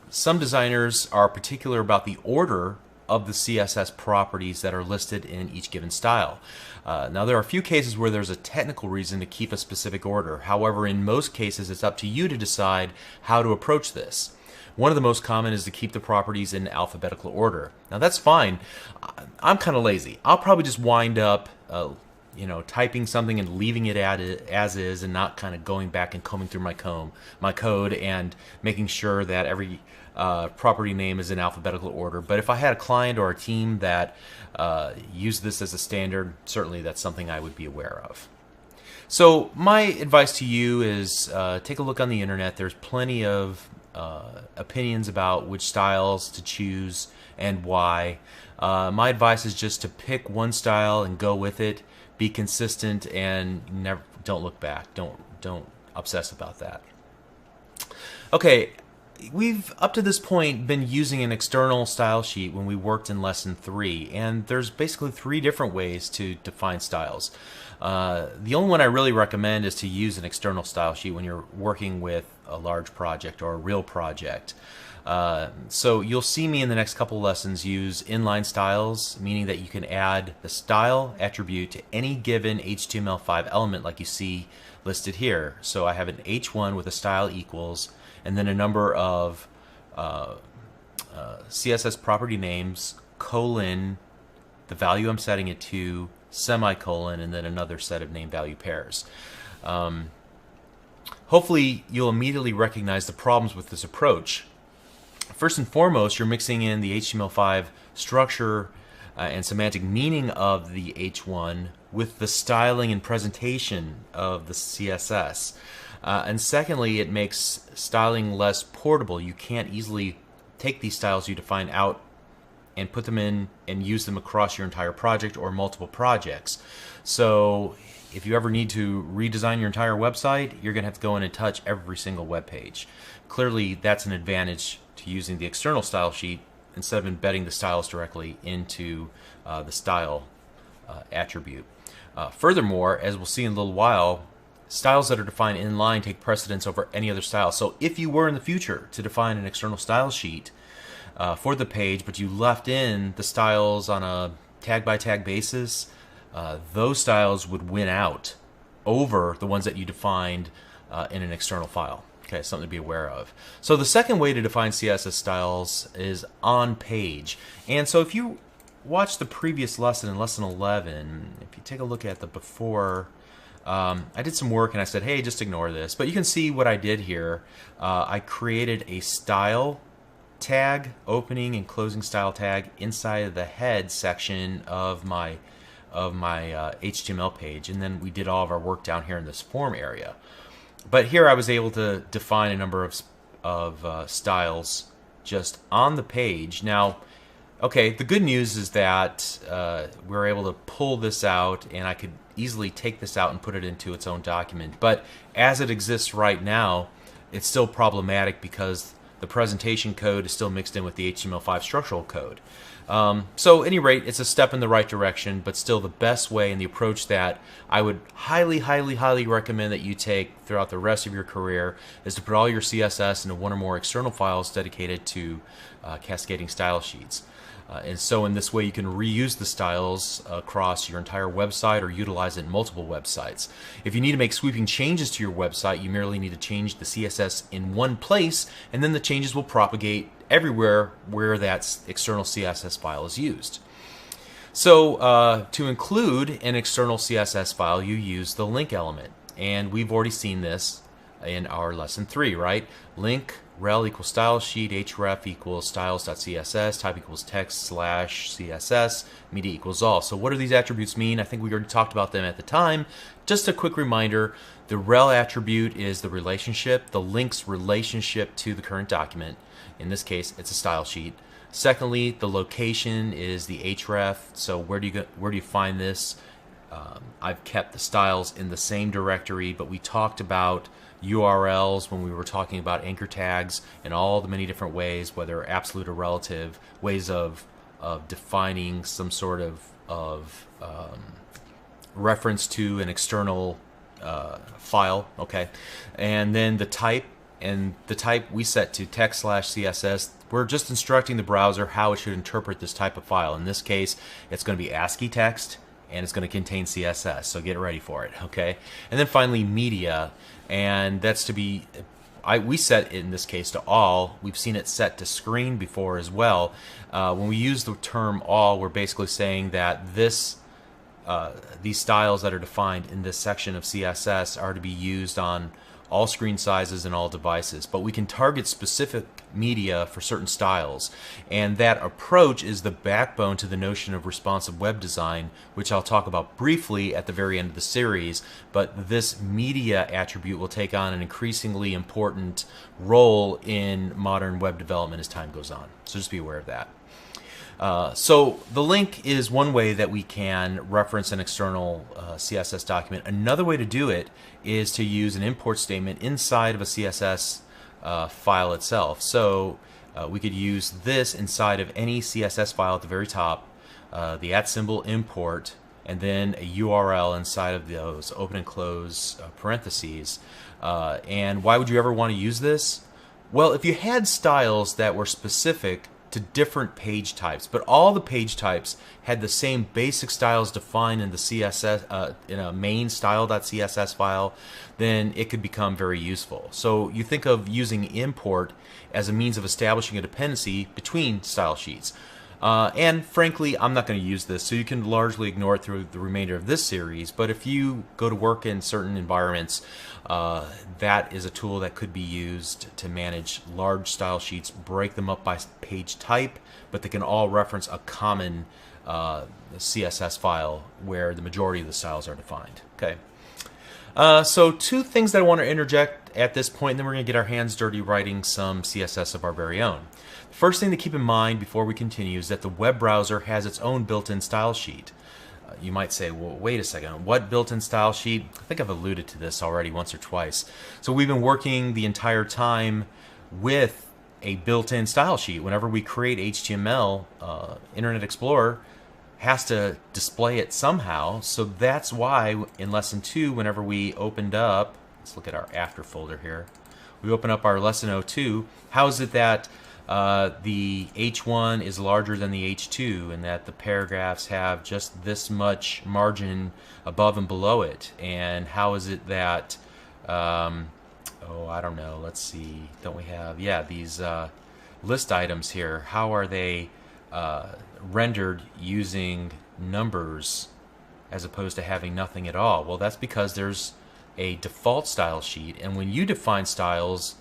Some designers are particular about the order of the CSS properties that are listed in each given style. Now, there are a few cases where there's a technical reason to keep a specific order. However, in most cases, it's up to you to decide how to approach this. One of the most common is to keep the properties in alphabetical order. Now, that's fine. I'm kind of lazy. I'll probably just wind up typing something and leaving it as is, and not kind of going back and combing through my code and making sure that every property name is in alphabetical order. But if I had a client or a team that used this as a standard, certainly that's something I would be aware of. So my advice to you is take a look on the internet. There's plenty of opinions about which styles to choose and why. My advice is just to pick one style and go with it. Be consistent and don't look back. Don't obsess about that. Okay, we've up to this point been using an external style sheet when we worked in lesson 3, and there's basically 3 different ways to define styles. The only one I really recommend is to use an external style sheet when you're working with a large project or a real project. So you'll see me in the next couple lessons use inline styles, meaning that you can add the style attribute to any given HTML5 element like you see listed here. So I have an H1 with a style equals, and then a number of CSS property names, colon, the value I'm setting it to, semicolon, and then another set of name value pairs. Hopefully you'll immediately recognize the problems with this approach. First and foremost, you're mixing in the HTML5 structure and semantic meaning of the H1 with the styling and presentation of the CSS. And secondly, it makes styling less portable. You can't easily take these styles you define out and put them in and use them across your entire project or multiple projects. So if you ever need to redesign your entire website, you're going to have to go in and touch every single web page. Clearly, that's an advantage to using the external style sheet instead of embedding the styles directly into the style attribute. Furthermore, as we'll see in a little while, styles that are defined inline take precedence over any other style. So if you were in the future to define an external style sheet for the page, but you left in the styles on a tag by tag basis, those styles would win out over the ones that you defined in an external file. Okay, something to be aware of. So the second way to define CSS styles is on page. And so if you watch the previous lesson in lesson 11, if you take a look at the before, I did some work and I said, hey, just ignore this. But you can see what I did here. I created a style tag, opening and closing style tag inside of the head section of my HTML page, and then we did all of our work down here in this form area. But here I was able to define a number of styles just on the page. Now, okay, the good news is that we were able to pull this out, and I could easily take this out and put it into its own document. But as it exists right now, it's still problematic because the presentation code is still mixed in with the HTML5 structural code. So at any rate, it's a step in the right direction, but still the best way and the approach that I would highly, highly, highly recommend that you take throughout the rest of your career is to put all your CSS into one or more external files dedicated to cascading style sheets. And so in this way you can reuse the styles across your entire website or utilize it in multiple websites. If you need to make sweeping changes to your website, you merely need to change the CSS in one place, and then the changes will propagate everywhere where that external CSS file is used. So to include an external CSS file, you use the link element. And we've already seen this in our lesson 3, right? Link rel equals style sheet, href equals styles.css, type equals text / CSS, media equals all. So what do these attributes mean? I think we already talked about them at the time. Just a quick reminder, the rel attribute is the relationship, the link's relationship to the current document. In this case, it's a style sheet. Secondly, the location is the href. So where do you find this? I've kept the styles in the same directory, but we talked about URLs when we were talking about anchor tags and all the many different ways, whether absolute or relative, ways of defining some sort of reference to an external file. Okay, and then the type. And the type we set to text / CSS. We're just instructing the browser how it should interpret this type of file. In this case, it's going to be ASCII text, and it's going to contain CSS, so get ready for it, okay? And then finally, media, and that's to be, we set it in this case to all. We've seen it set to screen before as well. When we use the term all, we're basically saying that these styles that are defined in this section of CSS are to be used on all screen sizes and all devices, but we can target specific media for certain styles, and that approach is the backbone to the notion of responsive web design, which I'll talk about briefly at the very end of the series. But this media attribute will take on an increasingly important role in modern web development as time goes on, so just be aware of that. So the link is one way that we can reference an external CSS document. Another way to do it is to use an import statement inside of a CSS file itself. So we could use this inside of any CSS file at the very top, the @ import, and then a URL inside of those open and close parentheses. And why would you ever want to use this? Well, if you had styles that were specific to different page types, but all the page types had the same basic styles defined in the CSS in a main style.css file, then it could become very useful. So you think of using import as a means of establishing a dependency between style sheets. And frankly, I'm not going to use this, so you can largely ignore it through the remainder of this series. But if you go to work in certain environments, that is a tool that could be used to manage large style sheets, break them up by page type, but they can all reference a common CSS file where the majority of the styles are defined. Okay. So two things that I want to interject at this point, and then we're going to get our hands dirty writing some CSS of our very own. First thing to keep in mind before we continue is that the web browser has its own built-in style sheet. You might say, well, wait a second, what built-in style sheet? I think I've alluded to this already once or twice. So we've been working the entire time with a built-in style sheet. Whenever we create HTML, Internet Explorer has to display it somehow. So that's why in lesson 2, whenever we opened up, let's look at our after folder here. We open up our lesson 02. How is it that the H1 is larger than the H2 and that the paragraphs have just this much margin above and below it? And how is it that, oh, I don't know, let's see, don't we have, yeah, these list items here, how are they rendered using numbers as opposed to having nothing at all? Well, that's because there's a default style sheet, and when you define styles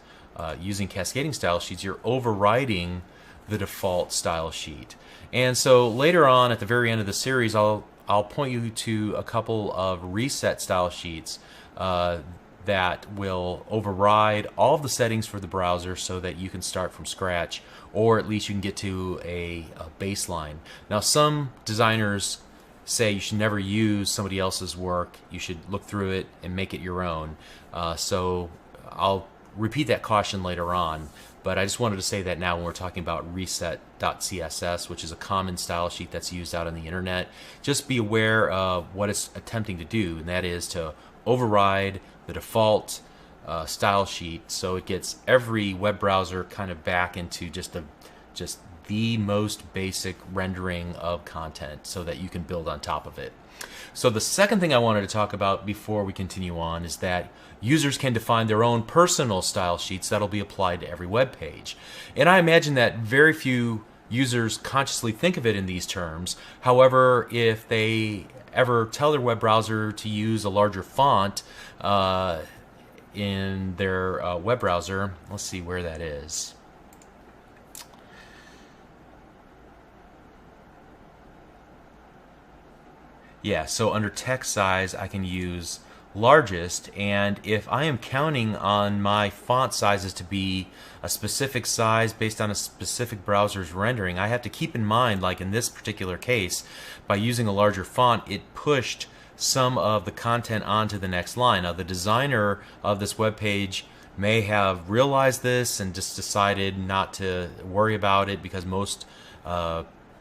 using cascading style sheets, you're overriding the default style sheet. And so later on at the very end of the series, I'll point you to a couple of reset style sheets that will override all of the settings for the browser so that you can start from scratch, or at least you can get to a baseline. Now, some designers say you should never use somebody else's work. You should look through it and make it your own. So I'll repeat that caution later on. but I just wanted to say that now when we're talking about reset.css, which is a common style sheet that's used out on the internet. Just be aware of what it's attempting to do, and that is to override the default style sheet, so it gets every web browser kind of back into just the most basic rendering of content so that you can build on top of it. So the second thing I wanted to talk about before we continue on is that users can define their own personal style sheets that'll be applied to every web page. And I imagine that very few users consciously think of it in these terms. However, if they ever tell their web browser to use a larger font in their web browser, let's see where that is. Yeah, so under text size I can use largest, and if I am counting on my font sizes to be a specific size based on a specific browser's rendering, I have to keep in mind, like in this particular case, by using a larger font, it pushed some of the content onto the next line. Now the designer of this web page may have realized this and just decided not to worry about it because most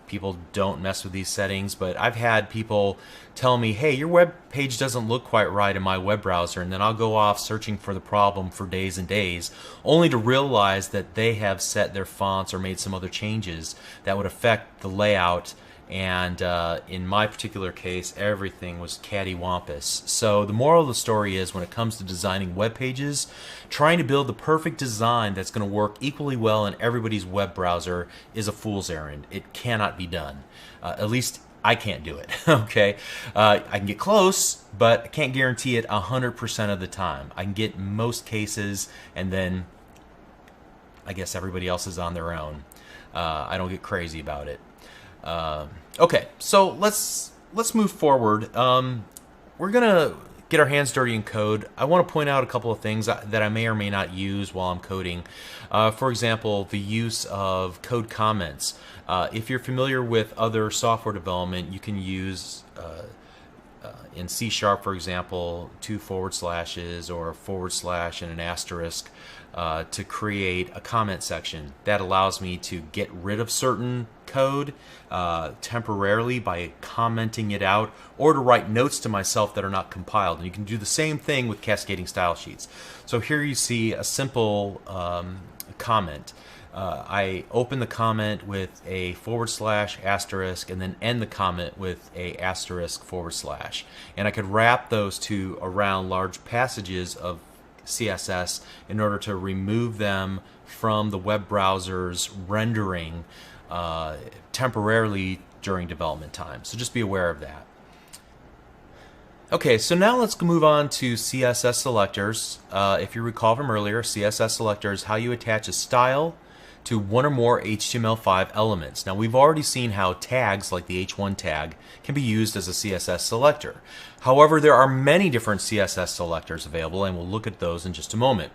people don't mess with these settings, but I've had people tell me, hey, your web page doesn't look quite right in my web browser, and then I'll go off searching for the problem for days and days, only to realize that they have set their fonts or made some other changes that would affect the layout. And in my particular case, everything was cattywampus. So the moral of the story is, when it comes to designing web pages, trying to build the perfect design that's going to work equally well in everybody's web browser is a fool's errand. It cannot be done. At least I can't do it. Okay, I can get close, but I can't guarantee it 100% of the time. I can get most cases, and then I guess everybody else is on their own. I don't get crazy about it. Okay, so let's move forward. We're gonna get our hands dirty in code. I want to point out a couple of things that I may or may not use while I'm coding. For example, the use of code comments. If you're familiar with other software development, you can use in C#, for example, 2 forward slashes or a forward slash and an asterisk to create a comment section. That allows me to get rid of certain code temporarily by commenting it out, or to write notes to myself that are not compiled. And you can do the same thing with cascading style sheets. So here you see a simple comment. I open the comment with a forward slash asterisk and then end the comment with a asterisk forward slash. And I could wrap those two around large passages of CSS in order to remove them from the web browser's rendering temporarily during development time. So just be aware of that. Okay, so now let's move on to CSS selectors. If you recall from earlier, CSS selector is how you attach a style to one or more HTML5 elements. Now we've already seen how tags like the H1 tag can be used as a CSS selector. However, there are many different CSS selectors available, and we'll look at those in just a moment.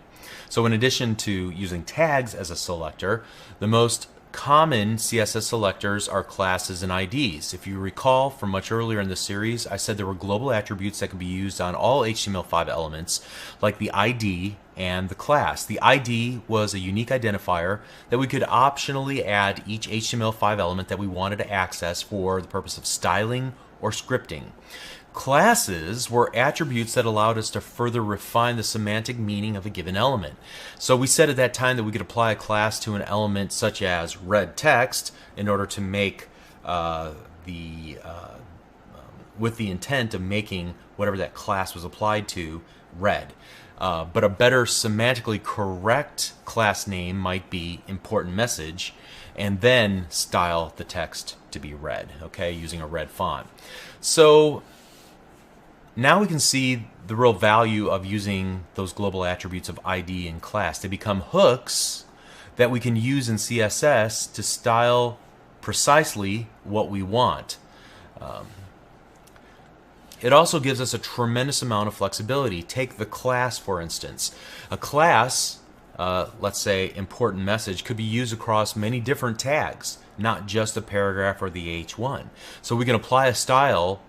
So in addition to using tags as a selector, the most common CSS selectors are classes and IDs. If you recall from much earlier in the series, I said there were global attributes that can be used on all HTML5 elements, like the ID and the class. The ID was a unique identifier that we could optionally add each HTML5 element that we wanted to access for the purpose of styling or scripting. Classes were attributes that allowed us to further refine the semantic meaning of a given element. So we said at that time that we could apply a class to an element such as red text in order to make with the intent of making whatever that class was applied to red. But a better semantically correct class name might be important message, and then style the text to be red, okay, using a red font. So now we can see the real value of using those global attributes of ID and class. They become hooks that we can use in CSS to style precisely what we want. It also gives us a tremendous amount of flexibility. Take the class, for instance. A class, let's say important message, could be used across many different tags, not just a paragraph or the H1. So we can apply a style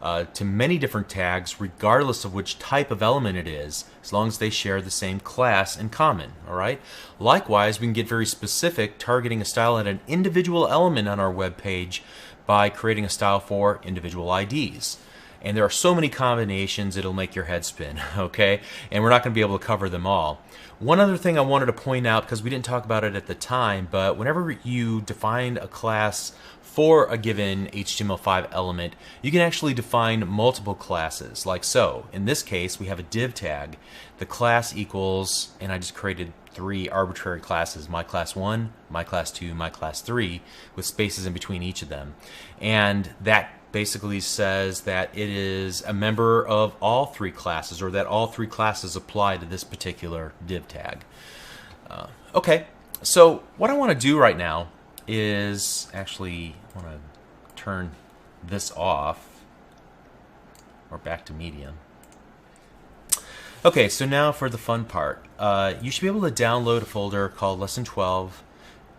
to many different tags regardless of which type of element it is, as long as they share the same class in common. All right. Likewise, we can get very specific, targeting a style at an individual element on our web page by creating a style for individual IDs. And there are so many combinations it'll make your head spin, okay? And we're not going to be able to cover them all. One other thing I wanted to point out, because we didn't talk about it at the time, but whenever you define a class for a given HTML5 element, you can actually define multiple classes, like so. In this case, we have a div tag. The class equals, and I just created 3 arbitrary classes, my class 1, my class 2, my class 3, with spaces in between each of them. And that basically says that it is a member of all 3 classes, or that all 3 classes apply to this particular div tag. Okay, so what I want to do right now is actually I want to turn this off, or back to medium. Okay, so now for the fun part. You should be able to download a folder called Lesson 12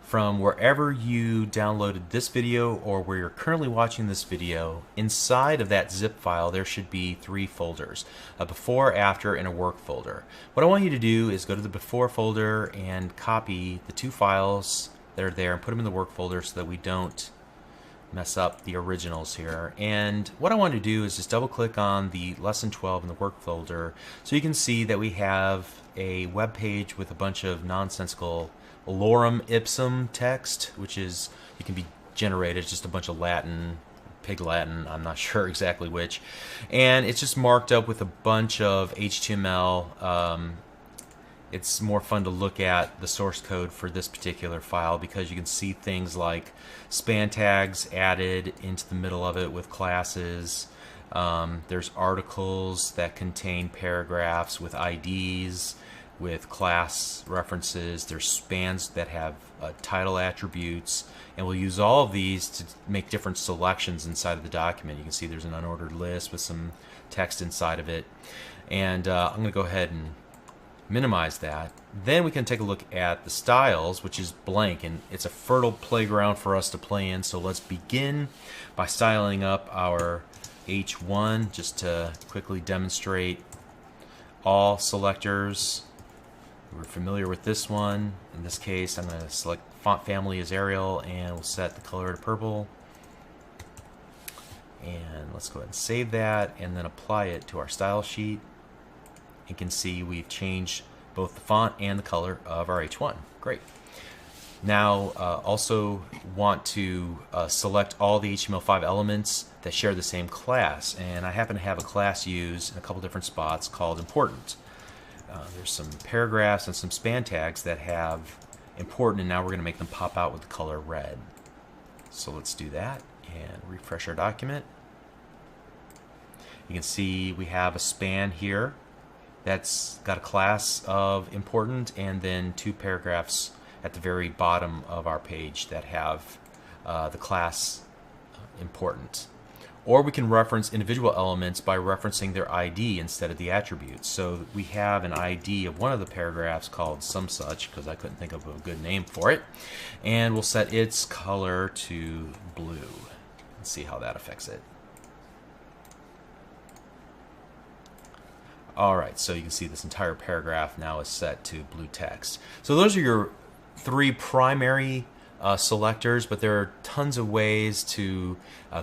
from wherever you downloaded this video or where you're currently watching this video. Inside of that zip file there should be 3 folders, a before, after, and a work folder. What I want you to do is go to the before folder and copy the 2 files that are there and put them in the work folder so that we don't mess up the originals here. And what I want to do is just double click on the lesson 12 in the work folder so you can see that we have a web page with a bunch of nonsensical lorem ipsum text, which is, it can be generated, just a bunch of Latin, Pig Latin, I'm not sure exactly which, and it's just marked up with a bunch of HTML. It's more fun to look at the source code for this particular file because you can see things like span tags added into the middle of it with classes. There's articles that contain paragraphs with IDs, with class references. There's spans that have title attributes, and we'll use all of these to make different selections inside of the document. You can see there's an unordered list with some text inside of it, and I'm going to go ahead and minimize that. Then we can take a look at the styles, which is blank, and it's a fertile playground for us to play in. So let's begin by styling up our H1 just to quickly demonstrate all selectors. We're familiar with this one. In this case, I'm going to select font family as Arial, and we'll set the color to purple. And let's go ahead and save that, and then apply it to our style sheet. You can see we've changed both the font and the color of our H1. Great. Now also want to select all the HTML5 elements that share the same class, and I happen to have a class used in a couple different spots called important. There's some paragraphs and some span tags that have important, and now we're going to make them pop out with the color red. So let's do that and refresh our document. You can see we have a span here that's got a class of important, and then 2 paragraphs at the very bottom of our page that have the class important. Or we can reference individual elements by referencing their ID instead of the attributes. So we have an ID of one of the paragraphs called some such, because I couldn't think of a good name for it, and we'll set its color to blue and see how that affects it. Alright, so you can see this entire paragraph now is set to blue text. So those are your 3 primary selectors, but there are tons of ways to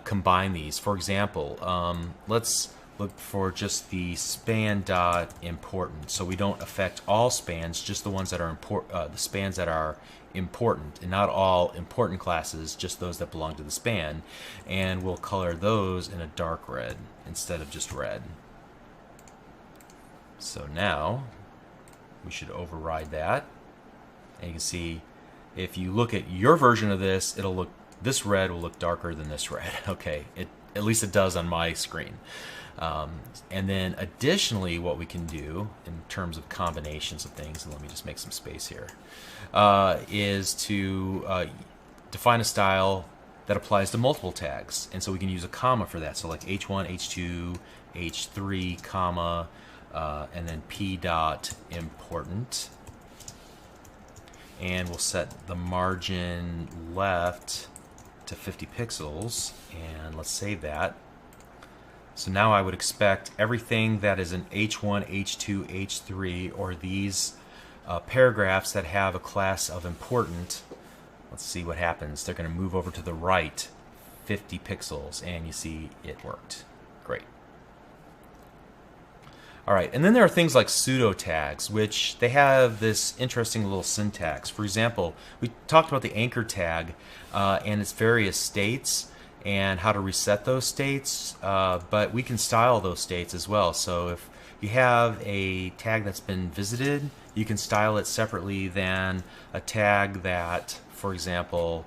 combine these. For example, let's look for just the span dot important, so we don't affect all spans, just the ones that are the spans that are important, and not all important classes, just those that belong to the span. And we'll color those in a dark red instead of just red. So now we should override that, and you can see if you look at your version of this, it'll look, this red will look darker than this red. Okay, at least it does on my screen. And then additionally, what we can do in terms of combinations of things, and let me just make some space here, is to define a style that applies to multiple tags. And so we can use a comma for that. So like H1, H2, H3, comma, and then P dot important. And we'll set the margin left to 50 pixels, and let's save that. So now I would expect everything that is in H1, H2, H3, or these paragraphs that have a class of important. Let's see what happens. They're going to move over to the right 50 pixels, and you see it worked. Great. All right, and then there are things like pseudo tags, which they have this interesting little syntax. For example, we talked about the anchor tag and its various states and how to reset those states, but we can style those states as well. So if you have a tag that's been visited, you can style it separately than a tag that, for example,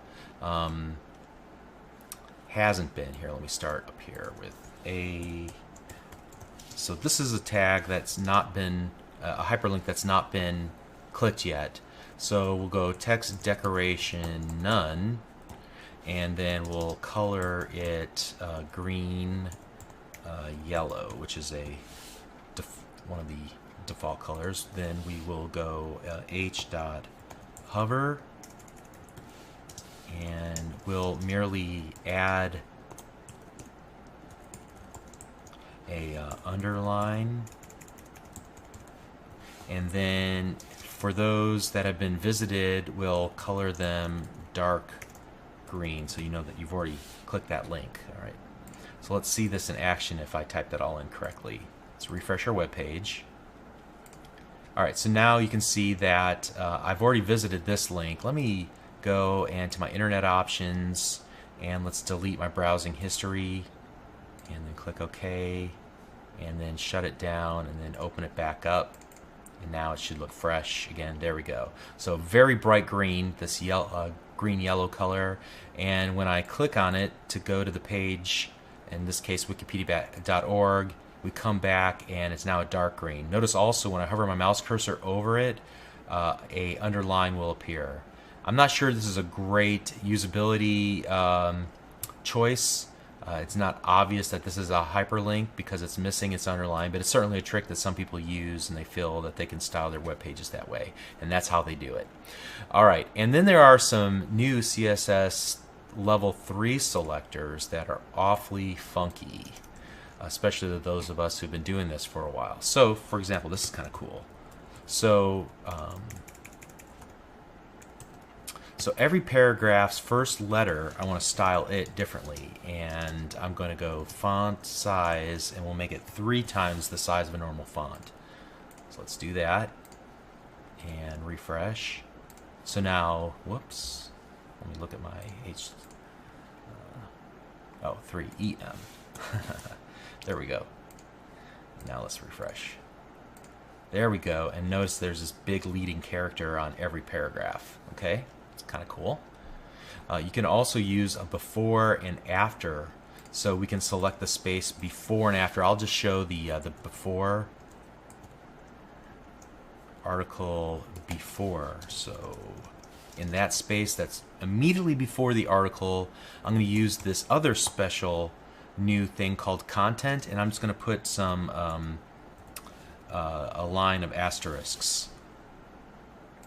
hasn't been. Here, let me start up here with a... So this is a tag that's not been, a hyperlink that's not been clicked yet. So we'll go text decoration none, and then we'll color it green, yellow, which is one of the default colors. Then we will go h.hover, and we'll merely add a underline, and then for those that have been visited, we'll color them dark green, so you know that you've already clicked that link. All right. So let's see this in action if I type that all in correctly. Let's refresh our web page. All right. So now you can see that I've already visited this link. Let me go and to my internet options, and let's delete my browsing history. And then click OK, and then shut it down, and then open it back up, and now it should look fresh again. There we go. So very bright green, this green yellow color, and when I click on it to go to the page, in this case wikipedia.org, we come back and it's now a dark green. Notice also when I hover my mouse cursor over it, a underline will appear. I'm not sure this is a great usability choice. It's not obvious that this is a hyperlink because it's missing its underline, but it's certainly a trick that some people use, and they feel that they can style their web pages that way, and that's how they do it. All right, and then there are some new CSS level 3 selectors that are awfully funky, especially to those of us who've been doing this for a while. So, for example, this is kind of cool. So, so every paragraph's first letter, I want to style it differently, and I'm going to go font size, and we'll make it 3 times the size of a normal font. So let's do that, and refresh. So now, whoops, let me look at my 3EM. There we go. Now let's refresh. There we go, and notice there's this big leading character on every paragraph. Okay. Kind of cool. You can also use a before and after, so we can select the space before and after. I'll just show the before article before. So in that space that's immediately before the article, I'm going to use this other special new thing called content, and I'm just going to put some a line of asterisks.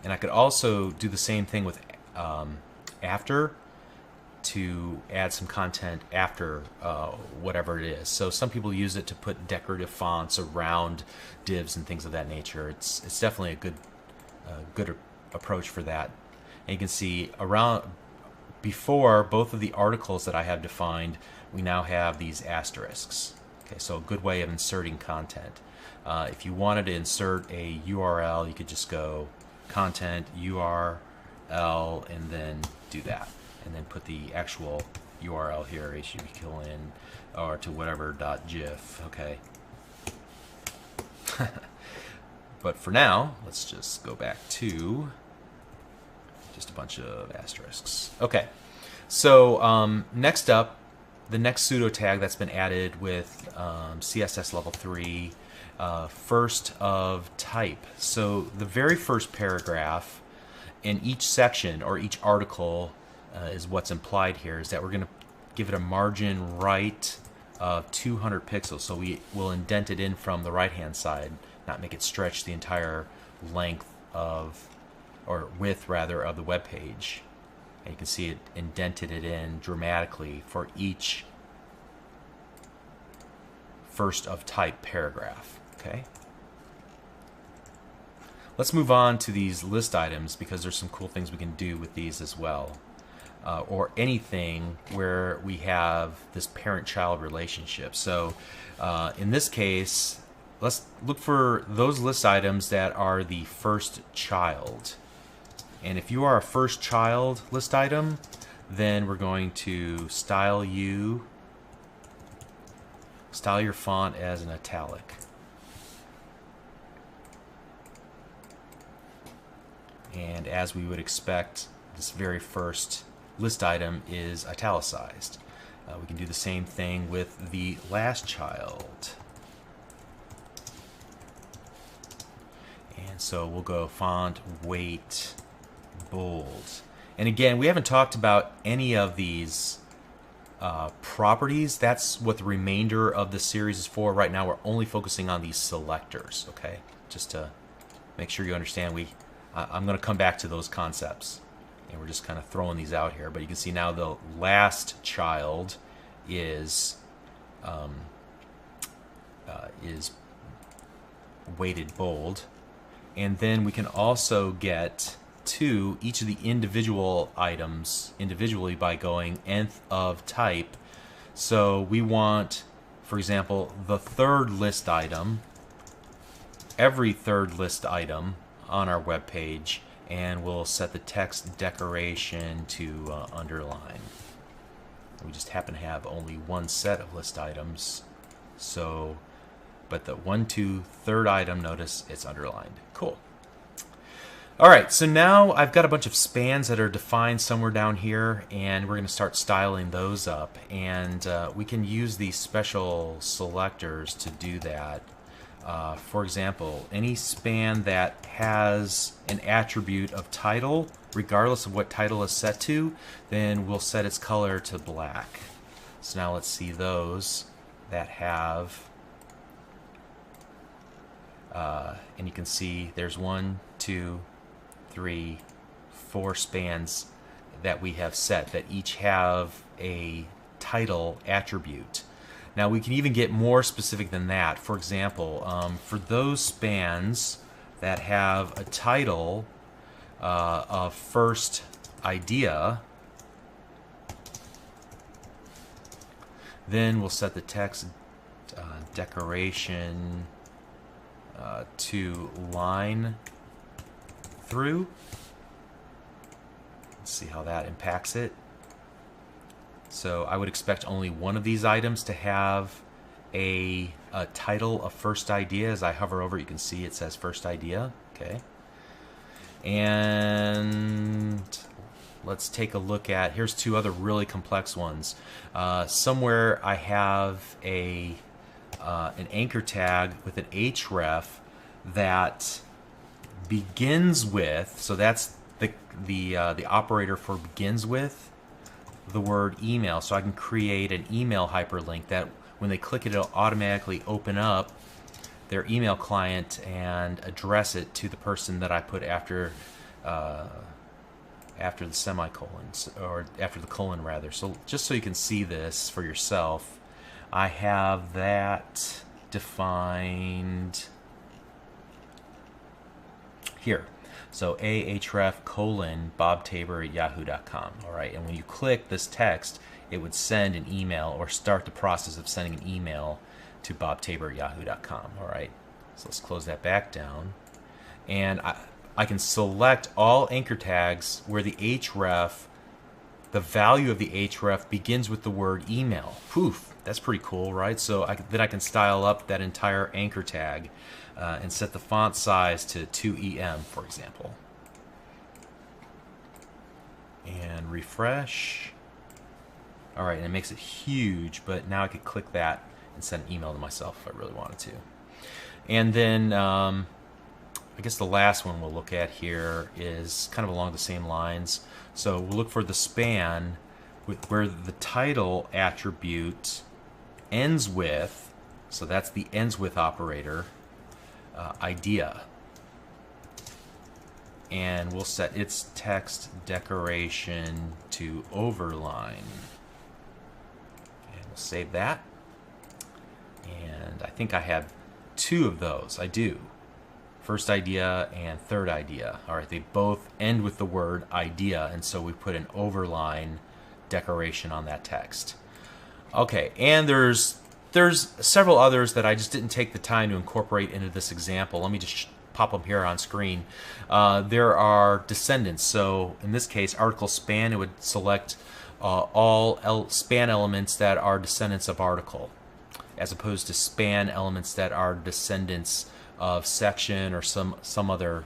And I could also do the same thing with after, to add some content after whatever it is. So some people use it to put decorative fonts around divs and things of that nature. It's definitely a good approach for that. And you can see around before both of the articles that I have defined, we now have these asterisks. Okay, so a good way of inserting content. If you wanted to insert a URL, you could just go content URL and then do that, and then put the actual URL here, http:// or to whatever .gif. Okay. But for now, let's just go back to just a bunch of asterisks. Okay. So next up, the next pseudo tag that's been added with CSS level 3, first of type. So the very first paragraph in each section or each article is what's implied here, is that we're going to give it a margin right of 200 pixels. So we will indent it in from the right hand side, not make it stretch the entire length of, or width rather, of the web page. And you can see it indented it in dramatically for each first of type paragraph. Okay. Let's move on to these list items because there's some cool things we can do with these as well. Or anything where we have this parent-child relationship. So in this case, let's look for those list items that are the first child. And if you are a first child list item, then we're going to style your font as an italic. And as we would expect, this very first list item is italicized. We can do the same thing with the last child. And so we'll go font, weight, bold. And again, we haven't talked about any of these properties. That's what the remainder of the series is for. Right now we're only focusing on these selectors, okay? Just to make sure you understand, I'm going to come back to those concepts. And we're just kind of throwing these out here. But you can see now the last child is weighted bold. And then we can also get to each of the individual items individually by going nth of type. So we want, for example, the third list item, every third list item on our web page, and we'll set the text decoration to underline. We just happen to have only one set of list items, so but the 1, 2, third item, notice it's underlined. Cool. Alright, so now I've got a bunch of spans that are defined somewhere down here, and we're going to start styling those up. And we can use these special selectors to do that. For example, any span that has an attribute of title, regardless of what title is set to, then we'll set its color to black. So now let's see those that have, and you can see there's 1, 2, 3, 4 spans that we have set that each have a title attribute. Now we can even get more specific than that. For example, for those spans that have a title of first idea, then we'll set the text decoration to line through. Let's see how that impacts it. So I would expect only one of these items to have a title of first idea. As I hover over, you can see it says first idea. Okay. And let's take a look at, here's 2 other really complex ones. Somewhere I have an anchor tag with an href that begins with, so that's the operator for begins with the word email. So I can create an email hyperlink that when they click it, it'll automatically open up their email client and address it to the person that I put after the semicolon, or after the colon rather. So just so you can see this for yourself, I have that defined here. So ahref colon Bob Tabor at yahoo.com. All right, and when you click this text, it would send an email or start the process of sending an email to Bob Tabor at yahoo.com. All right, so let's close that back down, and I can select all anchor tags where the href, the value of the href begins with the word email. Poof, that's pretty cool, right? So then I can style up that entire anchor tag and set the font size to 2EM, for example. And refresh. All right, and it makes it huge, but now I could click that and send an email to myself if I really wanted to. And then I guess the last one we'll look at here is kind of along the same lines. So we'll look for the span where the title attribute ends with, so that's the ends with operator, idea. And we'll set its text decoration to overline. And we'll save that. And I think I have two of those. I do. First idea and third idea. All right, they both end with the word idea, and so we put an overline decoration on that text. Okay, and there's several others that I just didn't take the time to incorporate into this example. Let me just pop them here on screen. There are descendants. So in this case, article span, it would select all span elements that are descendants of article, as opposed to span elements that are descendants of section or some other,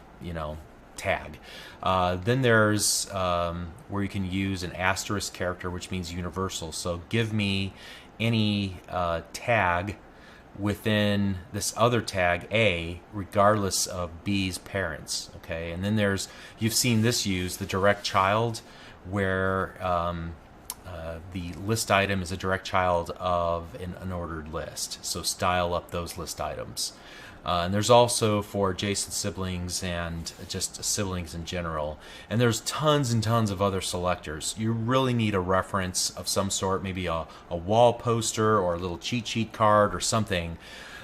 tag. Then there's where you can use an asterisk character, which means universal. So give me any tag within this other tag A, regardless of B's parents. Okay, and then you've seen this used, the direct child, where the list item is a direct child of an unordered list. So style up those list items. And there's also for adjacent siblings and just siblings in general. And there's tons and tons of other selectors. You really need a reference of some sort, maybe a wall poster or a little cheat sheet card or something,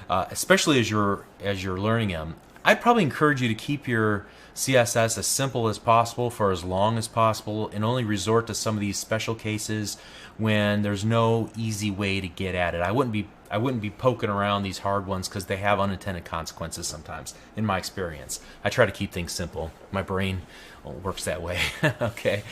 especially as you're learning them. I'd probably encourage you to keep your CSS as simple as possible for as long as possible, and only resort to some of these special cases when there's no easy way to get at it. I wouldn't be poking around these hard ones because they have unintended consequences sometimes, in my experience. I try to keep things simple. My brain works that way. Okay.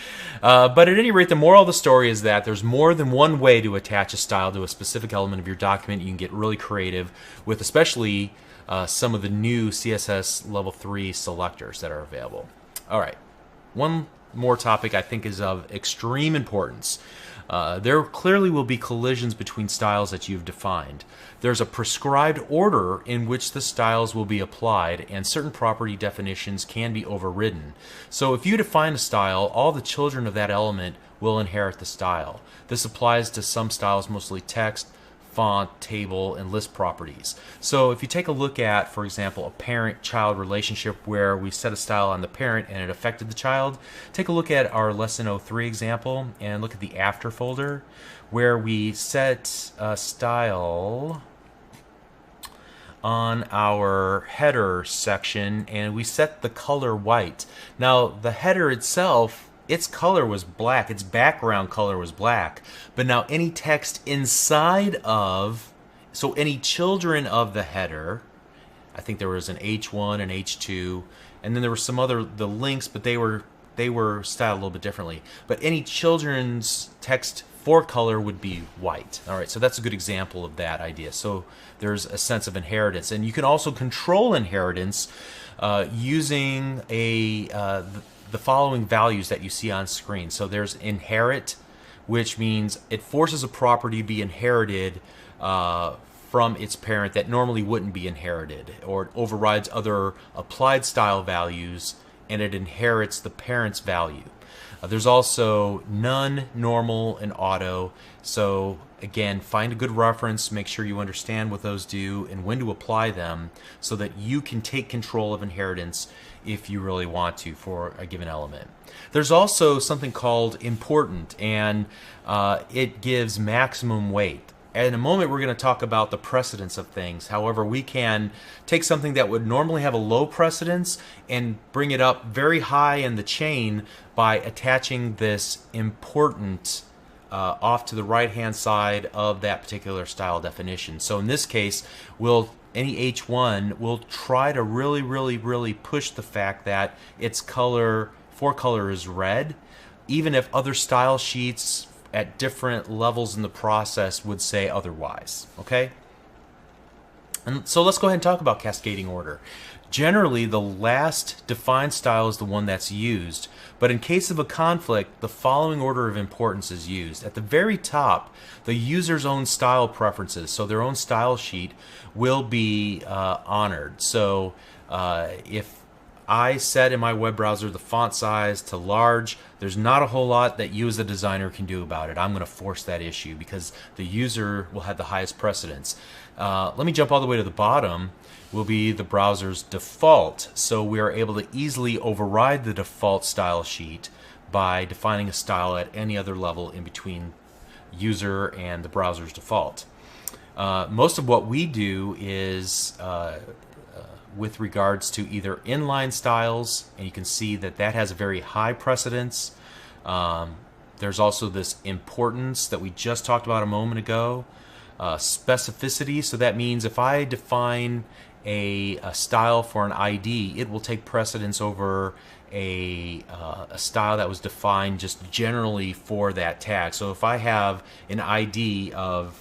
But at any rate, the moral of the story is that there's more than one way to attach a style to a specific element of your document. You can get really creative with especially some of the new CSS Level 3 selectors that are available. All right. One more topic I think is of extreme importance. There clearly will be collisions between styles that you've defined. There's a prescribed order in which the styles will be applied, and certain property definitions can be overridden. So if you define a style, all the children of that element will inherit the style. This applies to some styles, mostly text, font, table, and list properties. So if you take a look at, for example, a parent-child relationship where we set a style on the parent and it affected the child, take a look at our Lesson 03 example and look at the after folder where we set a style on our header section and we set the color white. Now the header itself, its color was black, its background color was black, but now any text inside of, so any children of the header, I think there was an H1 and H2, and then there were some other, the links, but they were styled a little bit differently. But any children's text for color would be white. All right, so that's a good example of that idea. So there's a sense of inheritance, and you can also control inheritance using the following values that you see on screen. So there's inherit, which means it forces a property to be inherited from its parent that normally wouldn't be inherited, or it overrides other applied style values and it inherits the parent's value. There's also none, normal, and auto. So again, find a good reference, make sure you understand what those do and when to apply them so that you can take control of inheritance if you really want to for a given element. There's also something called important, and it gives maximum weight. In a moment, we're going to talk about the precedence of things. However, we can take something that would normally have a low precedence and bring it up very high in the chain by attaching this important off to the right-hand side of that particular style definition. So in this case, any H1 will try to really push the fact that its color is red, even if other style sheets at different levels in the process would say otherwise. Okay? And so let's go ahead and talk about cascading order. Generally, the last defined style is the one that's used, but in case of a conflict, the following order of importance is used. At the very top, the user's own style preferences, so their own style sheet, will be honored. So if I set in my web browser the font size to large, there's not a whole lot that you as a designer can do about it. I'm going to force that issue because the user will have the highest precedence. Let me jump all the way to the bottom. Will be the browser's default. So we are able to easily override the default style sheet by defining a style at any other level in between user and the browser's default. Most of what we do is with regards to either inline styles, and you can see that that has a very high precedence. There's also this importance that we just talked about a moment ago. Specificity, so that means if I define a style for an ID, it will take precedence over a style that was defined just generally for that tag. So if I have an ID of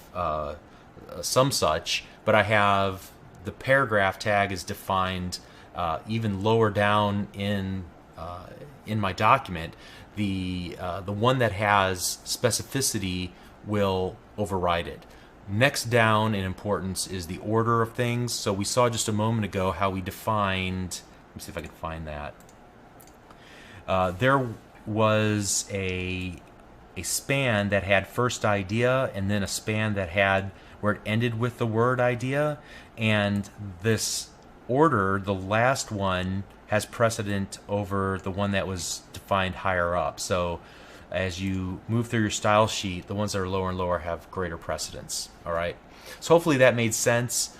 some such, but I have the paragraph tag is defined even lower down in my document, the one that has specificity will override it. Next down in importance is the order of things. So we saw just a moment ago how we defined, let me see if I can find that. There was a span that had first idea and then a span that had where it ended with the word idea, and this order, the last one, has precedent over the one that was defined higher up. So as you move through your style sheet, the ones that are lower and lower have greater precedence. All right. So hopefully that made sense.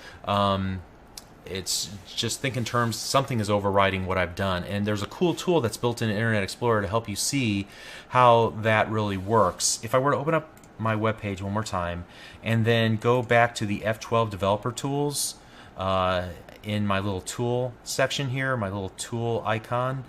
It's just think in terms something is overriding what I've done, and there's a cool tool that's built in Internet Explorer to help you see how that really works. If I were to open up my web page one more time and then go back to the F12 developer tools in my little tool section here, my little tool icon,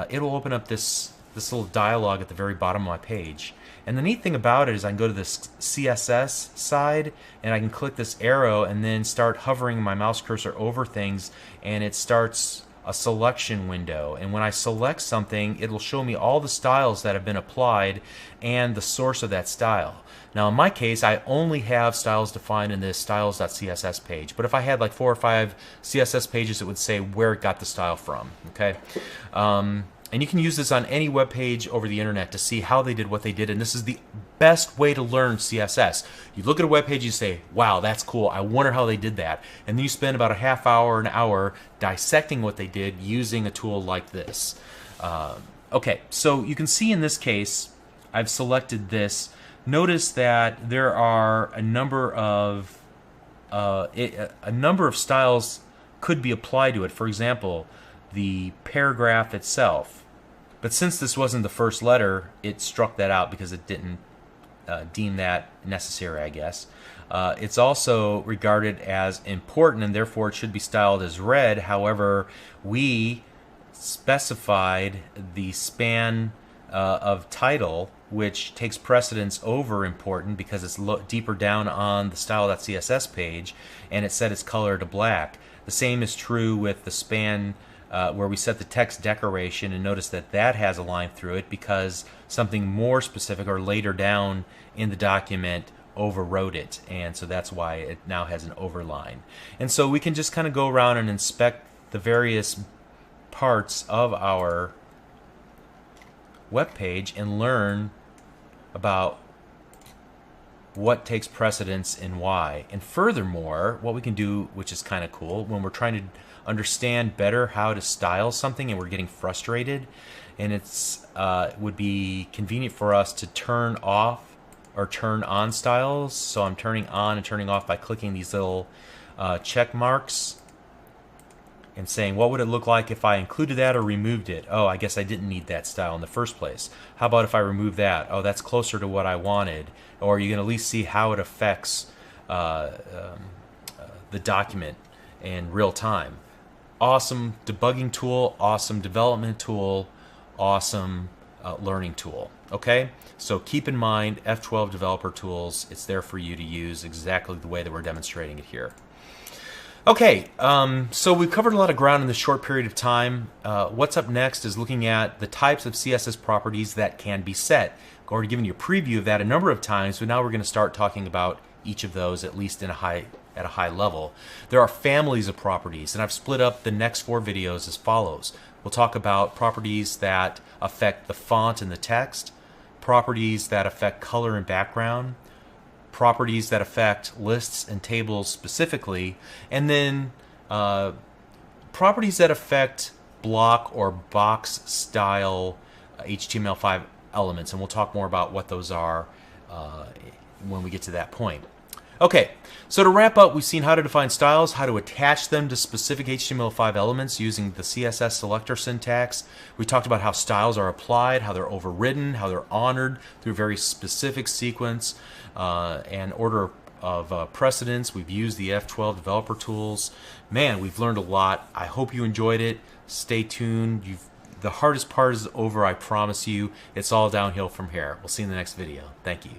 it'll open up this little dialog at the very bottom of my page. And the neat thing about it is I can go to this CSS side and I can click this arrow and then start hovering my mouse cursor over things, and it starts a selection window. And when I select something, it'll show me all the styles that have been applied and the source of that style. Now in my case, I only have styles defined in this styles.css page, but if I had like 4 or 5 CSS pages, it would say where it got the style from. Okay. And you can use this on any web page over the internet to see how they did what they did, and this is the best way to learn CSS. You look at a web page, you say, wow, that's cool, I wonder how they did that. And then you spend about a half hour, an hour dissecting what they did using a tool like this. Okay, so you can see in this case, I've selected this. Notice that there are a number of styles could be applied to it. For example, the paragraph itself. But since this wasn't the first letter, it struck that out because it didn't deem that necessary, I guess. It's also regarded as important, and therefore it should be styled as red. However, we specified the span of title, which takes precedence over important because it's deeper down on the style.css page, and it set its color to black. The same is true with the span where we set the text decoration, and notice that that has a line through it because something more specific or later down in the document overrode it, and so that's why it now has an overline. And so we can just kind of go around and inspect the various parts of our web page and learn about what takes precedence and why. And furthermore, what we can do, which is kind of cool, when we're trying to understand better how to style something and we're getting frustrated, and it's would be convenient for us to turn off or turn on styles. So I'm turning on and turning off by clicking these little check marks and saying, what would it look like if I included that or removed it? Oh, I guess I didn't need that style in the first place. How about if I remove that? Oh, that's closer to what I wanted. Or you can at least see how it affects the document in real time. Awesome debugging tool, awesome development tool, awesome learning tool. Okay, so keep in mind F12 developer tools. It's there for you to use exactly the way that we're demonstrating it here. Okay, so we've covered a lot of ground in this short period of time. What's up next is looking at the types of CSS properties that can be set. I've already given you a preview of that a number of times, but now we're going to start talking about each of those at least at a high level. There are families of properties, and I've split up the next 4 videos as follows. We'll talk about properties that affect the font and the text, properties that affect color and background, properties that affect lists and tables specifically, and then properties that affect block or box style HTML5 elements, and we'll talk more about what those are when we get to that point. Okay, so to wrap up, we've seen how to define styles, how to attach them to specific HTML5 elements using the CSS selector syntax. We talked about how styles are applied, how they're overridden, how they're honored through a very specific sequence and order of precedence. We've used the F12 developer tools. Man, we've learned a lot. I hope you enjoyed it. Stay tuned. The hardest part is over, I promise you. It's all downhill from here. We'll see you in the next video. Thank you.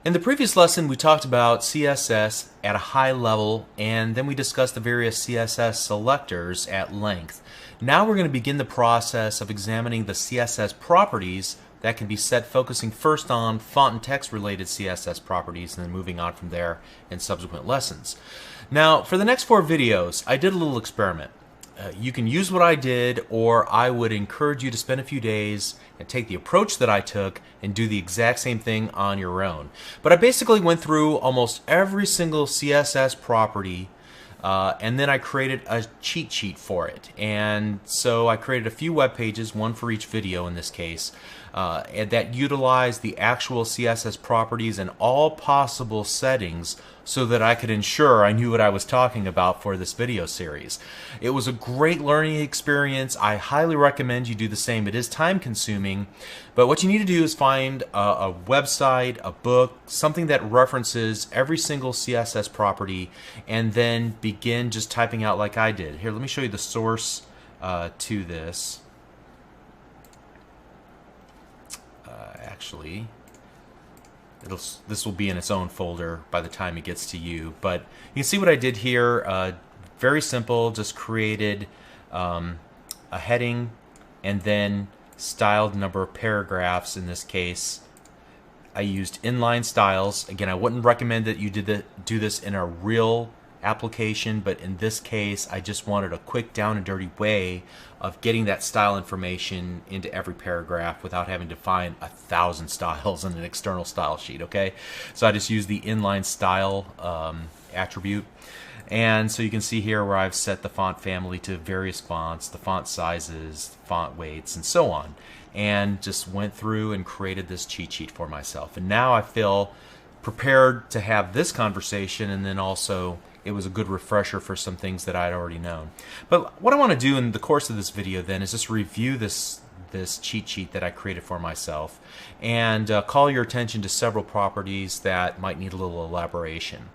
In the previous lesson, we talked about CSS at a high level, and then we discussed the various CSS selectors at length. Now we're going to begin the process of examining the CSS properties that can be set, focusing first on font and text related CSS properties and then moving on from there in subsequent lessons. Now, for the next 4 videos, I did a little experiment. You can use what I did, or I would encourage you to spend a few days and take the approach that I took and do the exact same thing on your own. But I basically went through almost every single CSS property and then I created a cheat sheet for it. And so I created a few web pages, one for each video in this case, and that utilized the actual CSS properties and all possible settings so that I could ensure I knew what I was talking about for this video series. It was a great learning experience. I highly recommend you do the same. It is time consuming, but what you need to do is find a website, a book, something that references every single CSS property, and then begin just typing out like I did. Here, let me show you the source to this. Actually, this will be in its own folder by the time it gets to you, but you can see what I did here. Very simple, just created a heading and then styled number of paragraphs. In this case, I used inline styles. Again, I wouldn't recommend that you do this in a real application, but in this case I just wanted a quick down and dirty way of getting that style information into every paragraph without having to find 1,000 styles in an external style sheet. Okay, so I just used the inline style attribute, and so you can see here where I've set the font family to various fonts, the font sizes, font weights, and so on, and just went through and created this cheat sheet for myself. And now I feel prepared to have this conversation, and then also it was a good refresher for some things that I'd already known. But what I want to do in the course of this video then is just review this cheat sheet that I created for myself and call your attention to several properties that might need a little elaboration.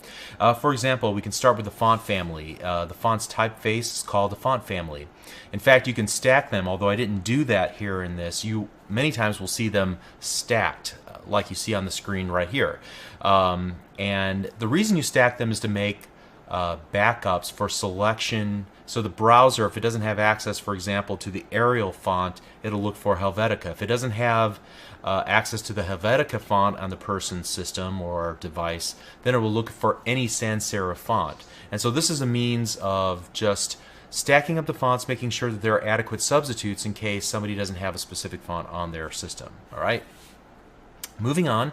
For example, we can start with the font family. The font's typeface is called a font family. In fact, you can stack them, although I didn't do that here in this. You many times will see them stacked like you see on the screen right here. And the reason you stack them is to make backups for selection. So the browser, if it doesn't have access, for example, to the Arial font, it'll look for Helvetica. If it doesn't have access to the Helvetica font on the person's system or device, then it will look for any sans serif font. And so this is a means of just stacking up the fonts, making sure that there are adequate substitutes in case somebody doesn't have a specific font on their system. All right. Moving on,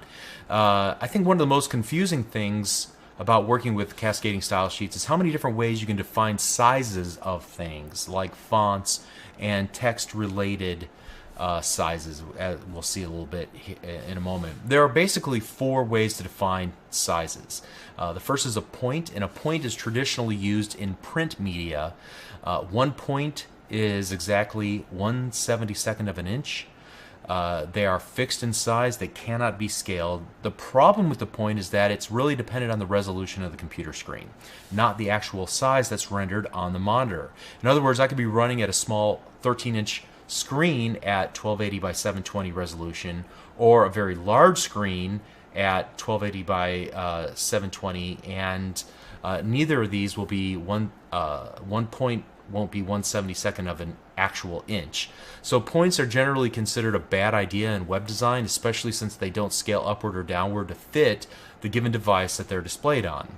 I think one of the most confusing things about working with cascading style sheets is how many different ways you can define sizes of things like fonts and text related sizes, as we'll see a little bit in a moment. There are basically 4 ways to define sizes. The first is a point, and a point is traditionally used in print media. 1 point is exactly 1/72 of an inch. They are fixed in size. They cannot be scaled. The problem with the point is that it's really dependent on the resolution of the computer screen, not the actual size that's rendered on the monitor. In other words, I could be running at a small 13-inch screen at 1280 by 720 resolution, or a very large screen at 1280 by 720, and neither of these will be one point won't be 1/72 of an actual inch. So points are generally considered a bad idea in web design, especially since they don't scale upward or downward to fit the given device that they're displayed on.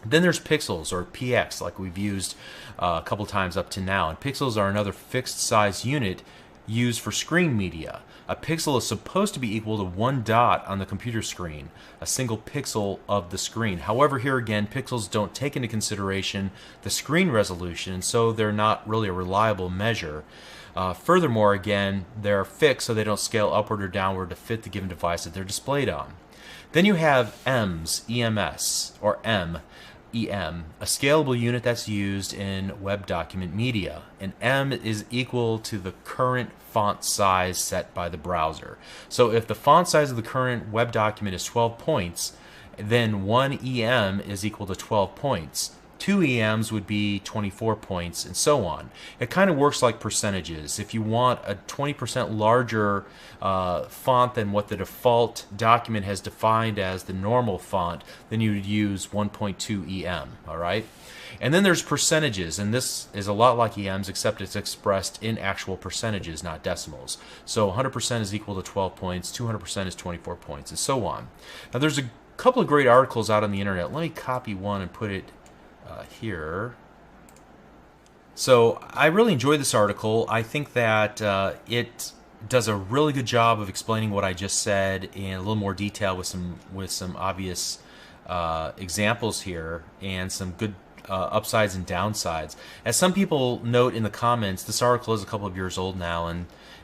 Then there's pixels, or px, like we've used a couple times up to now. And pixels are another fixed size unit used for screen media. A pixel is supposed to be equal to one dot on the computer screen, a single pixel of the screen. However, here again, pixels don't take into consideration the screen resolution, and so they're not really a reliable measure. Furthermore, again, they're fixed so they don't scale upward or downward to fit the given device that they're displayed on. Then you have EMS, EMS, or EM, a scalable unit that's used in web document media. And M is equal to the current font size set by the browser. So if the font size of the current web document is 12 points, then one EM is equal to 12 points. Two EMs would be 24 points, and so on. It kind of works like percentages. If you want a 20% larger font than what the default document has defined as the normal font, then you would use 1.2 EM, all right? And then there's percentages, and this is a lot like EMs, except it's expressed in actual percentages, not decimals. So 100% is equal to 12 points, 200% is 24 points, and so on. Now there's a couple of great articles out on the internet. Let me copy one and put it here. So I really enjoyed this article. I think that it does a really good job of explaining what I just said in a little more detail with some obvious examples here and some good upsides and downsides. As some people note in the comments, this article is a couple of years old now,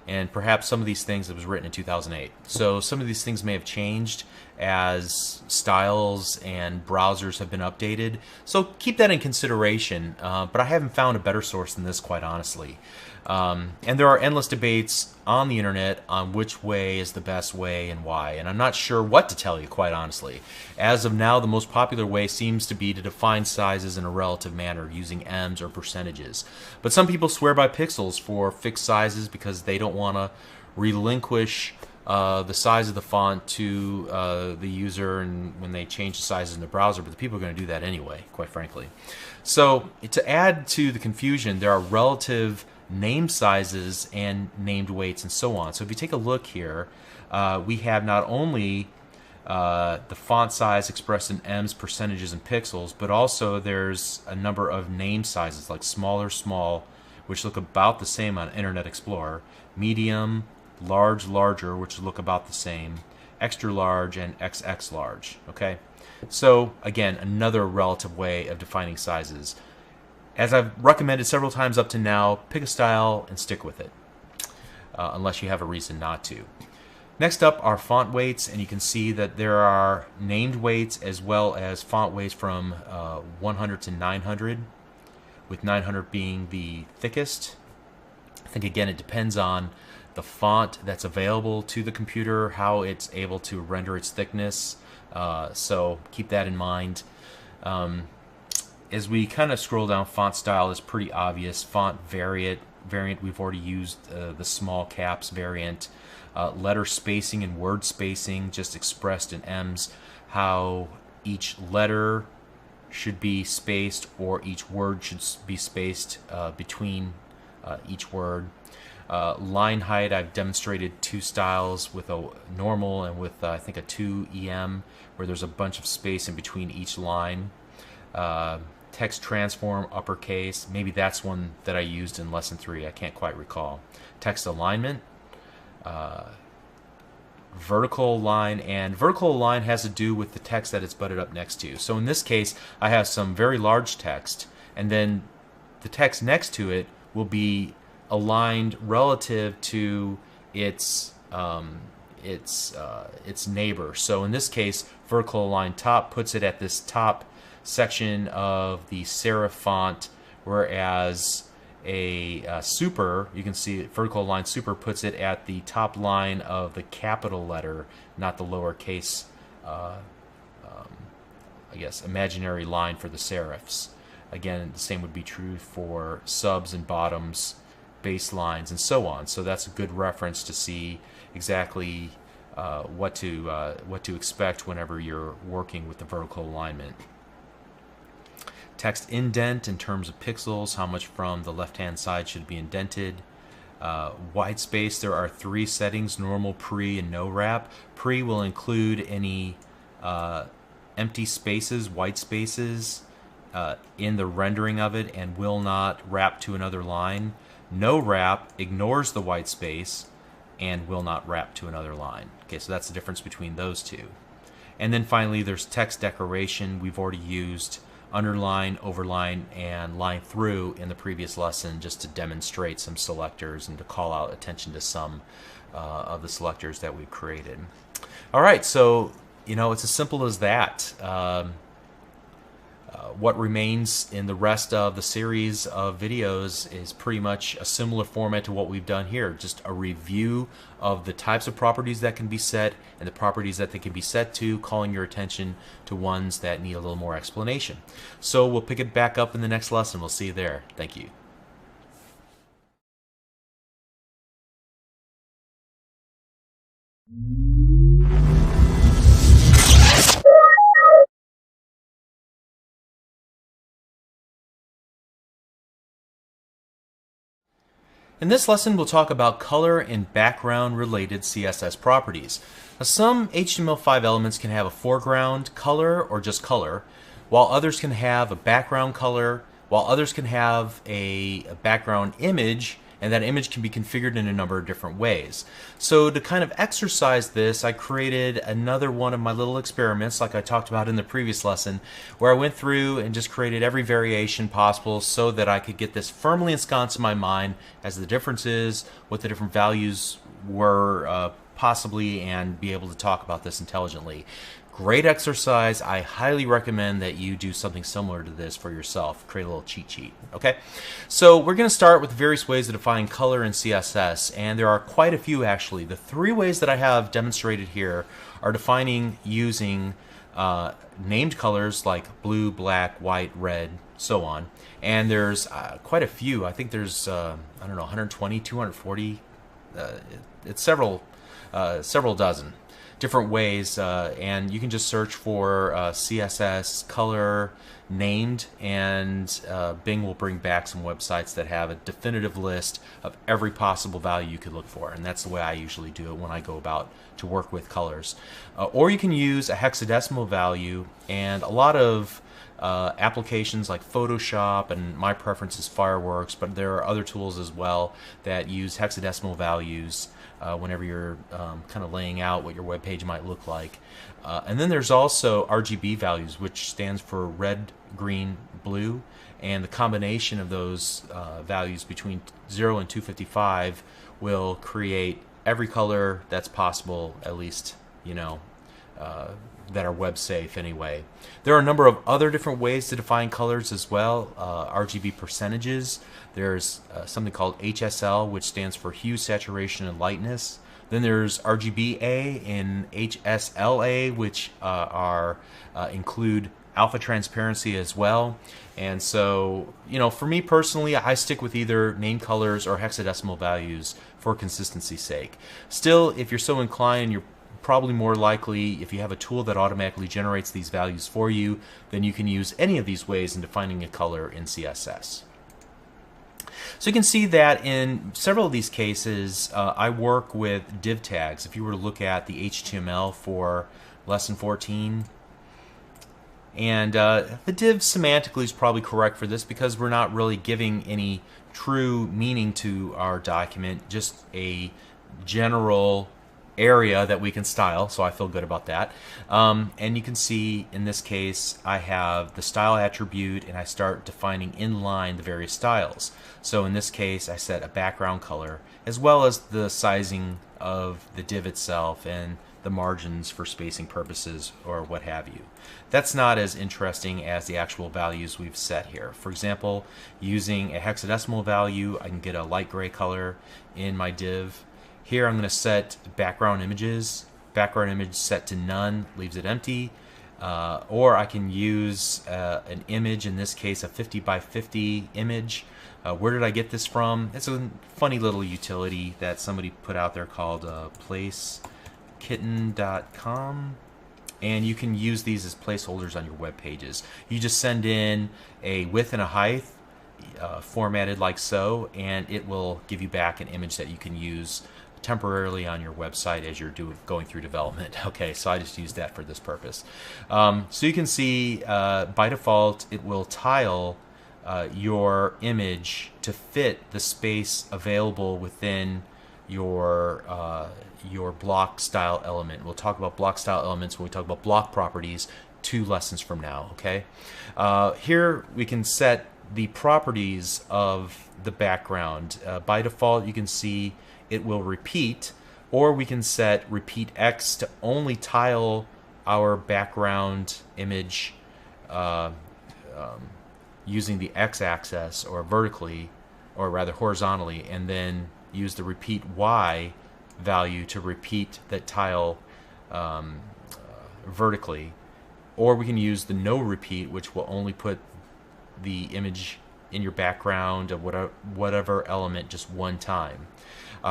and perhaps some of these things, it was written in 2008. So some of these things may have changed as styles and browsers have been updated. So keep that in consideration, but I haven't found a better source than this, quite honestly. And there are endless debates on the internet on which way is the best way and why, and I'm not sure what to tell you, quite honestly. As of now, the most popular way seems to be to define sizes in a relative manner using EMs or percentages. But some people swear by pixels for fixed sizes because they don't want to relinquish the size of the font to the user and when they change the sizes in the browser, but the people are going to do that anyway, quite frankly. So to add to the confusion, there are relative name sizes and named weights and so on. So if you take a look here, we have not only the font size expressed in M's, percentages, and pixels, but also there's a number of name sizes like smaller, small, which look about the same on Internet Explorer, medium, large, larger, which look about the same, extra large, and XX large. Okay, so again, another relative way of defining sizes. As I've recommended several times up to now, pick a style and stick with it, unless you have a reason not to. Next up are font weights, and you can see that there are named weights as well as font weights from 100 to 900, with 900 being the thickest. I think again it depends on the font that's available to the computer, how it's able to render its thickness, so keep that in mind. As we kind of scroll down, font style is pretty obvious. Font variant, we've already used the small caps variant. Letter spacing and word spacing, just expressed in M's, how each letter should be spaced or each word should be spaced between each word. Line height, I've demonstrated two styles, with a normal and with I think a 2 EM, where there's a bunch of space in between each line. Text transform, uppercase, maybe that's one that I used in lesson 3, I can't quite recall. Text alignment, vertical line, and vertical line has to do with the text that it's butted up next to. So in this case, I have some very large text, and then the text next to it will be aligned relative to its neighbor. So in this case, vertical align top puts it at this top section of the serif font, whereas a super, you can see vertical align super puts it at the top line of the capital letter, not the lowercase, I guess, imaginary line for the serifs. Again, the same would be true for subs and bottoms, baselines, and so on. So that's a good reference to see exactly what to expect whenever you're working with the vertical alignment. Text indent in terms of pixels, how much from the left-hand side should be indented. White space, there are 3 settings: normal, pre, and no wrap. Pre will include any empty spaces, white spaces, in the rendering of it, and will not wrap to another line. no wrap, ignores the white space, and will not wrap to another line. Okay, so that's the difference between those two. And then finally, there's text decoration. We've already used underline, overline, and line through in the previous lesson just to demonstrate some selectors and to call out attention to some of the selectors that we've created. All right, so it's as simple as that. What remains in the rest of the series of videos is pretty much a similar format to what we've done here. Just a review of the types of properties that can be set and the properties that they can be set to, calling your attention to ones that need a little more explanation. So we'll pick it back up in the next lesson. We'll see you there. Thank you. In this lesson, we'll talk about color and background related CSS properties. Now, some HTML5 elements can have a foreground color or just color, while others can have a background color, while others can have a background image, and that image can be configured in a number of different ways. So to kind of exercise this, I created another one of my little experiments like I talked about in the previous lesson, where I went through and just created every variation possible so that I could get this firmly ensconced in my mind as the differences, what the different values were possibly, and be able to talk about this intelligently. Great exercise. I highly recommend that you do something similar to this for yourself. Create a little cheat sheet. Okay, so we're going to start with various ways to define color in CSS, and there are quite a few actually. The three ways that I have demonstrated here are defining using named colors like blue, black, white, red, so on. And there's quite a few. I think there's I don't know, 120, 240. It's several dozen different ways, and you can just search for CSS color named, and Bing will bring back some websites that have a definitive list of every possible value you could look for, and that's the way I usually do it when I go about to work with colors. Or you can use a hexadecimal value, and a lot of applications like Photoshop, and my preference is Fireworks, but there are other tools as well that use hexadecimal values whenever you're kind of laying out what your web page might look like. And then there's also RGB values, which stands for red, green, blue, and the combination of those values between 0 and 255 will create every color that's possible, at least, that are web safe anyway. There are a number of other different ways to define colors as well. RGB percentages. There's something called HSL, which stands for hue, saturation, and lightness. Then there's RGBA and HSLA, which include alpha transparency as well. And so, for me personally, I stick with either name colors or hexadecimal values for consistency's sake. Still, if you're so inclined, you're probably more likely, if you have a tool that automatically generates these values for you, then you can use any of these ways in defining a color in CSS. So you can see that in several of these cases, I work with div tags. If you were to look at the HTML for lesson 14, and the div semantically is probably correct for this because we're not really giving any true meaning to our document, just a general area that we can style, so I feel good about that. And you can see in this case I have the style attribute, and I start defining inline the various styles. So in this case I set a background color as well as the sizing of the div itself and the margins for spacing purposes or what have you. That's not as interesting as the actual values we've set here. For example, using a hexadecimal value, I can get a light gray color in my div. Here I'm going to set background images. Background image set to none, leaves it empty. Or I can use an image, in this case a 50 by 50 image. Where did I get this from? It's a funny little utility that somebody put out there called placekitten.com. And you can use these as placeholders on your web pages. You just send in a width and a height, formatted like so, and it will give you back an image that you can use temporarily on your website as you're going through development. Okay, so I just used that for this purpose. So you can see by default it will tile your image to fit the space available within your block style element. We'll talk about block style elements when we talk about block properties 2 lessons from now. Okay. Here we can set the properties of the background. By default, you can see it will repeat, or we can set repeat X to only tile our background image using the x-axis or vertically, or rather horizontally, and then use the repeat Y value to repeat that tile vertically. Or we can use the no repeat, which will only put the image in your background of whatever element just one time.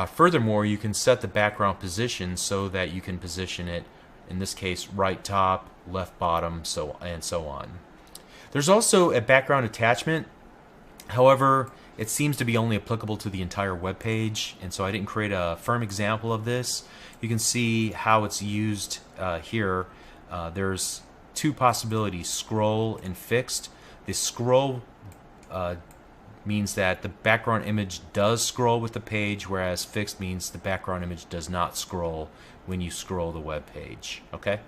Furthermore, you can set the background position so that you can position it, in this case, right top, left bottom, and so on. There's also a background attachment. However, it seems to be only applicable to the entire web page, and so I didn't create a firm example of this. You can see how it's used here. There's 2 possibilities, scroll and fixed. The scroll means that the background image does scroll with the page, whereas fixed means the background image does not scroll when you scroll the web page. Okay?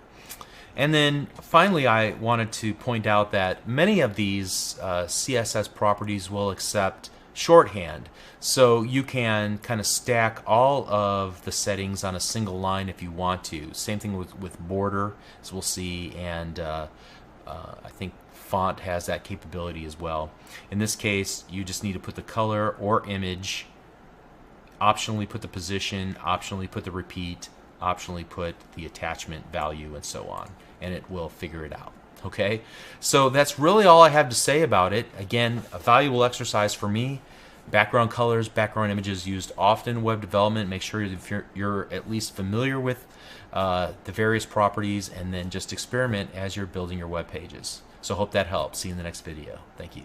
And then finally, I wanted to point out that many of these CSS properties will accept shorthand. So you can kind of stack all of the settings on a single line if you want to. Same thing with border, as we'll see, and I think font has that capability as well. In this case, you just need to put the color or image, optionally put the position, optionally put the repeat, optionally put the attachment value, and so on, and it will figure it out. Okay, so that's really all I have to say about it. Again, a valuable exercise for me. Background colors, background images used often in web development. Make sure you're at least familiar with the various properties, and then just experiment as you're building your web pages. So hope that helps. See you in the next video. Thank you.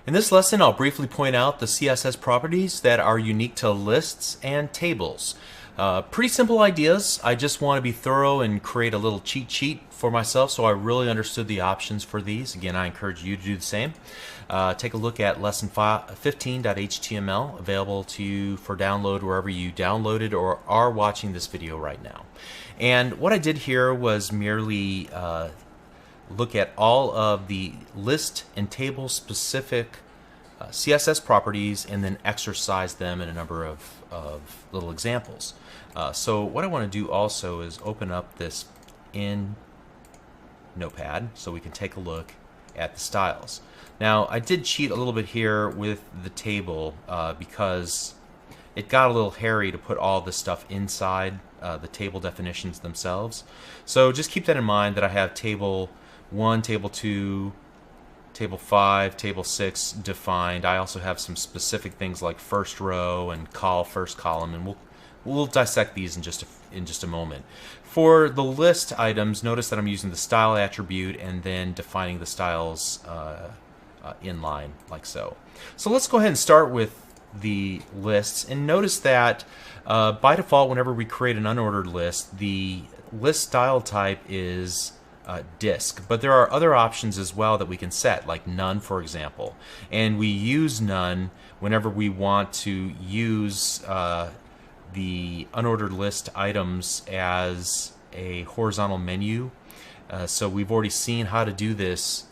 In this lesson, I'll briefly point out the CSS properties that are unique to lists and tables. Pretty simple ideas. I just want to be thorough and create a little cheat sheet for myself, so I really understood the options for these. Again, I encourage you to do the same. Take a look at lesson 15.html, available to you for download wherever you downloaded or are watching this video right now. And what I did here was merely look at all of the list and table specific CSS properties and then exercise them in a number of little examples. So what I want to do also is open up this in Notepad so we can take a look at the styles. Now, I did cheat a little bit here with the table because it got a little hairy to put all this stuff inside the table definitions themselves. So just keep that in mind, that I have table 1, table 2, table 5, table 6 defined. I also have some specific things like first row and first column, and we'll dissect these in just a moment. For the list items, notice that I'm using the style attribute and then defining the styles in line, like so. So let's go ahead and start with the lists, and notice that by default, whenever we create an unordered list, the list style type is disk, but there are other options as well that we can set, like none, for example. And we use none whenever we want to use the unordered list items as a horizontal menu. So we've already seen how to do this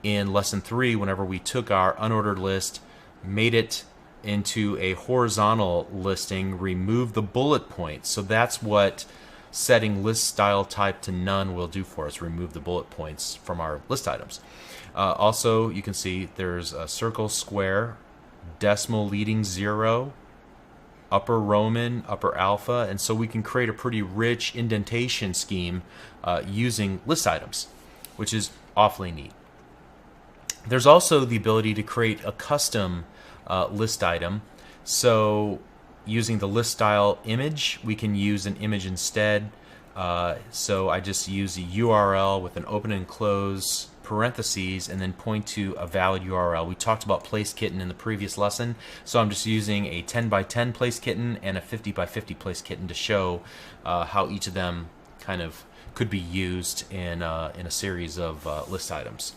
in lesson 3 whenever we took our unordered list, made it into a horizontal listing, removed the bullet points. So that's what setting list style type to none will do for us, remove the bullet points from our list items. Also, you can see there's a circle, square, decimal leading 0, upper Roman, upper alpha, and so we can create a pretty rich indentation scheme using list items, which is awfully neat. There's also the ability to create a custom list item. So using the list style image, we can use an image instead. So I just use a URL with an open and close parentheses and then point to a valid URL. We talked about place kitten in the previous lesson, so I'm just using a 10 by 10 place kitten and a 50 by 50 place kitten to show how each of them kind of could be used in a series of list items.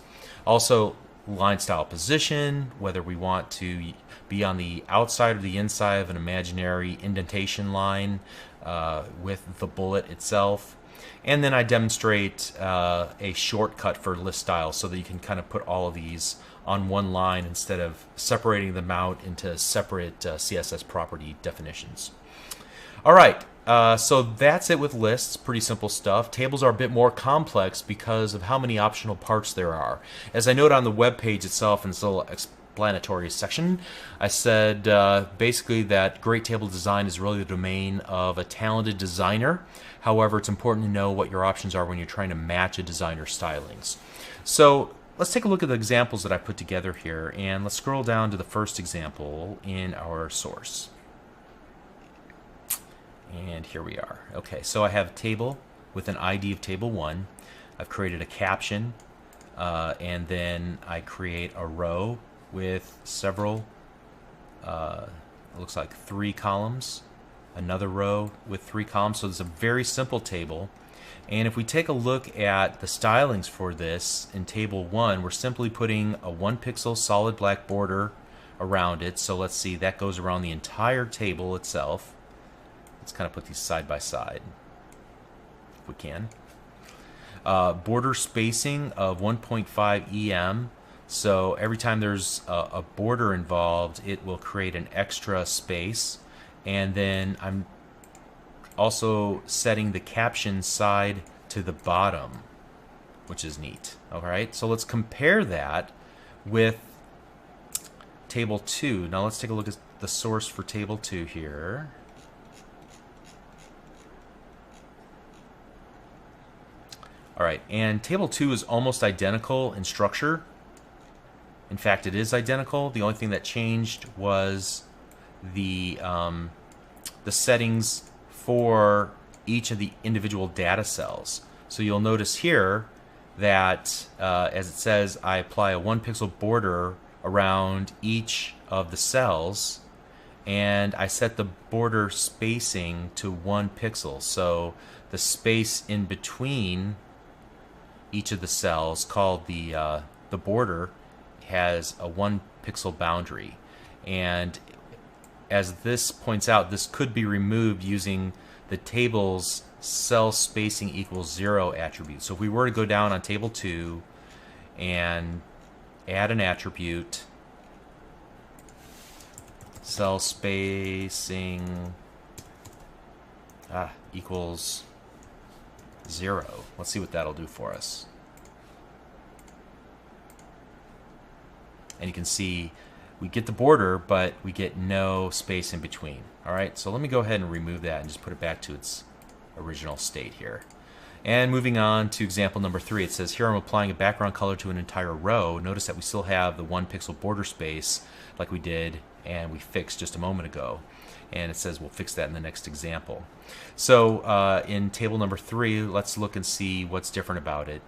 Also, line style position, whether we want to be on the outside or the inside of an imaginary indentation line with the bullet itself. And then I demonstrate a shortcut for list style so that you can kind of put all of these on one line instead of separating them out into separate CSS property definitions. All right, so that's it with lists. Pretty simple stuff. Tables are a bit more complex because of how many optional parts there are. As I note on the web page itself in this little explanatory section, I said basically that great table design is really the domain of a talented designer. However, it's important to know what your options are when you're trying to match a designer's stylings. So let's take a look at the examples that I put together here, and let's scroll down to the first example in our source. And here we are. Okay, so I have a table with an ID of table 1. I've created a caption, and then I create a row with several, it looks like 3 columns, another row with 3 columns. So it's a very simple table. And if we take a look at the stylings for this in table 1, we're simply putting a 1 pixel solid black border around it. So let's see, that goes around the entire table itself. Let's kind of put these side by side if we can. Border spacing of 1.5 EM. So every time there's a border involved, it will create an extra space. And then I'm also setting the caption side to the bottom, which is neat. All right, so let's compare that with table 2. Now let's take a look at the source for table 2 here. All right, and table 2 is almost identical in structure. In fact, it is identical. The only thing that changed was the settings for each of the individual data cells. So you'll notice here that as it says, I apply a 1 pixel border around each of the cells, and I set the border spacing to 1 pixel. So the space in between each of the cells, called the border, has a 1 pixel boundary. And as this points out, this could be removed using the table's cell spacing equals 0 attribute. So if we were to go down on table 2 and add an attribute, cell spacing equals 0. Let's see what that'll do for us. And you can see we get the border, but we get no space in between. All right, so let me go ahead and remove that and just put it back to its original state here. And moving on to example number 3, it says here I'm applying a background color to an entire row. Notice that we still have the 1 pixel border space like we did and we fixed just a moment ago. And it says we'll fix that in the next example. So in table number 3, let's look and see what's different about it.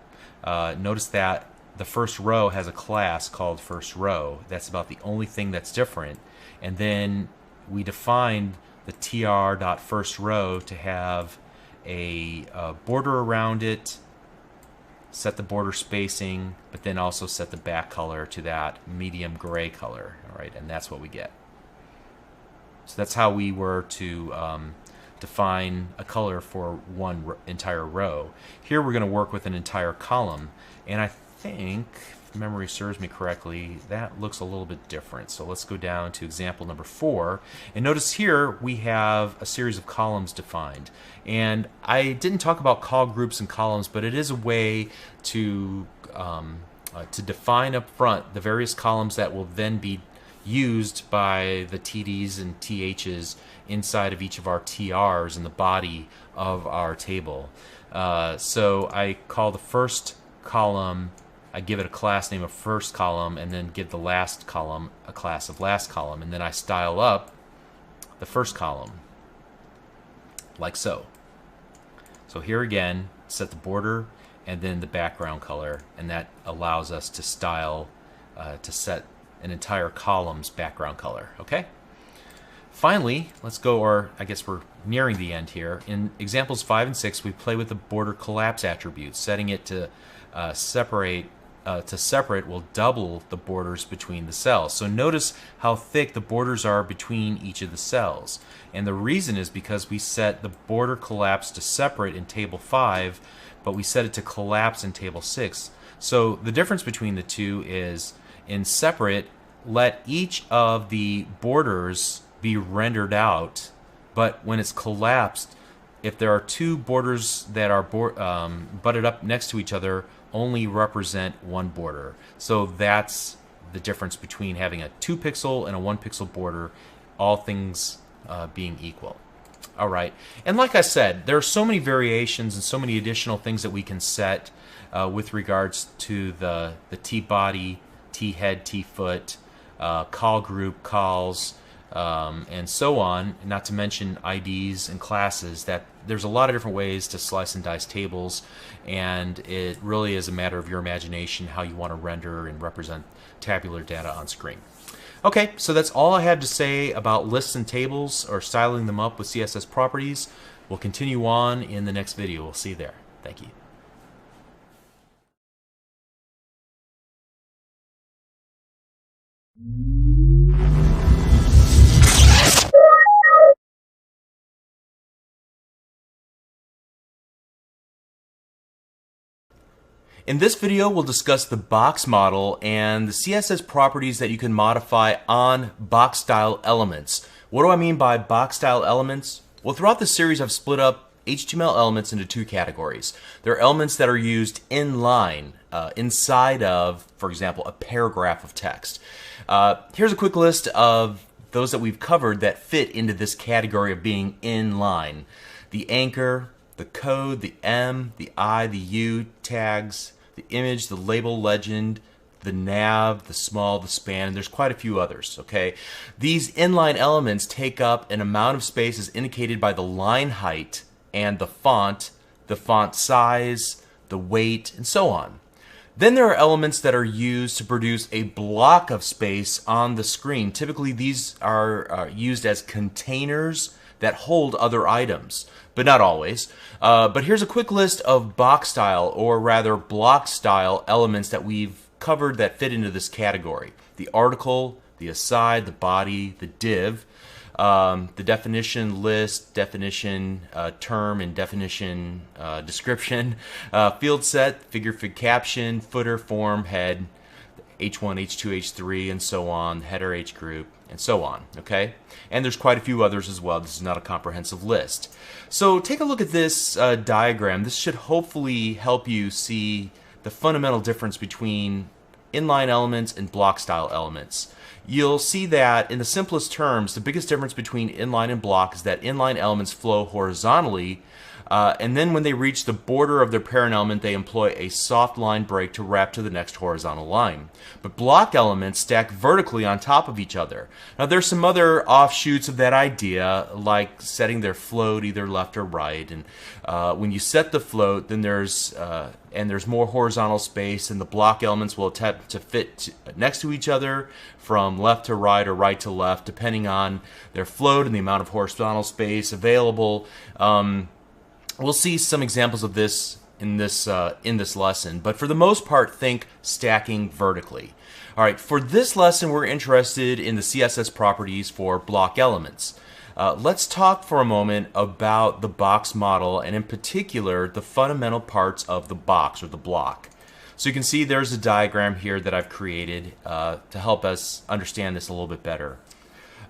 Notice that the first row has a class called first row. That's about the only thing that's different. And then we defined the tr.firstRow to have a border around it, set the border spacing, but then also set the back color to that medium gray color. All right, and that's what we get. So that's how we were to define a color for one entire row. Here we're going to work with an entire column, and I think, if memory serves me correctly, that looks a little bit different. So let's go down to example number 4, and notice here we have a series of columns defined. And I didn't talk about call groups and columns, but it is a way to define up front the various columns that will then be used by the TDs and THs inside of each of our TRs in the body of our table. So I call the first column, I give it a class name of first column, and then give the last column a class of last column, and then I style up the first column like so. So here again, set the border and then the background color, and that allows us to style, to set an entire column's background color. Okay. Finally, let's go, or I guess we're nearing the end here. In examples 5 and 6, we play with the border collapse attribute. Setting it to separate will double the borders between the cells. So notice how thick the borders are between each of the cells. And the reason is because we set the border collapse to separate in table 5, but we set it to collapse in table 6. So the difference between the two is in separate, let each of the borders be rendered out, but when it's collapsed, if there are two borders that are butted up next to each other, only represent one border. So that's the difference between having a 2 pixel and a 1 pixel border, all things being equal. All right, and like I said, there are so many variations and so many additional things that we can set with regards to the T-body, T-head, T-foot, call group, calls, and so on, not to mention IDs and classes. That there's a lot of different ways to slice and dice tables, and it really is a matter of your imagination how you want to render and represent tabular data on screen. Okay, so that's all I have to say about lists and tables, or styling them up with CSS properties. We'll continue on in the next video. We'll see you there. Thank you. In this video, we'll discuss the box model and the CSS properties that you can modify on box style elements. What do I mean by box style elements? Well, throughout the series, I've split up HTML elements into 2 categories. There are elements that are used in line, inside of, for example, a paragraph of text. Here's a quick list of those that we've covered that fit into this category of being in line. The anchor, the code, the M, the I, the U tags, the image, the label legend, the nav, the small, the span, and there's quite a few others, okay? These inline elements take up an amount of space as indicated by the line height and the font size, the weight, and so on. Then there are elements that are used to produce a block of space on the screen. Typically these are used as containers that hold other items, but not always. But here's a quick list of box style, or rather block style elements that we've covered that fit into this category. The article, the aside, the body, the div, the definition list, definition term, and definition description, field set, figure fig caption, footer, form, head, H1, H2, H3, and so on, header, H group, and so on, okay? And there's quite a few others as well. This is not a comprehensive list. So take a look at this diagram. This should hopefully help you see the fundamental difference between inline elements and block style elements. You'll see that in the simplest terms, the biggest difference between inline and block is that inline elements flow horizontally, and then when they reach the border of their parent element, they employ a soft line break to wrap to the next horizontal line. But block elements stack vertically on top of each other. Now there's some other offshoots of that idea, like setting their float either left or right. And when you set the float, then there's more horizontal space, and the block elements will attempt to fit next to each other from left to right or right to left, depending on their float and the amount of horizontal space available. We'll see some examples of this in this lesson, but for the most part, think stacking vertically. All right, for this lesson, we're interested in the CSS properties for block elements. Let's talk for a moment about the box model, and in particular, the fundamental parts of the box or the block. So you can see there's a diagram here that I've created to help us understand this a little bit better.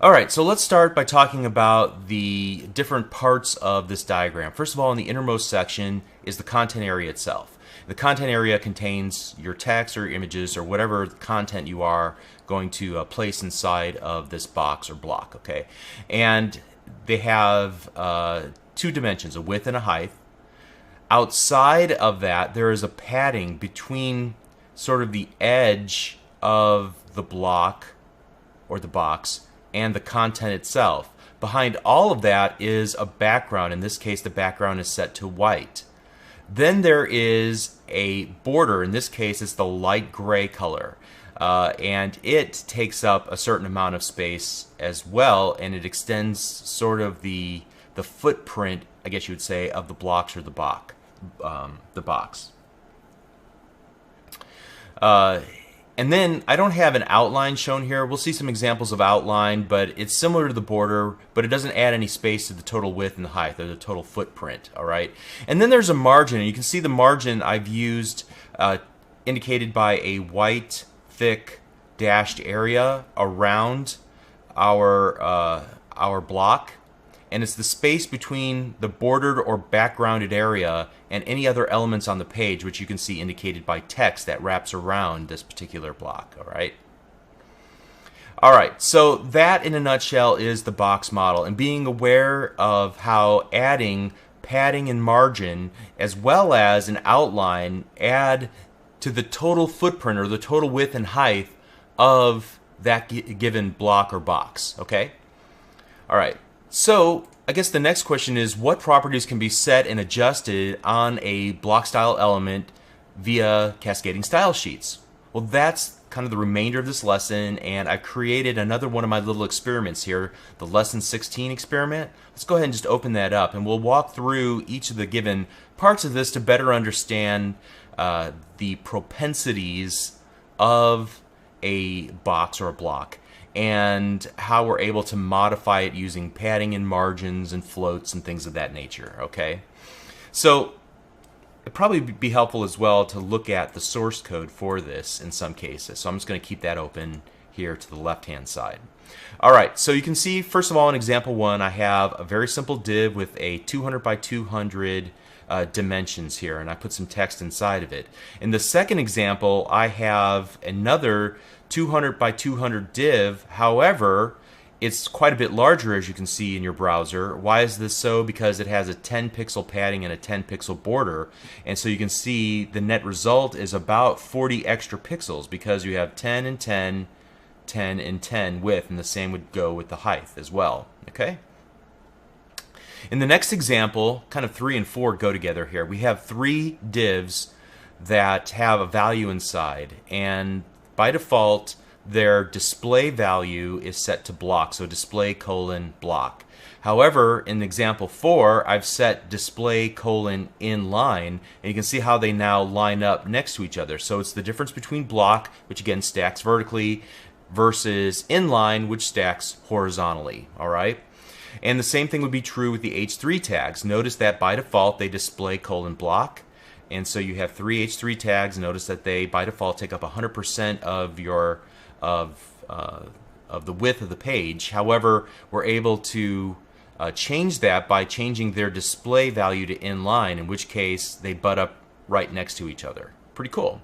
All right, so let's start by talking about the different parts of this diagram. First of all, in the innermost section is the content area itself. The content area contains your text or images or whatever content you are going to place inside of this box or block, okay? And they have 2 dimensions, a width and a height. Outside of that, there is a padding between sort of the edge of the block or the box and the content itself. Behind all of that is a background. In this case, the background is set to white. Then there is a border. In this case, it's the light gray color. And it takes up a certain amount of space as well, and it extends sort of the footprint, I guess you would say, of the blocks or the box. And then I don't have an outline shown here. We'll see some examples of outline, but it's similar to the border, but it doesn't add any space to the total width and the height, or the total footprint, all right? And then there's a margin, and you can see the margin I've used indicated by a white, thick, dashed area around our block. And it's the space between the bordered or backgrounded area and any other elements on the page, which you can see indicated by text that wraps around this particular block. All right, so that in a nutshell is the box model, and being aware of how adding padding and margin as well as an outline add to the total footprint or the total width and height of that given block or box. Okay? All right. So I guess the next question is, what properties can be set and adjusted on a block style element via cascading style sheets? Well, that's kind of the remainder of this lesson, and I've created another one of my little experiments here, the lesson 16 experiment. Let's go ahead and just open that up, and we'll walk through each of the given parts of this to better understand the propensities of a box or a block, and how we're able to modify it using padding and margins and floats and things of that nature. Okay, so it'd probably be helpful as well to look at the source code for this in some cases. So I'm just going to keep that open here to the left hand side. All right, so you can see first of all in example 1 I have a very simple div with a 200 by 200 dimensions here, and I put some text inside of it. In the second example I have another 200 by 200 div. However, it's quite a bit larger, as you can see in your browser. Why is this so? Because it has a 10 pixel padding and a 10 pixel border, and so you can see the net result is about 40 extra pixels because you have 10 and 10, 10 and 10 width, and the same would go with the height as well. Okay? In the next example, kind of 3 and 4 go together here. We have 3 divs that have a value inside, and by default their display value is set to block, so display : block. However, in example 4 I've set display : inline, and you can see how they now line up next to each other. So it's the difference between block, which again stacks vertically, versus inline, which stacks horizontally. Alright? And the same thing would be true with the H3 tags. Notice that by default they display : block. And so you have 3 H3 tags. Notice that they by default take up 100% of your of the width of the page. However, we're able to change that by changing their display value to inline, in which case they butt up right next to each other. Pretty cool.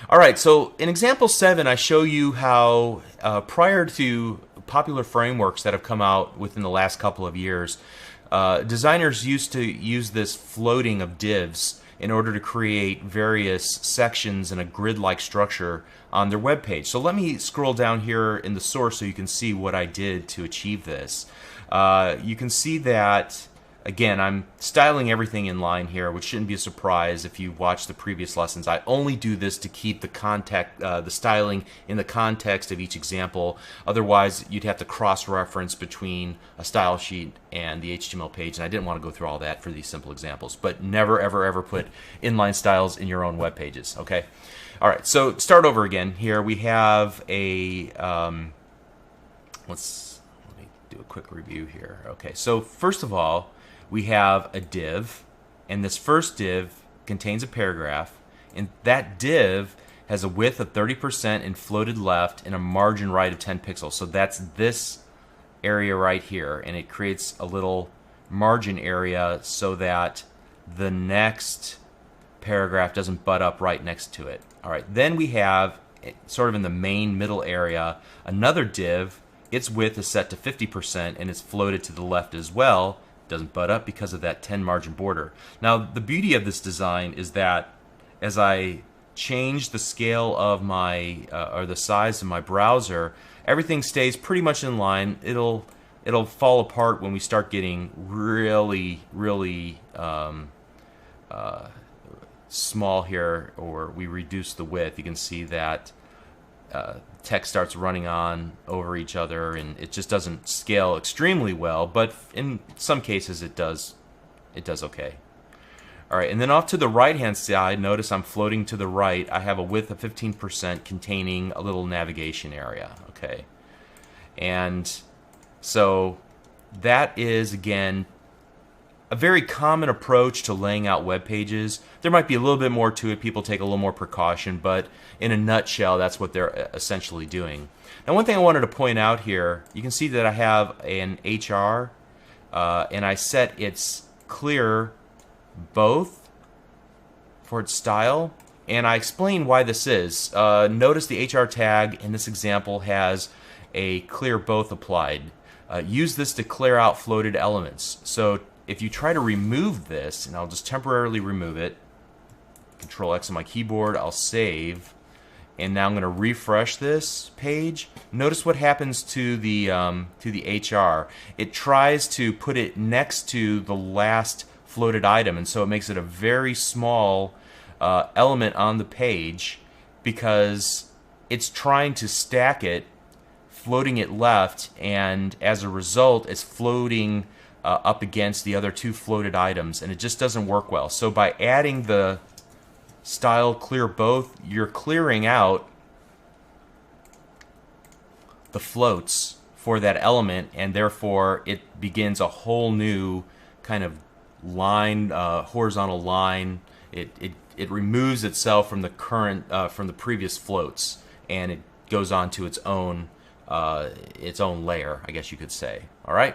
All right, so in example 7 I show you how prior to popular frameworks that have come out within the last couple of years, designers used to use this floating of divs in order to create various sections in a grid-like structure on their web page. So let me scroll down here in the source so you can see what I did to achieve this. You can see that, again, I'm styling everything in line here, which shouldn't be a surprise if you watch the previous lessons. I only do this to keep the styling in the context of each example. Otherwise, you'd have to cross-reference between a style sheet and the HTML page, and I didn't want to go through all that for these simple examples. But never, ever, ever put inline styles in your own web pages. Okay. All right. So start over again. Here we have a let me do a quick review here. Okay. So first of all, we have a div, and this first div contains a paragraph, and that div has a width of 30% and floated left and a margin right of 10 pixels. So that's this area right here, and it creates a little margin area so that the next paragraph doesn't butt up right next to it. All right, then we have, sort of in the main middle area, another div. Its width is set to 50% and it's floated to the left as well. Doesn't butt up because of that 10 margin border. Now the beauty of this design is that as I change the scale of my or the size of my browser, everything stays pretty much in line. It'll fall apart when we start getting really small here, or we reduce the width, you can see that text starts running on over each other, and it just doesn't scale extremely well, but in some cases it does okay. Alright, and then off to the right hand side, notice I'm floating to the right. I have a width of 15% containing a little navigation area. Okay, and so that is, again, a very common approach to laying out web pages. There might be a little bit more to it. People take a little more precaution, but in a nutshell, that's what they're essentially doing. Now, one thing I wanted to point out here, you can see that I have an HR, and I set its clear both for its style, and I explain why this is. Notice the HR tag in this example has a clear both applied. Use this to clear out floated elements. So if you try to remove this, and I'll just temporarily remove it, Control X on my keyboard, I'll save, and now I'm going to refresh this page. Notice what happens to the HR. It tries to put it next to the last floated item, and so it makes it a very small element on the page because it's trying to stack it, floating it left, and as a result, it's floating up against the other two floated items, and it just doesn't work well. So by adding the style clear both, you're clearing out the floats for that element, and therefore it begins a whole new kind of line, horizontal line. It removes itself from the current from the previous floats, and it goes on to its own layer, I guess you could say. All right.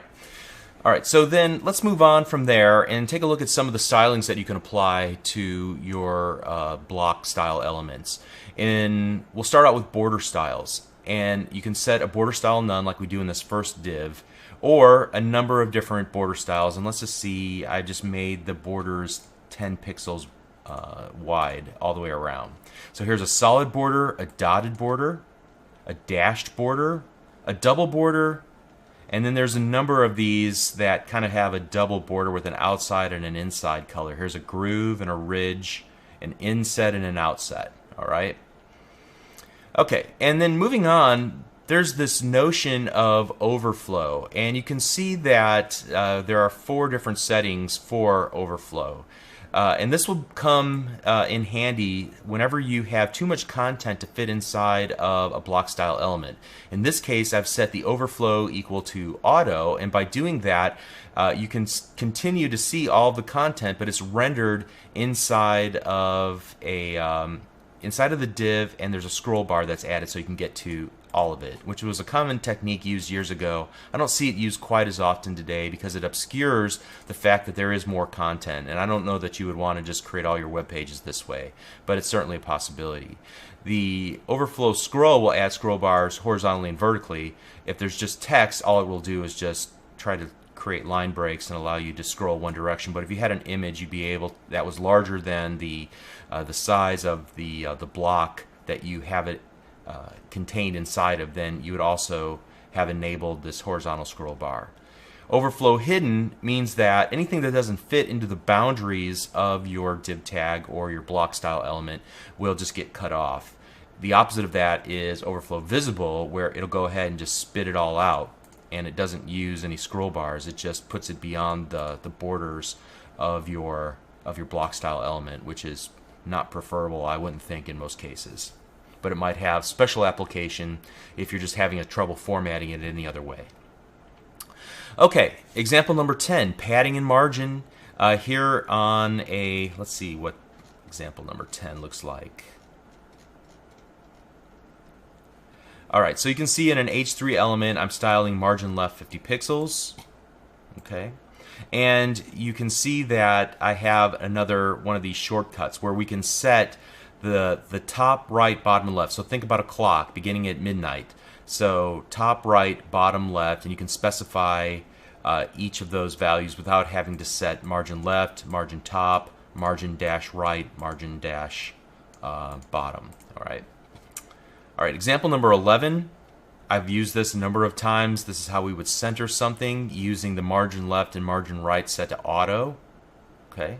Alright, so then let's move on from there and take a look at some of the stylings that you can apply to your block style elements. And we'll start out with border styles. And you can set a border style none like we do in this first div, or a number of different border styles. And let's just see, I just made the borders 10 pixels wide all the way around. So here's a solid border, a dotted border, a dashed border, a double border, and then there's a number of these that kind of have a double border with an outside and an inside color. Here's a groove and a ridge, an inset and an outset. All right. Okay, and then moving on, there's this notion of overflow, and you can see that there are 4 different settings for overflow. And this will come in handy whenever you have too much content to fit inside of a block style element. In this case, I've set the overflow equal to auto, and by doing that, you can continue to see all the content, but it's rendered inside of the div, and there's a scroll bar that's added so you can get to all of it, which was a common technique used years ago. I don't see it used quite as often today because it obscures the fact that there is more content, and I don't know that you would want to just create all your web pages this way, but it's certainly a possibility. The overflow scroll will add scroll bars horizontally and vertically. If there's just text, all it will do is just try to create line breaks and allow you to scroll one direction. But if you had an image, you'd be able, that was larger than the size of the block that you have it contained inside of, then you would also have enabled this horizontal scroll bar. Overflow hidden means that anything that doesn't fit into the boundaries of your div tag or your block style element will just get cut off. The opposite of that is overflow visible, where it'll go ahead and just spit it all out, and it doesn't use any scroll bars. It just puts it beyond the borders of your block style element, which is not preferable, I wouldn't think, in most cases. But it might have special application if you're just having a trouble formatting it any other way. Okay, example number 10, padding and margin. Here on a, let's see what example number 10 looks like. Alright, so you can see in an H3 element I'm styling margin left 50 pixels. Okay. And you can see that I have another one of these shortcuts where we can set the top, right, bottom, and left. So think about a clock beginning at midnight. So top, right, bottom, left, and you can specify each of those values without having to set margin left, margin top, margin dash right, margin dash bottom. All right, example number 11. I've used this a number of times. This is how we would center something using the margin left and margin right set to auto. Okay.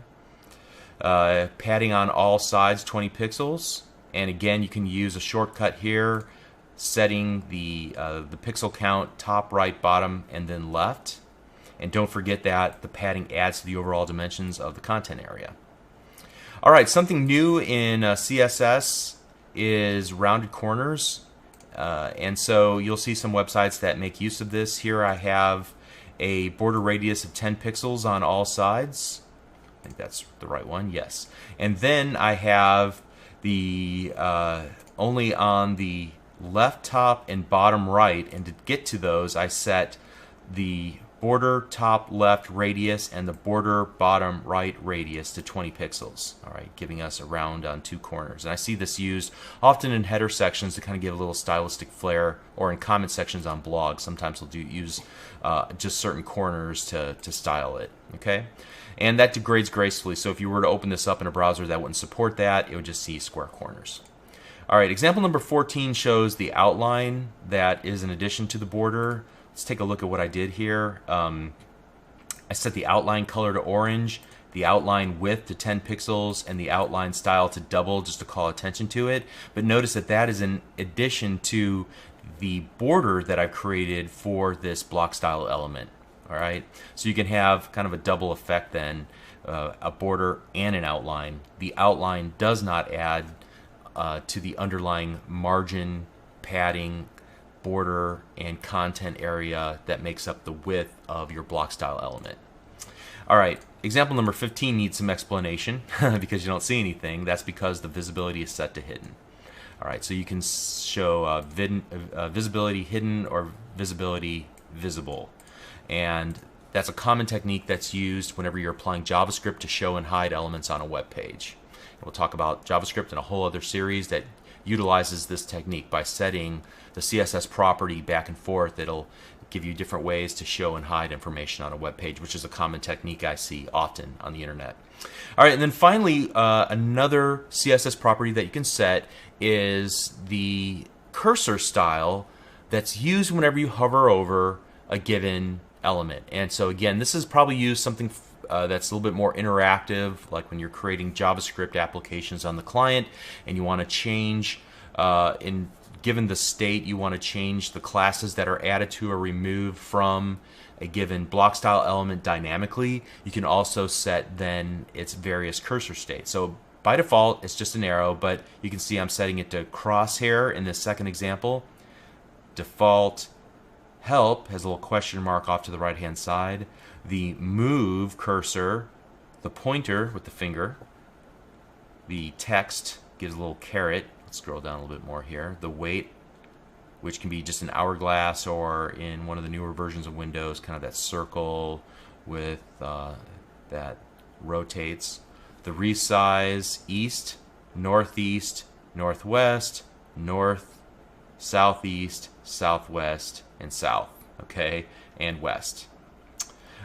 Padding on all sides 20 pixels, and again you can use a shortcut here, setting the pixel count top, right, bottom, and then left. And don't forget that the padding adds to the overall dimensions of the content area. All right, something new in CSS is rounded corners, and so you'll see some websites that make use of this. Here I have a border radius of 10 pixels on all sides. I think that's the right one, yes. And then I have the only on the left top and bottom right, and to get to those I set the border top left radius and the border bottom right radius to 20 pixels. All right, giving us a round on two corners. And I see this used often in header sections to kind of give a little stylistic flair, or in comment sections on blogs. Sometimes they'll use just certain corners to style it. Okay, and that degrades gracefully. So if you were to open this up in a browser that wouldn't support that, it would just see square corners. All right, example number 14 shows the outline that is in addition to the border. Let's take a look at what I did here. I set the outline color to orange, the outline width to 10 pixels, and the outline style to double, just to call attention to it. But notice that that is in addition to the border that I've created for this block style element. All right, so you can have kind of a double effect then, a border and an outline. The outline does not add to the underlying margin, padding, border, and content area that makes up the width of your block style element. All right, example number 15 needs some explanation because you don't see anything. That's because the visibility is set to hidden. All right, so you can show visibility hidden or visibility visible. And that's a common technique that's used whenever you're applying JavaScript to show and hide elements on a web page. And we'll talk about JavaScript in a whole other series that utilizes this technique. By setting the CSS property back and forth, it'll give you different ways to show and hide information on a web page, which is a common technique I see often on the internet. All right, and then finally, another CSS property that you can set is the cursor style that's used whenever you hover over a given element. And so again, this is probably used something that's a little bit more interactive, like when you're creating JavaScript applications on the client and you want to change, given the state, you want to change the classes that are added to or removed from a given block style element dynamically. You can also set then its various cursor states. So by default, it's just an arrow, but you can see I'm setting it to crosshair in this second example. Default help has a little question mark off to the right hand side. The move cursor, the pointer with the finger. The text gives a little caret. Let's scroll down a little bit more here. The weight, which can be just an hourglass, or in one of the newer versions of Windows, kind of that circle with that rotates. The resize, east, northeast, northwest, north, southeast, southwest, and south, okay, and west.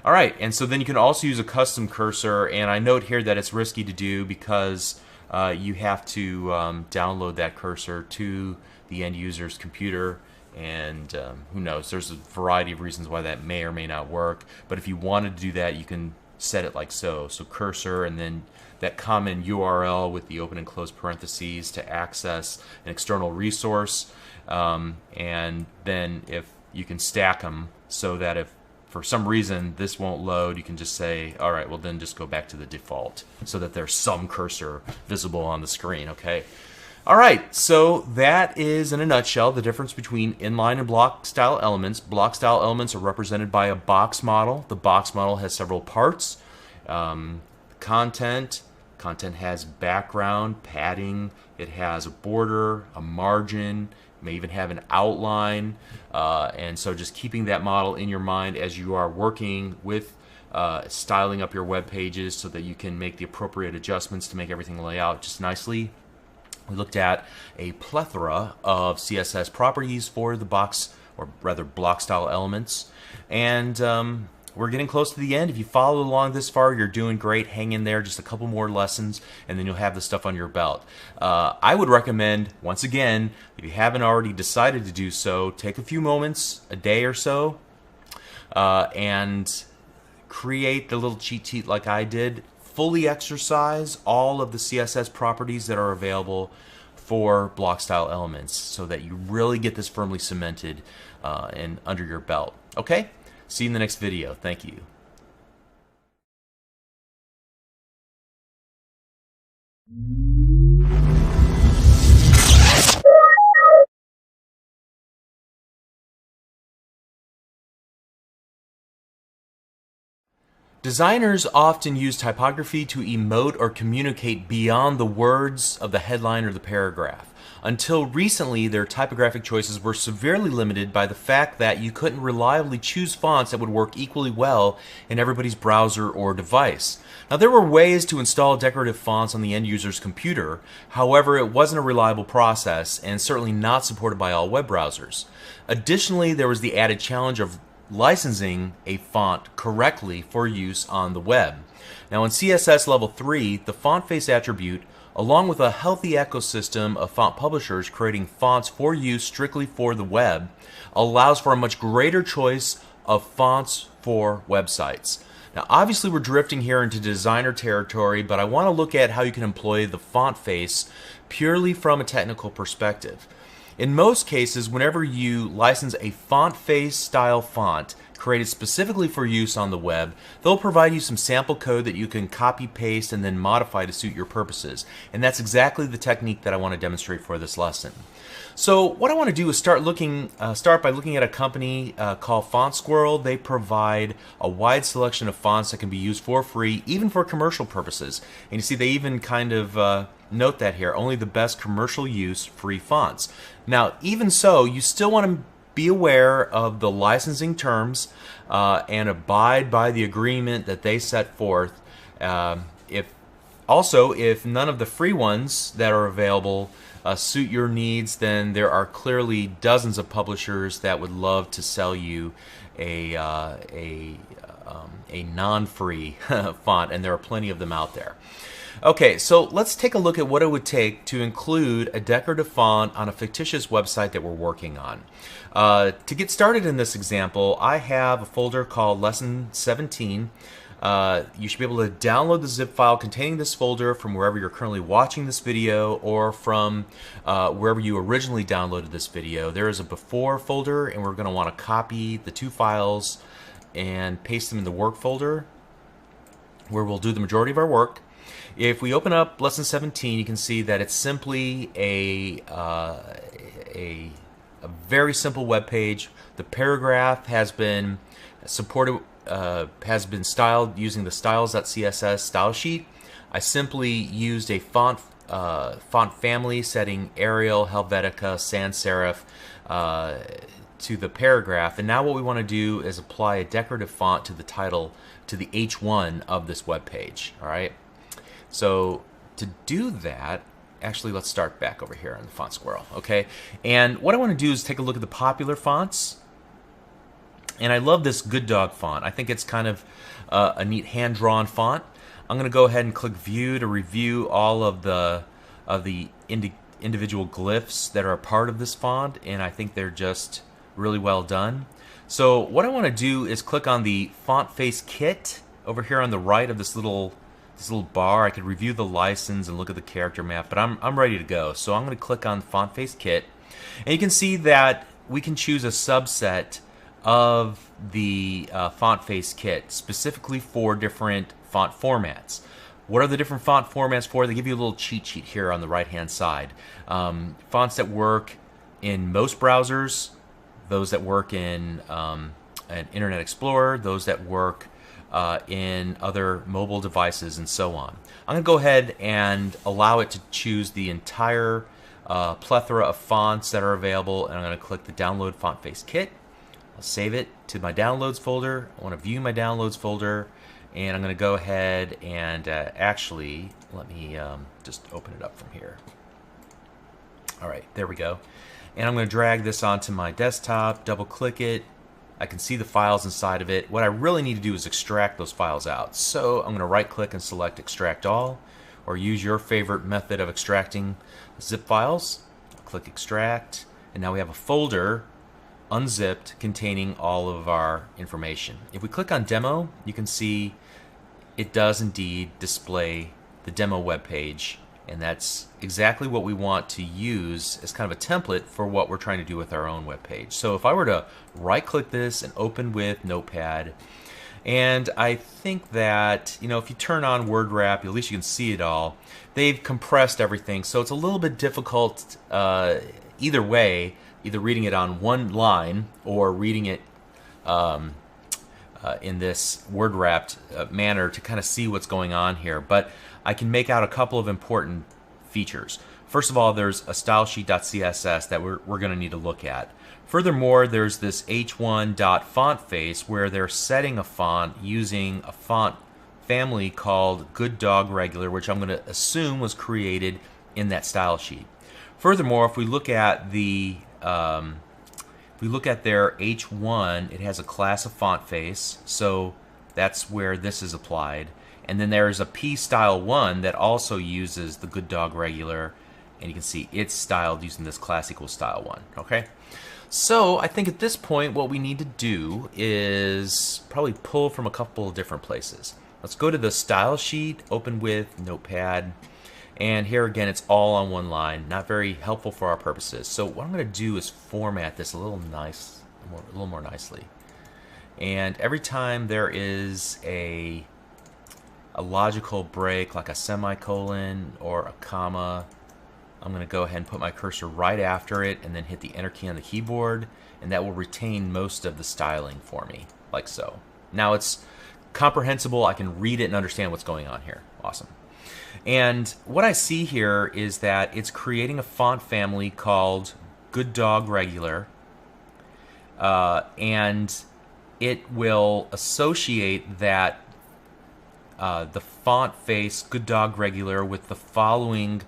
All right, and so then you can also use a custom cursor, and I note here that it's risky to do because you have to download that cursor to the end user's computer, and who knows, there's a variety of reasons why that may or may not work. But if you wanted to do that, you can set it like so. So cursor and then that common URL with the open and close parentheses to access an external resource, and then if you can stack them so that if for some reason this won't load, you can just say, all right, well then just go back to the default so that there's some cursor visible on the screen, okay? All right, so that is in a nutshell the difference between inline and block style elements. Block style elements are represented by a box model. The box model has several parts. Content has background, padding, it has a border, a margin, may even have an outline, and so just keeping that model in your mind as you are working with styling up your web pages so that you can make the appropriate adjustments to make everything lay out just nicely. We looked at a plethora of CSS properties for the box, or rather block style elements, and we're getting close to the end. If you followed along this far, you're doing great. Hang in there, just a couple more lessons, and then you'll have the stuff on your belt. I would recommend, once again, if you haven't already decided to do so, take a few moments, a day or so, and create the little cheat sheet like I did fully exercise all of the CSS properties that are available for block style elements so that you really get this firmly cemented and under your belt. Okay? See you in the next video. Thank you. Designers often use typography to emote or communicate beyond the words of the headline or the paragraph. Until recently, their typographic choices were severely limited by the fact that you couldn't reliably choose fonts that would work equally well in everybody's browser or device. Now, there were ways to install decorative fonts on the end user's computer. However, it wasn't a reliable process and certainly not supported by all web browsers. Additionally, there was the added challenge of licensing a font correctly for use on the web. Now in CSS Level 3, the font face attribute, along with a healthy ecosystem of font publishers creating fonts for use strictly for the web, allows for a much greater choice of fonts for websites. Now obviously we're drifting here into designer territory, but I want to look at how you can employ the font face purely from a technical perspective. In most cases, whenever you license a font face style font created specifically for use on the web, they'll provide you some sample code that you can copy, paste, and then modify to suit your purposes. And that's exactly the technique that I want to demonstrate for this lesson. So what I want to do is start by looking at a company called Font Squirrel. They provide a wide selection of fonts that can be used for free, even for commercial purposes. And you see they even kind of note that here, only the best commercial use free fonts. Now, even so, you still want to be aware of the licensing terms and abide by the agreement that they set forth. If none of the free ones that are available suit your needs, then there are clearly dozens of publishers that would love to sell you a non-free font, and there are plenty of them out there. Okay, so let's take a look at what it would take to include a decorative font on a fictitious website that we're working on. To get started in this example, I have a folder called Lesson 17. You should be able to download the zip file containing this folder from wherever you're currently watching this video or from wherever you originally downloaded this video. There is a before folder, and we're going to want to copy the two files and paste them in the work folder where we'll do the majority of our work. If we open up Lesson 17, you can see that it's simply a very simple web page. The paragraph has been supported, has been styled using the styles.css style sheet. I simply used a font family setting Arial, Helvetica, Sans Serif to the paragraph, and now what we want to do is apply a decorative font to the title, to the H1 of this web page. All right. So to do that, actually let's start back over here on the Font Squirrel, okay? And what I want to do is take a look at the popular fonts. And I love this Good Dog font. I think it's kind of a neat hand-drawn font. I'm going to go ahead and click View to review all of the individual glyphs that are a part of this font, and I think they're just really well done. So what I want to do is click on the Font Face Kit over here on the right of this little bar. I could review the license and look at the character map, but I'm ready to go. So I'm going to click on Font Face Kit, and you can see that we can choose a subset of the font face kit specifically for different font formats. What are the different font formats for? They give you a little cheat sheet here on the right hand side. Fonts that work in most browsers, those that work in an Internet Explorer, those that work in other mobile devices, and so on. I'm going to go ahead and allow it to choose the entire plethora of fonts that are available, and I'm going to click the Download Font Face Kit. I'll save it to my Downloads folder. I want to view my Downloads folder, and I'm going to go ahead and actually, let me just open it up from here. All right, there we go. And I'm going to drag this onto my desktop, double click it. I can see the files inside of it. What I really need to do is extract those files out. So I'm going to right click and select Extract All, or use your favorite method of extracting zip files. Click Extract, and now we have a folder unzipped containing all of our information. If we click on Demo, you can see it does indeed display the demo web page, and that's exactly what we want to use as kind of a template for what we're trying to do with our own web page. So if I were to right click this and open with Notepad, and I think that, you know, if you turn on word wrap, at least you can see it all. They've compressed everything, so it's a little bit difficult either way, either reading it on one line or reading it in this word wrapped manner to kind of see what's going on here. But I can make out a couple of important features. First of all, there's a stylesheet.css that we're going to need to look at. Furthermore, there's this h1.fontface where they're setting a font using a font family called Good Dog Regular, which I'm going to assume was created in that style sheet. Furthermore, if we look at the their H1, it has a class of font face, so that's where this is applied. And then there's a P style 1 that also uses the Good Dog Regular, and you can see it's styled using this class equals style 1. Okay, so I think at this point what we need to do is probably pull from a couple of different places. Let's go to the style sheet, open with Notepad, and here again it's all on one line, not very helpful for our purposes. So what I'm going to do is format this a little more nicely. And every time there is a logical break, like a semicolon or a comma, I'm going to go ahead and put my cursor right after it and then hit the enter key on the keyboard, and that will retain most of the styling for me, like so. Now it's comprehensible, I can read it and understand what's going on here. Awesome. And what I see here is that it's creating a font family called Good Dog Regular, and it will associate that the font face Good Dog Regular with the following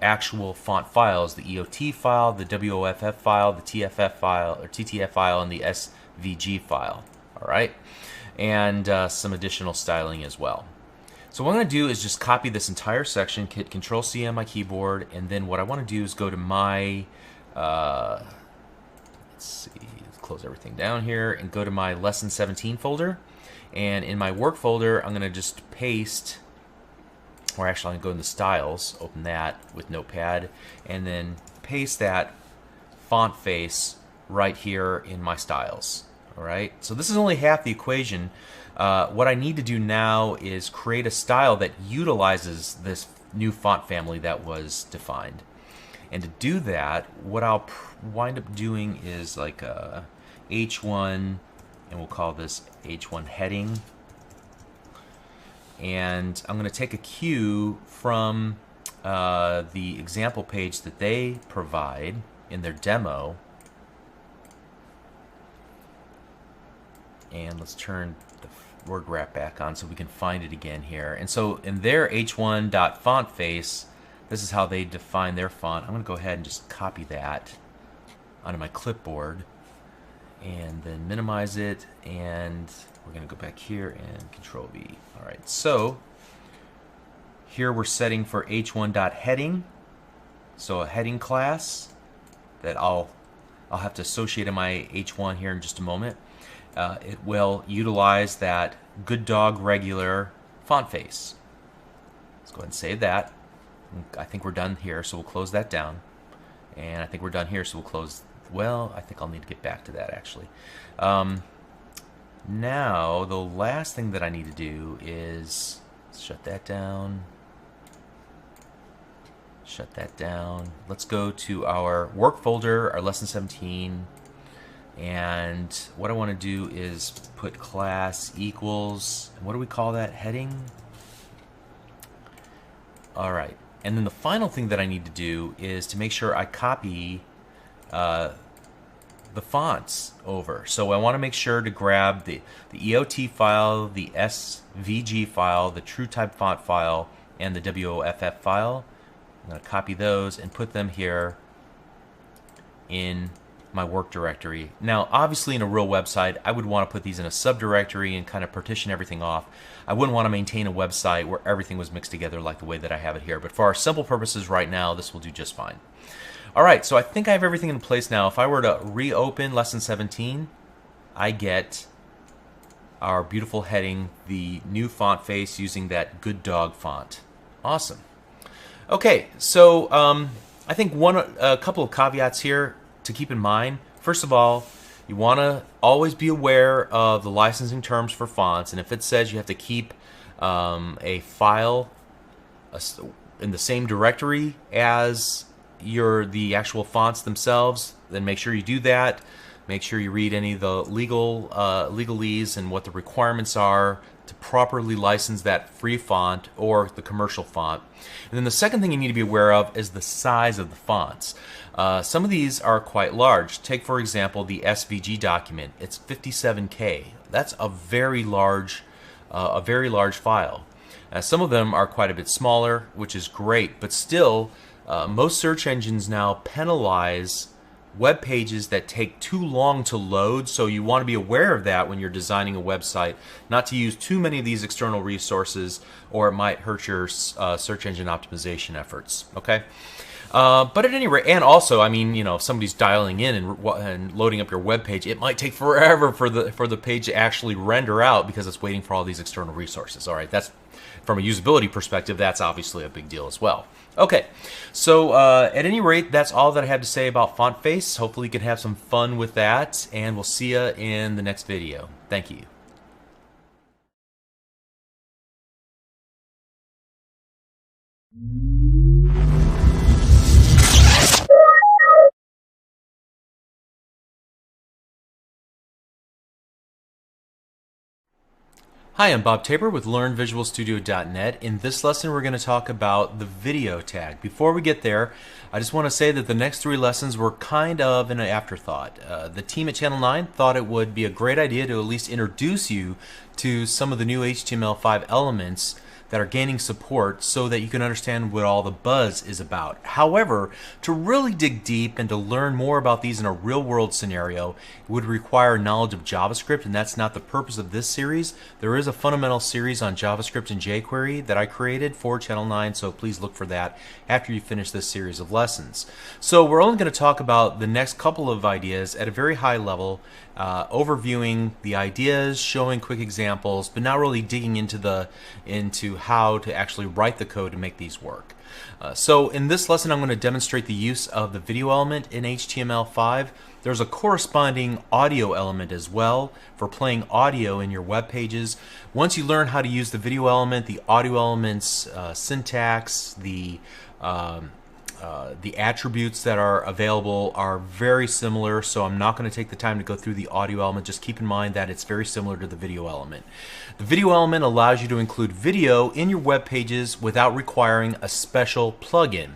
actual font files: the EOT file, the WOFF file, the TFF file or TTF file, and the SVG file. All right, and some additional styling as well. So what I'm going to do is just copy this entire section, hit Control-C on my keyboard, and then what I want to do is go to my, let's see, let's close everything down here, and go to my Lesson 17 folder. And in my work folder, I'm going to just paste, or actually I'm going to go into Styles, open that with Notepad, and then paste that font face right here in my Styles. All right, so this is only half the equation. What I need to do now is create a style that utilizes this new font family that was defined. And to do that, what I'll wind up doing is like a H1, and we'll call this H1 heading. And I'm going to take a cue from the example page that they provide in their demo. And let's turn the word wrap back on so we can find it again here. And so in their h1.fontface, this is how they define their font. I'm going to go ahead and just copy that onto my clipboard and then minimize it, and we're going to go back here and Control V. All right, so here we're setting for h1.heading, so a heading class that I'll have to associate in my h1 here in just a moment. It will utilize that Good Dog Regular font face. Let's go ahead and save that. I think we're done here, so we'll close that down. And I think we're done here, so we'll close. Well, I think I'll need to get back to that actually. Now, the last thing that I need to do is shut that down. Shut that down. Let's go to our work folder, our lesson 17. And what I want to do is put class equals, what do we call that, heading? Alright, and then the final thing that I need to do is to make sure I copy the fonts over. So I want to make sure to grab the EOT file, the SVG file, the TrueType font file, and the WOFF file. I'm going to copy those and put them here in my work directory. Now, obviously in a real website, I would want to put these in a subdirectory and kind of partition everything off. I wouldn't want to maintain a website where everything was mixed together like the way that I have it here. But for our simple purposes right now, this will do just fine. All right, so I think I have everything in place now. If I were to reopen Lesson 17, I get our beautiful heading, the new font face using that Good Dog font. Awesome. Okay, so I think a couple of caveats here to keep in mind. First of all, you want to always be aware of the licensing terms for fonts, and if it says you have to keep a file in the same directory as the actual fonts themselves, then make sure you do that. Make sure you read any of the legalese and what the requirements are to properly license that free font or the commercial font. And then the second thing you need to be aware of is the size of the fonts. Some of these are quite large. Take, for example, the SVG document. It's 57K. That's a very large file. Some of them are quite a bit smaller, which is great, but still, most search engines now penalize web pages that take too long to load, so you want to be aware of that when you're designing a website, not to use too many of these external resources, or it might hurt your search engine optimization efforts. Okay. But at any rate, and also, I mean, you know, if somebody's dialing in and loading up your web page, it might take forever for the page to actually render out because it's waiting for all these external resources. All right, that's from a usability perspective, that's obviously a big deal as well. Okay, so at any rate, that's all that I have to say about font face. Hopefully you can have some fun with that, and we'll see you in the next video. Thank you. Hi, I'm Bob Tabor with LearnVisualStudio.net. In this lesson, we're going to talk about the video tag. Before we get there, I just want to say that the next 3 lessons were kind of an afterthought. The team at Channel 9 thought it would be a great idea to at least introduce you to some of the new HTML5 elements that are gaining support so that you can understand what all the buzz is about. However, to really dig deep and to learn more about these in a real-world scenario, it would require knowledge of JavaScript, and that's not the purpose of this series. There is a fundamental series on JavaScript and jQuery that I created for Channel 9, so please look for that after you finish this series of lessons. So we're only going to talk about the next couple of ideas at a very high level, overviewing the ideas, showing quick examples, but not really digging into how to actually write the code to make these work. So in this lesson, I'm going to demonstrate the use of the video element in HTML5. There's a corresponding audio element as well for playing audio in your web pages. Once you learn how to use the video element, the audio element's syntax, the attributes that are available are very similar, so I'm not going to take the time to go through the audio element. Just keep in mind that it's very similar to the video element. The video element allows you to include video in your web pages without requiring a special plugin.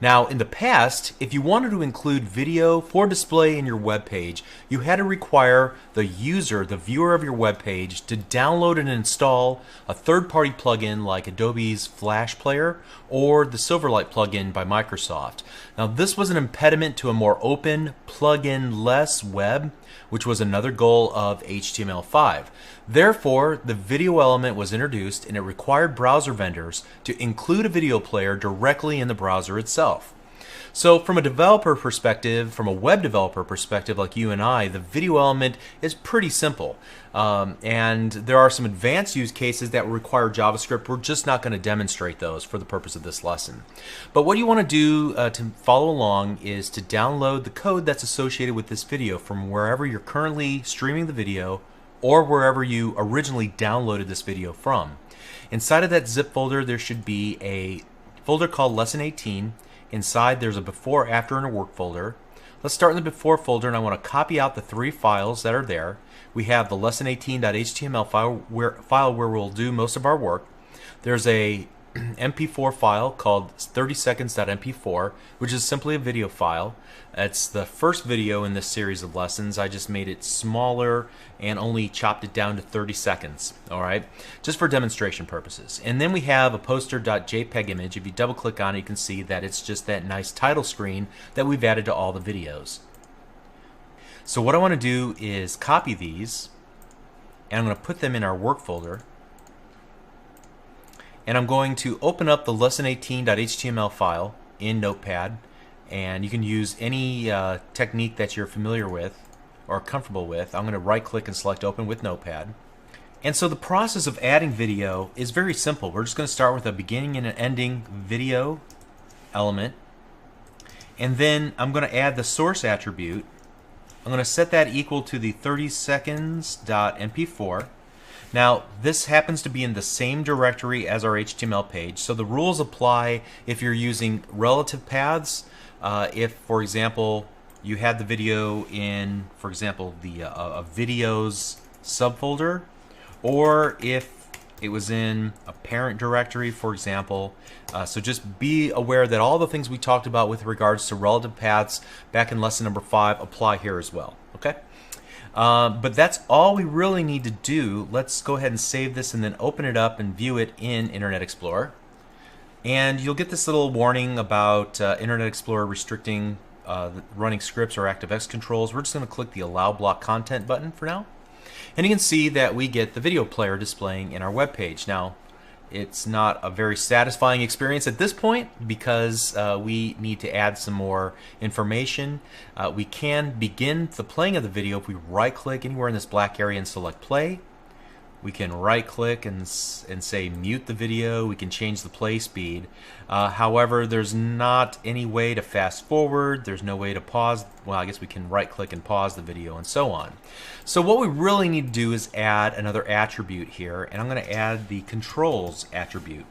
Now, in the past, if you wanted to include video for display in your web page, you had to require the user, the viewer of your web page, to download and install a third-party plugin like Adobe's Flash Player or the Silverlight plugin by Microsoft. Now, this was an impediment to a more open, plugin-less web, which was another goal of HTML5. Therefore, the video element was introduced, and it required browser vendors to include a video player directly in the browser itself. So from a developer perspective, from a web developer perspective like you and I, the video element is pretty simple. And there are some advanced use cases that require JavaScript. We're just not going to demonstrate those for the purpose of this lesson. But what you want to do to follow along is to download the code that's associated with this video from wherever you're currently streaming the video or wherever you originally downloaded this video from. Inside of that zip folder, there should be a folder called Lesson 18. Inside, there's a before, after, and a work folder. Let's start in the before folder, and I want to copy out the 3 files that are there. We have the lesson18.html file where we'll do most of our work. There's a MP4 file called 30seconds.mp4, which is simply a video file. It's the first video in this series of lessons. I just made it smaller and only chopped it down to 30 seconds, all right, just for demonstration purposes. And then we have a poster.jpg image. If you double click on it, you can see that it's just that nice title screen that we've added to all the videos. So what I want to do is copy these, and I'm going to put them in our work folder. And I'm going to open up the lesson18.html file in Notepad, and you can use any technique that you're familiar with or comfortable with. I'm going to right click and select Open with Notepad, And so the process of adding video is very simple. We're just going to start with a beginning and an ending video element. And then I'm going to add the source attribute. I'm going to set that equal to the 30 seconds.mp4. Now, this happens to be in the same directory as our HTML page, so the rules apply if you're using relative paths. If, for example, you had the video in, for example, the videos subfolder, or if it was in a parent directory, for example. So just be aware that all the things we talked about with regards to relative paths back in lesson number 5 apply here as well. Okay? But that's all we really need to do. Let's go ahead and save this and then open it up and view it in Internet Explorer. And you'll get this little warning about Internet Explorer restricting running scripts or ActiveX controls. We're just going to click the Allow Block Content button for now. And you can see that we get the video player displaying in our web page. Now, it's not a very satisfying experience at this point because we need to add some more information. We can begin the playing of the video if we right-click anywhere in this black area and select play. We can right-click and say mute the video. We can change the play speed. However, there's not any way to fast forward. There's no way to pause. Well, I guess we can right-click and pause the video and so on. So what we really need to do is add another attribute here, and I'm going to add the controls attribute.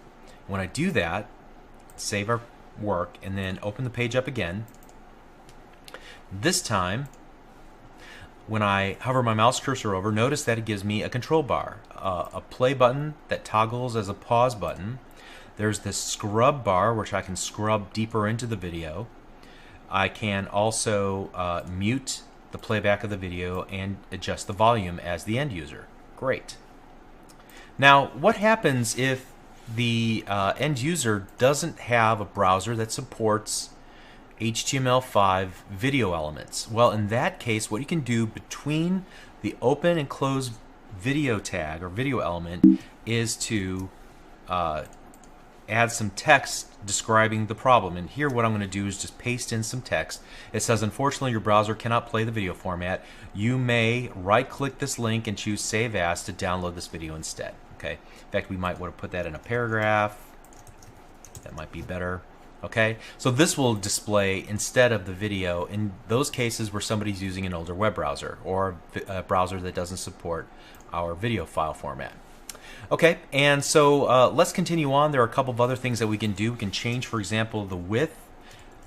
When I do that, save our work, and then open the page up again. This time, when I hover my mouse cursor over, notice that it gives me a control bar, a play button that toggles as a pause button. There's this scrub bar, which I can scrub deeper into the video. I can also mute the playback of the video and adjust the volume as the end user. Great. Now, what happens if the end user doesn't have a browser that supports HTML5 video elements? Well, in that case, what you can do between the open and close video tag or video element is to add some text describing the problem. And here what I'm going to do is just paste in some text. It says, unfortunately, your browser cannot play the video format. You may right-click this link and choose Save As to download this video instead. Okay. In fact, we might want to put that in a paragraph. That might be better. Okay, so this will display instead of the video in those cases where somebody's using an older web browser or a browser that doesn't support our video file format. Okay, and so let's continue on. There are a couple of other things that we can do. We can change, for example, the width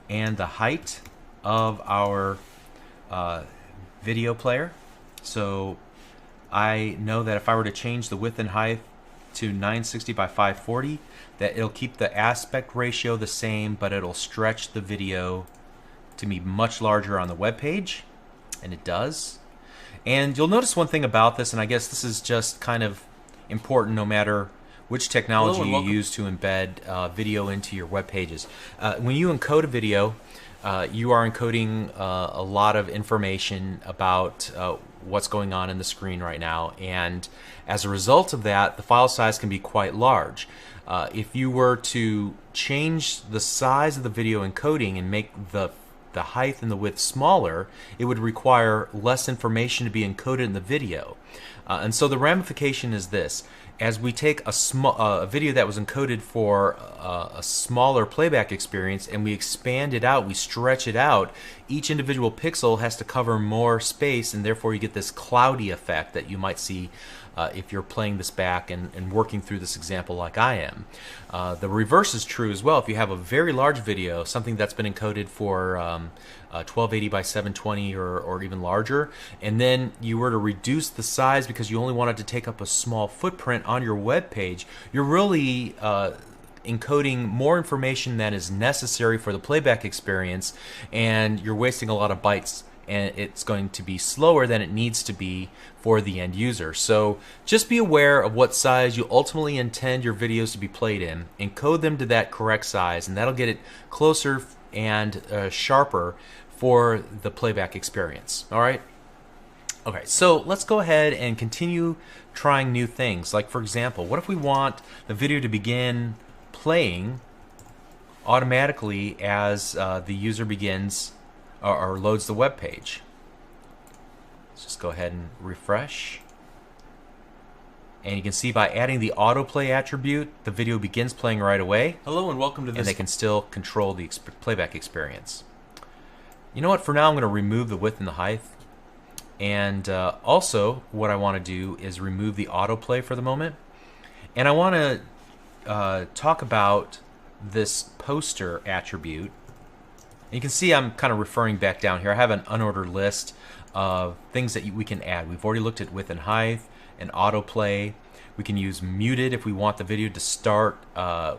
and the height of our video player. So I know that if I were to change the width and height to 960 by 540, that it'll keep the aspect ratio the same, but it'll stretch the video to be much larger on the web page, and it does. And you'll notice one thing about this, and I guess this is just kind of important no matter which technology you use to embed video into your web pages. When you encode a video, you are encoding a lot of information about what's going on in the screen right now, and as a result of that, the file size can be quite large. If you were to change the size of the video encoding and make the height and the width smaller, it would require less information to be encoded in the video. And so the ramification is this. As we take a video that was encoded for a smaller playback experience and we expand it out, we stretch it out, each individual pixel has to cover more space, and therefore you get this cloudy effect that you might see if you're playing this back and working through this example like I am. The reverse is true as well. If you have a very large video, something that's been encoded for 1280 by 720 or even larger, and then you were to reduce the size because you only wanted to take up a small footprint on your web page, you're really encoding more information than is necessary for the playback experience, and you're wasting a lot of bytes, and it's going to be slower than it needs to be for the end user. So just be aware of what size you ultimately intend your videos to be played in, encode them to that correct size, and that'll get it closer and sharper for the playback experience. All right? Okay, so let's go ahead and continue trying new things. Like, for example, what if we want the video to begin playing automatically as the user begins or loads the web page? Let's just go ahead and refresh. And you can see by adding the autoplay attribute, the video begins playing right away. Hello and welcome to this. And they can still control the playback experience. You know what? For now, I'm going to remove the width and the height. And also, what I want to do is remove the autoplay for the moment. And I want to talk about this poster attribute. You can see I'm kind of referring back down here. I have an unordered list of things that we can add. We've already looked at width and height and autoplay. We can use muted if we want the video to start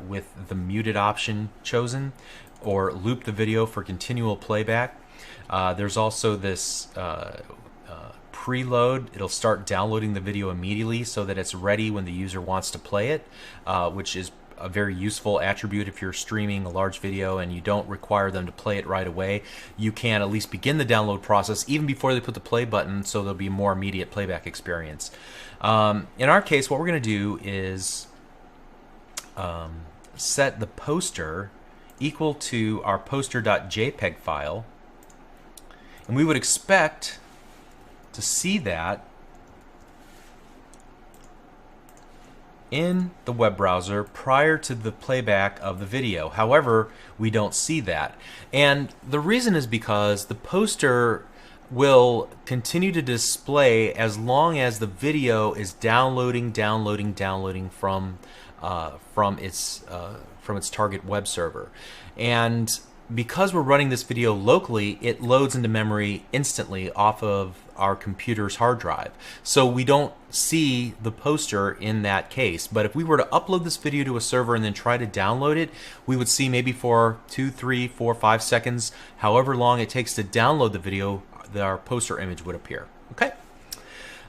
with the muted option chosen, or loop the video for continual playback. There's also this preload. It'll start downloading the video immediately so that it's ready when the user wants to play it, which is a very useful attribute if you're streaming a large video and you don't require them to play it right away. You can at least begin the download process even before they put the play button, so there'll be a more immediate playback experience. In our case, what we're going to do is set the poster equal to our poster.jpg file, and we would expect to see that in the web browser prior to the playback of the video. However, we don't see that. And the reason is because the poster will continue to display as long as the video is downloading from its target web server. And because we're running this video locally, it loads into memory instantly off of our computer's hard drive. So we don't see the poster in that case. But if we were to upload this video to a server and then try to download it, we would see maybe for 2, 3, 4, 5 seconds, however long it takes to download the video, our poster image would appear. Okay?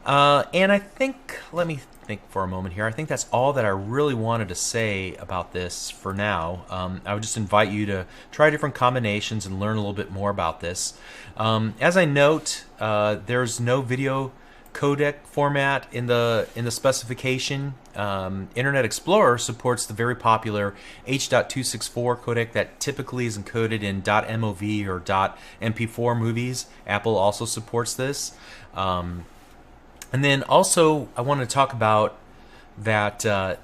And I think, let me think for a moment here. I think that's all that I really wanted to say about this for now. I would just invite you to try different combinations and learn a little bit more about this. As I note, there's no video codec format in the specification. Internet Explorer supports the very popular H.264 codec that typically is encoded in .mov or .mp4 movies. Apple also supports this. And then also I want to talk about that the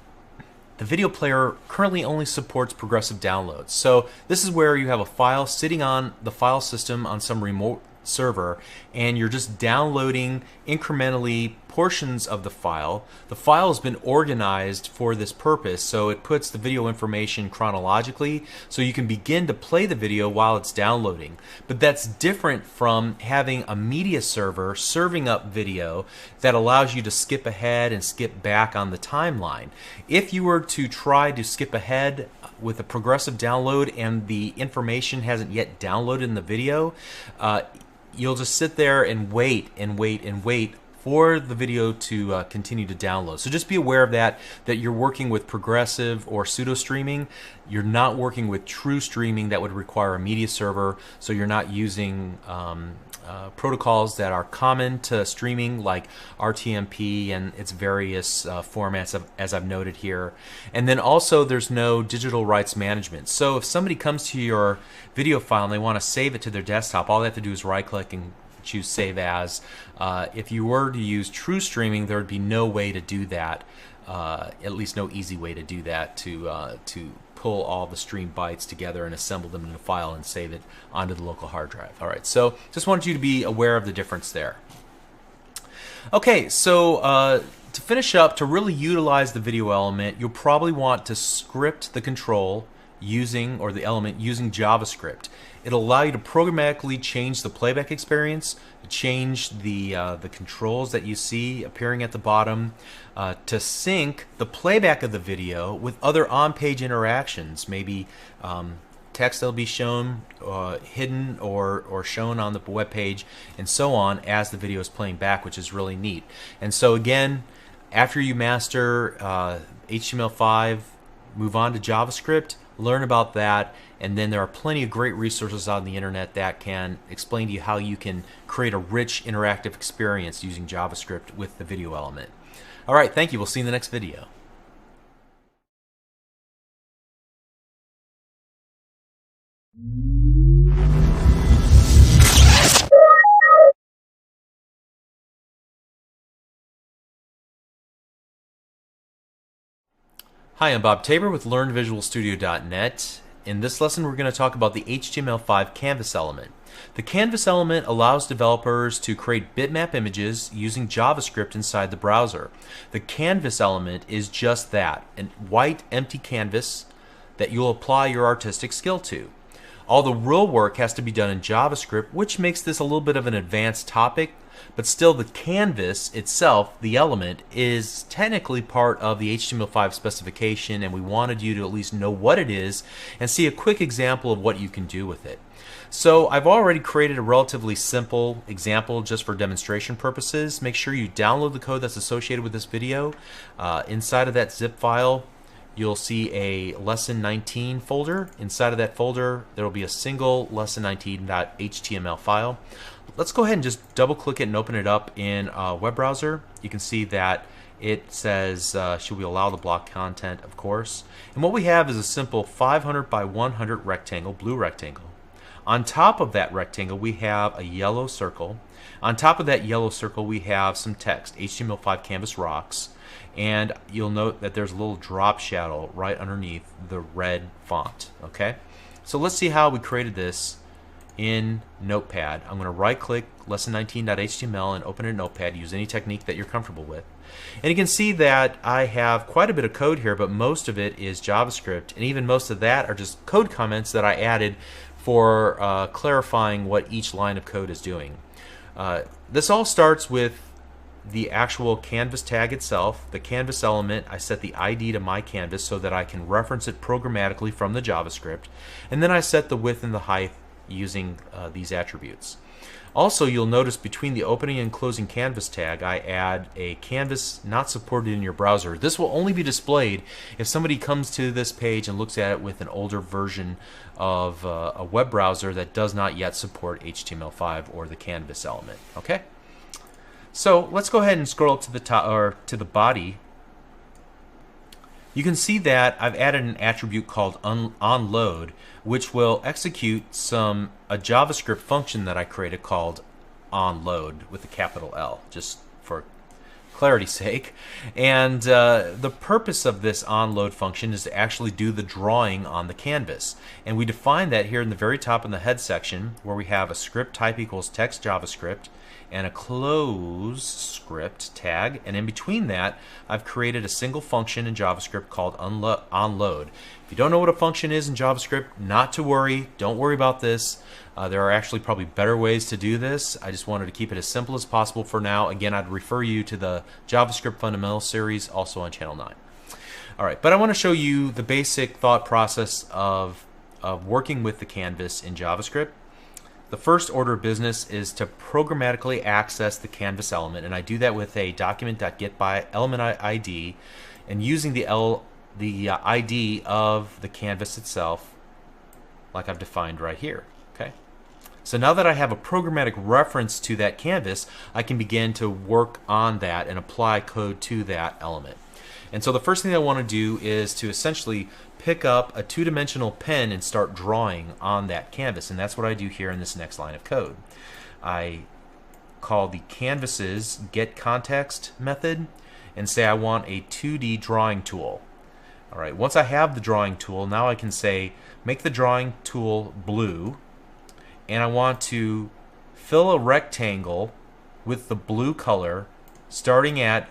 video player currently only supports progressive downloads. So this is where you have a file sitting on the file system on some remote server, and you're just downloading incrementally portions of the file. The file has been organized for this purpose, so it puts the video information chronologically so you can begin to play the video while it's downloading. But that's different from having a media server serving up video that allows you to skip ahead and skip back on the timeline. If you were to try to skip ahead with a progressive download and the information hasn't yet downloaded in the video, you'll just sit there and wait for the video to continue to download. So just be aware of that you're working with progressive or pseudo streaming. You're not working with true streaming that would require a media server, so you're not using protocols that are common to streaming like RTMP and its various formats as I've noted here. And then also there's no digital rights management. So if somebody comes to your video file and they want to save it to their desktop, all they have to do is right click and choose Save As. If you were to use true streaming, there would be no way to do that, at least no easy way to do that, to pull all the stream bytes together and assemble them in a file and save it onto the local hard drive. All right, so just wanted you to be aware of the difference there. Okay, so to finish up, to really utilize the video element, you'll probably want to script the control using, or the element using JavaScript. It'll allow you to programmatically change the playback experience, change the controls that you see appearing at the bottom, to sync the playback of the video with other on-page interactions, maybe text that'll be shown, hidden or shown on the web page, and so on as the video is playing back, which is really neat. And so again, after you master HTML5, move on to JavaScript, learn about that, and then there are plenty of great resources on the internet that can explain to you how you can create a rich interactive experience using JavaScript with the video element. All right, thank you. We'll see you in the next video. Hi, I'm Bob Tabor with LearnVisualStudio.net. In this lesson, we're going to talk about the HTML5 Canvas element. The Canvas element allows developers to create bitmap images using JavaScript inside the browser. The Canvas element is just that, a white, empty canvas that you'll apply your artistic skill to. All the real work has to be done in JavaScript, which makes this a little bit of an advanced topic, but still the canvas itself, the element, is technically part of the HTML5 specification, and we wanted you to at least know what it is and see a quick example of what you can do with it. So I've already created a relatively simple example just for demonstration purposes. Make sure you download the code that's associated with this video. Inside of that zip file, you'll see a Lesson 19 folder. Inside of that folder, there will be a single lesson19.html file. Let's go ahead and just double click it and open it up in a web browser. You can see that it says, should we allow the block content? Of course. And what we have is a simple 500 by 100 rectangle, blue rectangle. On top of that rectangle, we have a yellow circle. On top of that yellow circle, we have some text, HTML5 Canvas rocks. And you'll note that there's a little drop shadow right underneath the red font. Okay, so let's see how we created this in Notepad. I'm going to right click lesson19.html and open a Notepad. Use any technique that you're comfortable with. And you can see that I have quite a bit of code here, but most of it is JavaScript, and even most of that are just code comments that I added for clarifying what each line of code is doing. This all starts with the actual canvas tag itself, the canvas element. I set the ID to my canvas so that I can reference it programmatically from the JavaScript, and then I set the width and the height using these attributes. Also, you'll notice between the opening and closing canvas tag, I add a canvas not supported in your browser. This will only be displayed if somebody comes to this page and looks at it with an older version of a web browser that does not yet support HTML5 or the canvas element. Okay? So let's go ahead and scroll up to the top, or to the body. You can see that I've added an attribute called onload, which will execute a JavaScript function that I created called onload with a capital L, just for clarity's sake. And the purpose of this onload function is to actually do the drawing on the canvas. And we define that here in the very top in the head section, where we have a script type equals text JavaScript and a close script tag, and in between that I've created a single function in JavaScript called onload. If you don't know what a function is in JavaScript, not to worry, don't worry about this. There are actually probably better ways to do this. I just wanted to keep it as simple as possible for now. Again, I'd refer you to the JavaScript Fundamentals series, also on Channel 9. Alright, but I want to show you the basic thought process of working with the canvas in JavaScript. The first order of business is to programmatically access the canvas element, and I do that with a document.getByElementID, and using the ID of the canvas itself, like I've defined right here. Okay. So now that I have a programmatic reference to that canvas, I can begin to work on that and apply code to that element. And so the first thing I want to do is to essentially pick up a two-dimensional pen and start drawing on that canvas, and that's what I do here in this next line of code. I call the canvas's getContext method and say I want a 2D drawing tool. Alright, once I have the drawing tool, now I can say make the drawing tool blue, and I want to fill a rectangle with the blue color starting at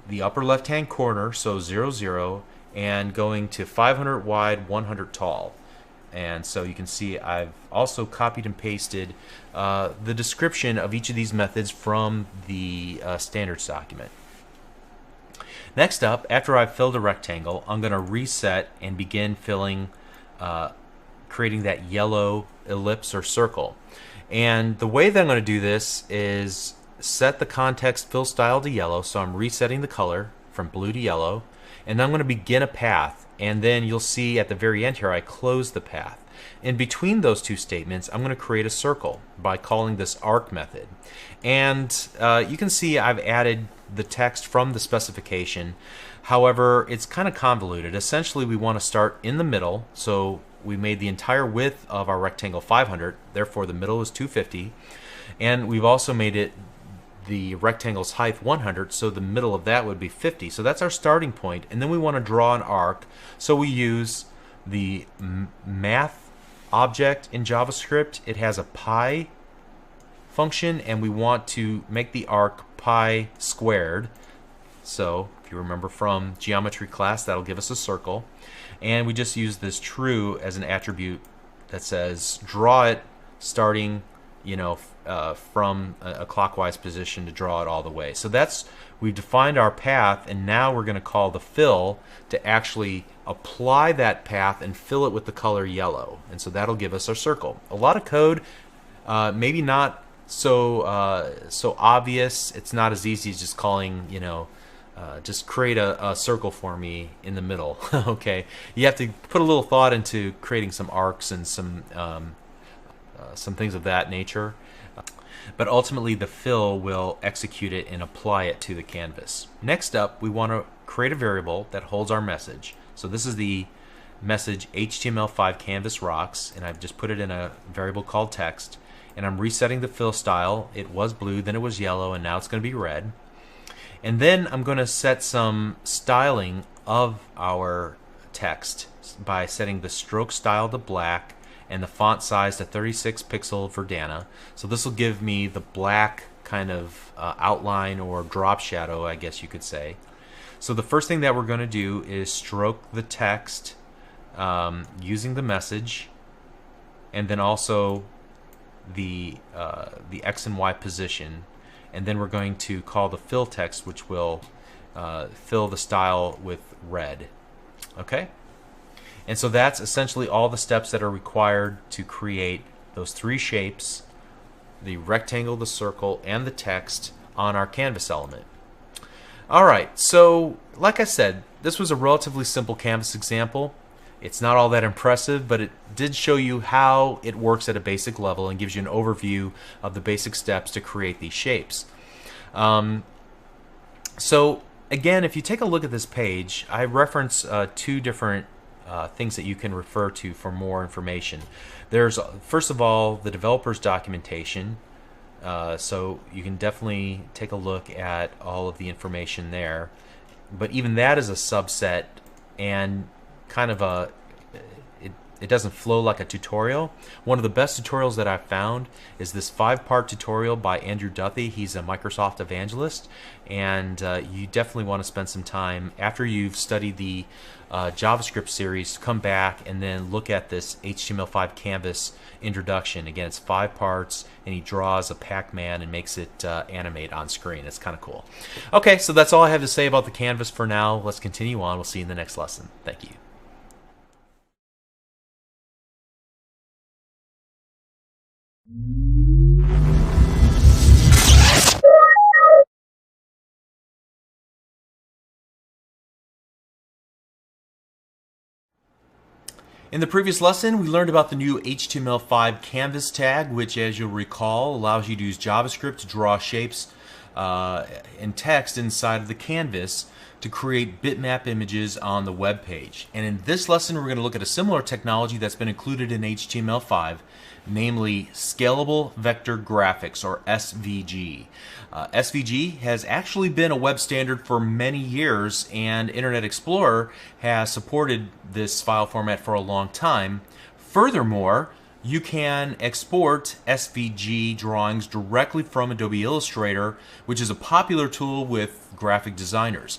the upper left hand corner, so 0, 0, and going to 500 wide, 100 tall. And so you can see I've also copied and pasted the description of each of these methods from the standards document. Next up, after I've filled a rectangle, I'm going to reset and begin filling, creating that yellow ellipse or circle. And the way that I'm going to do this is set the context fill style to yellow, so I'm resetting the color from blue to yellow, and I'm going to begin a path, and then you'll see at the very end here I close the path. In between those two statements, I'm going to create a circle by calling this arc method. And you can see I've added the text from the specification. However, it's kind of convoluted. Essentially, we want to start in the middle, so we made the entire width of our rectangle 500, therefore the middle is 250, and we've also made it the rectangle's height 100, so the middle of that would be 50. So that's our starting point, and then we want to draw an arc. So we use the math object in JavaScript. It has a pi function, and we want to make the arc pi squared. So if you remember from geometry class, that'll give us a circle. And we just use this true as an attribute that says draw it starting, from a clockwise position to draw it all the way. So we've defined our path, and now we're going to call the fill to actually apply that path and fill it with the color yellow. And so that'll give us our circle. A lot of code, maybe not so obvious. It's not as easy as just calling, just create a circle for me in the middle. Okay, you have to put a little thought into creating some arcs and some things of that nature. But ultimately the fill will execute it and apply it to the canvas. Next up, we want to create a variable that holds our message. So this is the message HTML5 Canvas rocks, and I've just put it in a variable called text, and I'm resetting the fill style. It was blue, then it was yellow, and now it's going to be red. And then I'm going to set some styling of our text by setting the stroke style to black and the font size to 36 pixel Verdana. So this will give me the black kind of outline or drop shadow, I guess you could say. So the first thing that we're going to do is stroke the text using the message, and then also the X and Y position. And then we're going to call the fill text, which will fill the style with red. Okay? And so that's essentially all the steps that are required to create those three shapes, the rectangle, the circle, and the text on our canvas element. Alright, so like I said, this was a relatively simple canvas example. It's not all that impressive, but it did show you how it works at a basic level and gives you an overview of the basic steps to create these shapes. So again, if you take a look at this page, I reference two different things that you can refer to for more information. There's, first of all, the developer's documentation. So you can definitely take a look at all of the information there. But even that is a subset and kind of it doesn't flow like a tutorial. One of the best tutorials that I've found is this 5-part tutorial by Andrew Duthie. He's a Microsoft evangelist, and you definitely want to spend some time after you've studied the JavaScript series, come back and then look at this HTML5 Canvas introduction. Again, it's 5 parts, and he draws a Pac-Man and makes it animate on screen. It's kind of cool. Okay, so that's all I have to say about the canvas for now. Let's continue on. We'll see you in the next lesson. Thank you. In the previous lesson, we learned about the new HTML5 Canvas tag, which, as you'll recall, allows you to use JavaScript to draw shapes and text inside of the canvas to create bitmap images on the web page. And in this lesson, we're going to look at a similar technology that's been included in HTML5, namely Scalable Vector Graphics, or SVG. SVG has actually been a web standard for many years, and Internet Explorer has supported this file format for a long time. Furthermore, you can export SVG drawings directly from Adobe Illustrator, which is a popular tool with graphic designers.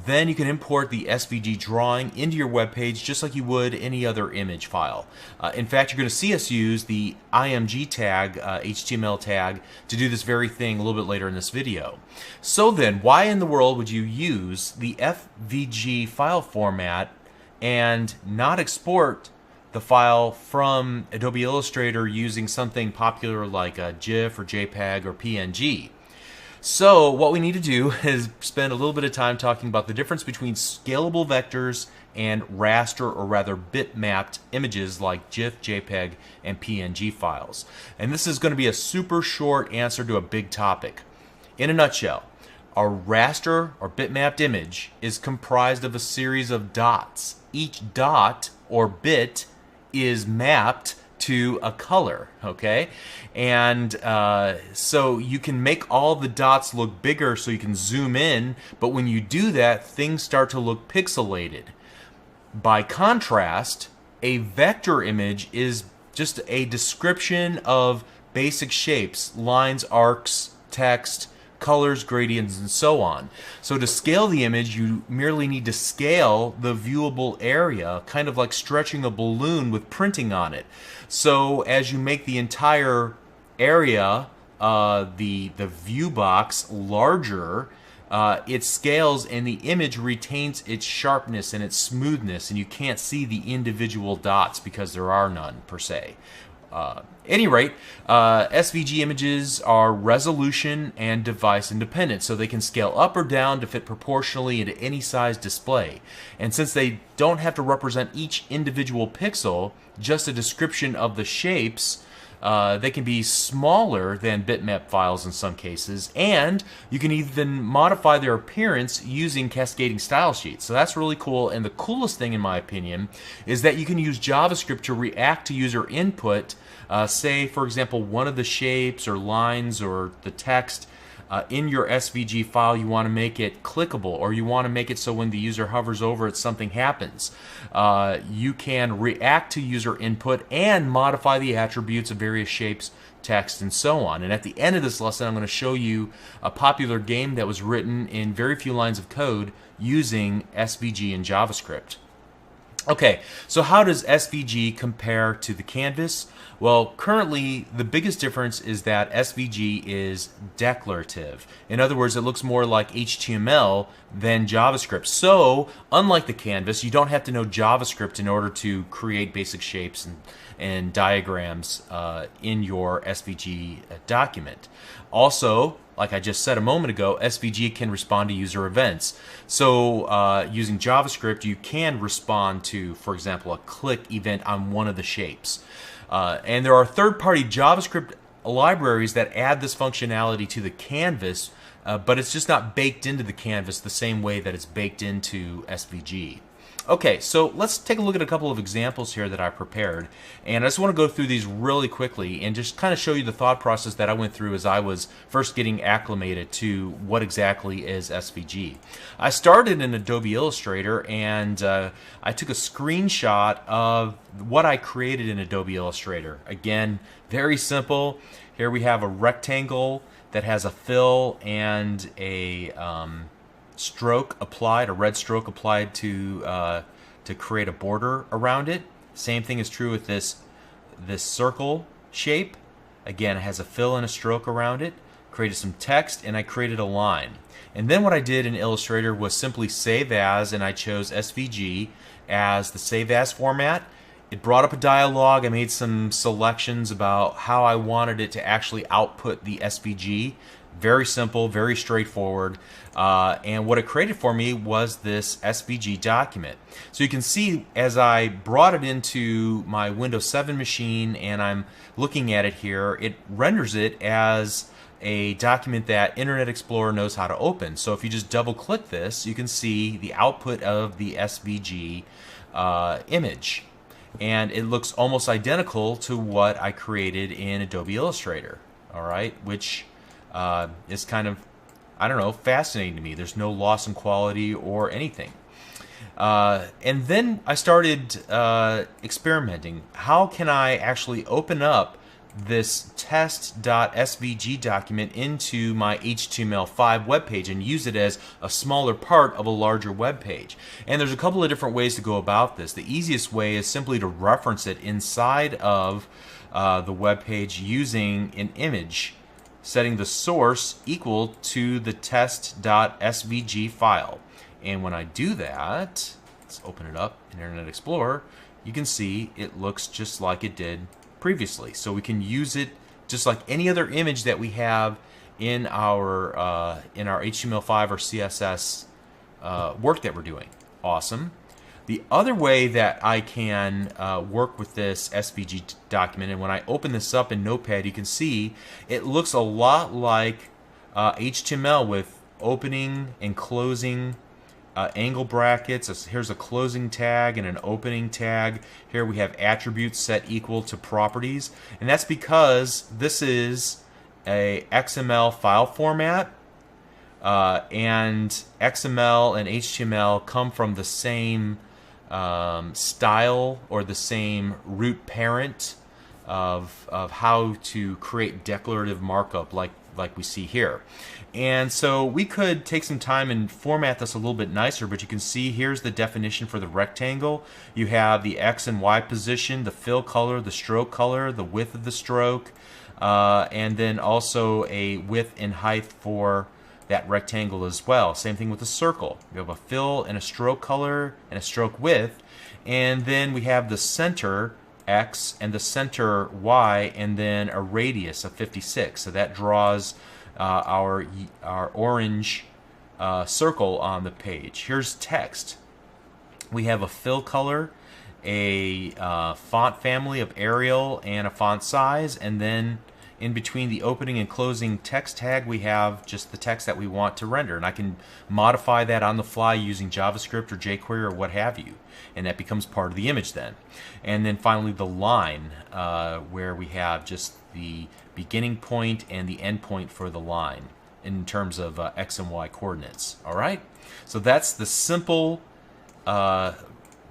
Then you can import the SVG drawing into your web page just like you would any other image file. In fact, you're going to see us use the IMG tag, HTML tag, to do this very thing a little bit later in this video. So then, why in the world would you use the SVG file format and not export the file from Adobe Illustrator using something popular like a GIF or JPEG or PNG? So what we need to do is spend a little bit of time talking about the difference between scalable vectors and raster, or rather bitmapped images like GIF, JPEG, and PNG files. And this is going to be a super short answer to a big topic. In a nutshell, a raster or bitmapped image is comprised of a series of dots. Each dot or bit is mapped to a color, okay? And so you can make all the dots look bigger so you can zoom in, but when you do that, things start to look pixelated. By contrast, a vector image is just a description of basic shapes, lines, arcs, text, colors, gradients, and so on. So to scale the image, you merely need to scale the viewable area, kind of like stretching a balloon with printing on it. So as you make the entire area, the view box larger, it scales and the image retains its sharpness and its smoothness, and you can't see the individual dots because there are none per se. Any rate, SVG images are resolution and device independent, so they can scale up or down to fit proportionally into any size display. And since they don't have to represent each individual pixel, just a description of the shapes, they can be smaller than bitmap files in some cases, and you can even modify their appearance using cascading style sheets. So that's really cool, and the coolest thing in my opinion is that you can use JavaScript to react to user input. Say, for example, one of the shapes or lines or the text in your SVG file, you want to make it clickable, or you want to make it so when the user hovers over it, something happens. You can react to user input and modify the attributes of various shapes, text, and so on. And at the end of this lesson, I'm going to show you a popular game that was written in very few lines of code using SVG and JavaScript. Okay, so how does SVG compare to the Canvas? Well, currently the biggest difference is that SVG is declarative. In other words, it looks more like HTML than JavaScript. So, unlike the Canvas, you don't have to know JavaScript in order to create basic shapes and diagrams in your SVG document. Also, like I just said a moment ago, SVG can respond to user events. So using JavaScript, you can respond to, for example, a click event on one of the shapes. And there are third-party JavaScript libraries that add this functionality to the Canvas, but it's just not baked into the Canvas the same way that it's baked into SVG. Okay, so let's take a look at a couple of examples here that I prepared, and I just want to go through these really quickly and just kind of show you the thought process that I went through as I was first getting acclimated to what exactly is SVG. I started in Adobe Illustrator, and I took a screenshot of what I created in Adobe Illustrator. Again, very simple. Here we have a rectangle that has a fill and a stroke applied, a red stroke applied to create a border around it. Same thing is true with this circle shape. Again, it has a fill and a stroke around it. Created some text, and I created a line. And then what I did in Illustrator was simply save as, and I chose SVG as the save as format. It brought up a dialog. I made some selections about how I wanted it to actually output the SVG. Very simple, very straightforward, and what it created for me was this SVG document. So you can see as I brought it into my Windows 7 machine and I'm looking at it here, it renders it as a document that Internet Explorer knows how to open. So if you just double click this, you can see the output of the SVG image, and it looks almost identical to what I created in Adobe Illustrator, all right, which is kind of, I don't know, fascinating to me. There's no loss in quality or anything. And then I started experimenting. How can I actually open up this test.svg document into my HTML5 web page and use it as a smaller part of a larger web page? And there's a couple of different ways to go about this. The easiest way is simply to reference it inside of the web page using an image, setting the source equal to the test.svg file. And when I do that, let's open it up in Internet Explorer, you can see it looks just like it did previously. So we can use it just like any other image that we have in our HTML5 or CSS work that we're doing. Awesome. The other way that I can work with this SVG document, and when I open this up in Notepad, you can see it looks a lot like HTML with opening and closing angle brackets. Here's a closing tag and an opening tag. Here we have attributes set equal to properties, and that's because this is a XML file format, and XML and HTML come from the same style or the same root parent of how to create declarative markup like we see here. And so we could take some time and format this a little bit nicer, but you can see here's the definition for the rectangle. You have the X and Y position, the fill color, the stroke color, the width of the stroke, and then also a width and height for that rectangle as well. Same thing with the circle. We have a fill and a stroke color and a stroke width, and then we have the center X and the center Y, and then a radius of 56. So that draws our orange circle on the page. Here's text. We have a fill color, a font family of Arial, and a font size, and then in between the opening and closing text tag we have just the text that we want to render, and I can modify that on the fly using JavaScript or jQuery or what have you, and that becomes part of the image then. And then finally the line, where we have just the beginning point and the end point for the line in terms of X and Y coordinates. Alright, so that's the simple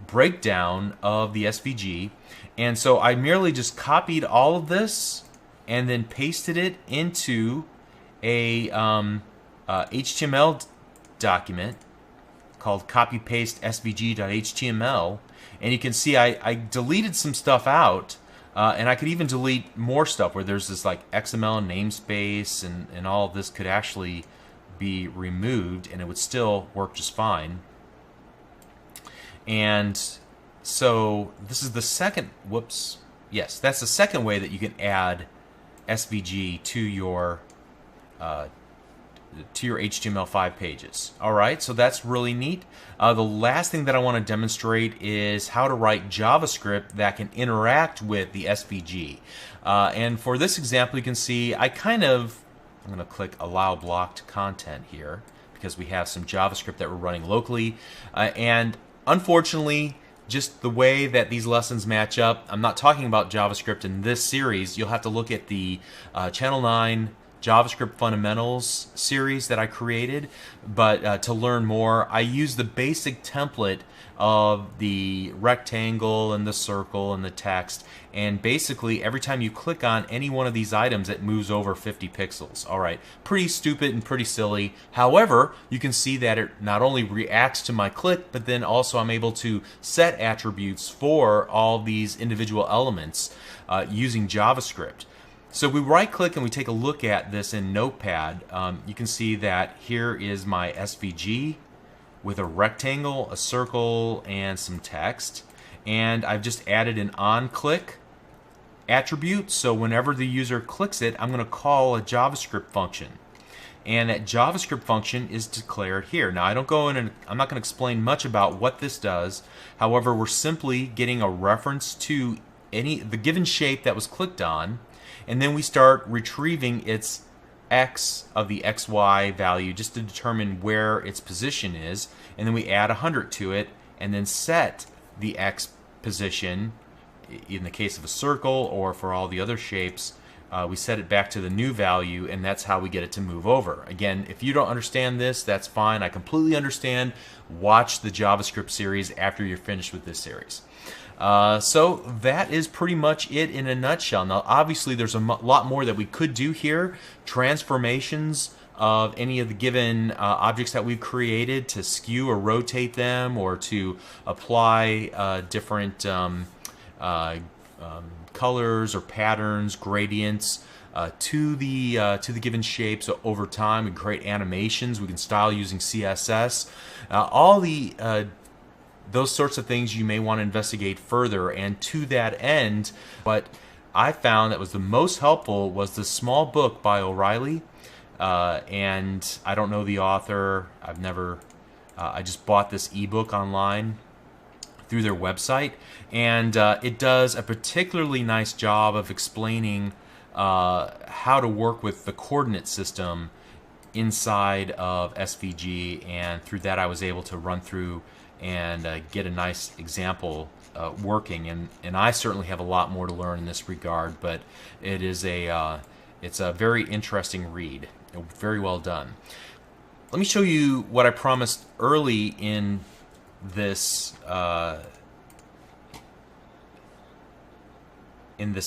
breakdown of the SVG, and so I merely just copied all of this and then pasted it into a HTML document called copy-paste svg.html, and you can see I deleted some stuff out, and I could even delete more stuff where there's this like XML namespace and all of this could actually be removed and it would still work just fine. And so this is the second, yes, that's the second way that you can add SVG to your HTML5 pages. Alright, so that's really neat. The last thing that I want to demonstrate is how to write JavaScript that can interact with the SVG. And for this example, you can see I'm going to click Allow Blocked Content here because we have some JavaScript that we're running locally. And unfortunately, just the way that these lessons match up, I'm not talking about JavaScript in this series. You'll have to look at the Channel 9 JavaScript Fundamentals series that I created, but to learn more, I use the basic template of the rectangle and the circle and the text, and basically every time you click on any one of these items it moves over 50 pixels. Alright, pretty stupid and pretty silly. However, you can see that it not only reacts to my click, but then also I'm able to set attributes for all these individual elements using JavaScript. So we right click and we take a look at this in Notepad. You can see that here is my SVG with a rectangle, a circle, and some text. And I've just added an onClick attribute, so whenever the user clicks it, I'm going to call a JavaScript function. And that JavaScript function is declared here. Now I don't go in and I'm not going to explain much about what this does. However, we're simply getting a reference to the given shape that was clicked on, and then we start retrieving its x of the xy value just to determine where its position is, and then we add 100 to it and then set the x position in the case of a circle, or for all the other shapes we set it back to the new value, and that's how we get it to move over. Again, if you don't understand this, that's fine. I completely understand. Watch the JavaScript series after you're finished with this series. So that is pretty much it in a nutshell. Now obviously there's a lot more that we could do here. Transformations of any of the given objects that we've created to skew or rotate them, or to apply different colors or patterns, gradients to the given shapes over time. We can create animations. We can style using CSS. All the those sorts of things you may want to investigate further, and to that end, what I found that was the most helpful was the small book by O'Reilly, and I don't know the author. I just bought this ebook online through their website, and it does a particularly nice job of explaining how to work with the coordinate system inside of SVG, and through that I was able to run through and get a nice example working. And I certainly have a lot more to learn in this regard, but it is it's a very interesting read. Very well done. Let me show you what I promised early in this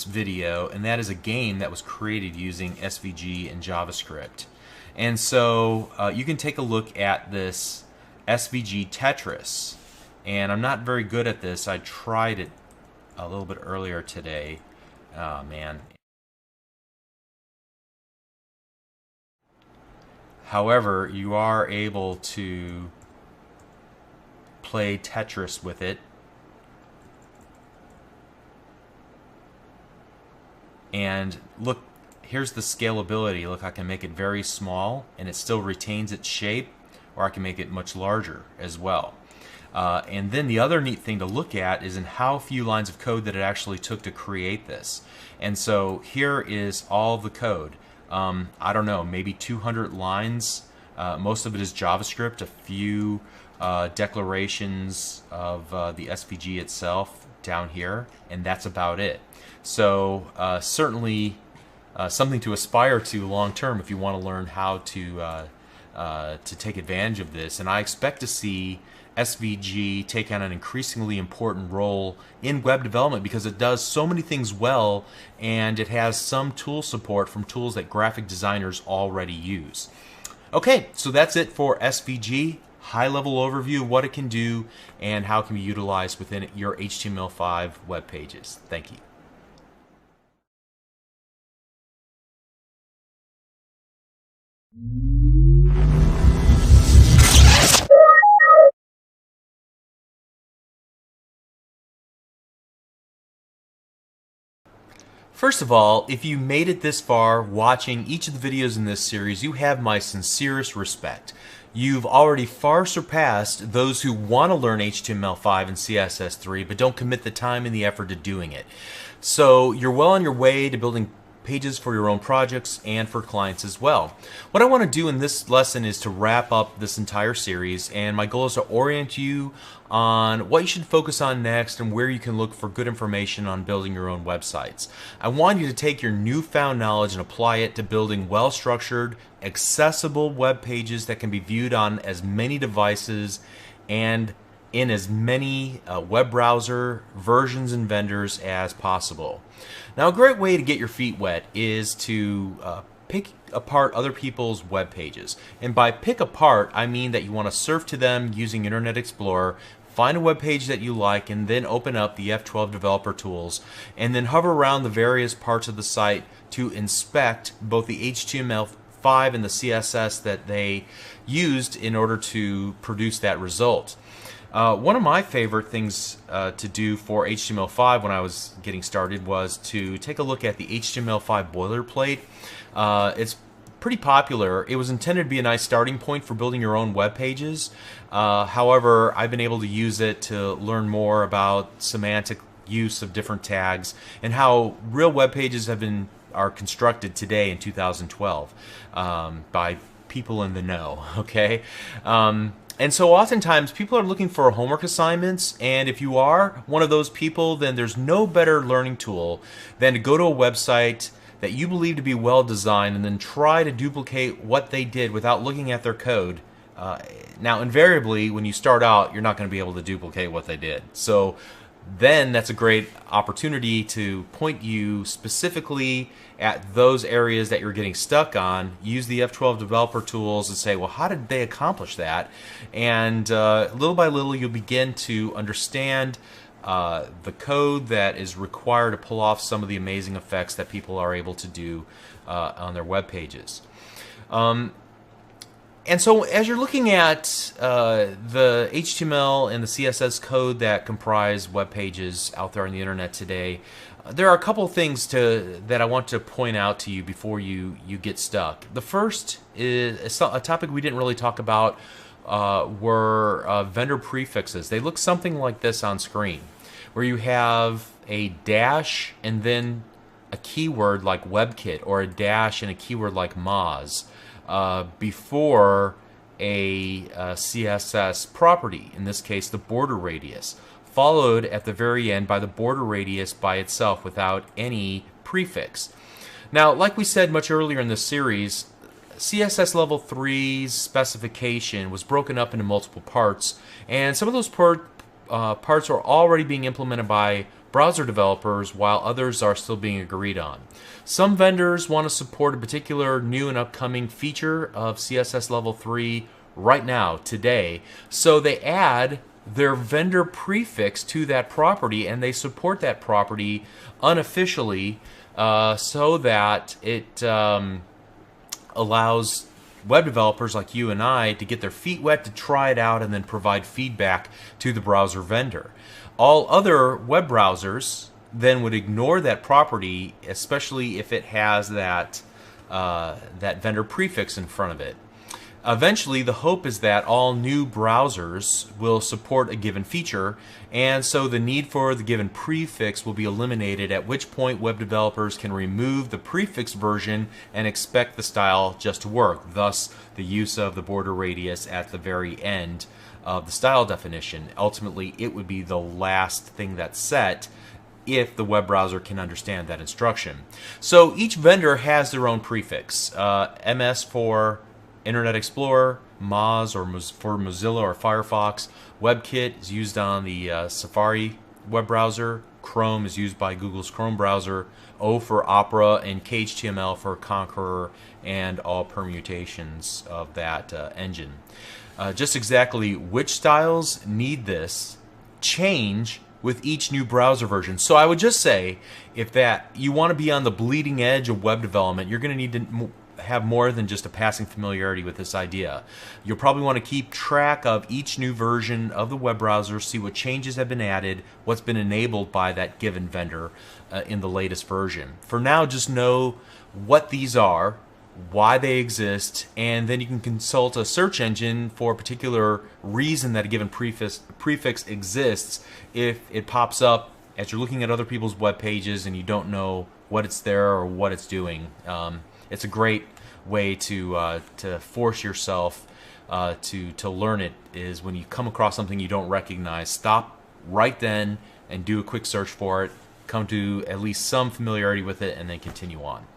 video, and that is a game that was created using SVG and JavaScript. And so you can take a look at this SVG Tetris. And I'm not very good at this. I tried it a little bit earlier today. Oh man. However, you are able to play Tetris with it. And look, here's the scalability. Look, I can make it very small and it still retains its shape, or I can make it much larger as well. And then the other neat thing to look at is in how few lines of code that it actually took to create this. And so here is all the code. I don't know, maybe 200 lines. Most of it is JavaScript, a few declarations of the SVG itself down here, and that's about it. So certainly something to aspire to long term if you want to learn how to take advantage of this. And I expect to see SVG take on an increasingly important role in web development because it does so many things well, and it has some tool support from tools that graphic designers already use. Okay, so that's it for SVG. High-level overview of what it can do and how it can be utilized within your HTML5 web pages. Thank you. First of all, if you made it this far watching each of the videos in this series, you have my sincerest respect. You've already far surpassed those who want to learn HTML5 and CSS3 but don't commit the time and the effort to doing it. So you're well on your way to building pages for your own projects and for clients as well. What I want to do in this lesson is to wrap up this entire series, and my goal is to orient you on what you should focus on next and where you can look for good information on building your own websites. I want you to take your newfound knowledge and apply it to building well-structured, accessible web pages that can be viewed on as many devices and in as many web browser versions and vendors as possible. Now, a great way to get your feet wet is to pick apart other people's web pages. And by pick apart, I mean that you want to surf to them using Internet Explorer, find a web page that you like, and then open up the F12 developer tools, and then hover around the various parts of the site to inspect both the HTML5 and the CSS that they used in order to produce that result. One of my favorite things to do for HTML5 when I was getting started was to take a look at the HTML5 boilerplate. It's pretty popular. It was intended to be a nice starting point for building your own web pages. However, I've been able to use it to learn more about semantic use of different tags and how real web pages are constructed today in 2012 by people in the know. Okay. And so oftentimes people are looking for homework assignments, and if you are one of those people, then there's no better learning tool than to go to a website that you believe to be well designed and then try to duplicate what they did without looking at their code. Now, invariably, when you start out, you're not going to be able to duplicate what they did. So then that's a great opportunity to point you specifically at those areas that you're getting stuck on. Use the F12 developer tools and say, well, how did they accomplish that? And little by little, you'll begin to understand the code that is required to pull off some of the amazing effects that people are able to do on their web pages. And so as you're looking at the HTML and the CSS code that comprise web pages out there on the internet today, there are a couple of things that I want to point out to you before you get stuck. The first is a topic we didn't really talk about were vendor prefixes. They look something like this on screen, where you have a dash and then a keyword like WebKit, or a dash and a keyword like Moz. before a CSS property, in this case the border radius, followed at the very end by the border radius by itself without any prefix. Now, like we said much earlier in this series, CSS Level 3's specification was broken up into multiple parts, and some of those parts are already being implemented by browser developers while others are still being agreed on. Some vendors want to support a particular new and upcoming feature of CSS Level 3 right now, today, so they add their vendor prefix to that property and they support that property unofficially so that it allows web developers like you and I to get their feet wet, to try it out, and then provide feedback to the browser vendor. All other web browsers then would ignore that property, especially if it has that vendor prefix in front of it. Eventually, the hope is that all new browsers will support a given feature, and so the need for the given prefix will be eliminated, at which point web developers can remove the prefix version and expect the style just to work, thus the use of the border radius at the very end of the style definition. Ultimately, it would be the last thing that's set if the web browser can understand that instruction. So each vendor has their own prefix. MS for Internet Explorer, Moz for Mozilla or Firefox, WebKit is used on the Safari web browser, Chrome is used by Google's Chrome browser, O for Opera, and KHTML for Conqueror and all permutations of that engine. Just exactly which styles need this change with each new browser version. So I would just say, if that you want to be on the bleeding edge of web development, you're going to need to have more than just a passing familiarity with this idea. You'll probably want to keep track of each new version of the web browser, see what changes have been added, what's been enabled by that given vendor in the latest version. For now, just know what these are, why they exist, and then you can consult a search engine for a particular reason that a given prefix exists if it pops up as you're looking at other people's web pages and you don't know what it's there or what it's doing. It's a great way to force yourself to learn it, is when you come across something you don't recognize, stop right then and do a quick search for it, come to at least some familiarity with it, and then continue on.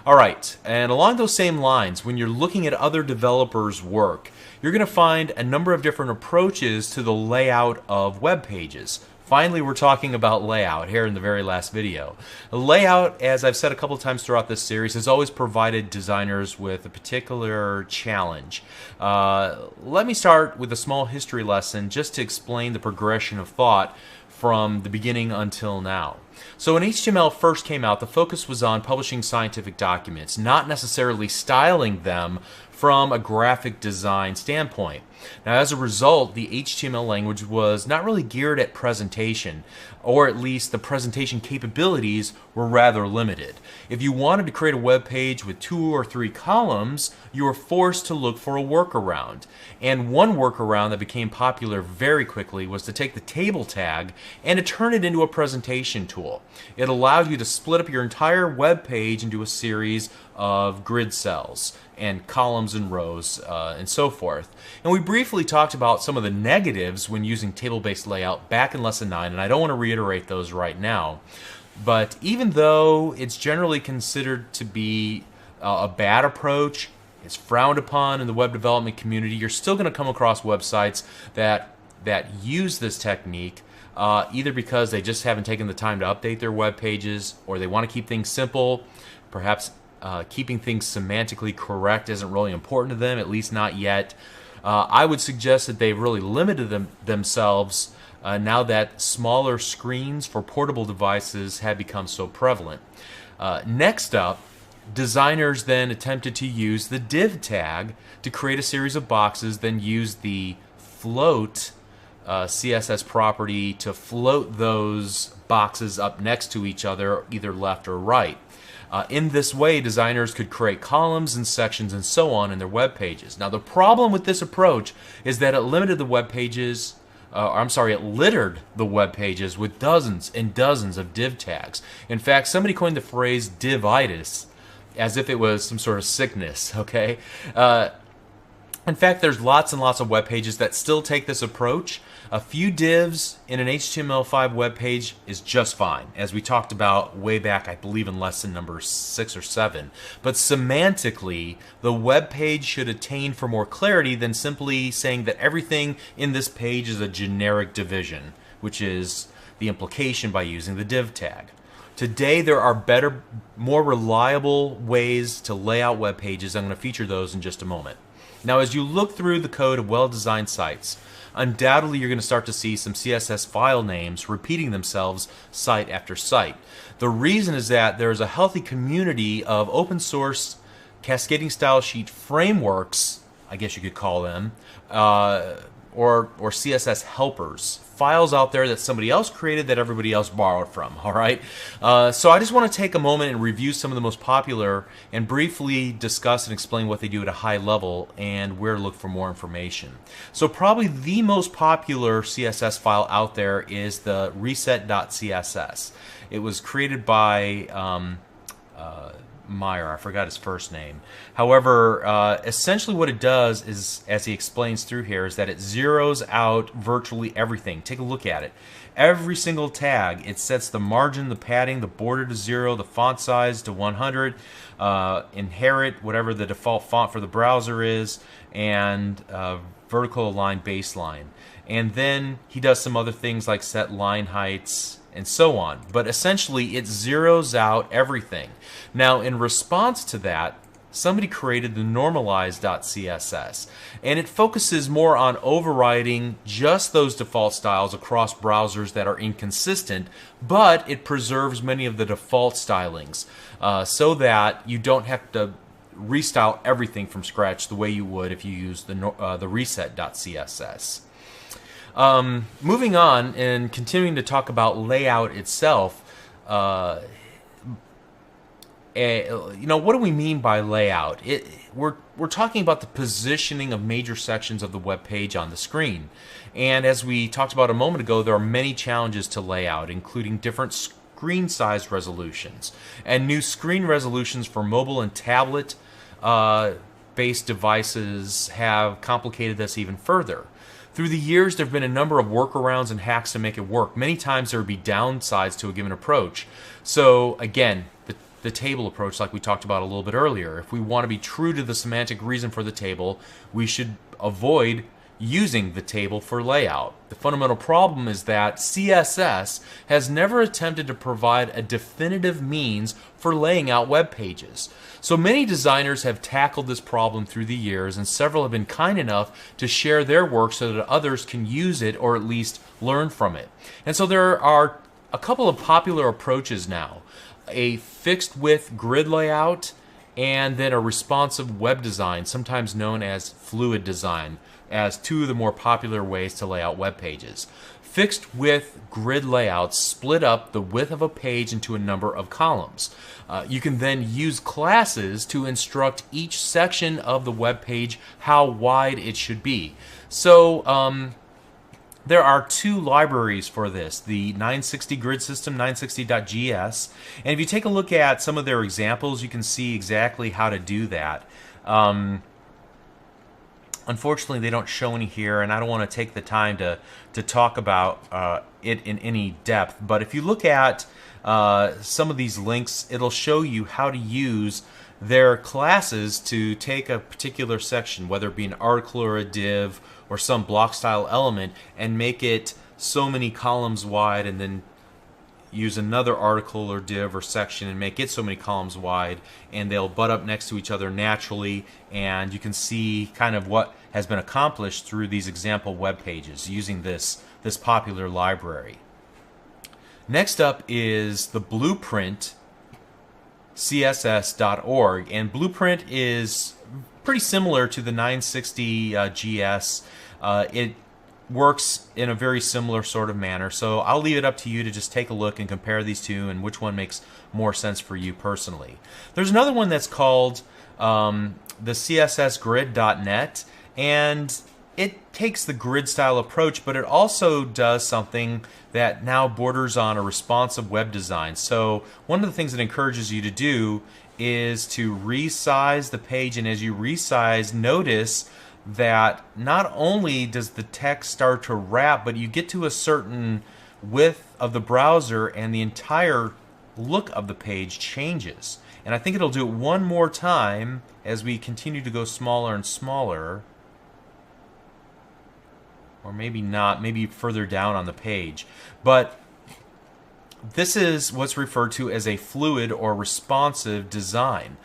Alright, and along those same lines, when you're looking at other developers' work, you're going to find a number of different approaches to the layout of web pages. Finally, we're talking about layout here in the very last video. Layout, as I've said a couple of times throughout this series, has always provided designers with a particular challenge. Let me start with a small history lesson just to explain the progression of thought from the beginning until now. So when HTML first came out, the focus was on publishing scientific documents, not necessarily styling them from a graphic design standpoint. Now, as a result, the HTML language was not really geared at presentation, or at least the presentation capabilities were rather limited. If you wanted to create a web page with 2 or 3 columns, you were forced to look for a workaround. And one workaround that became popular very quickly was to take the table tag and to turn it into a presentation tool. It allowed you to split up your entire web page into a series of grid cells and columns and rows and so forth. And we briefly talked about some of the negatives when using table-based layout back in Lesson 9, and I don't want to reiterate those right now. But even though it's generally considered to be a bad approach, it's frowned upon in the web development community, you're still going to come across websites that use this technique either because they just haven't taken the time to update their web pages, or they want to keep things simple. Perhaps keeping things semantically correct isn't really important to them, at least not yet. I would suggest that they've really limited themselves now that smaller screens for portable devices have become so prevalent. Next up, designers then attempted to use the div tag to create a series of boxes, then use the float CSS property to float those boxes up next to each other, either left or right. In this way, designers could create columns and sections and so on in their web pages. Now, the problem with this approach is that it limited the web pages, it littered the web pages with dozens and dozens of div tags. In fact, somebody coined the phrase divitis, as if it was some sort of sickness, okay? In fact, there's lots and lots of web pages that still take this approach. A few divs in an HTML5 web page is just fine, as we talked about way back, I believe in lesson number 6 or 7. But semantically, the web page should attain for more clarity than simply saying that everything in this page is a generic division, which is the implication by using the div tag. Today, there are better, more reliable ways to lay out web pages. I'm going to feature those in just a moment. Now, as you look through the code of well-designed sites, undoubtedly you're going to start to see some CSS file names repeating themselves site after site. The reason is that there is a healthy community of open source cascading style sheet frameworks, I guess you could call them, or CSS helpers, files out there that somebody else created that everybody else borrowed from, all right? So I just want to take a moment and review some of the most popular and briefly discuss and explain what they do at a high level and where to look for more information. So probably the most popular CSS file out there is the reset.css. It was created by Meyer, I forgot his first name. However, essentially what it does is, as he explains through here, is that it zeroes out virtually everything. Take a look at it. Every single tag, it sets the margin, the padding, the border to 0, the font size to 100, inherit whatever the default font for the browser is, and vertical align baseline. And then he does some other things like set line heights and so on. But essentially, it zeroes out everything. Now, in response to that, somebody created the normalize.css, and it focuses more on overriding just those default styles across browsers that are inconsistent, but it preserves many of the default stylings so that you don't have to restyle everything from scratch the way you would if you use the reset.css. Moving on and continuing to talk about layout itself, what do we mean by layout? We're talking about the positioning of major sections of the web page on the screen. And as we talked about a moment ago, there are many challenges to layout, including different screen size resolutions. And new screen resolutions for mobile and tablet based devices have complicated this even further. Through the years, there have been a number of workarounds and hacks to make it work. Many times there would be downsides to a given approach. So again, the table approach, like we talked about a little bit earlier, if we want to be true to the semantic reason for the table, we should avoid using the table for layout. The fundamental problem is that CSS has never attempted to provide a definitive means for laying out web pages. So many designers have tackled this problem through the years, and several have been kind enough to share their work so that others can use it or at least learn from it. And so there are a couple of popular approaches now. A fixed width grid layout and then a responsive web design, sometimes known as fluid design, as two of the more popular ways to lay out web pages. Fixed width grid layouts split up the width of a page into a number of columns. You can then use classes to instruct each section of the web page how wide it should be. So there are two libraries for this, the 960 grid system, 960.gs, and if you take a look at some of their examples, you can see exactly how to do that. Unfortunately, they don't show any here, and I don't want to take the time to talk about it in any depth, but if you look at some of these links, it'll show you how to use their classes to take a particular section, whether it be an article or a div or some block style element, and make it so many columns wide, and then use another article or div or section and make it so many columns wide, and they'll butt up next to each other naturally, and you can see kind of what has been accomplished through these example web pages using this popular library. Next up is the Blueprint CSS.org, and Blueprint is pretty similar to the 960 GS. It works in a very similar sort of manner, so I'll leave it up to you to just take a look and compare these two and which one makes more sense for you personally. There's another one that's called the CSSGrid.net, and it takes the grid style approach, but it also does something that now borders on a responsive web design. So one of the things it encourages you to do is to resize the page, and as you resize, notice that not only does the text start to wrap, but you get to a certain width of the browser and the entire look of the page changes. And I think it'll do it one more time as we continue to go smaller and smaller. Or maybe not, maybe further down on the page. But this is what's referred to as a fluid or responsive design.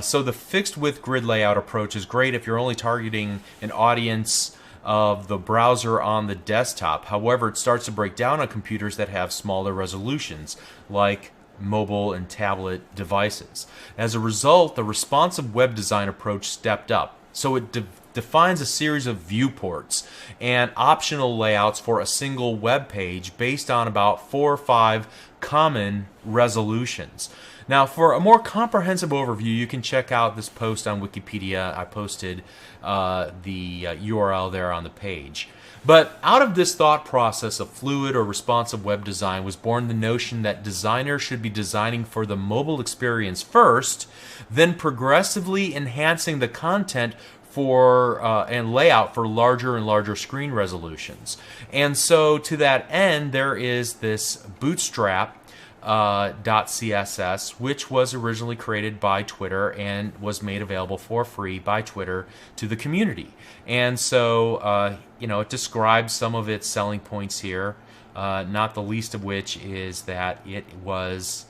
So the fixed width grid layout approach is great if you're only targeting an audience of the browser on the desktop. However, it starts to break down on computers that have smaller resolutions, like mobile and tablet devices. As a result, the responsive web design approach stepped up. So it defines a series of viewports and optional layouts for a single web page based on about 4 or 5 common resolutions. Now, for a more comprehensive overview, you can check out this post on Wikipedia. I posted the URL there on the page. But out of this thought process of fluid or responsive web design was born the notion that designers should be designing for the mobile experience first, then progressively enhancing the content for and layout for larger and larger screen resolutions. And so to that end, there is this Bootstrap .css, which was originally created by Twitter and was made available for free by Twitter to the community. And so, it describes some of its selling points here, not the least of which is that it was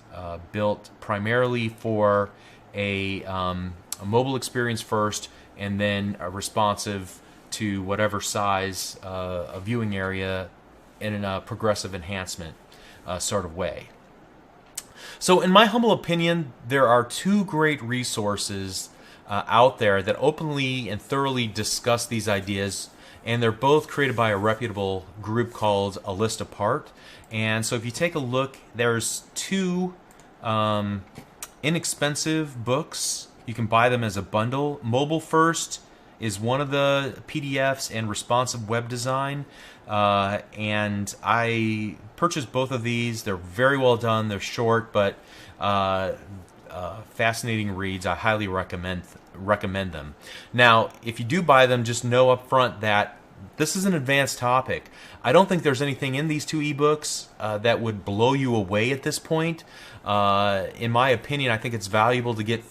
built primarily for a mobile experience first, and then responsive to whatever size a viewing area in a progressive enhancement sort of way. So in my humble opinion, there are 2 great resources out there that openly and thoroughly discuss these ideas, and they're both created by a reputable group called A List Apart. And so if you take a look, there's 2 inexpensive books. You can buy them as a bundle. Mobile First is one of the PDFs, and Responsive Web Design. And I purchased both of these. They're very well done. They're short, but fascinating reads. I highly recommend them. Now, if you do buy them, just know up front that this is an advanced topic. I don't think there's anything in these 2 ebooks that would blow you away at this point. In my opinion, I think it's valuable to get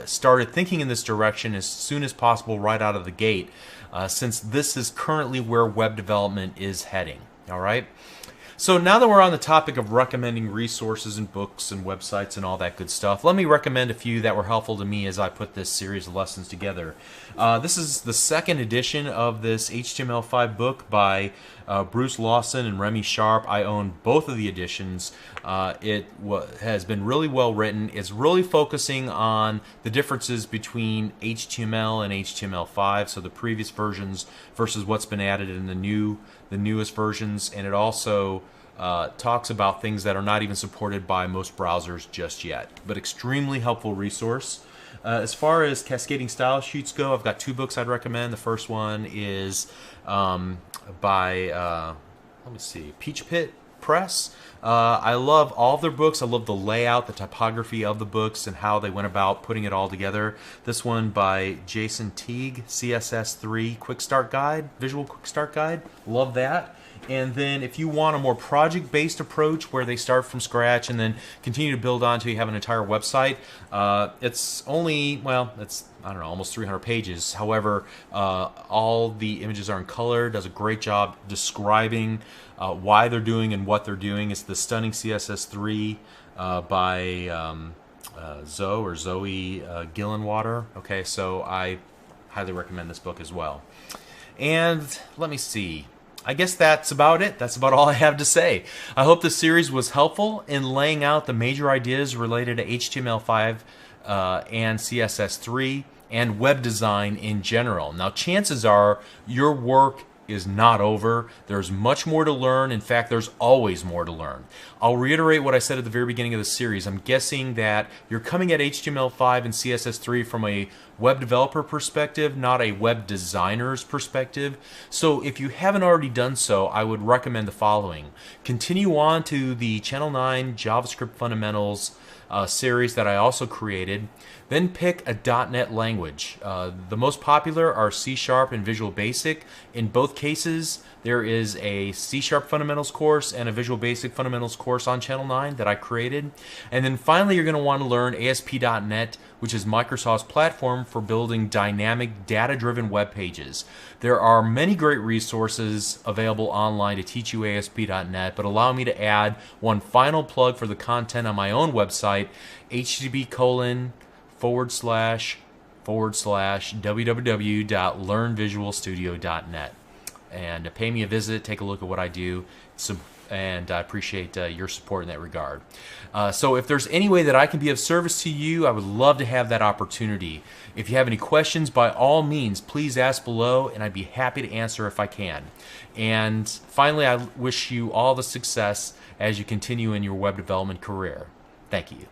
started thinking in this direction as soon as possible right out of the gate, since this is currently where web development is heading. All right. So now that we're on the topic of recommending resources and books and websites and all that good stuff, let me recommend a few that were helpful to me as I put this series of lessons together. This is the 2nd edition of this HTML5 book by Bruce Lawson and Remy Sharp. I own both of the editions. It has been really well written. It's really focusing on the differences between HTML and HTML5, so the previous versions versus what's been added in the newest versions, and it also talks about things that are not even supported by most browsers just yet, but extremely helpful resource. As far as cascading style sheets go, I've got 2 books I'd recommend. The first one is by let me see, Peach Pit Press. I love all of their books. I love the layout, the typography of the books, and how they went about putting it all together. This one by Jason Teague, CSS3 Quick Start Guide, Visual Quick Start Guide. Love that. And then if you want a more project-based approach where they start from scratch and then continue to build on until you have an entire website, it's only, well, it's, I don't know, almost 300 pages. However, all the images are in color, does a great job describing why they're doing and what they're doing. It's the Stunning CSS3 by Zoe Gillenwater. Okay, so I highly recommend this book as well. And let me see. I guess that's about it. That's about all I have to say. I hope this series was helpful in laying out the major ideas related to HTML5 and CSS3 and web design in general. Now, chances are your work is not over. There's much more to learn. In fact, there's always more to learn. I'll reiterate what I said at the very beginning of the series. I'm guessing that you're coming at HTML5 and CSS3 from a web developer perspective, not a web designer's perspective. So if you haven't already done so, I would recommend the following. Continue on to the Channel 9 JavaScript Fundamentals series that I also created. Then pick a .NET language. The most popular are C# and Visual Basic. In both cases, there is a C# Fundamentals course and a Visual Basic Fundamentals course on Channel 9 that I created. And then finally, you're going to want to learn ASP.NET, which is Microsoft's platform for building dynamic, data-driven web pages. There are many great resources available online to teach you ASP.NET, but allow me to add one final plug for the content on my own website, http://www.learnvisualstudio.net. And pay me a visit, take a look at what I do, and I appreciate your support in that regard. So if there's any way that I can be of service to you, I would love to have that opportunity. If you have any questions, by all means, please ask below, and I'd be happy to answer if I can. And finally, I wish you all the success as you continue in your web development career. Thank you.